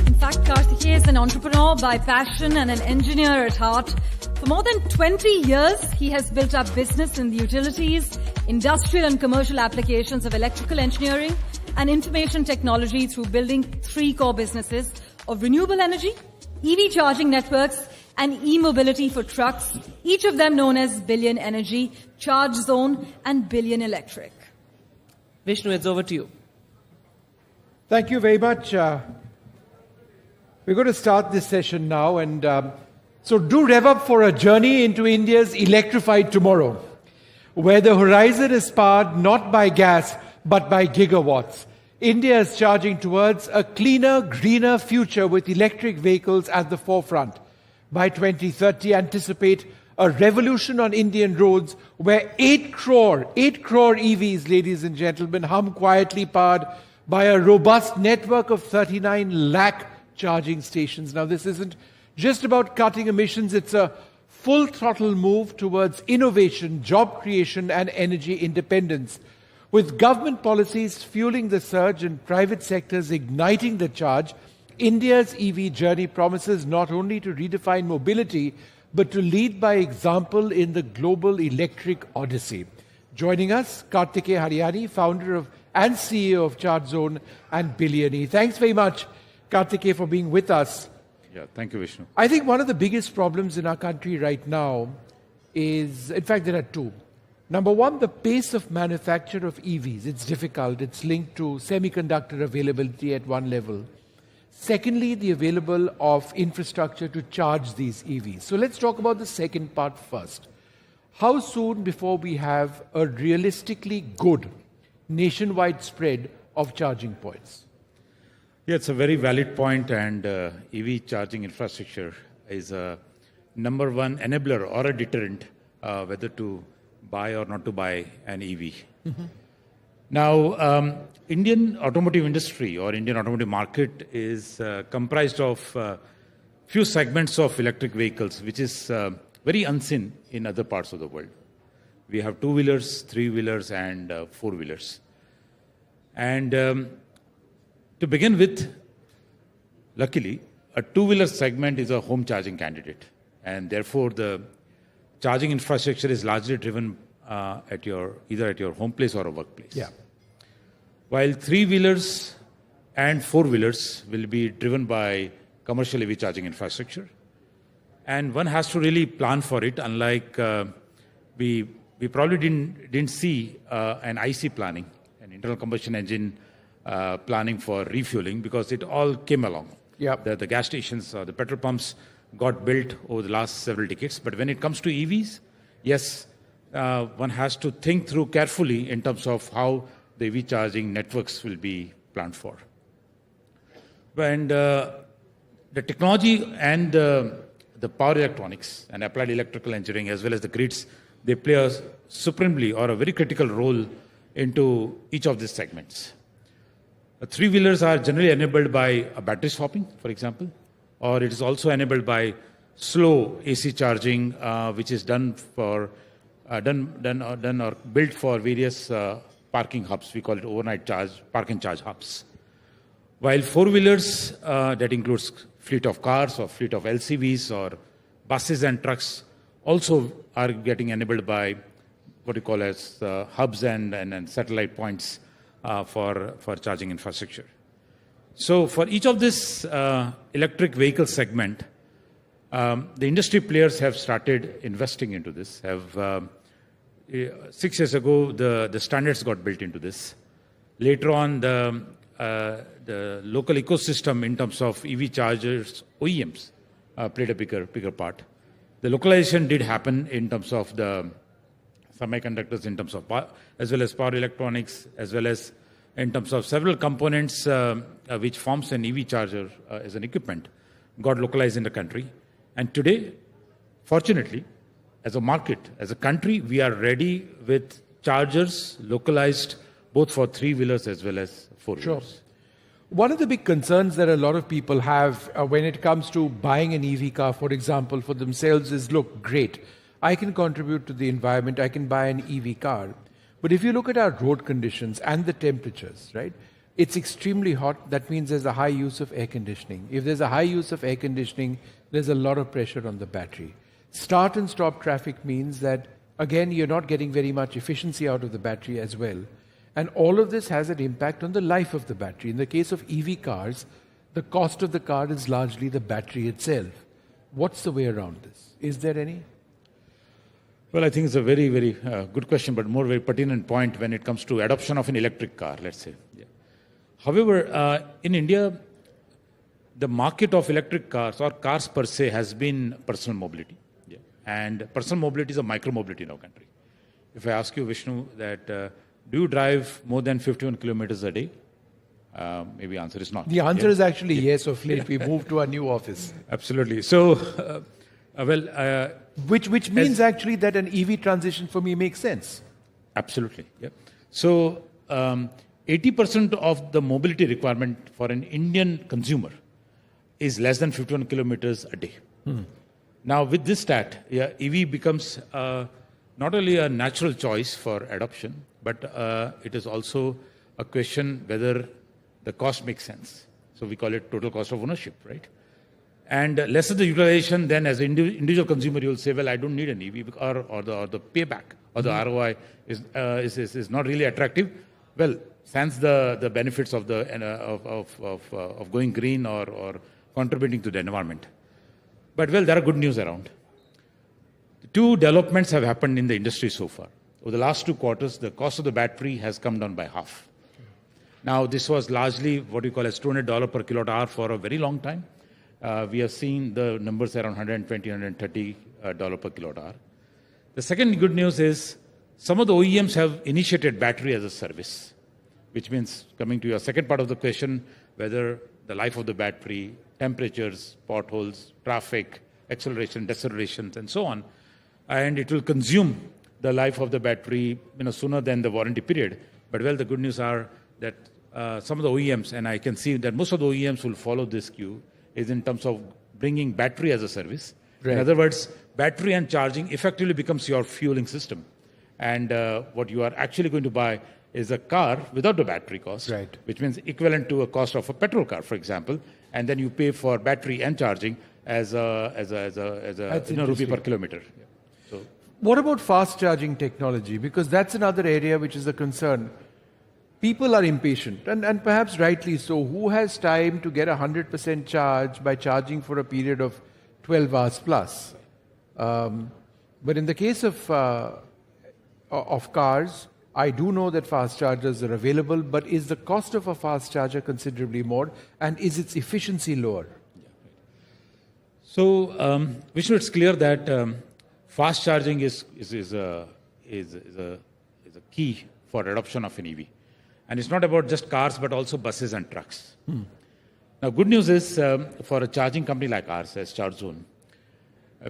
In fact, Kartikeya is an entrepreneur by passion and an engineer at heart. For more than 20 years, he has built up business in the utilities, industrial and commercial applications of electrical engineering and information technology through building 3 core businesses of renewable energy, EV charging networks and e-mobility for trucks, each of them known as Billion Energy, Charge Zone and Billion Electric. Vishnu, it's over to you. Thank you very much. We're going to start this session now, and so do rev up for a journey into India's electrified tomorrow, where the horizon is powered not by gas, but by gigawatts. India is charging towards a cleaner, greener future with electric vehicles at the forefront. By 2030, anticipate a revolution on Indian roads where 8 crore EVs, ladies and gentlemen, hum quietly, powered by a robust network of 39 lakh charging stations. Now, this isn't just about cutting emissions, it's a full throttle move towards innovation, job creation and energy independence. With government policies fueling the surge and private sectors igniting the charge, India's EV journey promises not only to redefine mobility, but to lead by example in the global electric odyssey. Joining us, Kartikeya Haryani, founder and CEO of ChargeZone and Billioni. Thanks very much, Kartikeya, for being with us. Yeah, thank you, Vishnu. I think one of the biggest problems in our country right now is, in fact, there are two. Number one, the pace of manufacture of EVs. It's difficult. It's linked to semiconductor availability at one level. Secondly, the available of infrastructure to charge these EVs. So let's talk about the second part first. How soon before we have a realistically good nationwide spread of charging points? Yeah, it's a very valid point, and EV charging infrastructure is a number one enabler or a deterrent whether to buy or not to buy an EV. Now, Indian automotive industry or Indian automotive market is comprised of few segments of electric vehicles, which is very unseen in other parts of the world. We have two-wheelers, three-wheelers, and four-wheelers. And to begin with, luckily, a two-wheeler segment is a home charging candidate, and therefore the charging infrastructure is largely driven either at your home place or a workplace. Yeah. While three-wheelers and four-wheelers will be driven by commercial EV charging infrastructure, and one has to really plan for it. Unlike we probably didn't see an IC planning, an internal combustion engine planning for refueling, because it all came along. Yeah. The gas stations, the petrol pumps got built over the last several decades. But when it comes to EVs, yes, one has to think through carefully in terms of how the EV charging networks will be planned for. And the technology and the power electronics and applied electrical engineering, as well as the grids, they play a supremely or a very critical role into each of these segments. Three-wheelers are generally enabled by a battery swapping, for example, or it is also enabled by slow AC charging, which is done or built for various parking hubs. We call it overnight park and charge hubs. While four-wheelers, that includes fleet of cars or fleet of LCVs or buses and trucks, also are getting enabled by what we call as hubs and satellite points for charging infrastructure. So for each of this electric vehicle segment, the industry players have started investing into this. 6 years ago, the standards got built into this. Later on, the local ecosystem in terms of EV chargers, OEMs, played a bigger part. The localization did happen in terms of the semiconductors, in terms of power, as well as power electronics, as well as in terms of several components which forms an EV charger as an equipment, got localized in the country. And today, fortunately, as a market, as a country, we are ready with chargers localized both for three-wheelers as well as four-wheelers. Sure. One of the big concerns that a lot of people have when it comes to buying an EV car, for example, for themselves is, look, great, I can contribute to the environment, I can buy an EV car. But if you look at our road conditions and the temperatures, right, it's extremely hot. That means there's a high use of air conditioning. If there's a high use of air conditioning, there's a lot of pressure on the battery. Start and stop traffic means that, again, you're not getting very much efficiency out of the battery as well. And all of this has an impact on the life of the battery. In the case of EV cars, the cost of the car is largely the battery itself. What's the way around this? Is there any? Well, I think it's a very, very good question, but more very pertinent point when it comes to adoption of an electric car, let's say. Yeah. However, in India, the market of electric cars or cars per se has been personal mobility. Yeah. And personal mobility is a micro-mobility in our country. If I ask you, Vishnu, that do you drive more than 51 kilometers a day? Maybe answer is not. The answer is actually yes, of late. We moved to a new office. Absolutely. So, which means actually that an EV transition for me makes sense. Absolutely. Yeah. So, 80% of the mobility requirement for an Indian consumer is less than 51 kilometers a day. Now, with this stat, EV becomes not only a natural choice for adoption, but it is also a question whether the cost makes sense. So we call it total cost of ownership, right? And lesser the utilization, then as an individual consumer, you'll say, well, I don't need an EV, or the payback or the ROI is not really attractive. Well, sans the benefits of of going green or contributing to the environment. But well, there are good news around. Two developments have happened in the industry so far. Over the last 2 quarters, the cost of the battery has come down by half. Now, this was largely what we call as $200 per kilowatt hour for a very long time. We have seen the numbers around $120, $130 per kilowatt hour. The second good news is some of the OEMs have initiated battery as a service, which means, coming to your second part of the question, whether the life of the battery, temperatures, potholes, traffic, acceleration, decelerations, and so on, and it will consume the life of the battery sooner than the warranty period. But well, the good news are that some of the OEMs, and I can see that most of the OEMs will follow this cue, is in terms of bringing battery as a service. Right. In other words, battery and charging effectively becomes your fueling system. And what you are actually going to buy is a car without the battery cost, right, which means equivalent to a cost of a petrol car, for example, and then you pay for battery and charging as a rupee per kilometer. Yeah. So, what about fast charging technology? Because that's another area which is a concern. People are impatient, and perhaps rightly so. Who has time to get 100% charge by charging for a period of 12 hours plus? But in the case of cars, I do know that fast chargers are available, but is the cost of a fast charger considerably more, and is its efficiency lower? So, Vishnu, it's clear that fast charging is a key for adoption of an EV. And it's not about just cars, but also buses and trucks. Now, good news is for a charging company like ours, as ChargeZone,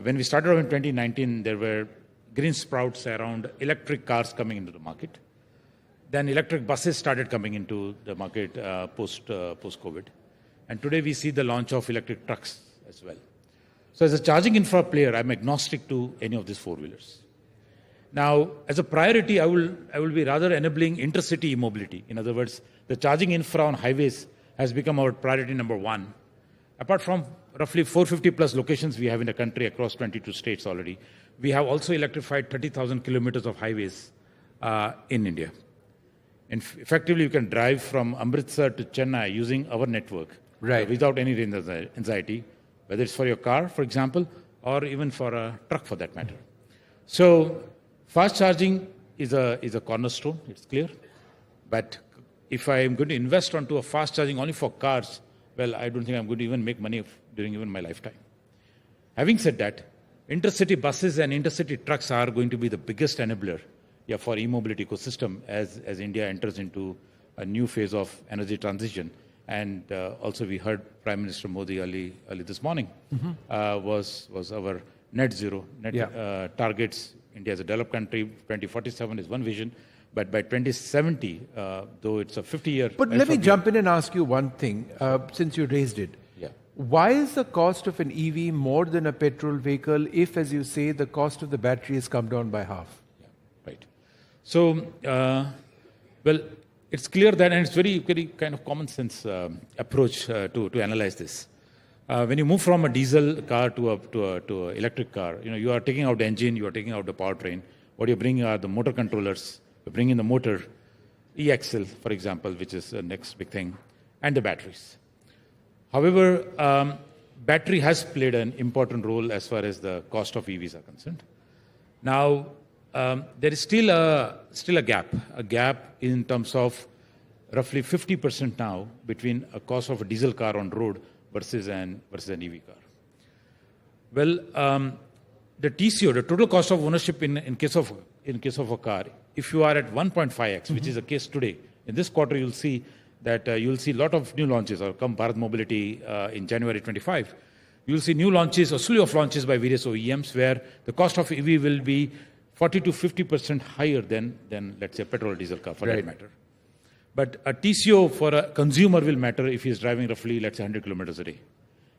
when we started off in 2019, there were green sprouts around electric cars coming into the market. Then electric buses started coming into the market post-COVID. And today we see the launch of electric trucks as well. So as a charging infra player, I'm agnostic to any of these four-wheelers. Now, as a priority, I will be rather enabling intercity e-mobility. In other words, the charging infra on highways has become our priority number one. Apart from roughly 450 plus locations we have in the country across 22 states already, we have also electrified 30,000 kilometers of highways in India. And effectively, you can drive from Amritsar to Chennai using our network, right, without any range anxiety, whether it's for your car, for example, or even for a truck for that matter. So, fast charging is a cornerstone, it's clear. But if I am going to invest onto a fast charging only for cars, well, I don't think I'm going to even make money during even my lifetime. Having said that, intercity buses and intercity trucks are going to be the biggest enabler for e-mobility ecosystem as India enters into a new phase of energy transition. And also we heard Prime Minister Modi early this morning was our net zero targets. India as a developed country, 2047 is one vision, but by 2070, though it's a 50-year... But let me jump in and ask you one thing, since you raised it. Yeah. Why is the cost of an EV more than a petrol vehicle if, as you say, the cost of the battery has come down by half? Yeah, right. So, well, it's clear that, and it's very, very kind of common sense approach to analyze this. When you move from a diesel car to a electric car, you are taking out the engine, you are taking out the powertrain. What you're bringing are the motor controllers. You're bringing the motor, e-axle, for example, which is the next big thing, and the batteries. However, battery has played an important role as far as the cost of EVs are concerned. Now, there is still a gap in terms of roughly 50% now between a cost of a diesel car on road versus an EV car. Well, the TCO, the total cost of ownership in case of a car, if you are at 1.5x, which is the case today, in this quarter you'll see that you'll see a lot of new launches, or come Bharat Mobility in January 25. You'll see new launches, a slew of launches by various OEMs, where the cost of EV will be 40 to 50% higher than let's say a petrol or diesel car for that matter. But a TCO for a consumer will matter if he's driving roughly, let's say, 100 kilometers a day.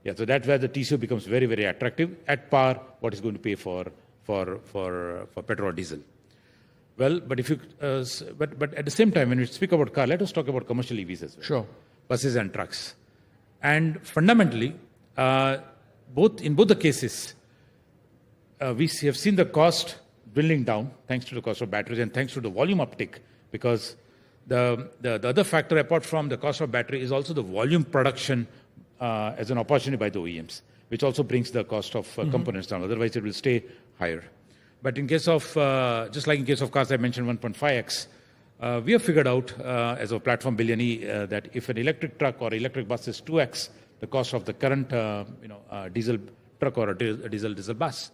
Yeah, so that's where the TCO becomes very, very attractive at par what is going to pay for petrol or diesel. Well, but if you, but at the same time, when we speak about car, let us talk about commercial EVs as well. Sure. Buses and trucks. And fundamentally, in both the cases, we have seen the cost dwindling down thanks to the cost of batteries and thanks to the volume uptick, because the other factor apart from the cost of battery is also the volume production as an opportunity by the OEMs, which also brings the cost of components down. Otherwise, it will stay higher. But in case of, just like in case of cars, I mentioned 1.5x, we have figured out as a platform billionaire that if an electric truck or electric bus is 2x the cost of the current diesel truck or a diesel bus,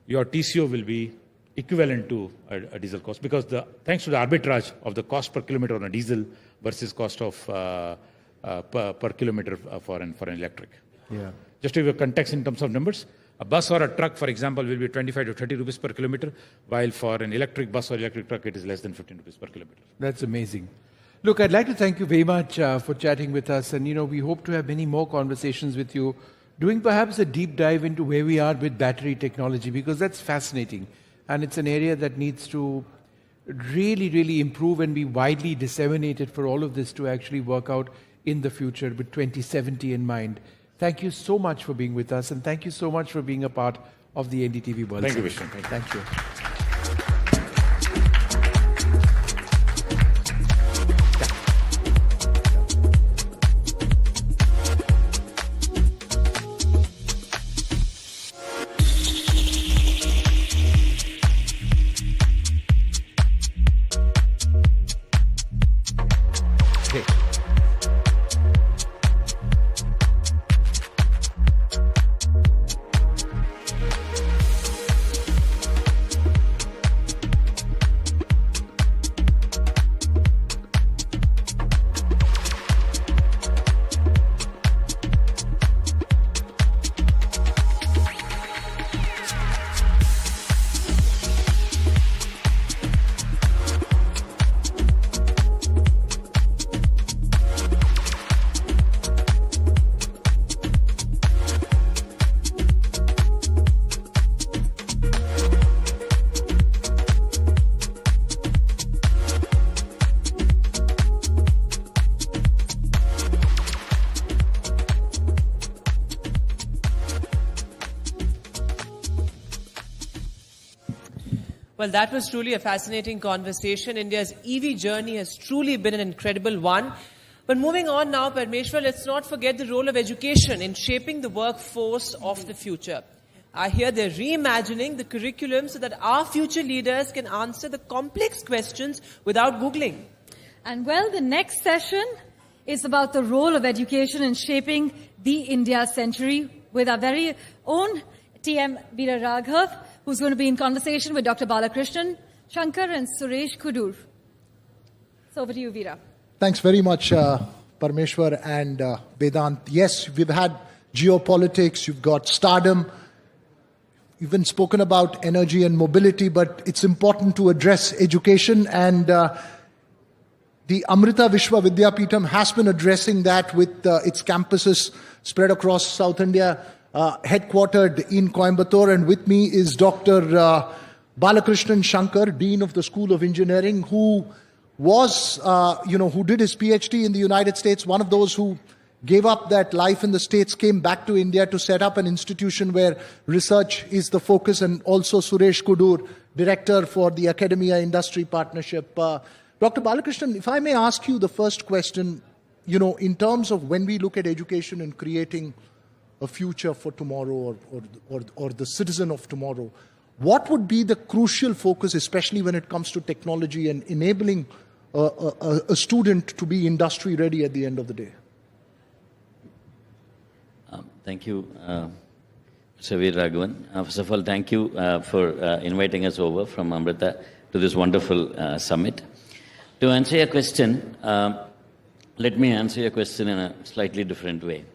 your TCO will be equivalent to a diesel cost, because thanks to the arbitrage of the cost per kilometer on a diesel versus cost of per kilometer for an electric. Yeah. Just to give a context in terms of numbers, a bus or a truck, for example, will be 25 to 30 rupees per kilometer, while for an electric bus or electric truck, it is less than 15 rupees per kilometer. That's amazing. Look, I'd like to thank you very much for chatting with us. And, we hope to have many more conversations with you, doing perhaps a deep dive into where we are with battery technology, because that's fascinating. And it's an area that needs to really, really improve and be widely disseminated for all of this to actually work out in the future with 2070 in mind. Thank you so much for being with us, and thank you so much for being a part of the NDTV World Thank you, Summit. Vishnu. Thank you. Well, that was truly a fascinating conversation. India's EV journey has truly been an incredible one. But moving on now, Parmeshwar, let's not forget the role of education in shaping the workforce of the future. I hear they're reimagining the curriculum so that our future leaders can answer the complex questions without Googling. And well, the next session is about the role of education in shaping the India century with our very own TM Veera Raghav, who's going to be in conversation with Dr. Balakrishnan, Shankar and Suresh Kudur. So over to you, Veera. Thanks very much, Parmeshwar and Vedant. Yes, we've had geopolitics, you've got stardom, you've even spoken about energy and mobility, but it's important to address education, and the Amrita Vishwa Vidyapeetham has been addressing that with its campuses spread across South India, headquartered in Coimbatore, and with me is Dr. Balakrishnan Shankar, Dean of the School of Engineering, who was, who did his PhD in the United States, one of those who gave up that life in the States, came back to India to set up an institution where research is the focus, and also Suresh Kudur, Director for the Academia-Industry Partnership. Dr. Balakrishnan, if I may ask you the first question, in terms of when we look at education and creating a future for tomorrow or the citizen of tomorrow, what would be the crucial focus, especially when it comes to technology and enabling a student to be industry ready at the end of the day? Thank you, Mr. Veer Raghavan. First of all, thank you for inviting us over from Amrita to this wonderful summit. To answer your question, let me answer your question in a slightly different way.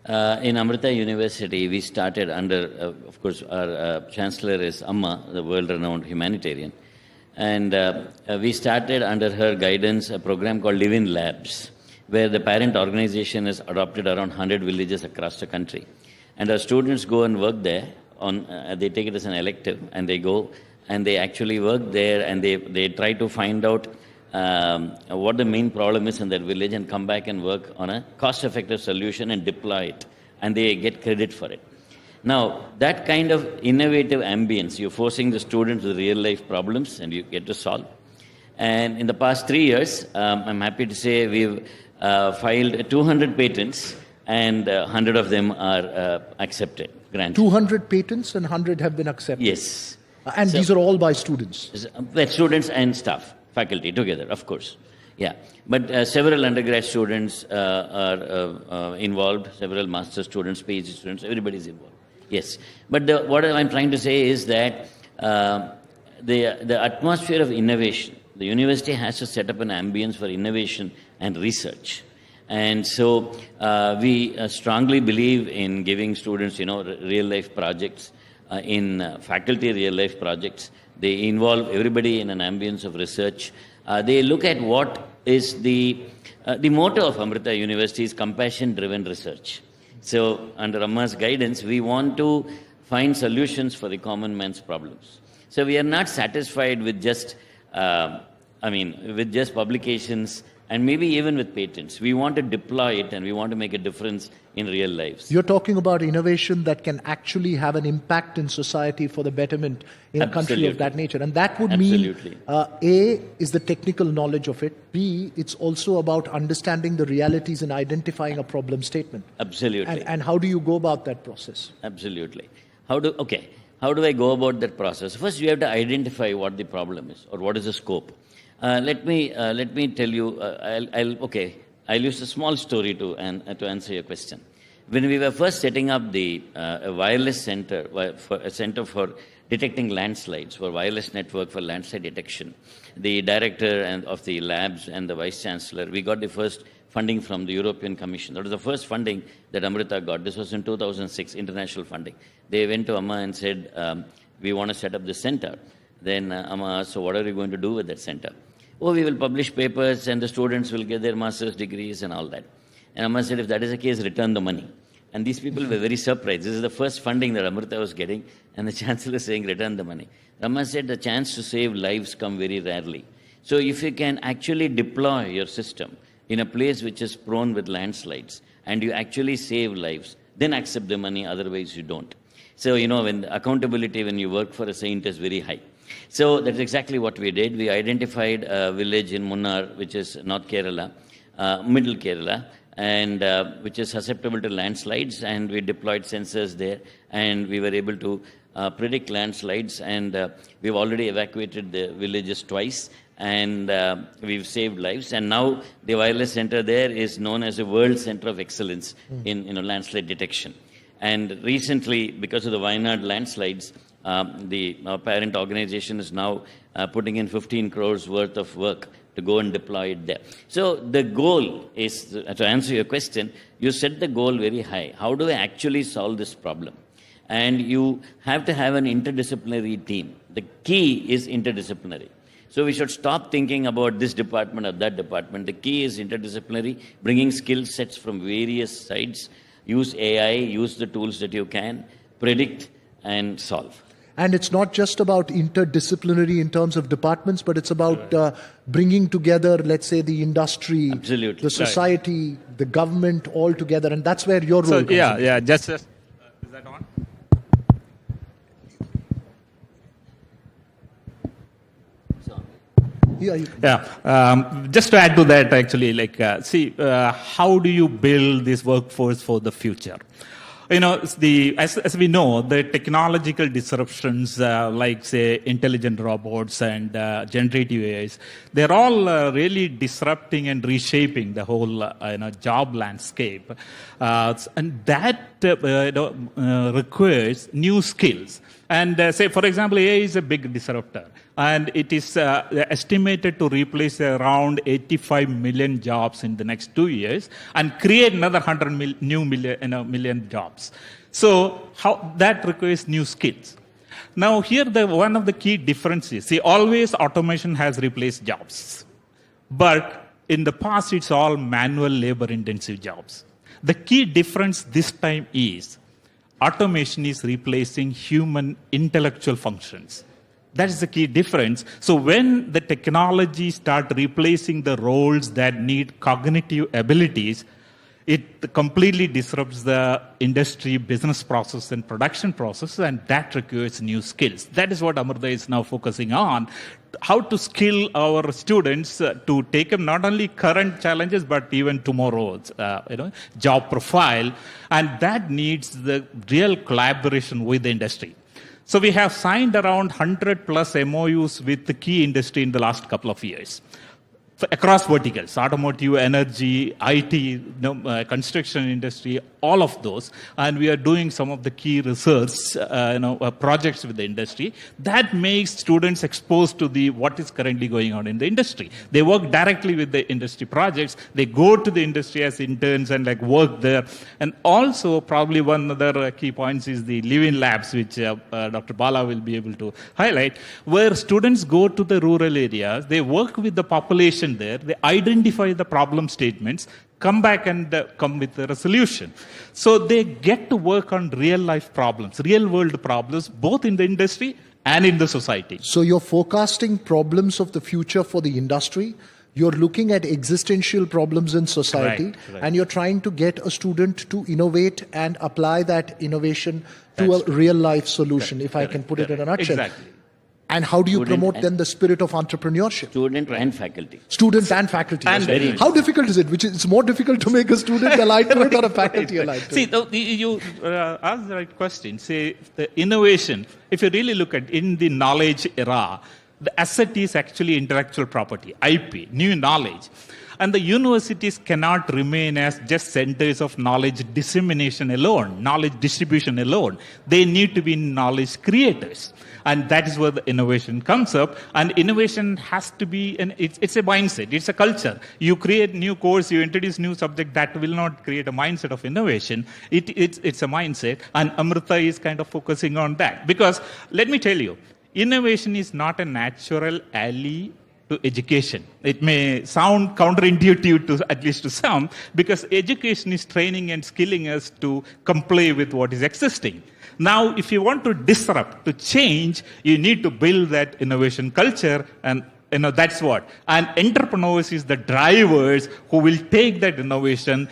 In Amrita University, we started under, of course, our Chancellor is Amma, the world-renowned humanitarian. And we started under her guidance a program called Live in Labs, where the parent organization has adopted around 100 villages across the country. And our students go and work there. They take it as an elective, and they go and they actually work there, and they try to find out what the main problem is in that village and come back and work on a cost-effective solution and deploy it. And they get credit for it. Now, that kind of innovative ambience, you're forcing the students with real-life problems and you get to solve. And in the past 3 years, I'm happy to say we've filed 200 patents and 100 of them are accepted, granted. 200 patents and 100 have been accepted? Yes. And these are all by students? By students and staff, faculty together, of course. Yeah, but several undergrad students are involved, several master students, PhD students, everybody's involved. Yes, but what I'm trying to say is that the atmosphere of innovation, the university has to set up an ambience for innovation and research. And so we strongly believe in giving students, real-life projects, in faculty real-life projects. They involve everybody in an ambience of research. They look at what is the motto of Amrita University is compassion-driven research. So under Amma's guidance, we want to find solutions for the common man's problems. So we are not satisfied with just, with just publications and maybe even with patents. We want to deploy it and we want to make a difference in real lives. You're talking about innovation that can actually have an impact in society for the betterment in a country of that nature. And that would mean, A, is the technical knowledge of it. B, it's also about understanding the realities and identifying a problem statement. Absolutely. And how do you go about that process? Absolutely. How do I go about that process? First, you have to identify what the problem is or what is the scope. Let me tell you. I'll use a small story to answer your question. When we were first setting up the wireless center, a center for detecting landslides, for wireless network for landslide detection, the director of the labs and the vice chancellor, we got the first funding from the European Commission. That was the first funding that Amrita got. This was in 2006, international funding. They went to Amma and said, we want to set up this center. Then Amma asked, so what are you going to do with that center? Oh, we will publish papers and the students will get their master's degrees and all that. And Amma said, if that is the case, return the money. And these people were very surprised. This is the first funding that Amrita was getting, and the chancellor saying, return the money. Amma said, the chance to save lives come very rarely. So if you can actually deploy your system in a place which is prone with landslides, and you actually save lives, then accept the money, otherwise you don't. So, when accountability when you work for a saint is very high. So that's exactly what we did. We identified a village in Munnar, which is North Kerala, Middle Kerala, and which is susceptible to landslides, and we deployed sensors there, and we were able to predict landslides, and we've already evacuated the villages twice, and we've saved lives. And now the wireless center there is known as a world center of excellence in landslide detection. And recently, because of the Wayanad landslides, the parent organization is now putting in 15 crores worth of work to go and deploy it there. So the goal is, to answer your question, you set the goal very high. How do I actually solve this problem? And you have to have an interdisciplinary team. The key is interdisciplinary. So we should stop thinking about this department or that department. The key is interdisciplinary, bringing skill sets from various sides. Use AI, use the tools that you can, predict and solve. And it's not just about interdisciplinary in terms of departments, but it's about bringing together, let's say, the industry, the society, the government all together. And that's where your role comes in. Yeah, just is that on? Just to add to that, actually, how do you build this workforce for the future? As we know, the technological disruptions like, say, intelligent robots and generative AIs, they're all really disrupting and reshaping the whole job landscape. And that requires new skills. And say, for example, AI is a big disruptor. And it is estimated to replace around 85 million jobs in the next 2 years and create another 100 million jobs. So that requires new skills. Now here, one of the key differences, always automation has replaced jobs. But in the past, it's all manual labor-intensive jobs. The key difference this time is automation is replacing human intellectual functions. That is the key difference. So when the technology starts replacing the roles that need cognitive abilities, It completely disrupts the industry business process and production process, and that requires new skills. That is what Amrita is now focusing on, how to skill our students to take up not only current challenges, but even tomorrow's job profile. And that needs the real collaboration with the industry. So we have signed around 100 plus MOUs with the key industry in the last couple of years. Across verticals, automotive, energy, IT, construction industry, all of those. And we are doing some of the key research projects with the industry. That makes students exposed to what is currently going on in the industry. They work directly with the industry projects. They go to the industry as interns and work there. And also, probably one other key point is the live-in labs, which Dr. Bala will be able to highlight, where students go to the rural areas, they work with the population there, they identify the problem statements, come back and come with a resolution. So they get to work on real life problems, real world problems, both in the industry and in the society. So you're forecasting problems of the future for the industry. You're looking at existential problems in society, right. And you're trying to get a student to innovate and apply that innovation to a real life solution, if I can put it in a nutshell. Exactly. And how do you promote then the spirit of entrepreneurship? Student and faculty. Student and faculty. And how difficult is it? It's more difficult to make a student aligned to it or a faculty aligned to it? See, you asked the right question. Say, the innovation, if you really look at in the knowledge era, the asset is actually intellectual property, IP, new knowledge. And the universities cannot remain as just centers of knowledge dissemination alone, knowledge distribution alone. They need to be knowledge creators. And that is where the innovation comes up. And innovation has to be, it's a mindset, it's a culture. You create new course, you introduce new subject, that will not create a mindset of innovation. It's a mindset. And Amrita is kind of focusing on that. Because let me tell you, innovation is not a natural ally to education. It may sound counterintuitive to at least to some, because education is training and skilling us to comply with what is existing. Now, if you want to disrupt, to change, you need to build that innovation culture, and that's what. And entrepreneurs is the drivers who will take that innovation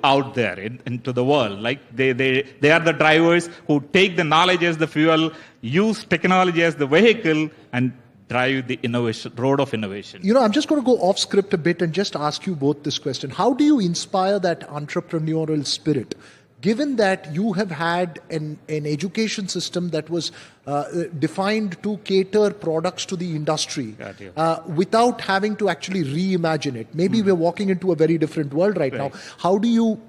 out there, into the world. Like they are the drivers who take the knowledge as the fuel, use technology as the vehicle, and drive the innovation, road of innovation. I'm just going to go off script a bit and just ask you both this question. How do you inspire that entrepreneurial spirit? Given that you have had an education system that was defined to cater products to the industry without having to actually reimagine it. Maybe we're walking into a very different world right now. How do you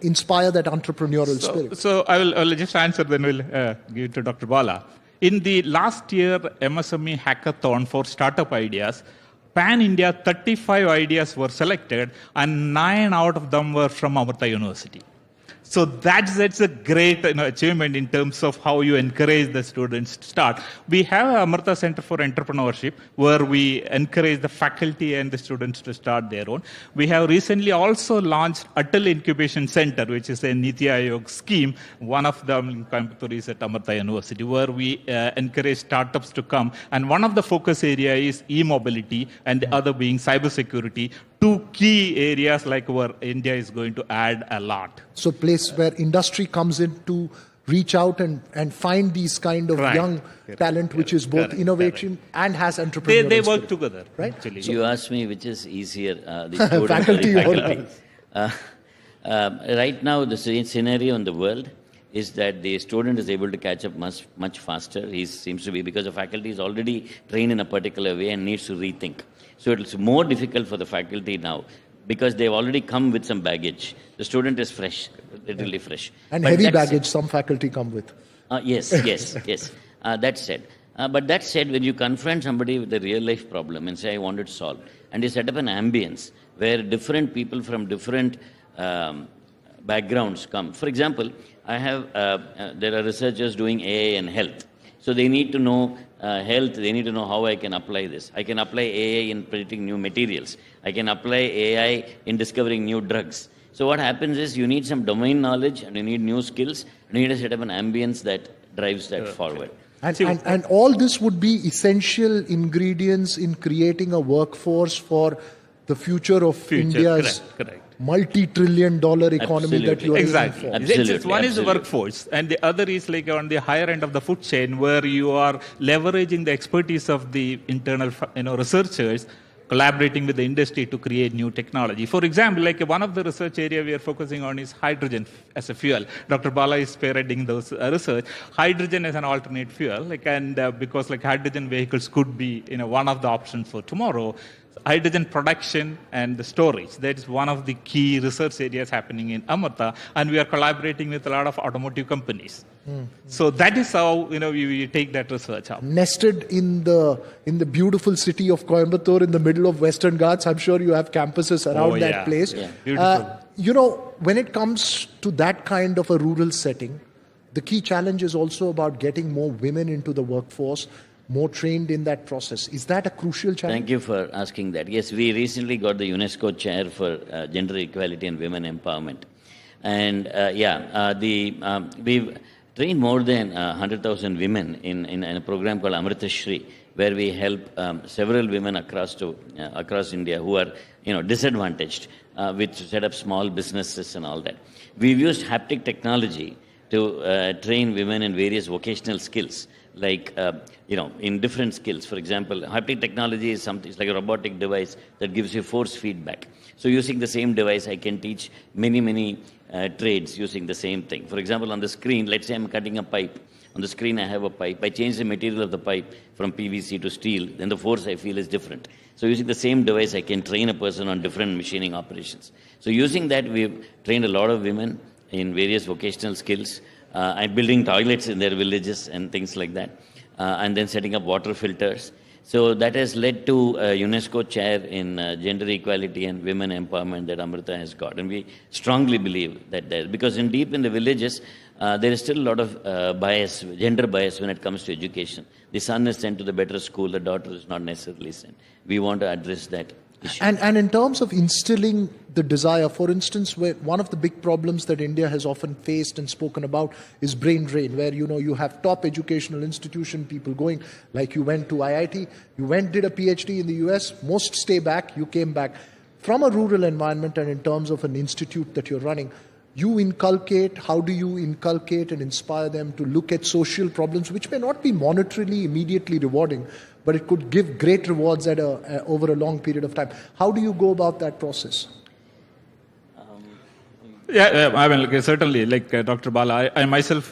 inspire that entrepreneurial spirit? So I will just answer, then we'll give it to Dr. Bala. In the last year MSME hackathon for startup ideas, Pan-India 35 ideas were selected, and 9 out of them were from Amrita University. So that's a great achievement in terms of how you encourage the students to start. We have a Amrita Center for Entrepreneurship where we encourage the faculty and the students to start their own. We have recently also launched Atal Incubation Center, which is a Niti Aayog scheme. One of them in Coimbatore is at Amrita University, where we encourage startups to come. And one of the focus area is e-mobility, and the other being cybersecurity. Two key areas like where India is going to add a lot. So place where industry comes in to reach out and find these kind of young talent, which is both innovation and has entrepreneurial They work spirit. together, right? Actually. So you asked me which is easier, the student Faculty or the faculty. Right now, the scenario in the world is that the student is able to catch up much faster. He seems to be, because the faculty is already trained in a particular way and needs to rethink. So it's more difficult for the faculty now, because they've already come with some baggage. The student is fresh, literally fresh. And But heavy that's- baggage some faculty come with. Yes. That said. But that said, when you confront somebody with a real life problem and say, I want it solved, and you set up an ambience where different people from different backgrounds come. For example, I have, there are researchers doing AI and health. So they need to know health, they need to know how I can apply this. I can apply AI in predicting new materials. I can apply AI in discovering new drugs. So what happens is you need some domain knowledge, and you need new skills, and you need to set up an ambience that drives that forward. And all this would be essential ingredients in creating a workforce for the future of India's multi-trillion-dollar economy that you are aiming for. Exactly. One is the workforce, and the other is like on the higher end of the food chain, where you are leveraging the expertise of the internal, researchers, collaborating with the industry to create new technology. For example, like one of the research area we are focusing on is hydrogen as a fuel. Dr. Bala is spearheading those research. Hydrogen as an alternate fuel, because hydrogen vehicles could be one of the options for tomorrow. Hydrogen production and the storage. That is one of the key research areas happening in Amrita, and we are collaborating with a lot of automotive companies. So that is how we take that research up. Nested in the beautiful city of Coimbatore, in the middle of Western Ghats, I'm sure you have campuses around that place. Yeah. Beautiful. When it comes to that kind of a rural setting, the key challenge is also about getting more women into the workforce, more trained in that process. Is that a crucial challenge? Thank you for asking that. Yes, we recently got the UNESCO chair for gender equality and women empowerment. And we've trained more than 100,000 women in a program called Amrita Shri, where we help several women across India who are disadvantaged with set up small businesses and all that. We've used haptic technology to train women in various vocational skills, in different skills. For example, haptic technology is something, it's like a robotic device that gives you force feedback. So using the same device, I can teach many trades using the same thing. For example, on the screen, let's say I'm cutting a pipe. On the screen, I have a pipe. I change the material of the pipe from PVC to steel, then the force I feel is different. So using the same device, I can train a person on different machining operations. So using that, we've trained a lot of women in various vocational skills. I'm building toilets in their villages and things like that, and then setting up water filters. So that has led to a UNESCO chair in gender equality and women empowerment that Amrita has got. And we strongly believe that because deep in the villages, there is still a lot of bias, gender bias when it comes to education. The son is sent to the better school, the daughter is not necessarily sent. We want to address that issue. And in terms of instilling the desire, for instance, where one of the big problems that India has often faced and spoken about is brain drain, where you have top educational institution people going, like you went to IIT, did a PhD in the US, most stay back, you came back. From a rural environment and in terms of an institute that you're running, how do you inculcate and inspire them to look at social problems, which may not be monetarily immediately rewarding, but it could give great rewards over a long period of time. How do you go about that process? Certainly, Dr. Bala, I myself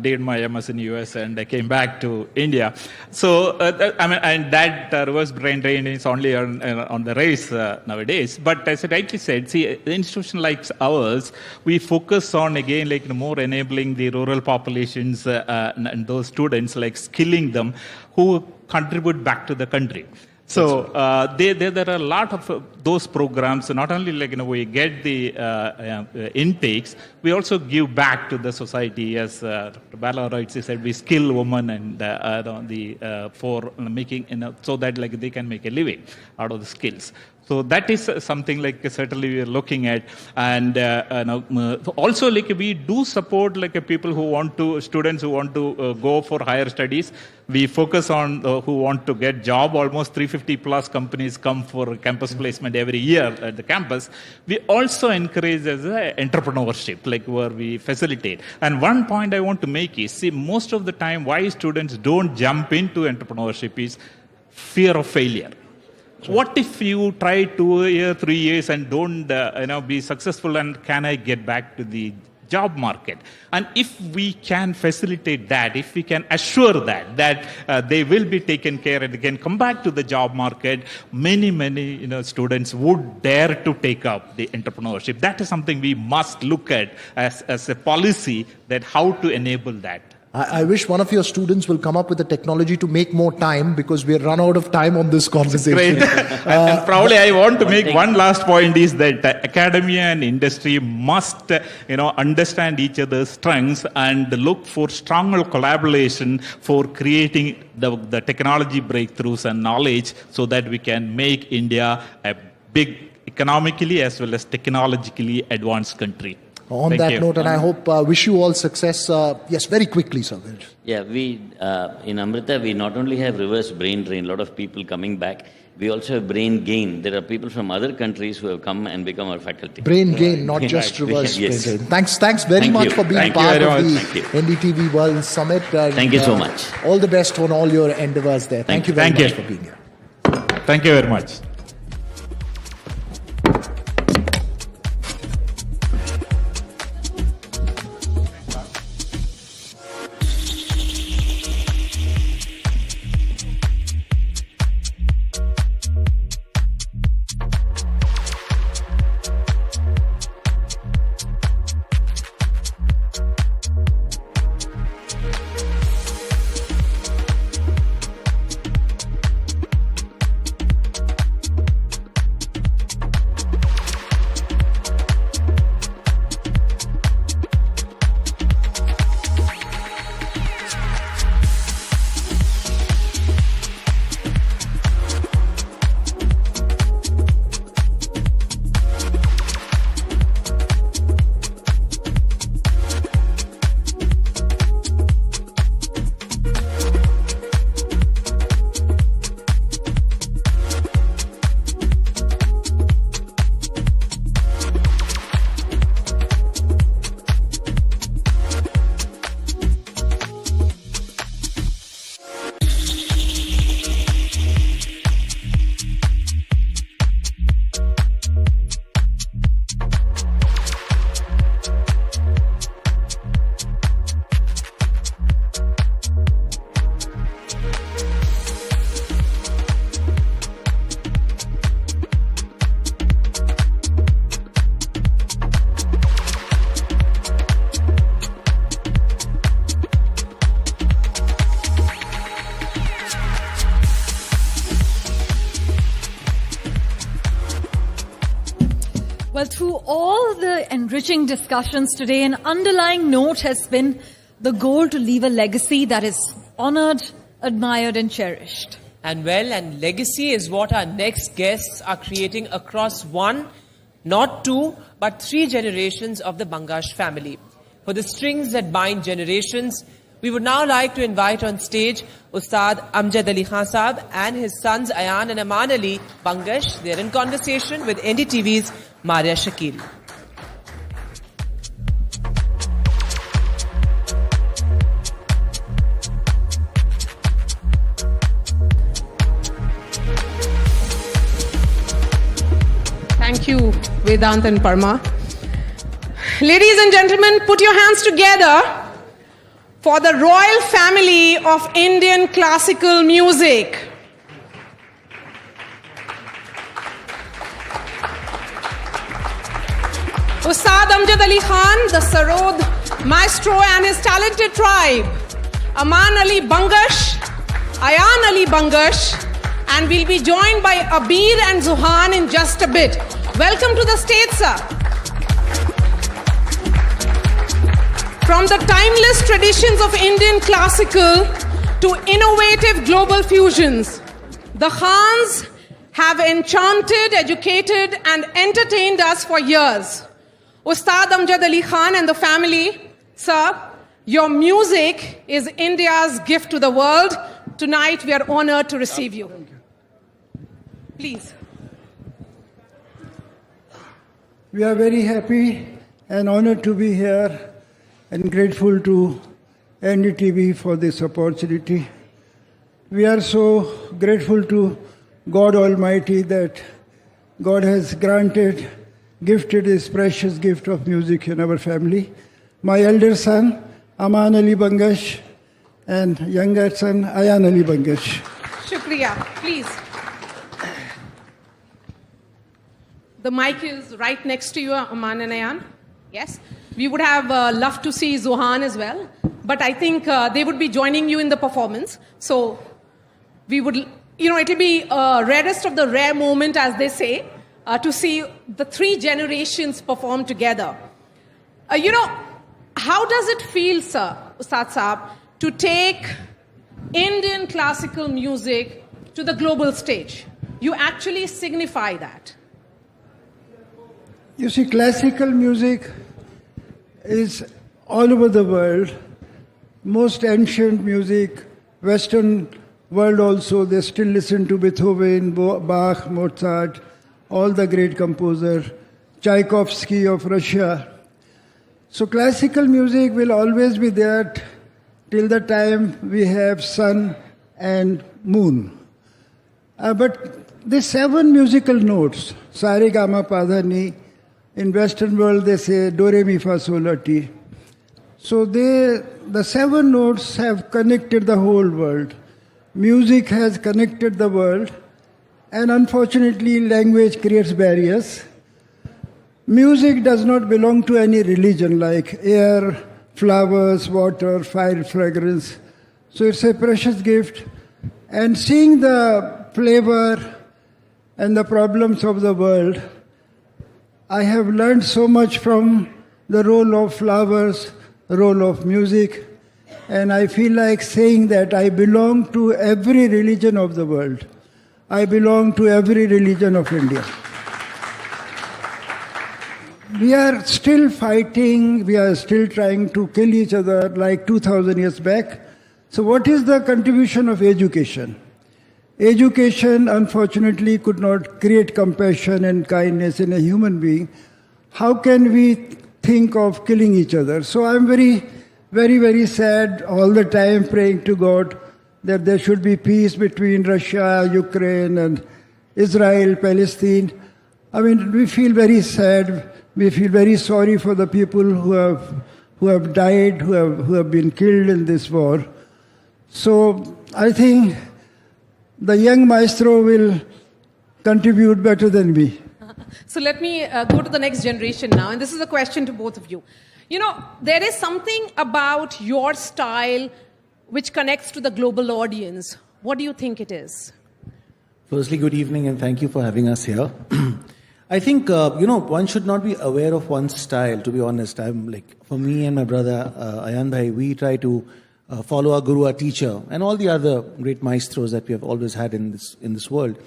did my MS in US and I came back to India. So, and that reverse brain drain is only on the rise nowadays. But as I rightly said, see, an institution like ours, we focus on, again, more enabling the rural populations and those students, skilling them who contribute back to the country. So there are a lot of those programs. Not only we get the intakes, we also give back to the society. As Dr. Bala rightly said, we skill women and for making so that they can make a living out of the skills. So that is something certainly we are looking at, and also we do support people students who want to go for higher studies. We focus on who want to get job. Almost 350 plus companies come for campus placement every year at the campus. We also encourage as entrepreneurship, where we facilitate. And one point I want to make is, see, most of the time why students don't jump into entrepreneurship is fear of failure. What if you try 2 years, 3 years and don't be successful, and can I get back to the job market? And if we can facilitate that, if we can assure that they will be taken care and they can come back to the job market, many students would dare to take up the entrepreneurship. That is something we must look at as a policy, that how to enable that. I wish one of your students will come up with a technology to make more time, because we are run out of time on this conversation. Great. And probably I want to make one last point is that academia and industry must understand each other's strengths and look for stronger collaboration for creating the technology breakthroughs and knowledge, so that we can make India a big economically as well as technologically advanced country. On that note, and I hope, wish you all success. Yes, very quickly, sir. Yeah, we in Amrita, we not only have reverse brain drain, a lot of people coming back. we also have brain gain. There are people from other countries who have come and become our faculty. Brain gain, not just reverse Yes. brain gain. Thanks very Thank much you. for being Thank you part very of much. the Thank you. NDTV World Summit. Thank you so much. All the best on all your endeavors there. Thank you very much for being here. Thank you very much. Well, through all the enriching discussions today, an underlying note has been the goal to leave a legacy that is honored, admired, and cherished. And legacy is what our next guests are creating across one, not two, but 3 generations of the Bangash family. For the strings that bind generations, we would now like to invite on stage Ustad Amjad Ali Khan Saab and his sons Ayan and Aman Ali Bangash. They're in conversation with NDTV's Maria Shakil. Thank you, Vedant and Parma. Ladies and gentlemen, put your hands together for the royal family of Indian classical music. Ustad Amjad Ali Khan, the Sarod maestro and his talented tribe. Aman Ali Bangash, Ayan Ali Bangash, and we'll be joined by Abir and Zuhan in just a bit. Welcome to the stage, sir. From the timeless traditions of Indian classical to innovative global fusions, the Khans have enchanted, educated, and entertained us for years. Ustad Amjad Ali Khan and the family, sir, your music is India's gift to the world. Tonight we are honored to receive you. Please. We are very happy and honored to be here and grateful to NDTV for this opportunity. We are so grateful to God Almighty that God has gifted this precious gift of music in our family. My elder son, Aman Ali Bangash, and younger son, Ayan Ali Bangash. Shukriya. Please. The mic is right next to you, Aman and Ayan. Yes. We would have loved to see Zuhan as well, but I think they would be joining you in the performance. So we would, it'll be rarest of the rare moment, as they say, to see the 3 generations perform together. How does it feel, sir, Ustad Saab, to take Indian classical music to the global stage? You actually signify that. You see, classical music is all over the world. Most ancient music, Western world also, they still listen to Beethoven, Bach, Mozart, all the great composers, Tchaikovsky of Russia. So classical music will always be there till the time we have sun and moon. But the 7 musical notes, sa re ga ma pa dha ni, in Western world they say do re mi fa sol la ti. So the 7 notes have connected the whole world. Music has connected the world, and unfortunately language creates barriers. Music does not belong to any religion like air, flowers, water, fire, fragrance. So it's a precious gift. And seeing the flavor and the problems of the world, I have learned so much from the role of flowers, the role of music, and I feel like saying that I belong to every religion of the world. I belong to every religion of India. We are still fighting, we are still trying to kill each other like 2000 years back. So what is the contribution of education? Education, unfortunately, could not create compassion and kindness in a human being. How can we think of killing each other? So I'm very, very sad all the time praying to God that there should be peace between Russia, Ukraine, and Israel, Palestine. I mean, we feel very sad. We feel very sorry for the people who have died, who have been killed in this war. So I think the young maestro will contribute better than me. So let me go to the next generation now, and this is a question to both of you. You know, there is something about your style which connects to the global audience. What do you think it is? Firstly, good evening and thank you for having us here. I think, one should not be aware of one's style, to be honest. For me and my brother, Ayan Bhai, we try to follow our guru, our teacher, and all the other great maestros that we have always had in this world.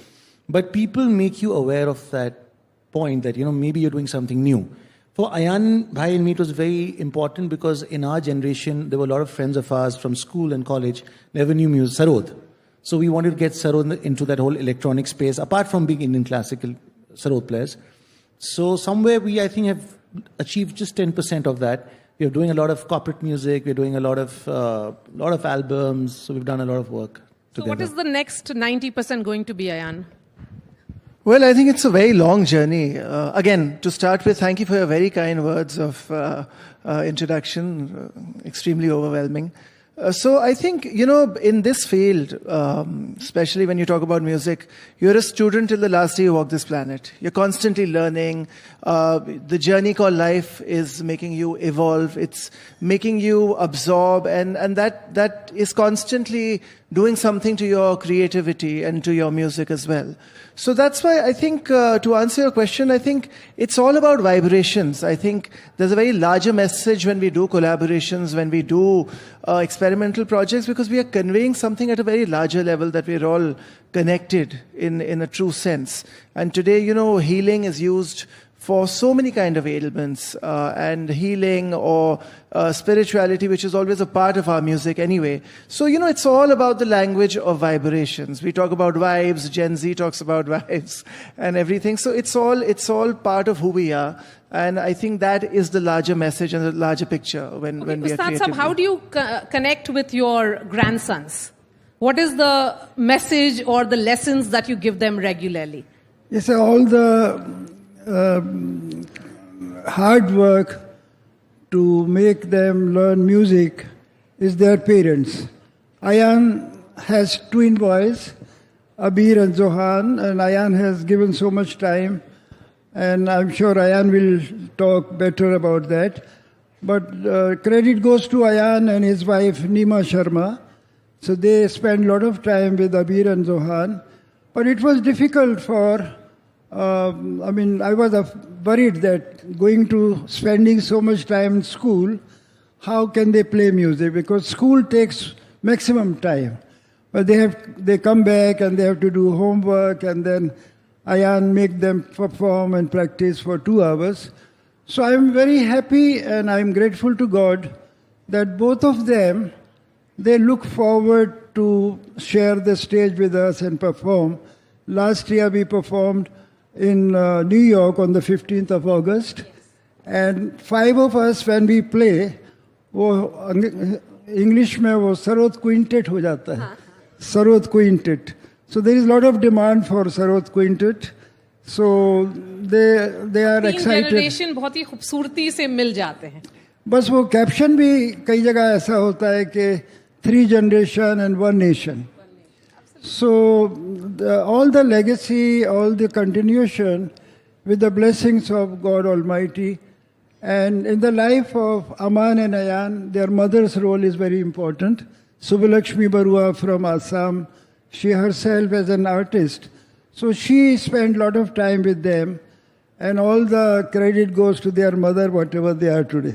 But people make you aware of that point that, maybe you're doing something new. For Ayan Bhai and me, it was very important because in our generation, there were a lot of friends of ours from school and college never knew music, sarod. So we wanted to get sarod into that whole electronic space, apart from being Indian classical sarod players. So somewhere we, I think, have achieved just 10% of that. We're doing a lot of corporate music. We're doing a lot of albums. So we've done a lot of work together. So what is the next 90% going to be, Ayan? Well, I think it's a very long journey. Again, to start with, thank you for your very kind words of introduction. Extremely overwhelming. So I think, in this field, especially when you talk about music, you're a student till the last day you walk this planet. You're constantly learning. The journey called life is making you evolve. It's making you absorb. And that is constantly doing something to your creativity and to your music as well. So that's why I think, to answer your question, I think it's all about vibrations. I think there's a very larger message when we do collaborations, when we do experimental projects, because we are conveying something at a very larger level that we're all connected in a true sense. And today, healing is used for so many kind of ailments, and healing or spirituality, which is always a part of our music anyway. So, it's all about the language of vibrations. We talk about vibes, Gen Z talks about vibes and everything. So it's all part of who we are. And I think that is the larger message and the larger picture when we are creating. How do you connect with your grandsons? What is the message or the lessons that you give them regularly? Yes, all the hard work to make them learn music is their parents. Ayan has twin boys, Abir and Zohan, and Ayan has given so much time, and I'm sure Ayan will talk better about that. But credit goes to Ayan and his wife Nima Sharma. So they spend a lot of time with Abir and Zohan. But it was difficult for I was worried that spending so much time in school, how can they play music? Because school takes maximum time. But they come back and they have to do homework, and then Ayan make them perform and practice for 2 hours. So I'm very happy and I'm grateful to God that both of them They look forward to share the stage with us and perform. Last year we performed in New York on the 15th of August. And 5 of us, when we play, English में वो sarod quintet हो जाता है. Sarod quintet. So there is a lot of demand for Sarod quintet. So they are excited. Generation बहुत ही खूबसूरती से मिल जाते हैं. बस वो कैप्शन भी कई जगह ऐसा होता है कि 3 generation and 1 nation. So all the legacy, all the continuation with the blessings of God Almighty. And in the life of Aman and Ayan, their mother's role is very important. Subbalakshmi Barua from Assam, she herself as an artist. So she spent a lot of time with them, and all the credit goes to their mother, whatever they are today.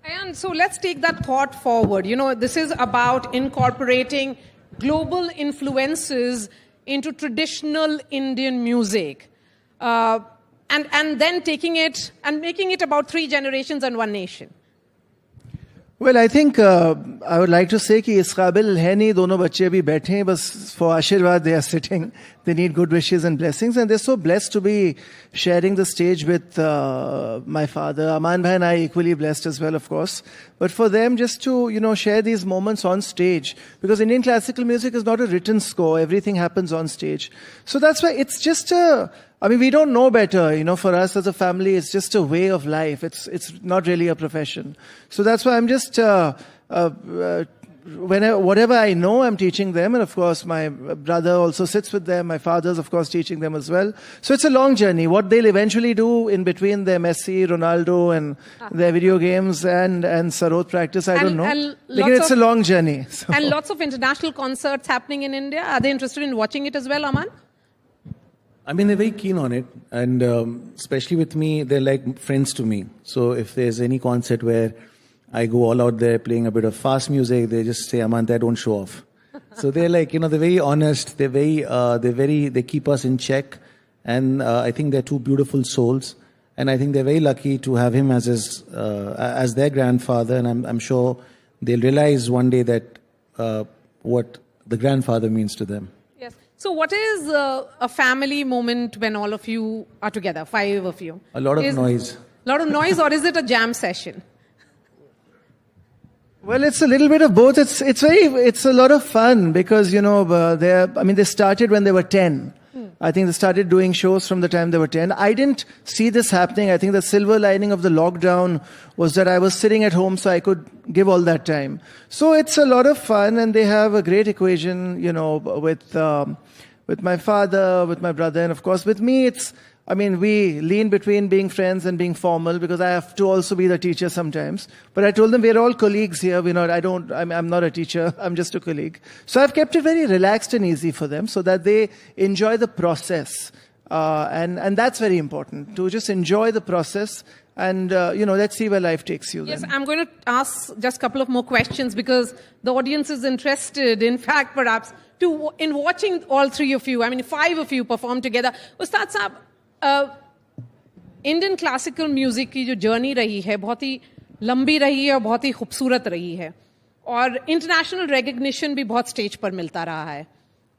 And so let's take that thought forward. You know, this is about incorporating global influences into traditional Indian music. And then taking it and making it about 3 generations and 1 nation. Well, I think I would like to say कि इस काबिल है नहीं, दोनों बच्चे अभी बैठे हैं, बस for आशीर्वाद they are sitting. They need good wishes and blessings, and they're so blessed to be sharing the stage with my father. Aman bhai and I equally blessed as well, of course. But for them, just to share these moments on stage, because Indian classical music is not a written score; everything happens on stage. So that's why it's just we don't know better, for us as a family, it's just a way of life. It's not really a profession. So that's why I'm just, whatever I know, I'm teaching them. And of course, my brother also sits with them. My father's, of course, teaching them as well. So it's a long journey. What they'll eventually do in between their Messi, Ronaldo, and their video games and Sarod practice, I don't know. It's a long journey. So. And lots of international concerts happening in India. Are they interested in watching it as well, Aman? I mean, they're very keen on it, and especially with me, they're like friends to me. So if there's any concert where I go all out there playing a bit of fast music, they just say, Amanta, don't show off. So they're like, they're very honest, they keep us in check, and I think they're 2 beautiful souls, and I think they're very lucky to have him as their grandfather, and I'm sure they'll realize one day that what the grandfather means to them. So what is a family moment when all of you are together, 5 of you? A lot of noise. A lot of noise, or is it a jam session? Well, it's a little bit of both. It's a lot of fun because, they started when they were 10. I think they started doing shows from the time they were 10. I didn't see this happening. I think the silver lining of the lockdown was that I was sitting at home so I could give all that time. So it's a lot of fun, and they have a great equation, with my father, with my brother, and of course with me, we lean between being friends and being formal because I have to also be the teacher sometimes. But I told them we're all colleagues here. I'm not a teacher. I'm just a colleague. So I've kept it very relaxed and easy for them so that they enjoy the process. And that's very important, to just enjoy the process. And, let's see where life takes you. Yes, then. I'm going to ask just a couple of more questions because the audience is interested, in fact, perhaps, in watching all 3 of you, 5 of you perform together. Ustad Saab, Indian classical music की जो journey रही है बहुत ही लंबी रही है और बहुत ही खूबसूरत रही है और इंटरनेशनल रिकॉग्निशन भी बहुत स्टेज पर मिलता रहा है.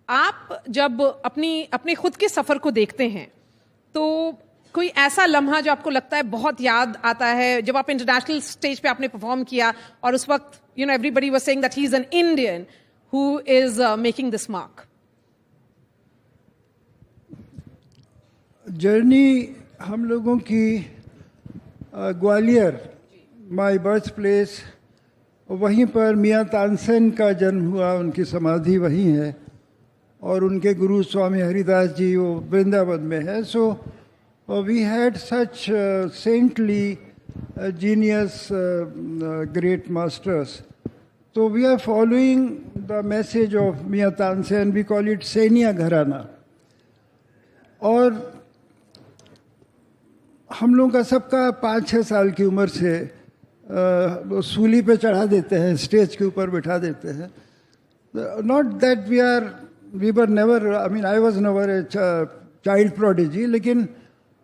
आप जब अपने खुद के सफर को देखते हैं तो कोई ऐसा लम्हा जो आपको लगता है बहुत याद आता है जब आप इंटरनेशनल स्टेज पे आपने परफॉर्म किया और उस वक्त everybody was saying that he is an Indian who is making this mark. Journey हम लोगों की ग्वालियर, माय बर्थ प्लेस, वहीं पर मियाँ तानसेन का जन्म हुआ, उनकी समाधि वहीं है और उनके गुरु स्वामी हरिदास जी वो वृंदावन में है. So we had such saintly genius great masters. So we are following the message of Miyan Tansen. We call it Seniya Gharana. और हम लोगों का सबका 5-6 साल की उम्र से सूली पे चढ़ा देते हैं, स्टेज के ऊपर बिठा देते हैं. Not that we were never, I was never a child prodigy, लेकिन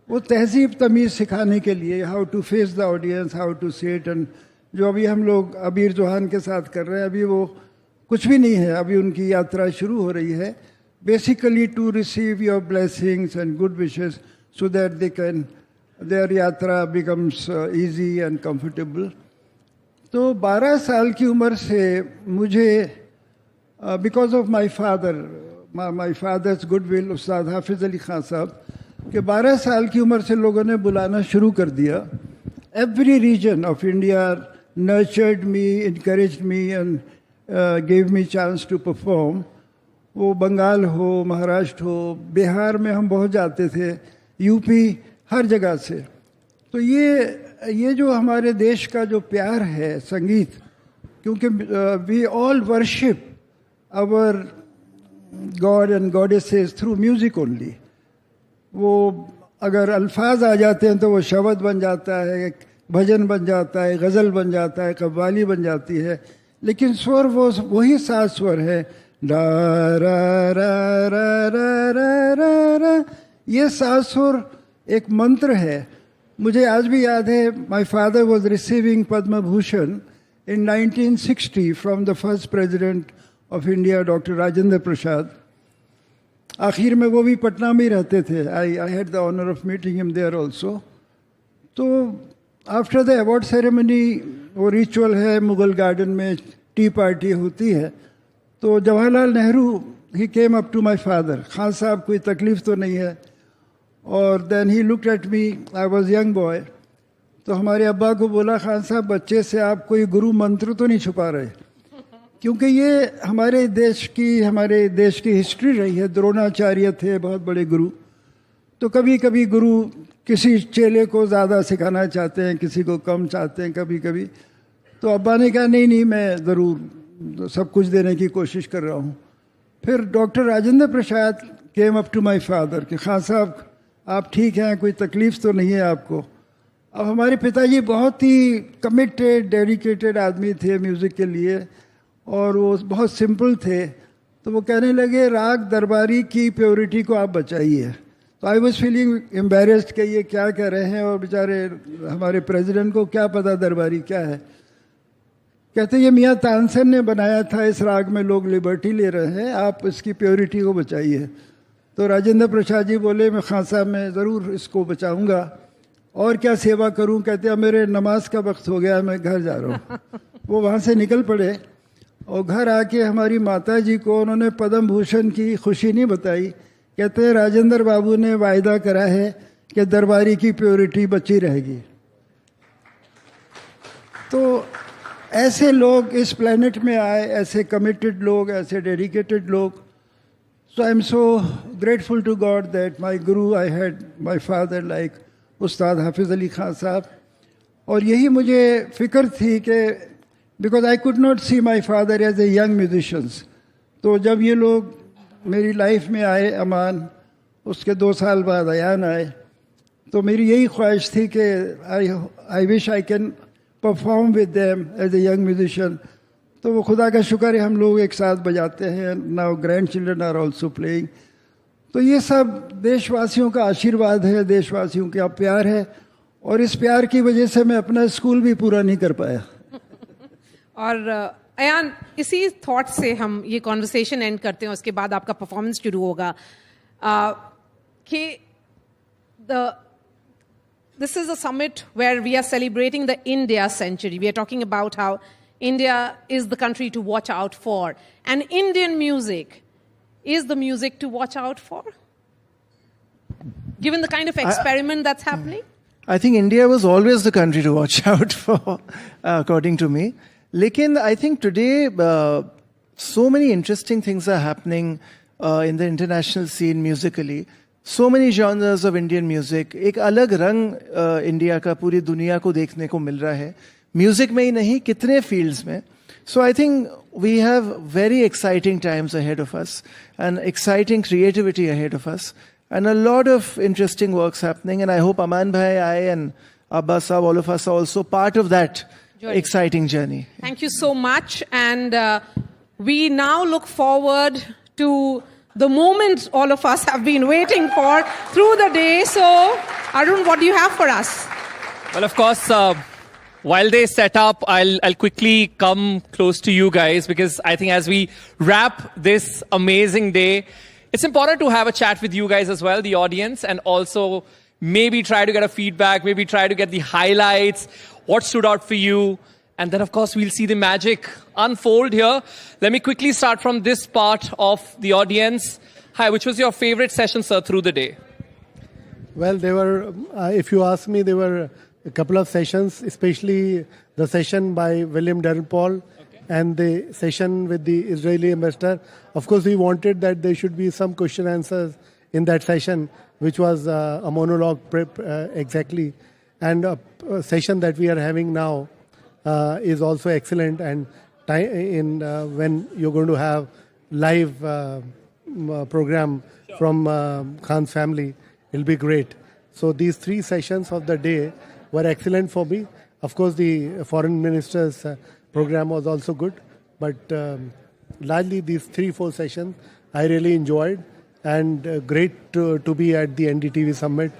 वो तहजीब तमीज़ सिखाने के लिए, how to face the audience, how to sit and जो अभी हम लोग अबीर जोहान के साथ कर रहे हैं, अभी वो कुछ भी नहीं है, अभी उनकी यात्रा शुरू हो रही है. Basically to receive your blessings and good wishes so that their yatra becomes easy and comfortable. तो 12 साल की उम्र से मुझे because of my father's goodwill, उस्ताद हाफिज अली खान साहब के 12 साल की उम्र से लोगों ने बुलाना शुरू कर दिया. Every region of India nurtured me, encouraged me and gave me chance to perform. वो बंगाल हो, महाराष्ट्र हो, बिहार में हम बहुत जाते थे, यूपी, हर जगह से. तो ये जो हमारे देश का जो प्यार है संगीत, क्योंकि we all worship our god and goddesses through music only. वो अगर अल्फाज आ जाते हैं तो वो शब्द बन जाता है, भजन बन जाता है, गज़ल बन जाता है, कव्वाली बन जाती है, लेकिन स्वर वही 7 स्वर है. रा रा रा रा रा रा रा रा, ये 7 स्वर एक मंत्र है. मुझे आज भी याद है, my father was receiving Padma Bhushan in 1960 from the first president of India, doctor Rajendra Prasad. आखिर में वो भी पटना में ही रहते थे. I had the honour of meeting him there also. तो आफ्टर द अवार्ड सेरेमनी वो रिचुअल है, मुगल गार्डन में टी पार्टी होती है. तो जवाहरलाल नेहरू ही came up to my father, Khan sahab कोई तकलीफ तो नहीं है. और then he looked at me, I was young boy. तो हमारे अब्बा को बोला, खान साहब बच्चे से आप कोई गुरु मंत्र तो नहीं छुपा रहे, क्योंकि ये हमारे देश की हिस्ट्री रही है. द्रोणाचार्य थे बहुत बड़े गुरु. तो कभी कभी गुरु किसी चेले को ज़्यादा सिखाना चाहते हैं, किसी को कम चाहते हैं कभी कभी. तो अब्बा ने कहा नहीं, मैं ज़रूर सब कुछ देने की कोशिश कर रहा हूँ. फिर doctor Rajendra Prasad came up to my father कि खान साहब आप ठीक हैं, कोई तकलीफ़ तो नहीं है आपको. अब हमारे पिताजी बहुत ही कमिटेड, डेडिकेटेड आदमी थे म्यूज़िक के लिए, और वो बहुत सिंपल थे. तो वो कहने लगे, राग दरबारी की प्योरिटी को आप बचाइए. तो आई वॉज फीलिंग एम्बेरेस्ड कि ये क्या कह रहे हैं, और बेचारे हमारे प्रेसिडेंट को क्या पता दरबारी क्या है. कहते ये मियाँ तानसेन ने बनाया था, इस राग में लोग लिबर्टी ले रहे हैं, आप इसकी प्योरिटी को बचाइए. तो राजेंद्र प्रसाद जी बोले, मैं खान साहब मैं ज़रूर इसको बचाऊंगा, और क्या सेवा करूं. कहते हैं मेरे नमाज का वक्त हो गया, मैं घर जा रहा हूं. वो वहाँ से निकल पड़े, और घर आके हमारी माता जी को उन्होंने पद्म भूषण की खुशी नहीं बताई. कहते हैं राजेंद्र बाबू ने वायदा करा है कि दरबारी की प्योरिटी बची रहेगी. तो ऐसे लोग इस प्लेनेट में आए, ऐसे कमिटेड लोग, ऐसे डेडिकेटेड लोग. So I'm so grateful to God that my guru, I had my father like Ustad Hafiz Ali Khan Sahab. और यही मुझे फिक्र थी कि because I could not see my father as a young musician. तो जब ये लोग मेरी लाइफ में आए, अमान, उसके 2 साल बाद अयान आए, तो मेरी यही ख्वाहिश थी कि I wish I can perform with them as a young musician. तो वो खुदा का शुक्र है हम लोग एक साथ बजाते हैं. Now grandchildren are also playing. तो ये सब देशवासियों का आशीर्वाद है, देशवासियों का प्यार है, और इस प्यार की वजह से मैं अपना स्कूल भी पूरा नहीं कर पाया. और अयान, इसी थॉट से हम ये कॉन्वर्सेशन एंड करते हैं, उसके बाद आपका परफॉर्मेंस शुरू होगा. कि this is a summit where we are celebrating the India century. We are talking about how India is the country to watch out for. And Indian music is the music to watch out for? Given the kind of experiment that's happening? I think India was always the country to watch out for, according to me. Lekin, I think today, so many interesting things are happening in the international scene musically. So many genres of Indian music. एक अलग रंग India का पूरी दुनिया को देखने को मिल रहा है. म्यूजिक में ही नहीं, कितने फील्ड्स में. So I think we have very exciting times ahead of us, and exciting creativity ahead of us, and a lot of interesting works happening. And I hope Aman Bhai, I and Abbas, all of us are also part of that exciting journey. Thank you so much. And we now look forward to the moment all of us have been waiting for through the day. So, Arun, what do you have for us? Well, of course, while they set up, I'll quickly come close to you guys, because I think as we wrap this amazing day, it's important to have a chat with you guys as well, the audience, and also maybe try to get a feedback, maybe try to get the highlights, what stood out for you. And then, of course, we'll see the magic unfold here. Let me quickly start from this part of the audience. Hi, which was your favorite session, sir, through the day? Well, there were, if you ask me, there were a couple of sessions, especially the session by William Darren and the session with the Israeli ambassador. Of course, we wanted that there should be some question answers in that session, which was a monologue exactly. And a session that we are having now is also excellent. And when you're going to have live program from Khan's family, it'll be great. So these 3 sessions of the day were excellent for me. Of course, the foreign minister's program was also good, but largely these 3-4 sessions I really enjoyed, and great to be at the NDTV Summit.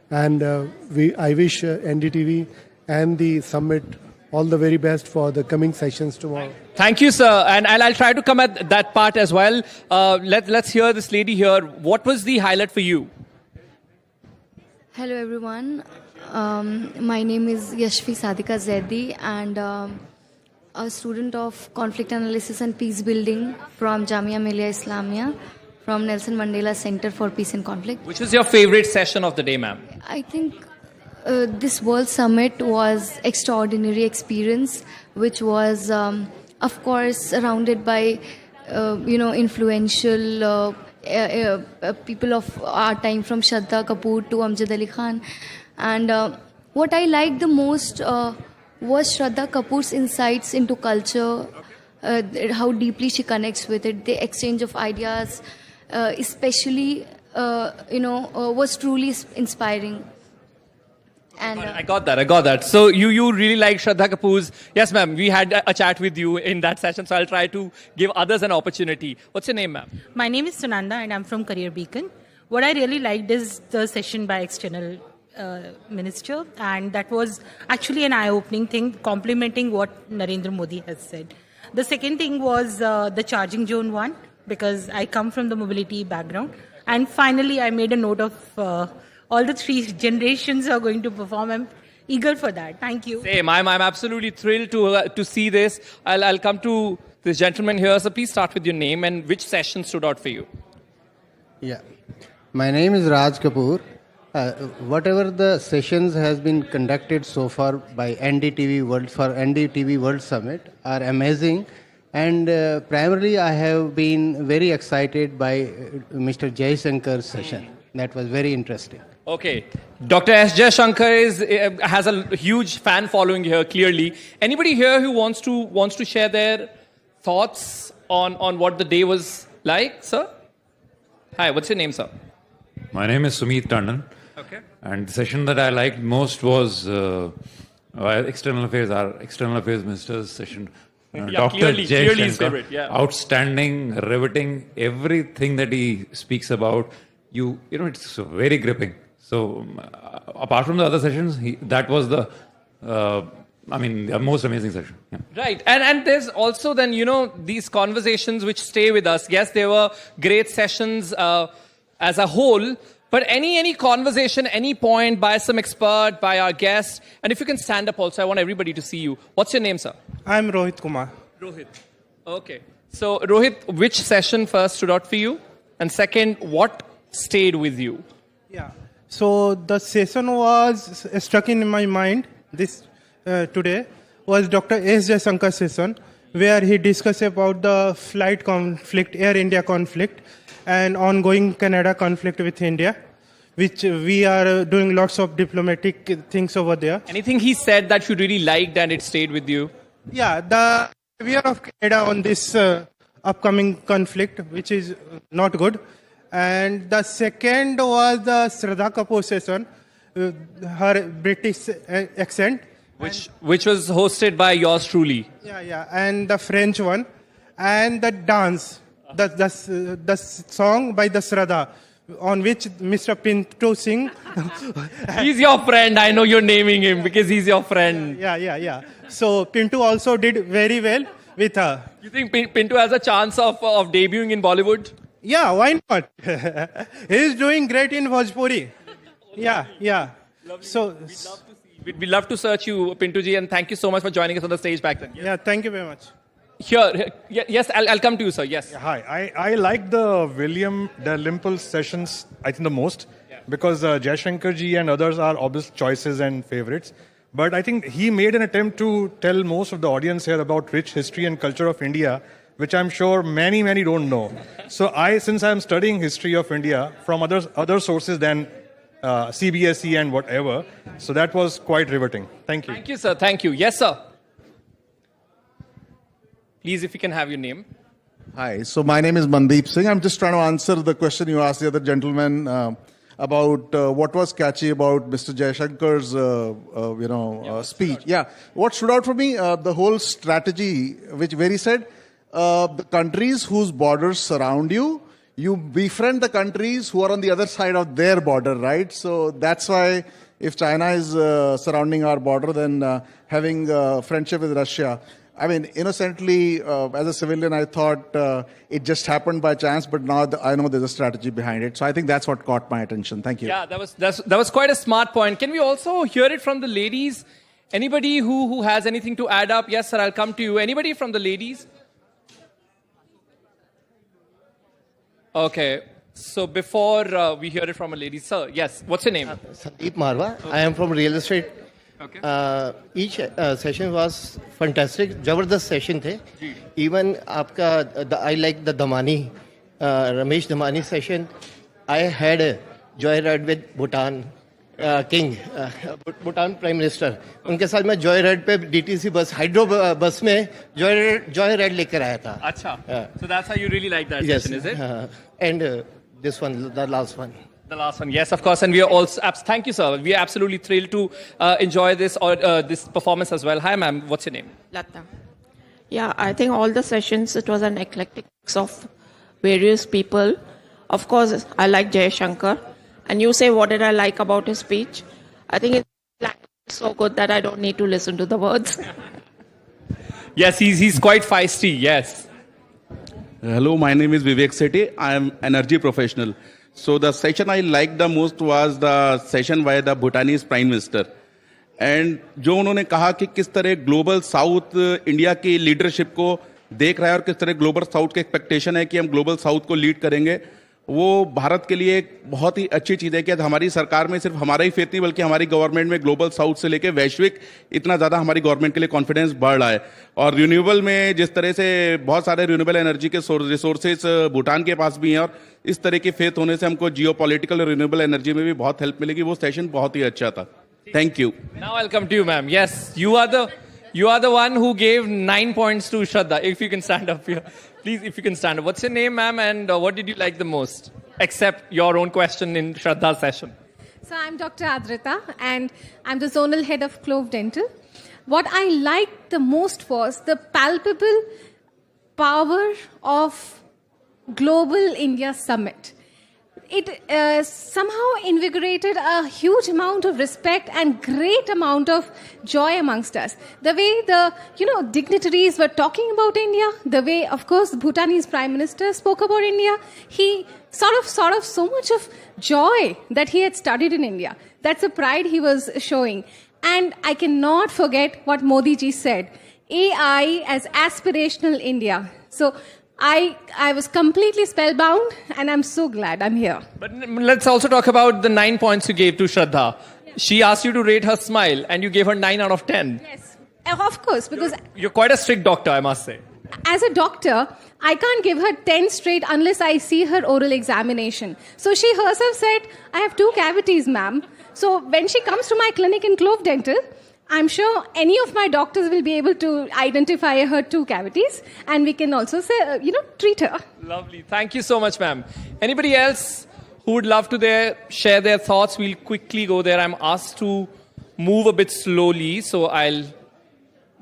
And I wish NDTV and the Summit all the very best for the coming sessions tomorrow. Thank you, sir. And I'll try to come at that part as well. Let's hear this lady here. What was the highlight for you? Hello, everyone. My name is Yashvi Sadika Zaidi, and a student of conflict analysis and peace building from Jamia Millia Islamia, from Nelson Mandela Center for Peace and Conflict. Which is your favorite session of the day, ma'am? I think this World Summit was extraordinary experience, which was, of course, surrounded by, influential people of our time, from Shraddha Kapoor to Amjad Ali Khan. And what I liked the most was Shraddha Kapoor's insights into culture, how deeply she connects with it, the exchange of ideas, especially, was truly inspiring. And I got that. So you really like Shraddha Kapoor's. Yes, ma'am. We had a chat with you in that session, so I'll try to give others an opportunity. What's your name, ma'am? My name is Sunanda, and I'm from Career Beacon. What I really liked is the session by External Minister, and that was actually an eye-opening thing, complementing what Narendra Modi has said. The second thing was the charging zone one, because I come from the mobility background. And finally, I made a note of all the 3 generations are going to perform. I'm eager for that. Thank you. Same. I'm absolutely thrilled to see this. I'll come to this gentleman here. So please start with your name and which session stood out for you. Yeah. My name is Raj Kapoor. Whatever the sessions has been conducted so far by NDTV World Summit are amazing. And primarily I have been very excited by Mr. Jayashankar's session. That was very interesting. Okay. Dr. S. Jayashankar has a huge fan following here, clearly. Anybody here who wants to share their thoughts on what the day was like, sir? Hi, what's your name, sir? My name is Sumit Tandon. Okay. And the session that I liked most was our External Affairs Minister's session. Dr. Clearly his favorite, yeah. Outstanding, riveting, everything that he speaks about, it's very gripping. So, apart from the other sessions, that was the most amazing session. Yeah. Right. And there's also then, these conversations which stay with us. Yes, there were great sessions as a whole, but any conversation, any point by some expert, by our guest, and if you can stand up also, I want everybody to see you. What's your name, sir? I'm Rohit Kumar. Rohit. Okay. So, Rohit, which session first stood out for you? And second, what stayed with you? Yeah. So the session was struck in my mind this today was Dr. S. Jayashankar's session, where he discussed about the flight conflict, Air India conflict, and ongoing Canada conflict with India, which we are doing lots of diplomatic things over there. Anything he said that you really liked and it stayed with you? Yeah, the behavior of Canada on this upcoming conflict, which is not good. And the second was the Shraddha Kapoor session, her British accent. Which was hosted by yours truly. Yeah. And the French one. And the dance, the song by the Shraddha, on which Mr. Pinto Singh. He's your friend. I know you're naming him because he's your friend. Yeah. So Pinto also did very well with her. You think Pinto has a chance of debuting in Bollywood? Yeah, why not? He's doing great in Bhojpuri. Yeah. So We'd love to search you, Pinto ji, and thank you so much for joining us on the stage back then. Yeah, thank you very much. Yes, I'll come to you, sir. Yes. Hi, I like the William Dalrymple sessions, I think, the most, because Jaishankar ji and others are obvious choices and favorites. But I think he made an attempt to tell most of the audience here about rich history and culture of India, which I'm sure many don't know. So since I'm studying history of India from other sources than CBSE and whatever, so that was quite riveting. Thank you. Thank you, sir. Thank you. Yes, sir. Please, if you can have your name. Hi, so my name is Mandeep Singh. I'm just trying to answer the question you asked the other gentleman about what was catchy about Mr. Jaishankar's, speech. Yeah, what stood out for me, the whole strategy, where he said, the countries whose borders surround you, you befriend the countries who are on the other side of their border, right? So that's why if China is surrounding our border, then having friendship with Russia. I mean, innocently, as a civilian, I thought it just happened by chance, but now I know there's a strategy behind it. So I think that's what caught my attention. Thank you. Yeah, that was quite a smart point. Can we also hear it from the ladies? Anybody who has anything to add up? Yes, sir, I'll come to you. Anybody from the ladies? Okay, so before we hear it from a lady, sir, yes, what's your name? Sandeep Marwa. Okay. I am from real estate. Okay. Each session was fantastic. Jabardast session the. Even I like the Damani, Ramesh Damani session. I had a joyride with Bhutan King, Bhutan Prime Minister. उनके साथ मैं joyride पे DTC बस hydro बस में joyride लेकर आया था. अच्छा. So that's how you really like that yes. session, is it? And this one, the last one. The last one, yes, of course, and we are also. Thank you, sir. We are absolutely thrilled to enjoy this performance as well. Hi, ma'am. What's your name? Lata. Yeah, I think all the sessions it was an eclectic mix of various people. Of course, I like Jay Shankar, and you say what did I like about his speech? I think it's so good that I don't need to listen to the words. Yes, he's quite feisty. Yes. Hello, my name is Vivek Sethi. I am energy professional. So the session I liked the most was the session by the Bhutanese Prime Minister. And जो उन्होंने कहा कि किस तरह global south India की leadership को देख रहा है और किस तरह ग्लोबल साउथ के एक्सपेक्टेशन है कि हम ग्लोबल साउथ को लीड करेंगे, वो भारत के लिए एक बहुत ही अच्छी चीज़ है कि हमारी सरकार में सिर्फ हमारा ही फेथ नहीं बल्कि हमारी गवर्नमेंट में ग्लोबल साउथ से लेकर वैश्विक इतना ज़्यादा हमारी गवर्नमेंट के लिए कॉन्फिडेंस बढ़ रहा है. और रिन्यूएबल में जिस तरह से बहुत सारे रिन्यूएबल एनर्जी के रिसोर्सेज भूटान के पास भी हैं और इस तरह के फेथ होने से हमको जियो पॉलिटिकल और रिन्यूएबल एनर्जी में भी बहुत हेल्प मिलेगी. वो सेशन बहुत ही अच्छा था. Thank you. Now I'll come to you, ma'am. Yes, you are the one who gave 9 points to Shraddha. If you can stand up here. Please, if you can stand up. What's your name, ma'am, and what did you like the most? Except your own question in Shraddha's session. So I'm Dr. Adrita, and I'm the zonal head of Clove Dental. What I liked the most was the palpable power of Global India Summit. It somehow invigorated a huge amount of respect and great amount of joy amongst us. The way the dignitaries were talking about India, the way, of course, the Bhutanese Prime Minister spoke about India, he sort of so much of joy that he had studied in India. That's the pride he was showing. And I cannot forget what Modi ji said, AI as aspirational India. So I was completely spellbound, and I'm so glad I'm here. But let's also talk about the 9 points you gave to Shraddha. She asked you to rate her smile, and you gave her 9 out of 10. Yes, of course, because you're quite a strict doctor, I must say. As a doctor, I can't give her 10 straight unless I see her oral examination. So she herself said, I have 2 cavities, ma'am. So when she comes to my clinic in Clove Dental, I'm sure any of my doctors will be able to identify her 2 cavities, and we can also say, treat her. Lovely. Thank you so much, ma'am. Anybody else who would love to share their thoughts? We'll quickly go there. I'm asked to move a bit slowly, so I'll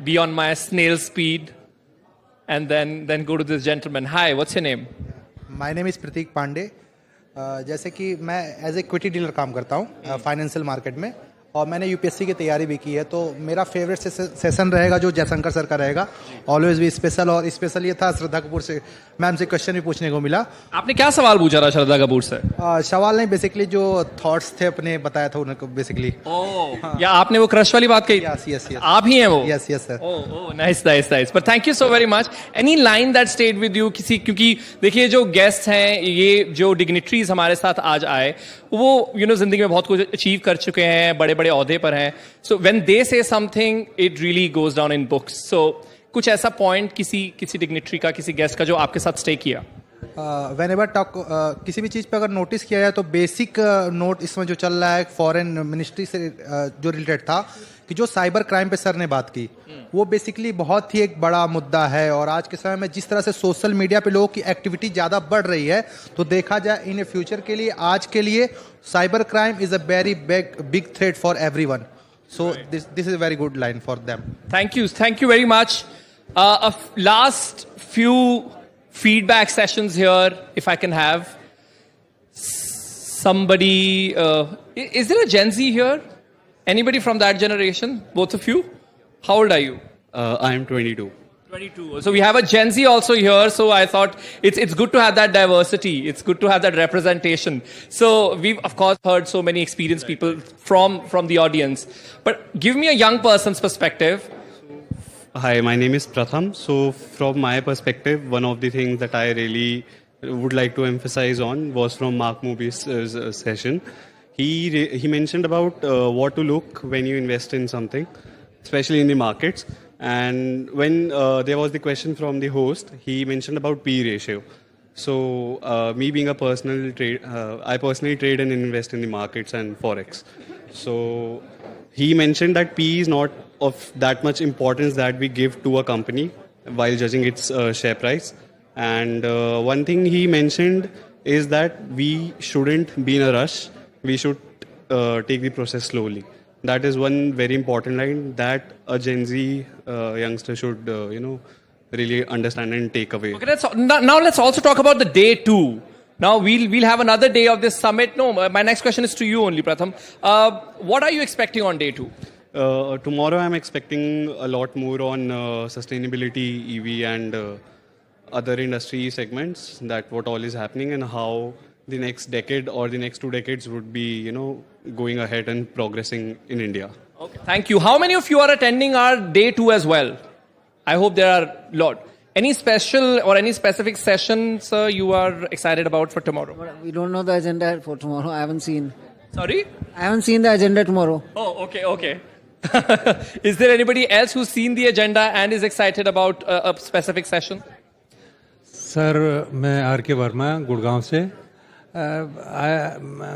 be on my snail speed and then go to this gentleman. Hi, what's your name? My name is Pratik Pandey. जैसे कि मैं as a equity dealer काम करता हूँ financial market में, और मैंने UPSC की तैयारी भी की है, तो मेरा फेवरेट सेशन रहेगा जो जयशंकर सर का रहेगा, ऑलवेज भी स्पेशल। और स्पेशल ये था श्रद्धा कपूर से मैम से क्वेश्चन भी पूछने को मिला। आपने क्या सवाल पूछा था श्रद्धा कपूर से? सवाल नहीं, बेसिकली जो थॉट्स थे अपने बताया था उनको बेसिकली। या आपने वो क्रश वाली बात कही? यस यस यस, आप ही हैं वो? Yes yes sir. Oh nice nice nice, but thank you so very much. Any line that stayed with you किसी, क्योंकि देखिए जो गेस्ट हैं, ये जो डिग्निटरीज हमारे साथ आज आए, वो जिंदगी में बहुत कुछ अचीव कर चुके हैं, बड़े बड़े ओहदे पर हैं। सो when they say something it really goes down in books. So कुछ ऐसा पॉइंट किसी डिग्निटरी का, किसी गेस्ट का जो आपके साथ स्टे किया? व्हेन एवर टॉक किसी भी चीज़ पे अगर नोटिस किया जाए तो बेसिक नोट इसमें जो चल रहा है फॉरेन मिनिस्ट्री से जो रिलेटेड था, कि जो साइबर क्राइम पे सर ने बात की, वो बेसिकली बहुत ही एक बड़ा मुद्दा है। और आज के समय में जिस तरह से सोशल मीडिया पे लोगों की एक्टिविटी ज़्यादा बढ़ रही है, तो देखा जाए इन फ्यूचर के लिए, आज के लिए cyber crime is a very big threat for everyone. So this is a very good line for them. Thank you very much. Last few feedback sessions here, if I can have somebody. Is there a Gen Z here? Anybody from that generation? Both of you? How old are you? I am 22. 22. So we have a Gen Z also here. So I thought it's good to have that diversity. It's good to have that representation. So we've of course heard so many experienced people from the audience. But give me a young person's perspective. Hi, my name is Pratham. So from my perspective, one of the things that I really would like to emphasize on was from Mark Moby's session. He mentioned about what to look when you invest in something, especially in the markets. And when there was the question from the host, he mentioned about P ratio. So me being a personal trade, I personally trade and invest in the markets and forex. So he mentioned that P is not of that much importance that we give to a company while judging its share price. And one thing he mentioned is that we shouldn't be in a rush. We should take the process slowly. That is one very important line that a Gen Z youngster should, really understand and take away. Okay, now let's also talk about the day 2. Now we'll have another day of this summit. No, my next question is to you only, Pratham. What are you expecting on day 2? Tomorrow I'm expecting a lot more on sustainability, EV and other industry segments, that what all is happening and how the next decade or the next 2 decades would be, going ahead and progressing in India. Okay, thank you. How many of you are attending our day 2 as well? I hope there are a lot. Any special or any specific sessions you are excited about for tomorrow? We don't know the agenda for tomorrow. I haven't seen. Sorry? I haven't seen the agenda tomorrow. Oh, okay. Is there anybody else who's seen the agenda and is excited about a specific session? Sir, मैं R.K. Verma, Gurgaon से.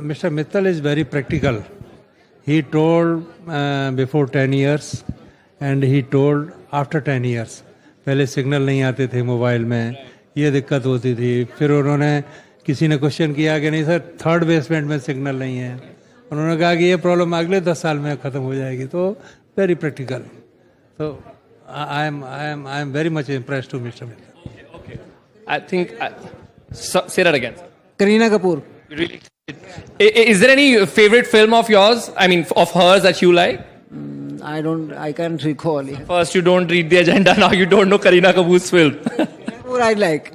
Mr. Mittal is very practical. He told before 10 years and he told after 10 years. पहले signal नहीं आते थे mobile में, ये दिक्कत होती थी. फिर उन्होंने किसी ने क्वेश्चन किया कि नहीं सर थर्ड बेसमेंट में सिग्नल नहीं है, उन्होंने कहा कि ये प्रॉब्लम अगले 10 साल में ख़त्म हो जाएगी. तो very practical. So I am very much impressed to Mr. Mittal. Okay. I think say that again. Kareena Kapoor. Really? Is there any favorite film of yours? I mean, of hers that you like? I can't recall. First, you don't read the agenda. Now you don't know Kareena Kapoor's film. Kapoor I like.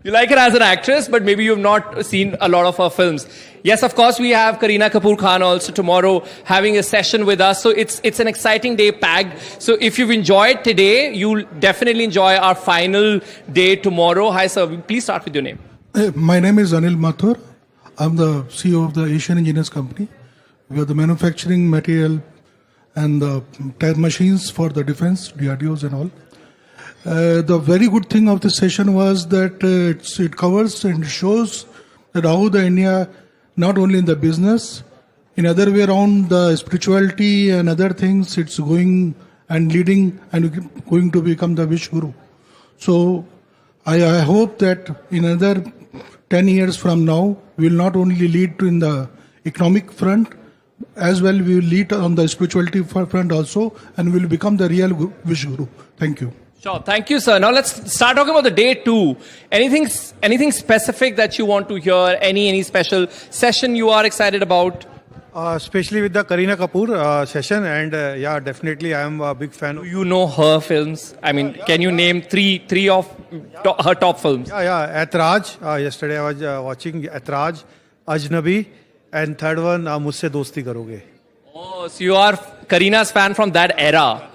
You like her as an actress, but maybe you've not seen a lot of her films. Yes, of course, we have Kareena Kapoor Khan also tomorrow having a session with us. So it's an exciting day packed. So if you've enjoyed today, you'll definitely enjoy our final day tomorrow. Hi, sir. Please start with your name. My name is Anil Mathur. I'm the CEO of the Asian Engineers Company. We are the manufacturing material and the tire machines for the defense, DRDOs and all. The very good thing of this session was that it covers and shows that how the India, not only in the business, in other way around the spirituality and other things, it's going and leading and going to become the Wish Guru. So I hope that in another 10 years from now, we will not only lead in the economic front, as well we will lead on the spirituality front also, and we will become the real Wish Guru. Thank you. Sure. Thank you, sir. Now let's start talking about the day 2. Anything specific that you want to hear? Any special session you are excited about? Especially with the Kareena Kapoor session, and yeah, definitely I am a big fan. Do you know her films? I mean, can you name three of her top films? Yeah. Aitraj. Yesterday I was watching Aitraj, Ajnabi, and third one, Mujhse Dosti Karoge. Oh, so you are Kareena's fan from that era.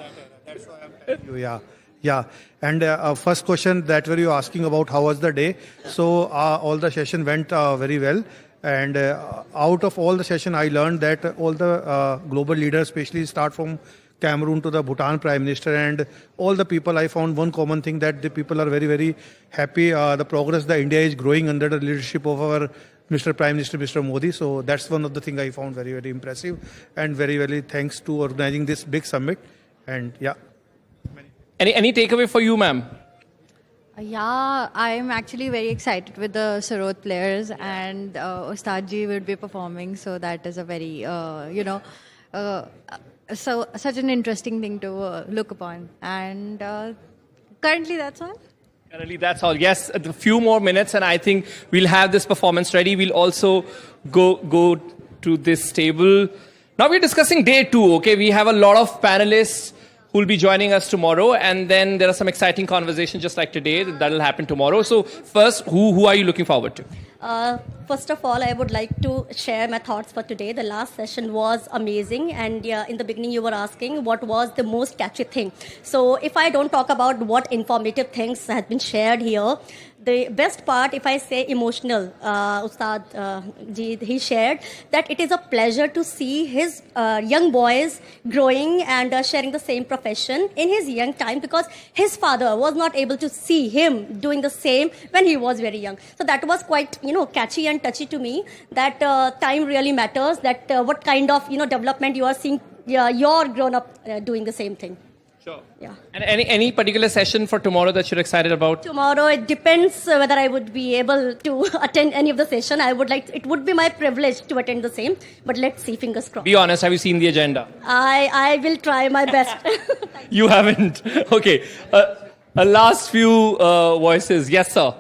Yeah. And first question that were you asking about how was the day? So all the session went very well. And out of all the session, I learned that all the global leaders, especially start from Cameroon to the Bhutan Prime Minister, and all the people, I found one common thing that the people are very, very happy. The progress that India is growing under the leadership of our Mr. Prime Minister, Mr. Modi. So that's one of the things I found very, very impressive, and very, very thanks to organizing this big summit. And yeah. Any takeaway for you, ma'am? Yeah, I'm actually very excited with the Sarod players, and Ustad ji will be performing, so that is a very, so such an interesting thing to look upon. And currently that's all. Currently that's all. Yes, a few more minutes and I think we'll have this performance ready. We'll also go to this table. Now we're discussing day 2, okay? We have a lot of panelists who will be joining us tomorrow, and then there are some exciting conversations just like today that will happen tomorrow. So first, who are you looking forward to? First of all, I would like to share my thoughts for today. The last session was amazing, and in the beginning you were asking what was the most catchy thing. So if I don't talk about what informative things have been shared here, the best part, if I say emotional, Ustad ji, he shared that it is a pleasure to see his young boys growing and sharing the same profession in his young time, because his father was not able to see him doing the same when he was very young. So that was quite, catchy and touchy to me, that time really matters, that what kind of, development you are seeing your grown up doing the same thing. Sure. Yeah. And any particular session for tomorrow that you're excited about? Tomorrow, it depends whether I would be able to attend any of the session. It would be my privilege to attend the same, but let's see, fingers crossed. Be honest, have you seen the agenda? I will try my best. You haven't? Okay. A last few voices. Yes, sir.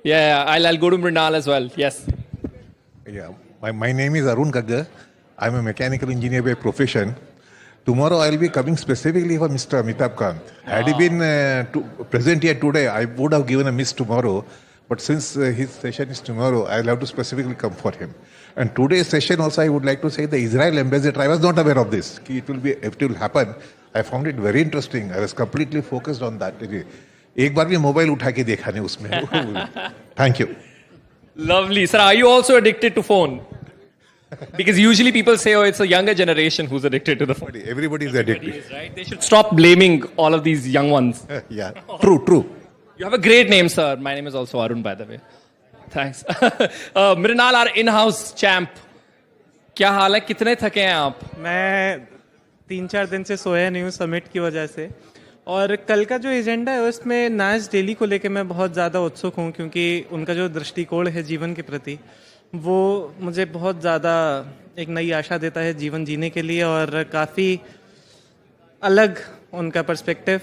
Yeah, I'll go to Mrinal as well. Yes. Yeah, my name is Arun Gaggar. I'm a mechanical engineer by profession. Tomorrow I'll be coming specifically for Mr. Amitabh Kant. Had he been present here today, I would have given a miss tomorrow. But since his session is tomorrow, I'll have to specifically come for him. And today's session also, I would like to say the Israel ambassador, I was not aware of this. It will happen. I found it very interesting. I was completely focused on that. एक बार भी mobile उठा के देखा नहीं उसमें. Thank you. Lovely. Sir, are you also addicted to phone? Because usually people say, it's a younger generation who's addicted to the phone. Everybody is addicted. Is, right? They should stop blaming all of these young ones. Yeah, true. You have a great name, sir. My name is also Arun, by the way. Thanks. Mrinal, our in-house champ. क्या हाल है? कितने थके हैं आप? मैं 3-4 दिन से सोया नहीं हूँ समिट की वजह से, और कल का जो एजेंडा है उसमें नाज डेली को लेके मैं बहुत ज़्यादा उत्सुक हूँ, क्योंकि उनका जो दृष्टिकोण है जीवन के प्रति वो मुझे बहुत ज़्यादा एक नई आशा देता है जीवन जीने के लिए, और काफ़ी अलग उनका perspective.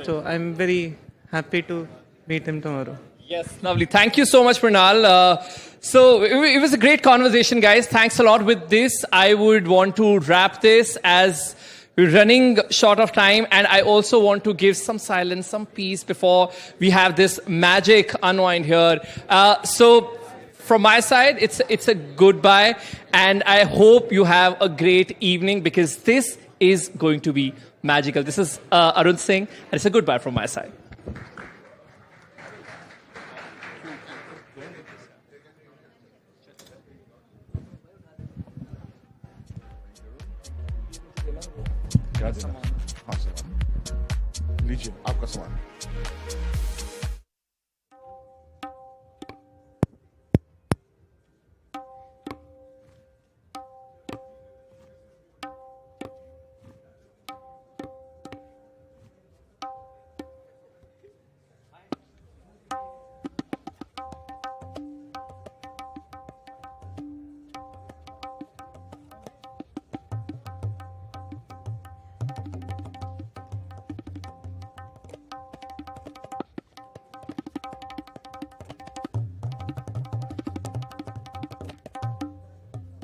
So I'm very happy to meet him tomorrow. Yes, lovely. Thank you so much, Mrinal. So it was a great conversation, guys. Thanks a lot. With this, I would want to wrap this as we're running short of time, and I also want to give some silence, some peace before we have this magic unwind here. So from my side, it's a goodbye, and I hope you have a great evening, because this is going to be magical. This is Arun Singh, and it's a goodbye from my side. लीजिए आपका सामान.